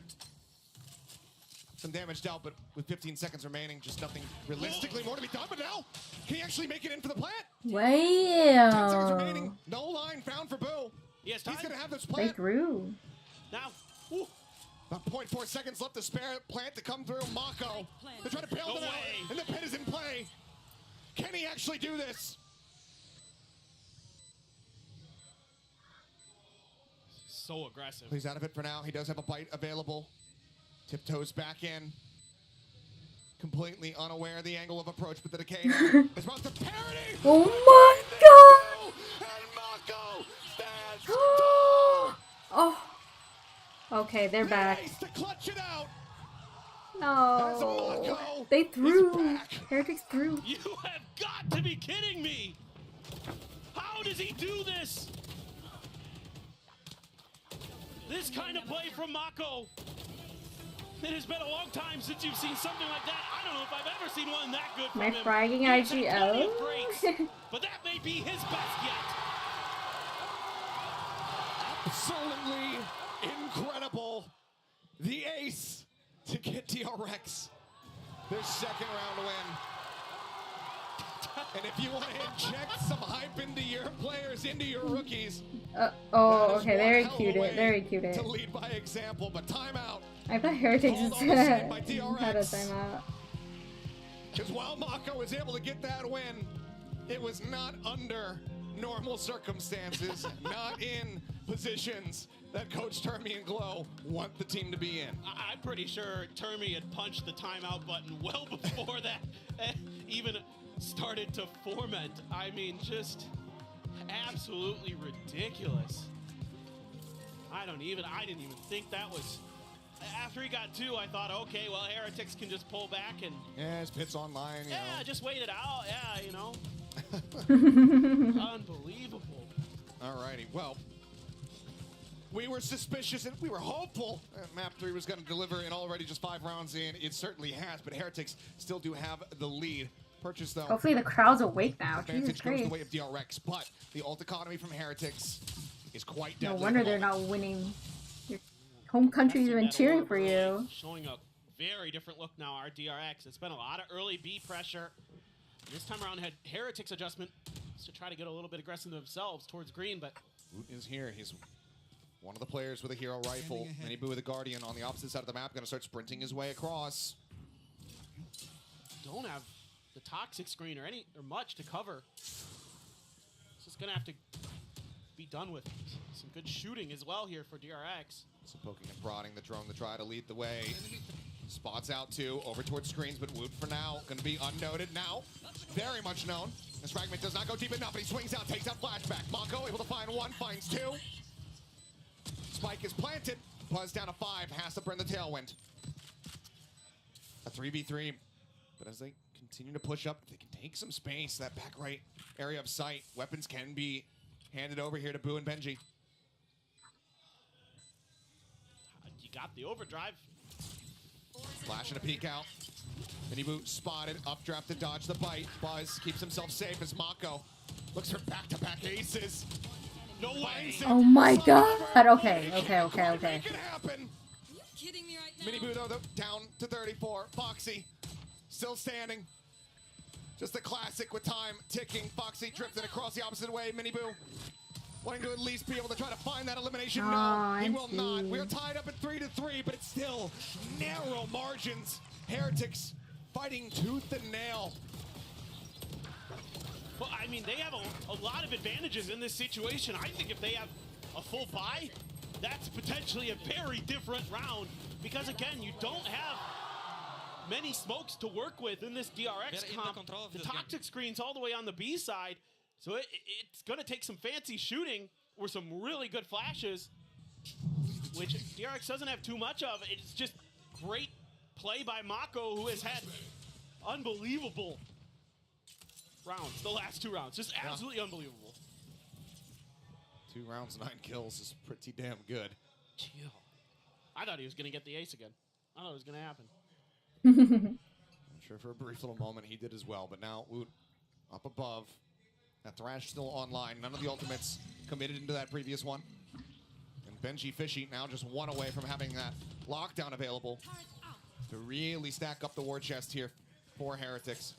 Some damage dealt, but with 15 seconds remaining, just nothing realistically more to be done. But now, can he actually make it in for the plant? 10 seconds remaining, no line found for Boo. Yes, he's gonna have this plant. They threw. Now, about 0.4 seconds left to spare. Plant to come through. Mako, they're trying to bail them out, and the pit is in play. Can he actually do this? So aggressive. He's out of it for now. He does have a bite available. Tiptoes back in. Completely unaware of the angle of approach, but the decay is about to parody. Oh my god! And Mako stands Oh. Okay, they're back. to clutch it out. No. They threw. Heretics threw. You have got to be kidding me! How does he do this? This kind of play from Mako. It has been a long time since you've seen something like that. I don't know if I've ever seen one that good from My him. fragging He's had plenty IGL. of breaks, but that may be his best yet. Absolutely incredible. The ace to get DRX their second round win. And if you want to inject some hype into your players, into your rookies. Oh, okay, very cute. Very cute. To lead by example, but timeout. I thought Heretics Called was on the side by had a DRX. timeout. Because while Mako was able to get that win, it was not under normal circumstances, not in positions that Coach Termy and Glow want the team to be in. I'm pretty sure Termy had punched the timeout button well before that even started to format. I mean, just absolutely ridiculous. I didn't even think that was. After he got two, I thought, okay, well, Heretics can just pull back and. Yeah, his pit's online. You know. Just wait it out. Yeah, you know. Unbelievable. Alrighty, well, we were suspicious and we were hopeful that Map 3 was going to deliver, and already just 5 rounds in, it certainly has, but Heretics still do have the lead. Purchase, though. Hopefully the crowd's awake now. Jesus Advantage goes the Christ. way of DRX, but the ult economy from Heretics is quite No deadly. wonder they're not winning. Your home country's been cheering for you. Showing a very different look now, our DRX. It's been a lot of early B pressure. This time around had Heretics adjustment to try to get a little bit aggressive themselves towards green, but Woot is here. He's one of the players with a hero rifle. Miniboo with a Guardian on the opposite side of the map, going to start sprinting his way across. don't have the toxic screen or much to cover. So it's gonna have to be done with some good shooting as well here for DRX. So poking and prodding the drone to try to lead the way. Spots out two, over towards screens, but Woot for now going to be unnoted now. Very much known. This fragment does not go deep enough, but he swings out, takes out flashback. Mako able to find one, finds two. Spike is planted. Buzz down to 5, has to burn the tailwind. A 3v3, but as they continue to push up, they can take some space. That back right area of sight. Weapons can be handed over here to Boo and Benji. You got the overdrive. Flash and a peek out. Miniboo spotted, updraft to dodge the bite. Buzz keeps himself safe as Mako looks for back-to-back aces. No way. Oh my god. Okay. Make it happen. Miniboo though down to 34. Foxy still standing. Just a classic with time ticking. Foxy drifting across the opposite way. Miniboo wanting to at least be able to try to find that elimination. No, he will not. We're tied up at 3-3, but it's still narrow margins. Heretics fighting tooth and nail Well, I mean, they have a lot of advantages in this situation. I think if they have a full buy, that's potentially a very different round. Because again, you don't have many smokes to work with in this DRX comp. The toxic screen's all the way on the B side. So it's going to take some fancy shooting or some really good flashes, which DRX doesn't have too much of. It's just great play by Mako, who has had unbelievable rounds, the last 2 rounds. Just absolutely unbelievable. 2 rounds, 9 kills is pretty damn good. I thought he was going to get the ace again. I thought it was going to happen. I'm sure for a brief little moment he did as well, but now Woot up above. That Thrash still online. None of the ultimates committed into that previous one. And Benji Fishy now just 1 away from having that lockdown available to really stack up the war chest here for Heretics.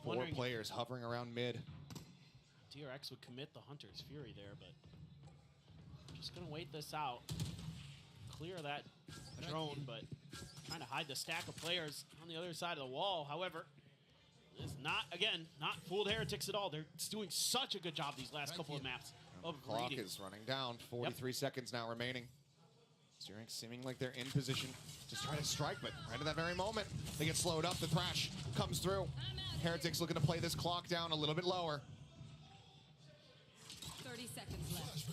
4 players hovering around mid. DRX would commit the Hunter's Fury there, but just going to wait this out. Clear that drone, but trying to hide the stack of players on the other side of the wall. However, it's not, again, not fooled Heretics at all. They're doing such a good job these last couple of maps of Clock reading. is running down. 43 seconds now remaining. DRX seeming like they're in position to try to strike, but right at that very moment, they get slowed up. The Thrash comes through. Heretics looking to play this clock down a little bit lower. 30 seconds left.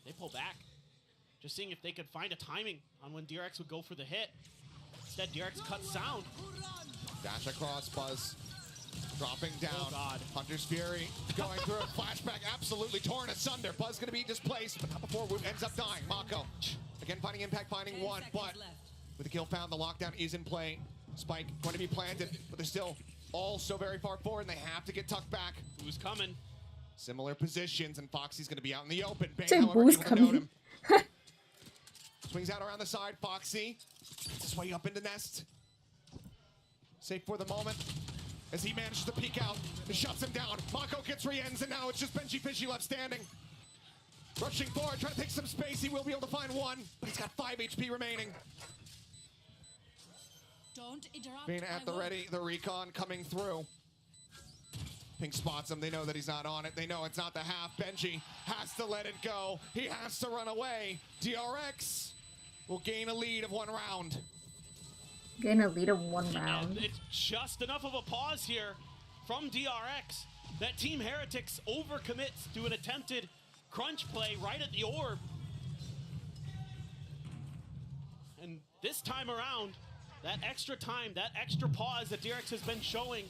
They pull back. Just seeing if they could find a timing on when DRX would go for the hit. Instead, DRX cuts sound. Dash across, Buzz dropping down. Oh, God. Hunter's Fury going through a flashback, absolutely torn asunder. Buzz going to be displaced, but not before Woot ends up dying. Mako, again, finding impact, finding 1, but with the kill found, the lockdown is in play. Spike going to be planted, but they're still all so very far forward, and they have to get tucked back. Who's coming? Similar positions, and Foxy's going to be out in the open. Bane, Say however, who's able to note coming? him. Swings out around the side. Foxy makes his way up into nest. Safe for the moment as he manages to peek out and shuts him down. Mako gets re-ends, and now it's just Benji Fishy left standing. Rushing forward, trying to take some space. He will be able to find 1, but he's got 5 HP remaining. Don't interrupt. Being at the ready, the recon coming through. Pink spots him. They know that he's not on it. They know it's not the half. Benji has to let it go. He has to run away. DRX will gain a lead of 1 round. Gain a lead of 1 round. It's just enough of a pause here from DRX that Team Heretics overcommits to an attempted crunch play right at the orb. And this time around, that extra time, that extra pause that DRX has been showing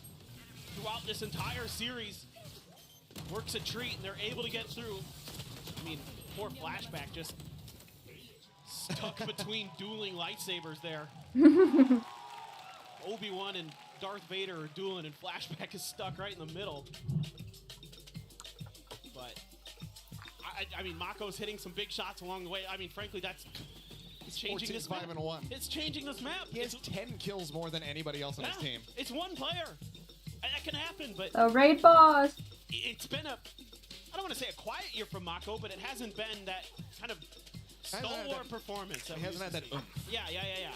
throughout this entire series works a treat, and they're able to get through. I mean, poor Flashback just stuck between dueling lightsabers there. Obi-Wan and Darth Vader are dueling, and Flashback is stuck right in the middle. But, I mean, Mako's hitting some big shots along the way. I mean, frankly, it's changing 14, this 5, map. and 1. It's changing this map. He has 10 kills more than anybody else on his team. It's 1 player. That can happen, but The raid boss. it's been I don't want to say a quiet year from Mako, but it hasn't been that kind of stalwart performance. He hasn't had that oomph. Yeah.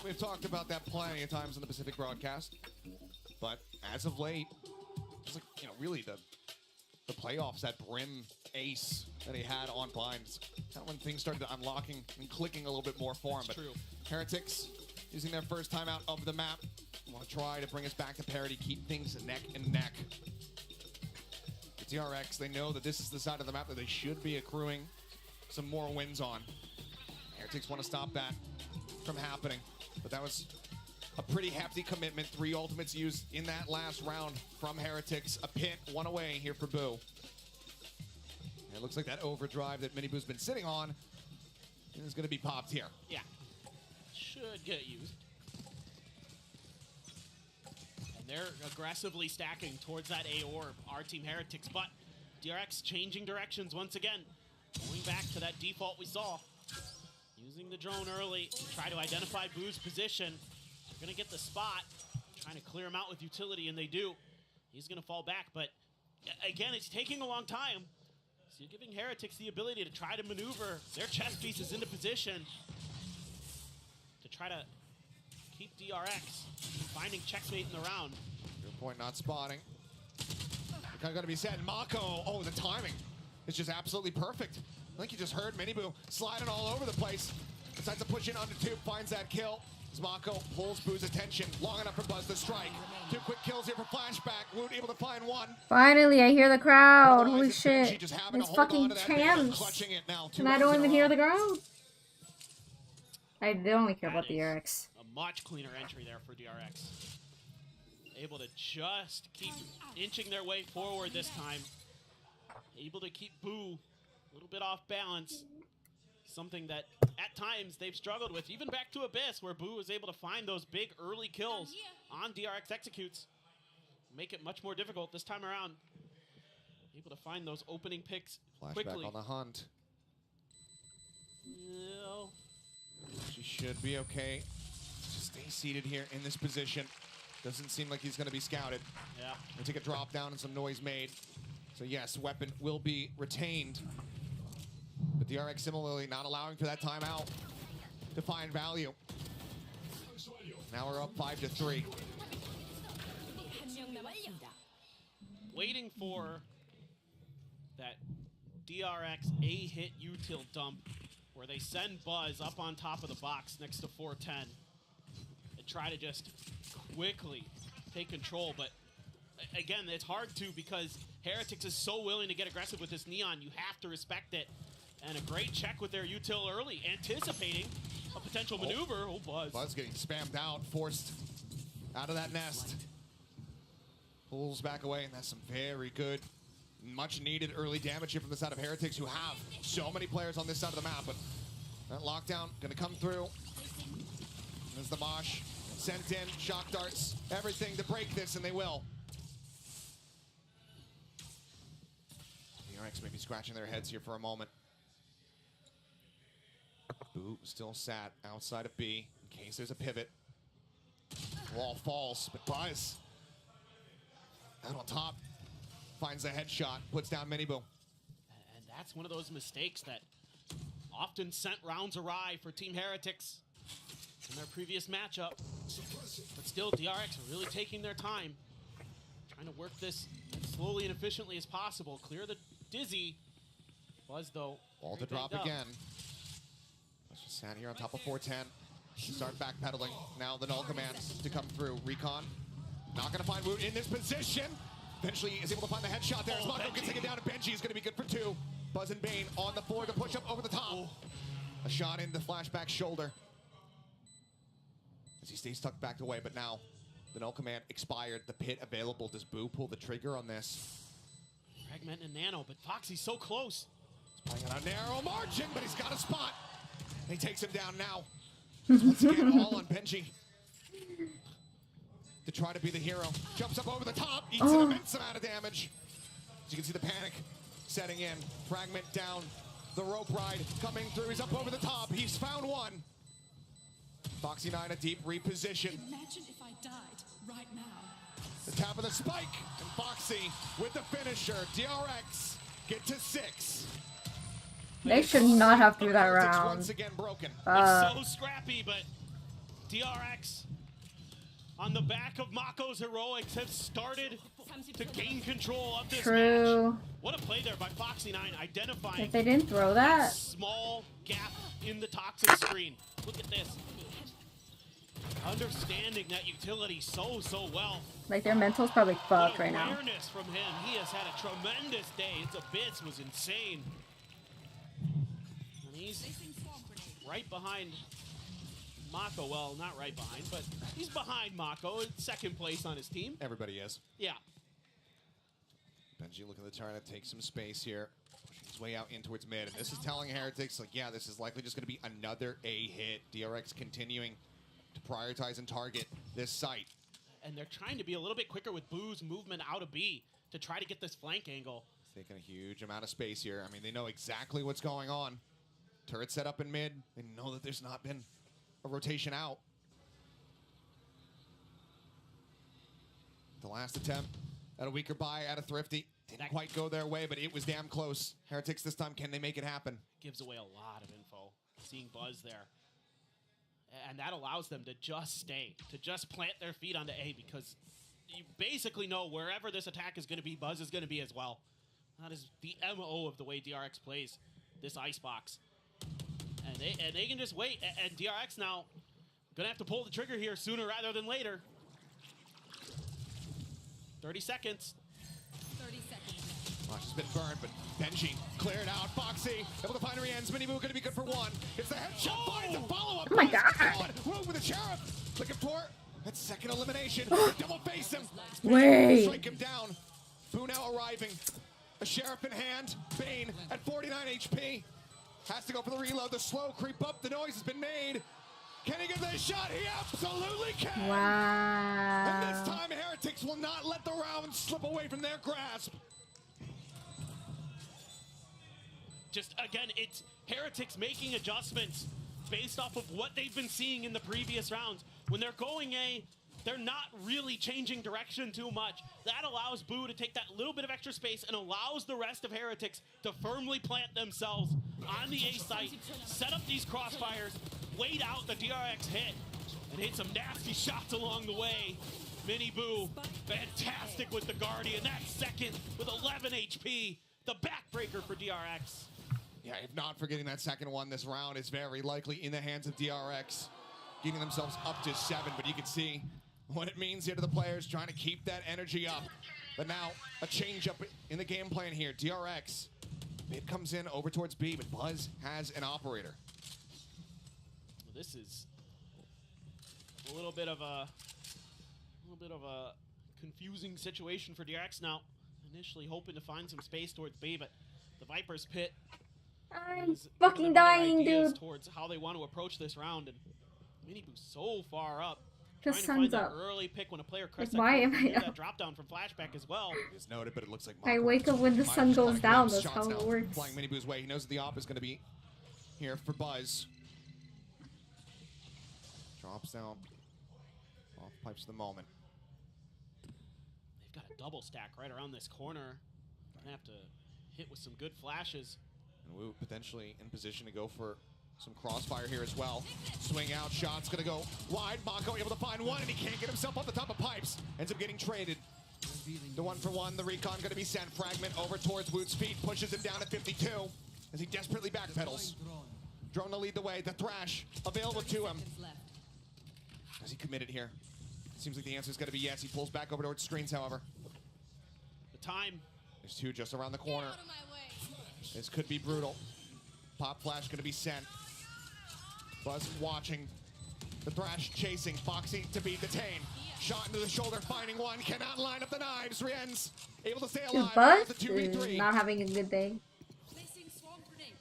We've talked about that plenty of times in the Pacific broadcast, but as of late, it's like, really the playoffs, that Brim ace that he had on blinds, kind of when things started unlocking and clicking a little bit more for him. But true. Heretics using their first time out of the map, want to try to bring us back to parity, keep things neck and neck. The DRX, they know that this is the side of the map that they should be accruing some more wins on. Heretics want to stop that from happening, but that was a pretty hefty commitment. 3 ultimates used in that last round from Heretics. A pit, 1 away here for Boo. And it looks like that overdrive that Mini Boo's been sitting on is going to be popped here. Yeah. Should get used. And they're aggressively stacking towards that A orb, our Team Heretics, but DRX changing directions once again. Going back to that default we saw. Using the drone early to try to identify Boo's position. They're going to get the spot, trying to clear him out with utility, and they do. He's going to fall back, but again, it's taking a long time. So you're giving Heretics the ability to try to maneuver their chess pieces into position to try to keep DRX from finding checkmate in the round. Point not spotting. Kind of going to be said. Mako, oh, the timing is just absolutely perfect. I think you just heard Miniboo sliding all over the place. Decides to push in under two, finds that kill. As Mako pulls Boo's attention. Long enough for Buzz to strike. 2 quick kills here for Flashback. Woot able to find one. Finally, I hear the crowd. Holy shit. It's fucking champs. And I don't even hear the crowd. I only care about the DRX. A much cleaner entry there for DRX. Able to just keep inching their way forward this time. Able to keep Boo a little bit off balance. Something that at times they've struggled with, even back to Abyss, where Boo was able to find those big early kills on DRX executes. Make it much more difficult this time around. Able to find those opening picks quickly. Flashback on the hunt. No. She should be okay. Just stay seated here in this position. Doesn't seem like he's going to be scouted. Yeah. We'll take a drop down and some noise made. So yes, weapon will be retained. But DRX similarly not allowing for that timeout to find value. Now we're up 5-3. Waiting for that DRX A-hit util dump where they send Buzz up on top of the box next to 410 and try to just quickly take control. But again, it's hard to because Heretics is so willing to get aggressive with this Neon. You have to respect it. And a great check with their util early, anticipating a potential maneuver. Oh, Buzz. Buzz getting spammed out, forced out of that nest. Pulls back away, and that's some very good, much needed early damage here from the side of Heretics, who have so many players on this side of the map. But that lockdown gonna come through. There's the Mosh sent in, shock darts, everything to break this, and they will. DRX may be scratching their heads here for a moment. Boo still sat outside of B in case there's a pivot. Wall falls, but Buzz out on top finds a headshot, puts down Miniboo. And that's one of those mistakes that often sent rounds awry for Team Heretics in their previous matchup. But still, DRX are really taking their time, trying to work this as slowly and efficiently as possible. Clear the Dizzy. Buzz, though, Ball to drop again. Just sat here on top of 410. Start backpedaling. Now the null command to come through. Recon. Not going to find Woot in this position. Eventually is able to find the headshot there. As Mako gets taken down, and Benji is going to be good for 2. Buzz and Bane on the floor to push up over the top. A shot in the Flashback shoulder. As he stays tucked back away, but now the null command expired. The pit available. Does Boo pull the trigger on this? Fragment and Nano, but Foxy's so close. He's playing on a narrow margin, but he's got a spot. He takes him down now. Once again, all on Benji. To try to be the hero. Jumps up over the top, eats an immense amount of damage. As you can see the panic setting in. Fragment down. The rope ride coming through. He's up over the top. He's found one. Foxy 9 a deep reposition. Imagine if I died right now. The tap of the spike. And Foxy with the finisher. DRX get to 6. They should not have to do that round. Once again broken. It's so scrappy, but DRX on the back of Mako's heroics have started to gain control of this match. What a play there by Foxy 9, identifying If they didn't throw that small gap in the toxic screen. Look at this. Understanding that utility so well. like their mental's probably fucked right now. Awareness from him. He has had a tremendous day. His Abyss was insane. And he's right behind Mako. Well, not right behind, but he's behind Mako. Second place on his team. Everybody is. Yeah. Benji looking to try to take some space here. Pushing his way out in towards mid. And this is telling Heretics, like, yeah, this is likely just going to be another A hit. DRX continuing to prioritize and target this site. And they're trying to be a little bit quicker with Boo's movement out of B to try to get this flank angle. Taking a huge amount of space here. I mean, they know exactly what's going on. Turret set up in mid. They know that there's not been a rotation out. The last attempt at a weaker buy at a Thrifty. Didn't quite go their way, but it was damn close. Heretics this time, can they make it happen? Gives away a lot of info. Seeing Buzz there. And that allows them to just stay, to just plant their feet onto A, because you basically know wherever this attack is going to be, Buzz is going to be as well. That is the MO of the way DRX plays this icebox. And they can just wait. And DRX now going to have to pull the trigger here sooner rather than later. 30 seconds. 30 seconds. Watch has been burned, but Benji cleared out. Foxy able to find Rien's. Mini Boo going to be good for one. It's the headshot. Finds a follow-up. Oh my God. Rogue with the Sheriff. Looking for that second elimination. Double face him. Wait. Strike him down. Boo now arriving. A Sheriff in hand. Bane at 49 HP. Has to go for the reload. The slow creep up. The noise has been made. Can he get the shot? He absolutely can. Wow. And this time, Heretics will not let the round slip away from their grasp. Just, again, it's Heretics making adjustments based off of what they've been seeing in the previous rounds. When they're going A, they're not really changing direction too much. That allows Boo to take that little bit of extra space and allows the rest of Heretics to firmly plant themselves on the A site, set up these crossfires, wait out the DRX hit, and hit some nasty shots along the way. Mini Boo, fantastic with the Guardian. That second with 11 HP, the backbreaker for DRX. Yeah, if not forgetting that second one, this round is very likely in the hands of DRX, getting themselves up to 7, but you can see what it means here to the players, trying to keep that energy up. But now, a change up in the game plan here. DRX, it comes in over towards B, but Buzz has an operator. Well, this is a little bit of a confusing situation for DRX now. Initially hoping to find some space towards B, but the Viper's Pit I'm fucking dying, dude. Towards how they want to approach this round, and Mini Boo's so far up. Just trying to sun's find up. that early pick when a player Like, crests why am I that up? drop down from flashback as well. It's noted, but it looks like I wake up when the sun goes down. That's how it works. Flying Mini Boo's way. He knows that the op is going to be here for Buzz. Drops down. Off pipes the moment. They've got a double stack right around this corner. Gonna have to hit with some good flashes. And Wu potentially in position to go for some crossfire here as well. Swing out, shot's gonna go wide. Mako able to find one, and he can't get himself on the top of pipes. Ends up getting traded. The 1-for-1, the recon gonna be sent. Fragment over towards Woot's feet, pushes him down at 52 as he desperately backpedals. Drone to lead the way, the Thrash available to him. Has he committed here? Seems like the answer is gonna be yes. He pulls back over towards screens, however. The time. There's two just around the corner. This could be brutal. Pop flash gonna be sent. Buzz watching. The Thrash chasing. Foxy to be detained. Shot into the shoulder, finding one. Cannot line up the knives. Rien's able to stay Dude, alive. Buzz The 2v3. is not having a good day. Placing swarm grenade.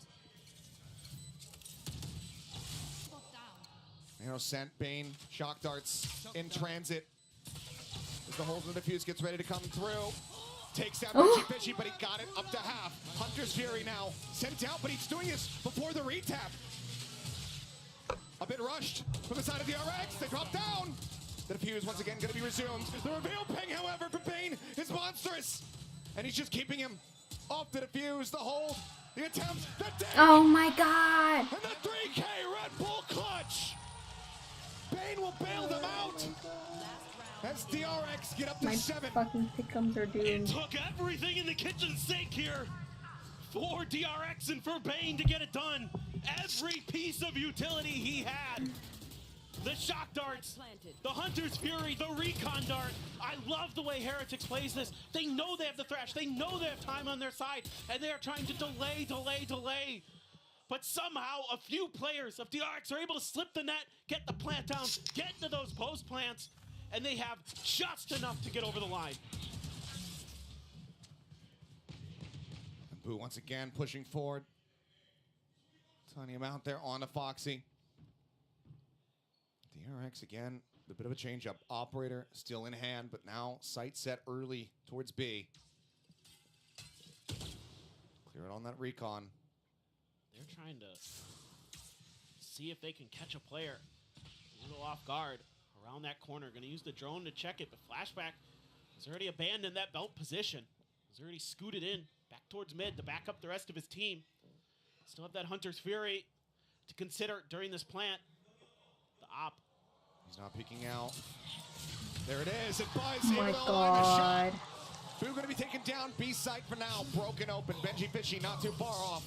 Spot down. Arrow sent. Bane. Shock darts in transit. As the holes in the defuse gets ready to come through. Takes out Fishy, but he got it up to half. Hunter's Fury now sent out, but he's doing this before the retap. A bit rushed from the side of the DRX. They drop down. The defuse once again going to be resumed. The reveal ping, however, for Bane is monstrous. And he's just keeping him off the defuse, the hold, the attempt, the dig. Oh my God. And the 3K Red Bull clutch. Bane will bail them out. As DRX get up to My 7. fucking pickums are It doomed. took everything in the kitchen sink here for DRX and for Bane to get it done. Every piece of utility he had. The shock darts, the Hunter's Fury, the recon dart. I love the way Heretics plays this. They know they have the Thrash. They know they have time on their side, and they are trying to delay. But somehow a few players of DRX are able to slip the net, get the plant down, get into those post plants, and they have just enough to get over the line. Boo once again pushing forward. Tiny amount there on the Foxy. DRX again, a bit of a change up. Operator still in hand, but now sight set early towards B. Clear it on that recon. They're trying to see if they can catch a player a little off guard around that corner. Going to use the drone to check it, but Flashback has already abandoned that belt position. He's already scooted in back towards mid to back up the rest of his team. Still have that Hunter's Fury to consider during this plant. The op. He's not peeking out. There it is. And Buzz Oh my able to line the shot. god. Boo going to be taken down. B site for now. Broken open. Benji Fishy not too far off.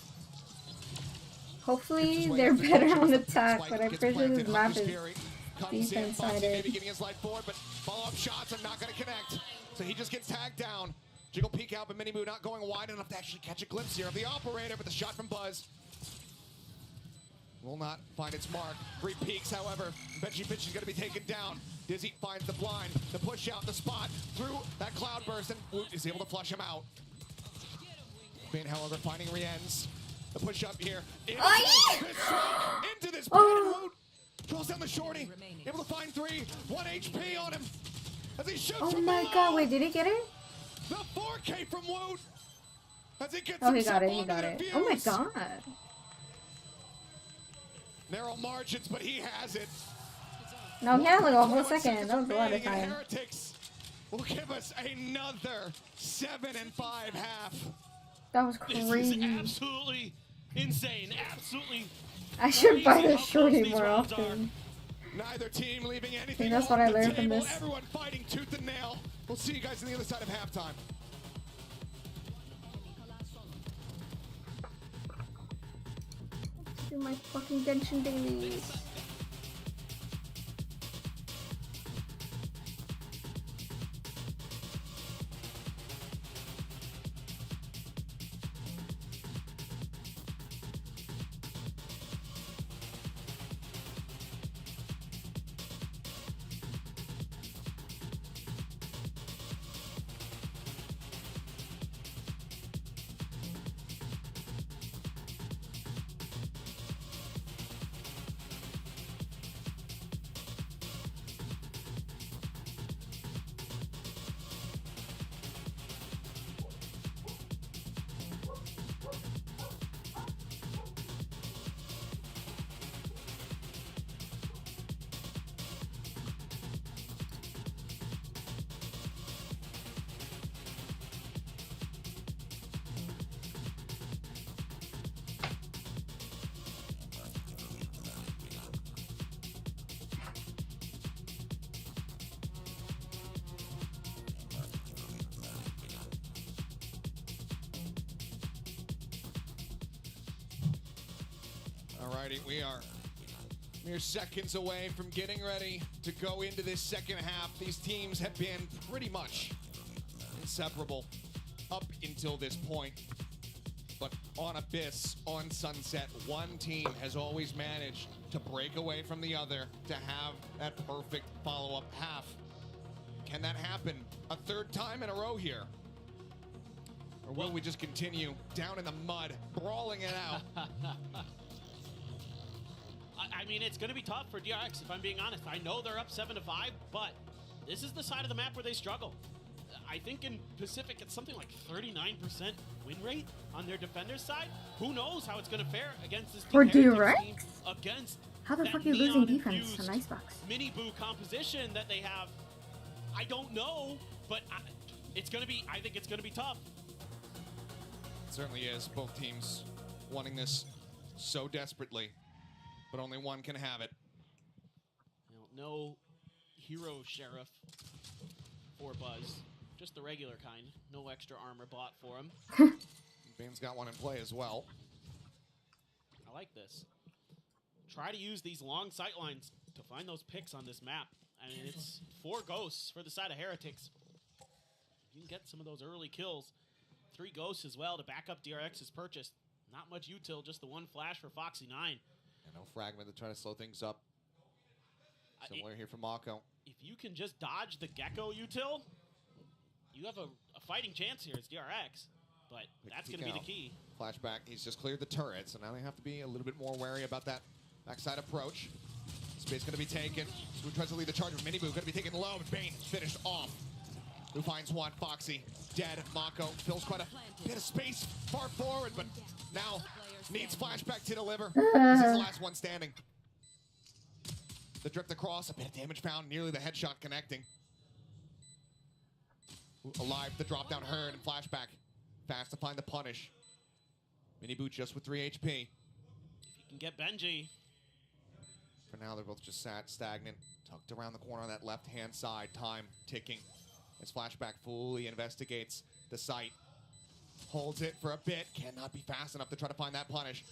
Hopefully they're better on attack, but I'm pretty sure this map is defense-sided. Maybe giving his life forward, but follow-up shots are not going to connect. So he just gets tagged down. Jiggle peek out, but Miniboo not going wide enough to actually catch a glimpse here of the operator, but the shot from Buzz will not find its mark. 3 peeks, however. Benji Pitch is going to be taken down. Dizzy finds the blind, the push out, the spot, through that cloudburst, and Woot is able to flush him out. Bane, however, finding Rienz. The push up here. Into this pit, Woot throws down the shorty. Able to find 3. 1 HP on him. As he shoots Oh from my below. god, wait, did he get it? The 4K from Woot. As he gets Oh, he got himself it, he onto got the it. fuse. Oh my god. Narrow margins, but he has it. No, he had like a whole second. That was a lot of Remaining, and time. Heretics will give us another 7 and 5 half. That was This is crazy. absolutely insane. Absolutely. I should buy crazy the how shorty close these more rounds often. Neither team leaving anything I think that's off what I the learned from table. this. Everyone fighting tooth and nail. We'll see you guys on the other side of halftime. Do my fucking Genshin dailies. Alrighty, we are mere seconds away from getting ready to go into this second half. These teams have been pretty much inseparable up until this point. But on Abyss, on Sunset, one team has always managed to break away from the other to have that perfect follow-up half. Can that happen a third time in a row here? Or will we just continue down in the mud, brawling it out? I mean, it's going to be tough for DRX, if I'm being honest. I know they're up 7-5, but this is the side of the map where they struggle. I think in Pacific, it's something like 39% win rate on their defender's side. Who knows how it's going to fare against this For team DRX? against How the that fuck are you losing neon-infused defense on Icebox? Mini-boo composition that they have. I don't know, but it's going to be, I think it's going to be tough. It certainly is. Both teams wanting this so desperately, but only one can have it. No hero sheriff for Buzz. Just the regular kind. No extra armor bought for him. Bane's got one in play as well. I like this. Try to use these long sight lines to find those picks on this map. I mean, it's 4 ghosts for the side of Heretics. You can get some of those early kills. 3 ghosts as well to back up DRX's purchase. Not much util, just the 1 flash for Foxy 9. And no fragment to try to slow things up. Similar here from Mako. If you can just dodge the Gecko util, you have a fighting chance here as DRX. But that's going to be the key. Flashback, he's just cleared the turret, so now they have to be a little bit more wary about that backside approach. Space going to be taken. Who tries to lead the charge with Miniboo, going to be taken low, but Bane finished off. Who finds one? Foxy, dead. Mako fills quite a bit of space far forward, but now needs Flashback to deliver. This is the last one standing. The drift across, a bit of damage found, nearly the headshot connecting. Alive, the drop down Heard and Flashback. Fast to find the punish. Miniboo just with 3 HP. If you can get Benji. For now, they're both just sat stagnant. Tucked around the corner on that left-hand side. Time ticking as Flashback fully investigates the site. Holds it for a bit. Cannot be fast enough to try to find that punish.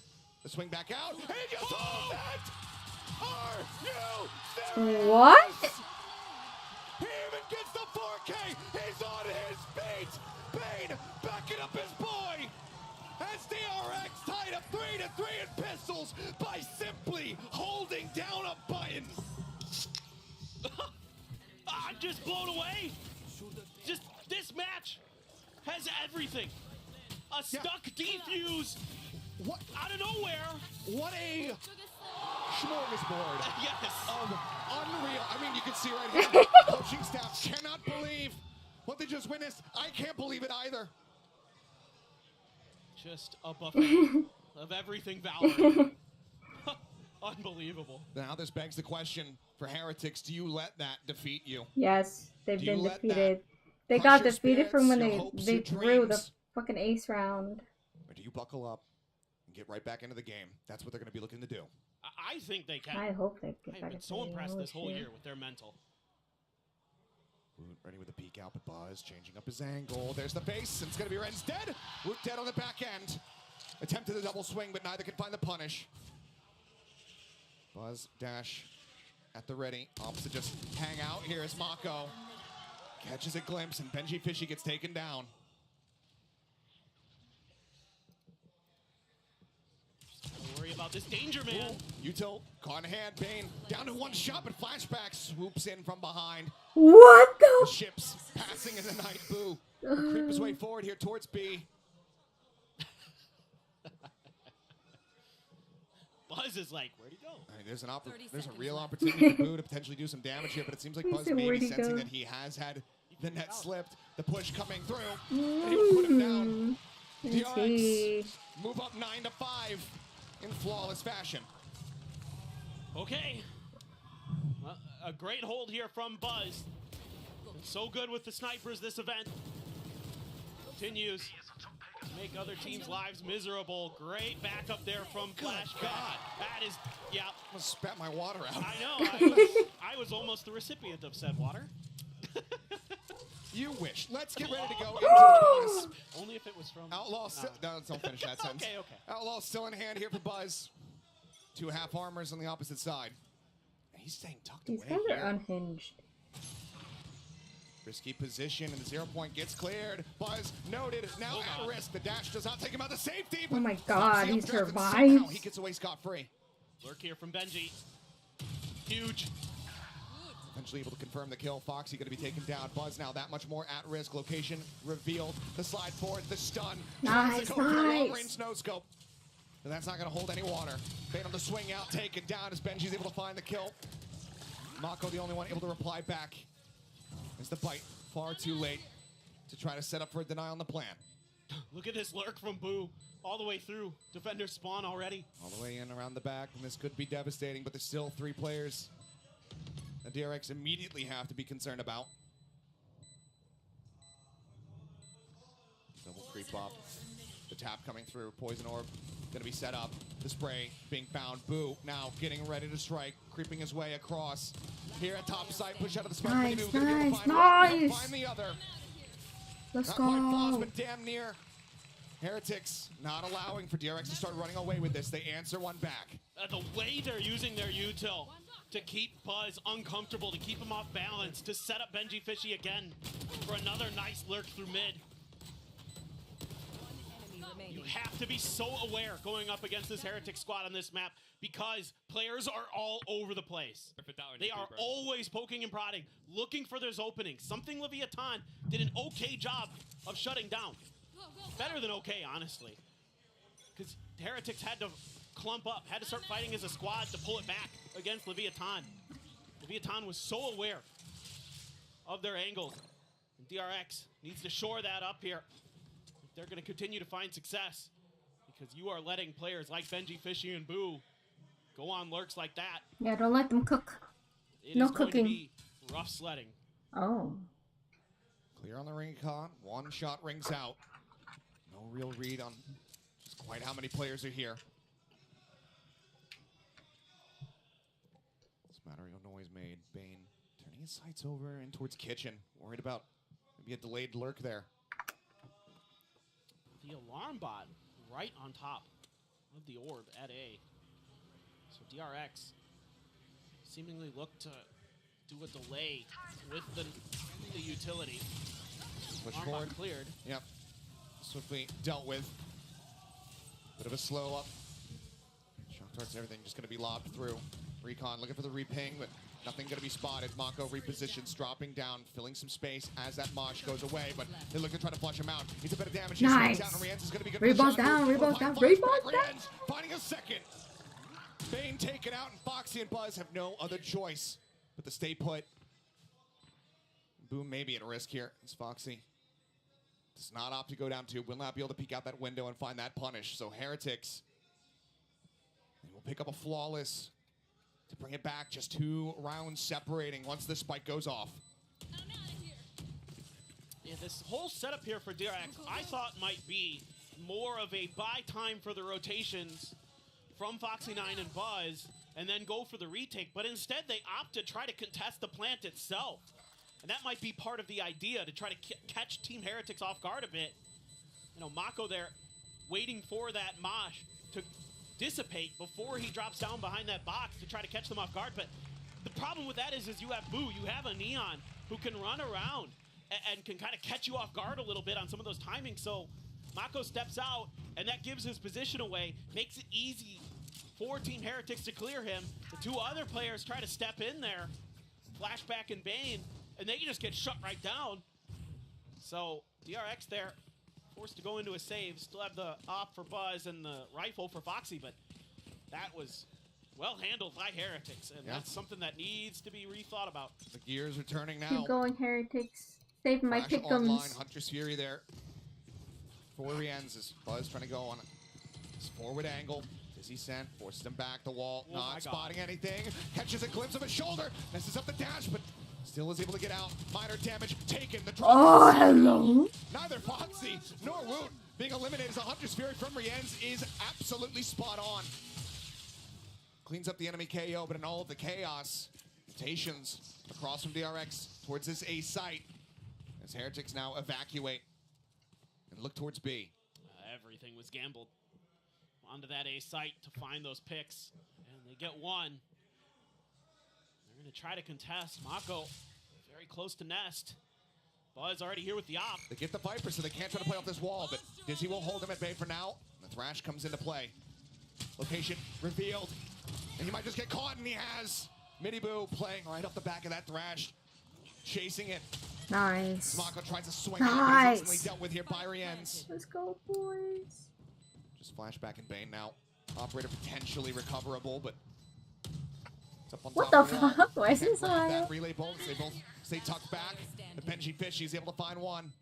The swing back out. And he just holds it! Are you serious? What? He even gets the 4K. He's on his feet. Bane backing up his boy. As DRX tied up 3-3 in pistols by simply holding down a button. I'm just blown away. Just this match has everything. A stuck defuse. What? Out of nowhere. What a smorgasbord. Yes. Unreal. I mean, you can see right here. Coaching staff cannot believe what they just witnessed. I can't believe it either. Just a buffet of everything Valorant. Unbelievable. Now this begs the question for Heretics, do you let that defeat you? Yes, they've Do you been let defeated. that They got crush your defeated from when spirits, they your hopes, they your drew the dreams? fucking ace round. Or do you buckle up and get right back into the game? That's what they're going to be looking to do. I think they can. I hope they get I've back been into so the game. impressed Holy this whole shit. year with their mental. Root ready with a peek out, but Buzz changing up his angle. There's the base, and it's going to be Ren's dead. Root dead on the back end. Attempted a double swing, but neither can find the punish. Buzz dash at the ready. Opposite just hang out. Here is Mako. Catches a glimpse, and Benji Fishy gets taken down. Don't worry about this danger, man. Util caught in hand. Bane down to one shot, but Flashback swoops in from behind. What The the? ships passing in the night. Boo. Will creep his way forward here towards B. Buzz is like, where'd he go? I mean, there's a real opportunity for Boo to potentially do some damage here, but it seems like He Buzz said, may "Where'd be he sensing go?" that he has had the net slipped. The push coming through. And he will put him down. DRX move up 9-5 in flawless fashion. Okay. A great hold here from Buzz. So good with the snipers this event. Continues to make other teams' lives miserable. Great backup there from Flashback. That is, yeah. I spat my water out. I know. I was almost the recipient of said water. You wish. Let's get ready to go into the bonus. Only if it was from Outlaw still. No, don't finish that sentence. Okay. Outlaw still in hand here for Buzz. Two half armors on the opposite side. And he's staying tucked These away guys here. are unhinged. Risky position, and the 0 point gets cleared. Buzz noted, now at risk. The dash does not take him out of safety. Oh my But god, Foxy he updrafted, and survives. somehow he gets away scot-free. Lurk here from Benji. Huge. Eventually able to confirm the kill. Foxy going to be taken down. Buzz now that much more at risk. Location revealed. The slide forward, the stun. Nice, The go for the nice. long-range no scope. And that's not going to hold any water. Bane on the swing out, taken down as Benji's able to find the kill. Mako the only one able to reply back. As the bite far too late to try to set up for a deny on the plan. Look at this lurk from Boo. All the way through. Defender spawn already. All the way in around the back, and this could be devastating, but there's still 3 players that DRX immediately have to be concerned about. Double creep up. The tap coming through. Poison orb going to be set up. The spray being found. Boo now getting ready to strike. Creeping his way across. Here at top side. Push out of the smoke. Nice, Gonna be able to nice, find one, nice. find the other. Let's Not quite flaws, go. but damn near. Heretics not allowing for DRX to start running away with this. They answer one back. The way they're using their util to keep Buzz uncomfortable, to keep him off balance, to set up Benji Fishy again for another nice lurk through mid. You have to be so aware going up against this Heretic squad on this map because players are all over the place. They are always poking and prodding, looking for those openings. Something Leviathan did an okay job of shutting down. Better than okay, honestly. Because Heretics had to clump up, had to start fighting as a squad to pull it back against Leviathan. Leviathan was so aware of their angles. And DRX needs to shore that up here if they're going to continue to find success. Because you are letting players like Benji, Fishy, and Boo go on lurks like that. Yeah, don't let them cook. It No is going cooking. to be rough sledding. Oh. Clear on the ring con. One shot rings out. No real read on just quite how many players are here. Battery of noise made. Bane turning his sights over in towards kitchen. Worried about maybe a delayed lurk there. The alarm bot right on top of the orb at A. So DRX seemingly looked to do a delay with the utility. Push Alarm forward. bot cleared. Yep. Swiftly dealt with. Bit of a slow up. Shock darts and everything just going to be lobbed through. Recon looking for the reping, but nothing going to be spotted. Mako repositions, dropping down, filling some space as that mosh goes away, but they look to try to flush him out. He's a bit of damage. Nice. Down, and Rienz is going to be good. Rebound down, rebound down, rebound down. Rienz finding a second. Bane taken out, and Foxy and Buzz have no other choice but to stay put. Boom may be at risk here. As Foxy does not opt to go down two, will not be able to peek out that window and find that punish. So Heretics, they will pick up a flawless to bring it back. Just 2 rounds separating once this spike goes off. Yeah, this whole setup here for DRX, I thought might be more of a buy time for the rotations from Foxy9 and Buzz, and then go for the retake. But instead, they opt to try to contest the plant itself. And that might be part of the idea, to try to catch Team Heretics off guard a bit. You know, Mako there waiting for that mosh to dissipate before he drops down behind that box to try to catch them off guard. But the problem with that is you have Boo, you have a Neon who can run around and can kind of catch you off guard a little bit on some of those timings. So Mako steps out, and that gives his position away, makes it easy for Team Heretics to clear him. The 2 other players try to step in there, Flashback and Bane, and they just get shut right down. So DRX there, forced to go into a save. Still have the op for Buzz and the rifle for Foxy, but that was well handled by Heretics, and that's something that needs to be rethought about. The gears are turning now. Keep going, Heretics. Save my Flash online, pickums. Hunter's Fury there. For Rienz is Buzz trying to go on his forward angle. Dizzy sent, forces him back the wall, not spotting anything. Catches a glimpse of his shoulder, messes up the dash, but still is able to get out. Minor damage taken. The drop. Oh, hello. Neither Foxy nor Woot being eliminated as a Hunter's Fury from Rienz is absolutely spot on. Cleans up the enemy KO, but in all of the chaos, rotations across from DRX towards this A site as Heretics now evacuate and look towards B. Everything was gambled onto that A site to find those picks, and they get one. They're going to try to contest. Mako very close to Nest. Buzz already here with the op. They get the Viper, so they can't try to play off this wall, but Dizzy will hold him at bay for now. The Thrash comes into play. Location revealed, and he might just get caught, and he has. Miniboo playing right off the back of that Thrash, chasing it. Nice. Mako tries to swing. Nice. Easily dealt with here by Rienz. Let's go, boys. Just flashback and Bane now. Operator potentially recoverable, but it's up on What top the of wall. fuck? Why is this so Grab high that up? relay bolt. They both stay tucked back. The Benji Fish, he's able to find one.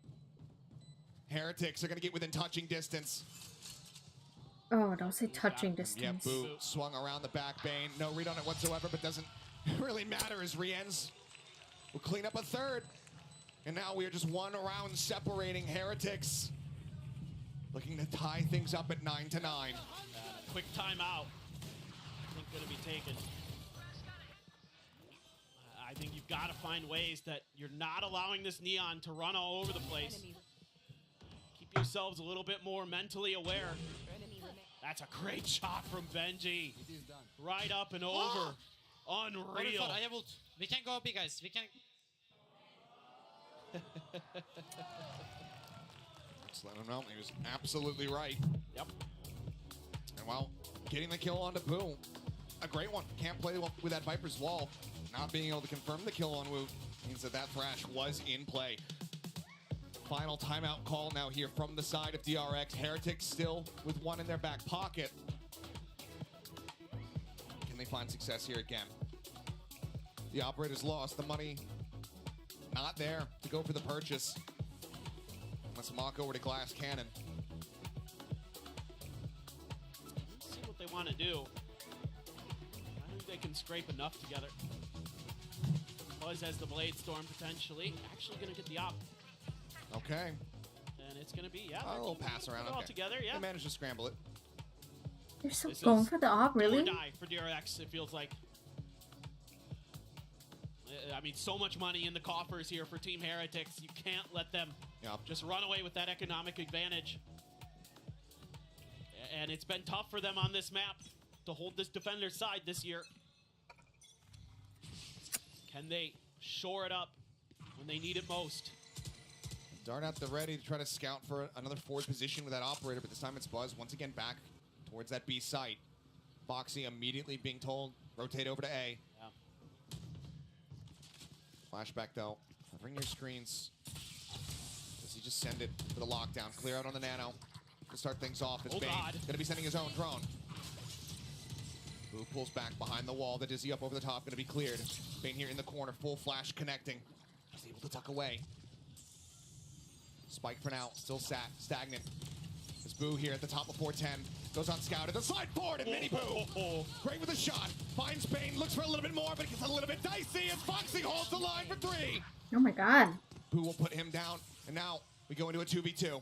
Heretics are going to get within touching distance. Oh, don't say touching Yeah, distance. Boo swung around the back. Bane, no read on it whatsoever, but doesn't really matter as Rienz will clean up a third. And now we are just 1 round separating Heretics. Looking to tie things up at 9-9. Quick timeout. I think going to be taken. I think you've got to find ways that you're not allowing this Neon to run all over the place. Keep yourselves a little bit more mentally aware. That's a great shot from Benji. Right up and over. Unreal. We can go big, guys. We can. Just let him know he was absolutely right. Yep. And well, getting the kill onto Boo, a great one. Can't play with that Viper's wall. Not being able to confirm the kill on Woot means that that Thrash was in play. Final timeout call now here from the side of DRX. Heretics still with one in their back pocket. Can they find success here again? The Operator's lost. The money not there to go for the purchase. Let's mock over to Glass Cannon. Let's see what they want to do. I think they can scrape enough together. Buzz has the Blade Storm potentially. Actually going to get the op. Okay. And it's going to be, A little pass around. all Okay. together, yeah. They managed to scramble it. They're so This going is for the op, do or really? die for DRX, it feels like. I mean, so much money in the coffers here for Team Heretics. You can't let them just run away with that economic advantage. And it's been tough for them on this map to hold this defender's side this year. Can they shore it up when they need it most? Dart at the ready to try to scout for another forward position with that operator, but this time it's Buzz once again back towards that B site. Foxy immediately being told, rotate over to A. Yeah. Flashback though, covering your screens. Does he just send it for the lockdown? Clear out on the Nano to start things off. As Bane gonna be sending his own drone. Boo pulls back behind the wall. The Dizzy up over the top, gonna be cleared. Bane here in the corner, full flash connecting. He's able to tuck away. Spike for now, still stagnant. There's Boo here at the top of 410. Goes on scout at the slide forward, and Mini Boo. Great with a shot. Finds Bane, looks for a little bit more, but it gets a little bit dicey as Foxy holds the line for 3. Oh my god. Boo will put him down, and now we go into a 2v2.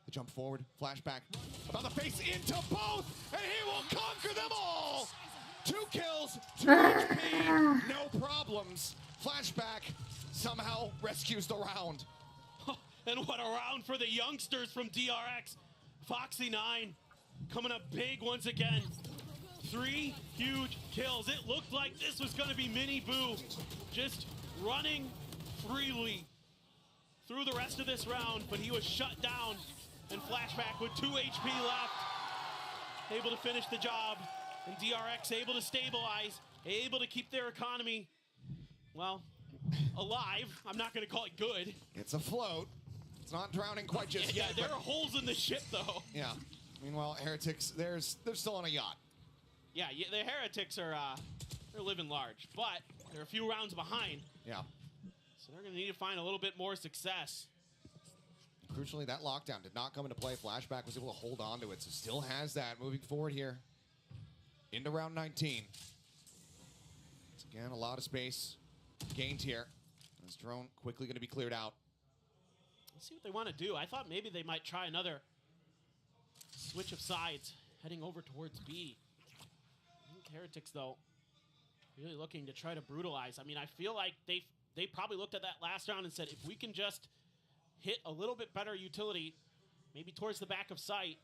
The jump forward, flashback. About the face into both, and he will conquer them all. 2 kills, 2 HP, no problems. Flashback somehow rescues the round. And what a round for the youngsters from DRX. Foxy 9 coming up big once again. 3 huge kills. It looked like this was going to be Mini Boo just running freely through the rest of this round, but he was shut down. And Flashback with 2 HP left, able to finish the job. And DRX able to stabilize, able to keep their economy, well, alive. I'm not going to call it good. It's afloat. It's not drowning quite just yet. There are holes in the ship, though. Yeah. Meanwhile, Heretics, they're still on a yacht. Yeah, the Heretics are they're living large, but they're a few rounds behind. Yeah. So they're going to need to find a little bit more success. Crucially, that lockdown did not come into play. Flashback was able to hold on to it, so still has that moving forward here into round 19. Once again, a lot of space gained here. This drone quickly going to be cleared out. Let's see what they want to do. I thought maybe they might try another switch of sides, heading over towards B. I think Heretics, though, really looking to try to brutalize. I mean, I feel like they probably looked at that last round and said, if we can just hit a little bit better utility, maybe towards the back of sight,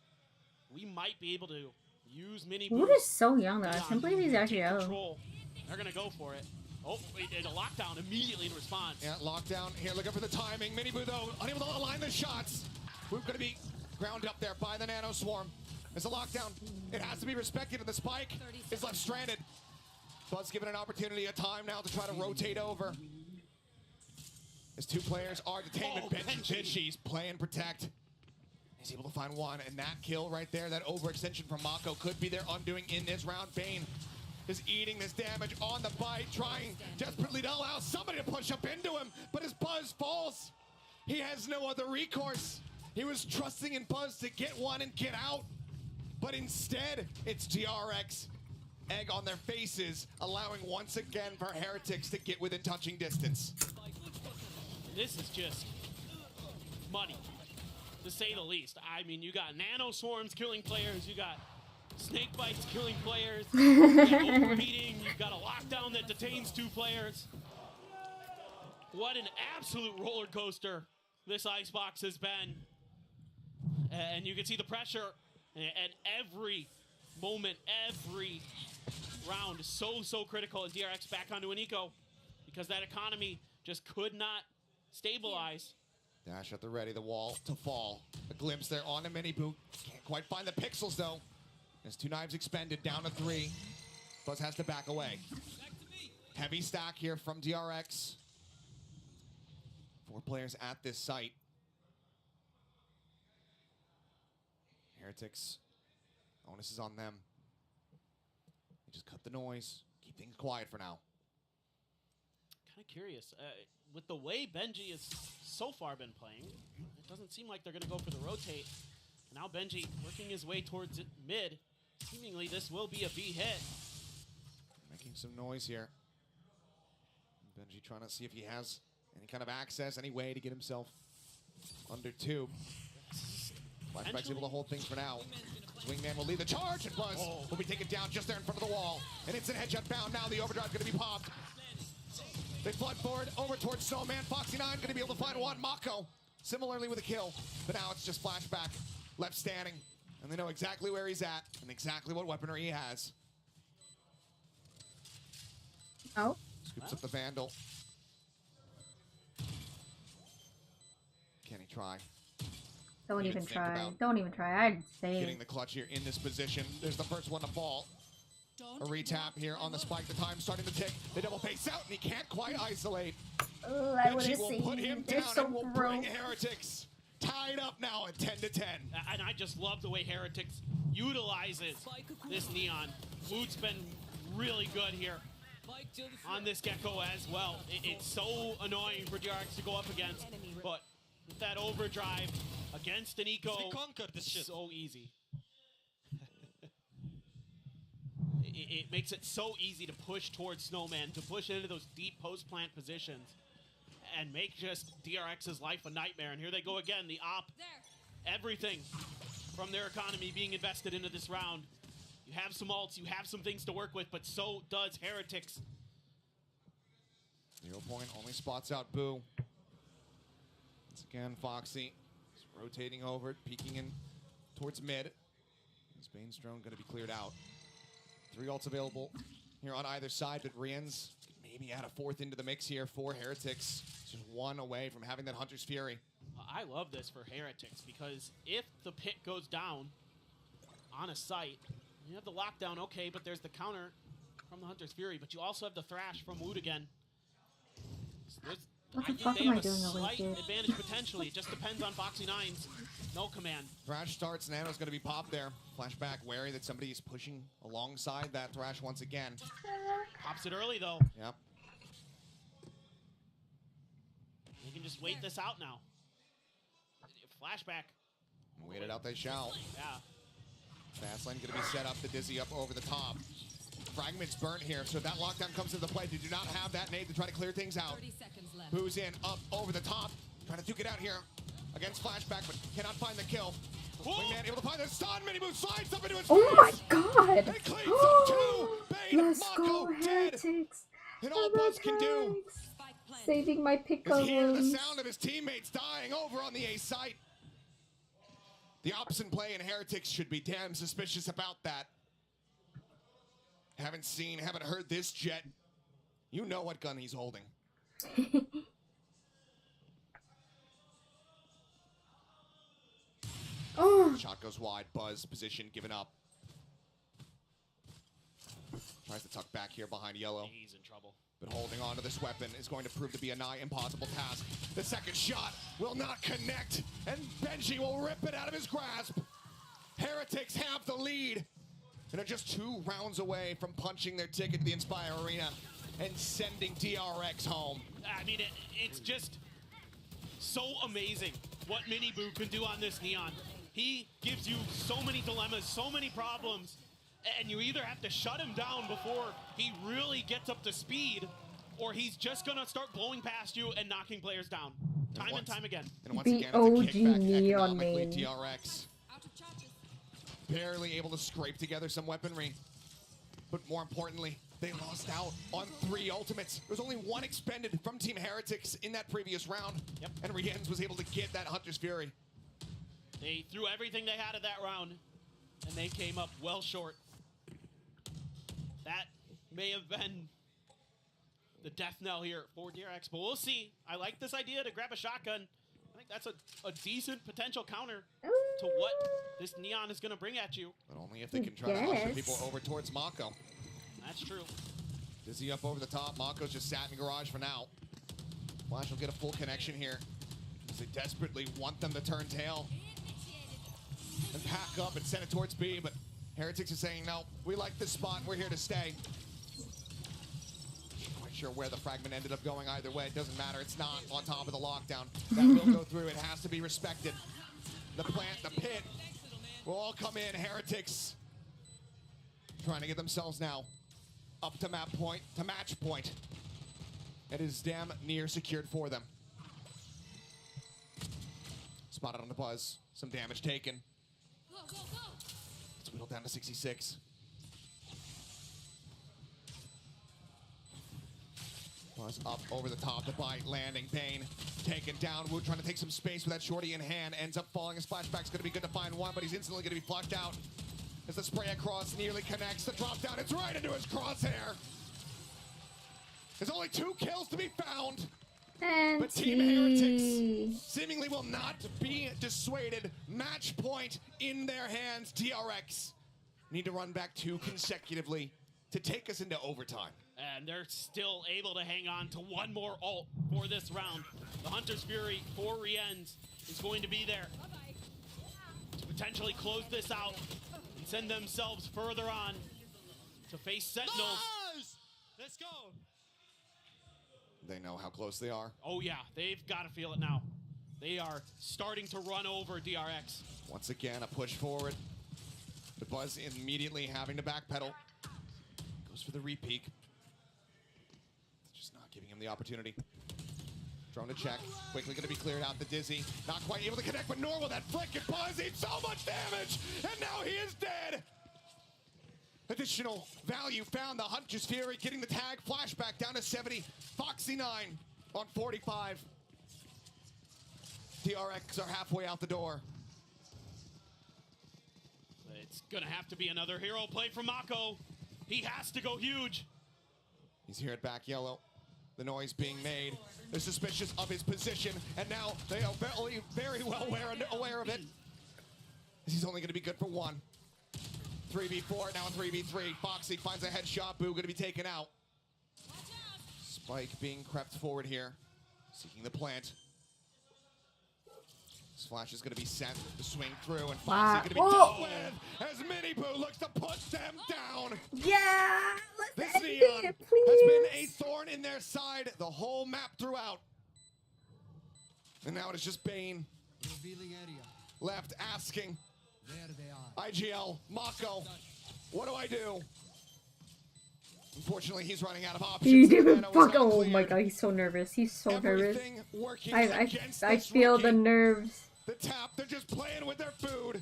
we might be able to use Mini Boo. Wood is so young though. I can't believe he's actually out. They're going to go for it. Oh, a lockdown immediately in response. Yeah, lockdown here, looking for the timing. Mini Boo, though, unable to align the shots. We're going to be ground up there by the Nano Swarm. It's a lockdown. It has to be respected, and the Spike is left stranded. Buzz given an opportunity, a time now to try to rotate over. As 2 players are detained, Benji's play and protect. He's able to find one, and that kill right there, that overextension from Mako could be their undoing in this round. Bane is eating this damage on the bite, trying desperately to allow somebody to push up into him, but as Buzz falls, he has no other recourse. He was trusting in Buzz to get one and get out, but instead, it's DRX. Egg on their faces, allowing once again for Heretics to get within touching distance. This is just money, to say the least. I mean, you got Nano Swarms killing players, you got Snake Bites killing players, you got overheating, you've got a lockdown that detains 2 players. What an absolute roller coaster this Icebox has been. And you can see the pressure, and every moment, every round is so critical, and DRX back onto an eco because that economy just could not stabilize. Dash at the ready, the wall to fall. A glimpse there on a Mini Boo. Can't quite find the pixels though. As 2 knives expended, down to 3. Buzz has to back away. Heavy stack here from DRX. 4 players at this site. Heretics, onus is on them. They just cut the noise, keep things quiet for now. Kind of curious. With the way Benji has so far been playing, it doesn't seem like they're going to go for the rotate. Now Benji working his way towards mid. Seemingly this will be a B hit. Making some noise here. Benji trying to see if he has any kind of access, any way to get himself under 2. Flashback's able to hold things for now. Wingman will lead the charge, and Buzz will be taken down just there in front of the wall. An instant headshot found. Now the overdrive's going to be popped. They flood forward over towards Snowman. Foxy 9 going to be able to find one. Mako similarly with a kill. But now it's just flashback. Left standing. And they know exactly where he's at and exactly what weaponry he has. Oh. Scoops up the Vandal. Can he try? Don't even think try. about Don't even try. I'd say. Getting the clutch here in this position. There's the first one to fall. A retap here on the spike. The time starting to tick. They double face out, and he can't quite isolate. I would Benji have will seen. put him They're down so and will broke. bring Heretics tied up now at 10-10. And I just love the way Heretics utilizes this Neon. Woot's been really good here on this Gecko as well. It's so annoying for DRX to go up against, but with that overdrive against an eco, They conquered this shit. so easy. It makes it so easy to push towards Snowman, to push into those deep post-plant positions, and make just DRX's life a nightmare. And here they go again, the op. Everything from their economy being invested into this round. You have some ults, you have some things to work with, but so does Heretics. 0 point only spots out Boo. Once again, Foxy is rotating over, peeking in towards mid. Bane's drone going to be cleared out. 3 ults available here on either side, but Rian's maybe add a fourth into the mix here for Heretics. Just 1 away from having that Hunter's Fury. I love this for Heretics, because if the pit goes down on a site, you have the lockdown, okay, but there's the counter from the Hunter's Fury, but you also have the Thrash from Woot again. So What the I think fuck they am I have a doing over slight here? advantage potentially. It just depends on Foxy 9's no command. Thrash starts, Nano's going to be popped there. Flashback, wary that somebody is pushing alongside that Thrash once again. Pops it early, though. Yep. You can just wait this out now. Flashback. Wait it out, they shall. Yeah. Fastlane going to be set up, the Dizzy up over the top. Fragment's burnt here, so if that lockdown comes into play, they do not have that nade to try to clear things out. 30 seconds left. Who's in, up, over the top, trying to duke it out here against Flashback, but cannot find the kill. Wingman able to find the stun, mini move slides up into his Oh my face. god! They cleans up two. Bane, Let's Mako go, dead. Heretics! And all Buzz can do Saving my is pickle hear the wounds. sound of his teammates dying over on the A site. The opposite play and Heretics should be damn suspicious about that. Haven't seen, haven't heard this Jet. You know what gun he's holding. Oh. Shot goes wide, Buzz, position given up. Tries to tuck back here behind Yellow. He's in trouble. But holding on to this weapon is going to prove to be a nigh impossible task. The second shot will not connect, and Benji will rip it out of his grasp. Heretics have the lead, and are just 2 rounds away from punching their ticket to the Inspire Arena and sending DRX home. I mean, it's just so amazing what Mini Boo can do on this Neon. He gives you so many dilemmas, so many problems, and you either have to shut him down before he really gets up to speed, or he's just gonna start blowing past you and knocking players down, time and time again. And once The again, it's a OG kickback Neon economically. main. DRX barely able to scrape together some weaponry, but more importantly, they lost out on 3 ultimates. There was only 1 expended from Team Heretics in that previous round, and Riens was able to get that Hunter's Fury. They threw everything they had at that round, and they came up well short. That may have been the death knell here for DRX, but we'll see. I like this idea to grab a shotgun. I think that's a decent potential counter to what this Neon is going to bring at you. But only if they can try to usher people over towards Mako. That's true. Dizzy up over the top. Mako's just sat in garage for now. Flash will get a full connection here, as they desperately want them to turn tail and pack up and send it towards B, but Heretics is saying, no, we like this spot, we're here to stay. Not quite sure where the fragment ended up going either way. It doesn't matter, it's not on top of the lockdown. That will go through, it has to be respected. The plant, the pit, will all come in. Heretics trying to get themselves now up to match point. It is damn near secured for them. Spotted on the Buzz, some damage taken. It's whittled down to 66. Buzz up over the top, the bite landing. Bane taken down. Wu trying to take some space with that shorty in hand. Ends up falling. His flashback's going to be good to find one, but he's instantly going to be flushed out as the spray across nearly connects. The drop down, it's right into his crosshair. There's only 2 kills to be found. And but Team Heretics seemingly will not be dissuaded. Match point in their hands. DRX need to run back 2 consecutively to take us into overtime. And they're still able to hang on to one more ult for this round. The Hunter's Fury for Rienz is going to be there to potentially close this out and send themselves further on to face Sentinels. Let's go. They know how close they are. Oh yeah, they've got to feel it now. They are starting to run over DRX. Once again, a push forward. The Buzz immediately having to backpedal. Goes for the repeak. Just not giving him the opportunity. Drone to check. Quickly going to be cleared out. The Dizzy not quite able to connect, but nor will that flick. And Buzz did so much damage, and now he is dead. Additional value found. The Hunter's Fury getting the tag. Flashback down to 70. Foxy 9 on 45. DRX are halfway out the door. It's going to have to be another hero play from Mako. He has to go huge. He's here at back yellow. The noise being made. They're suspicious of his position, and now they are very well aware of it. He's only going to be good for 1. 3v4, now 3v3. Foxy finds a headshot. Boo going to be taken out. Spike being crept forward here. Seeking the plant. This flash is going to be sent to swing through, and Foxy going to be dealt with as Mini Boo looks to put them down. Yeah! This Let's Neon it, has been a thorn in their side the whole map throughout. And now it is just Bane Revealing area. left asking, There they are. IGL, Mako, what do I do? Unfortunately, he's running out of options. You didn't fuck. Oh my god, he's so nervous. He's so nervous. I feel the nerves. The tap, they're just playing with their food.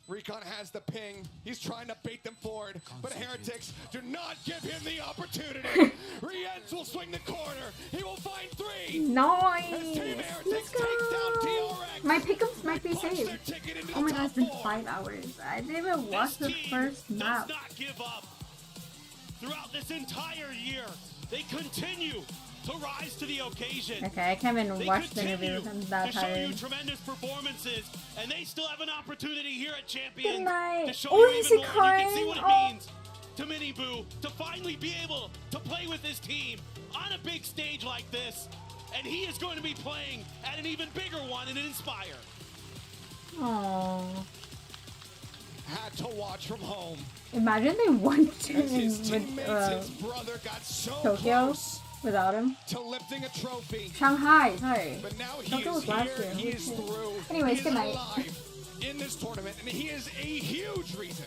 Recon has the ping. He's trying to bait them forward, but Heretics do not give him the opportunity. Rienz will swing the corner. He will find 3. Nice. As Team Heretics takes down DRX. My pickups might be saved. Oh my god, it's been 5 hours. I didn't even watch the first map. Does not give up. Throughout this entire year, they continue to rise to the occasion. Okay, I can't even watch the interview. I'm that to show you tired. tremendous performances, and they still have an opportunity here at Champions to show Oh, you he's even more. crying. You can see what it means to Mini Boo to finally be able to play with his team on a big stage like this, and he is going to be playing at an even bigger one in Inspire. Aww. Had to watch from home. Imagine they won As his teammates, his brother got so Tokyo close without him. to lifting a trophy. Shanghai, sorry. But now he Tokyo is was last here, year. he is through. Anyways, he good is night. alive in this tournament, and he is a huge reason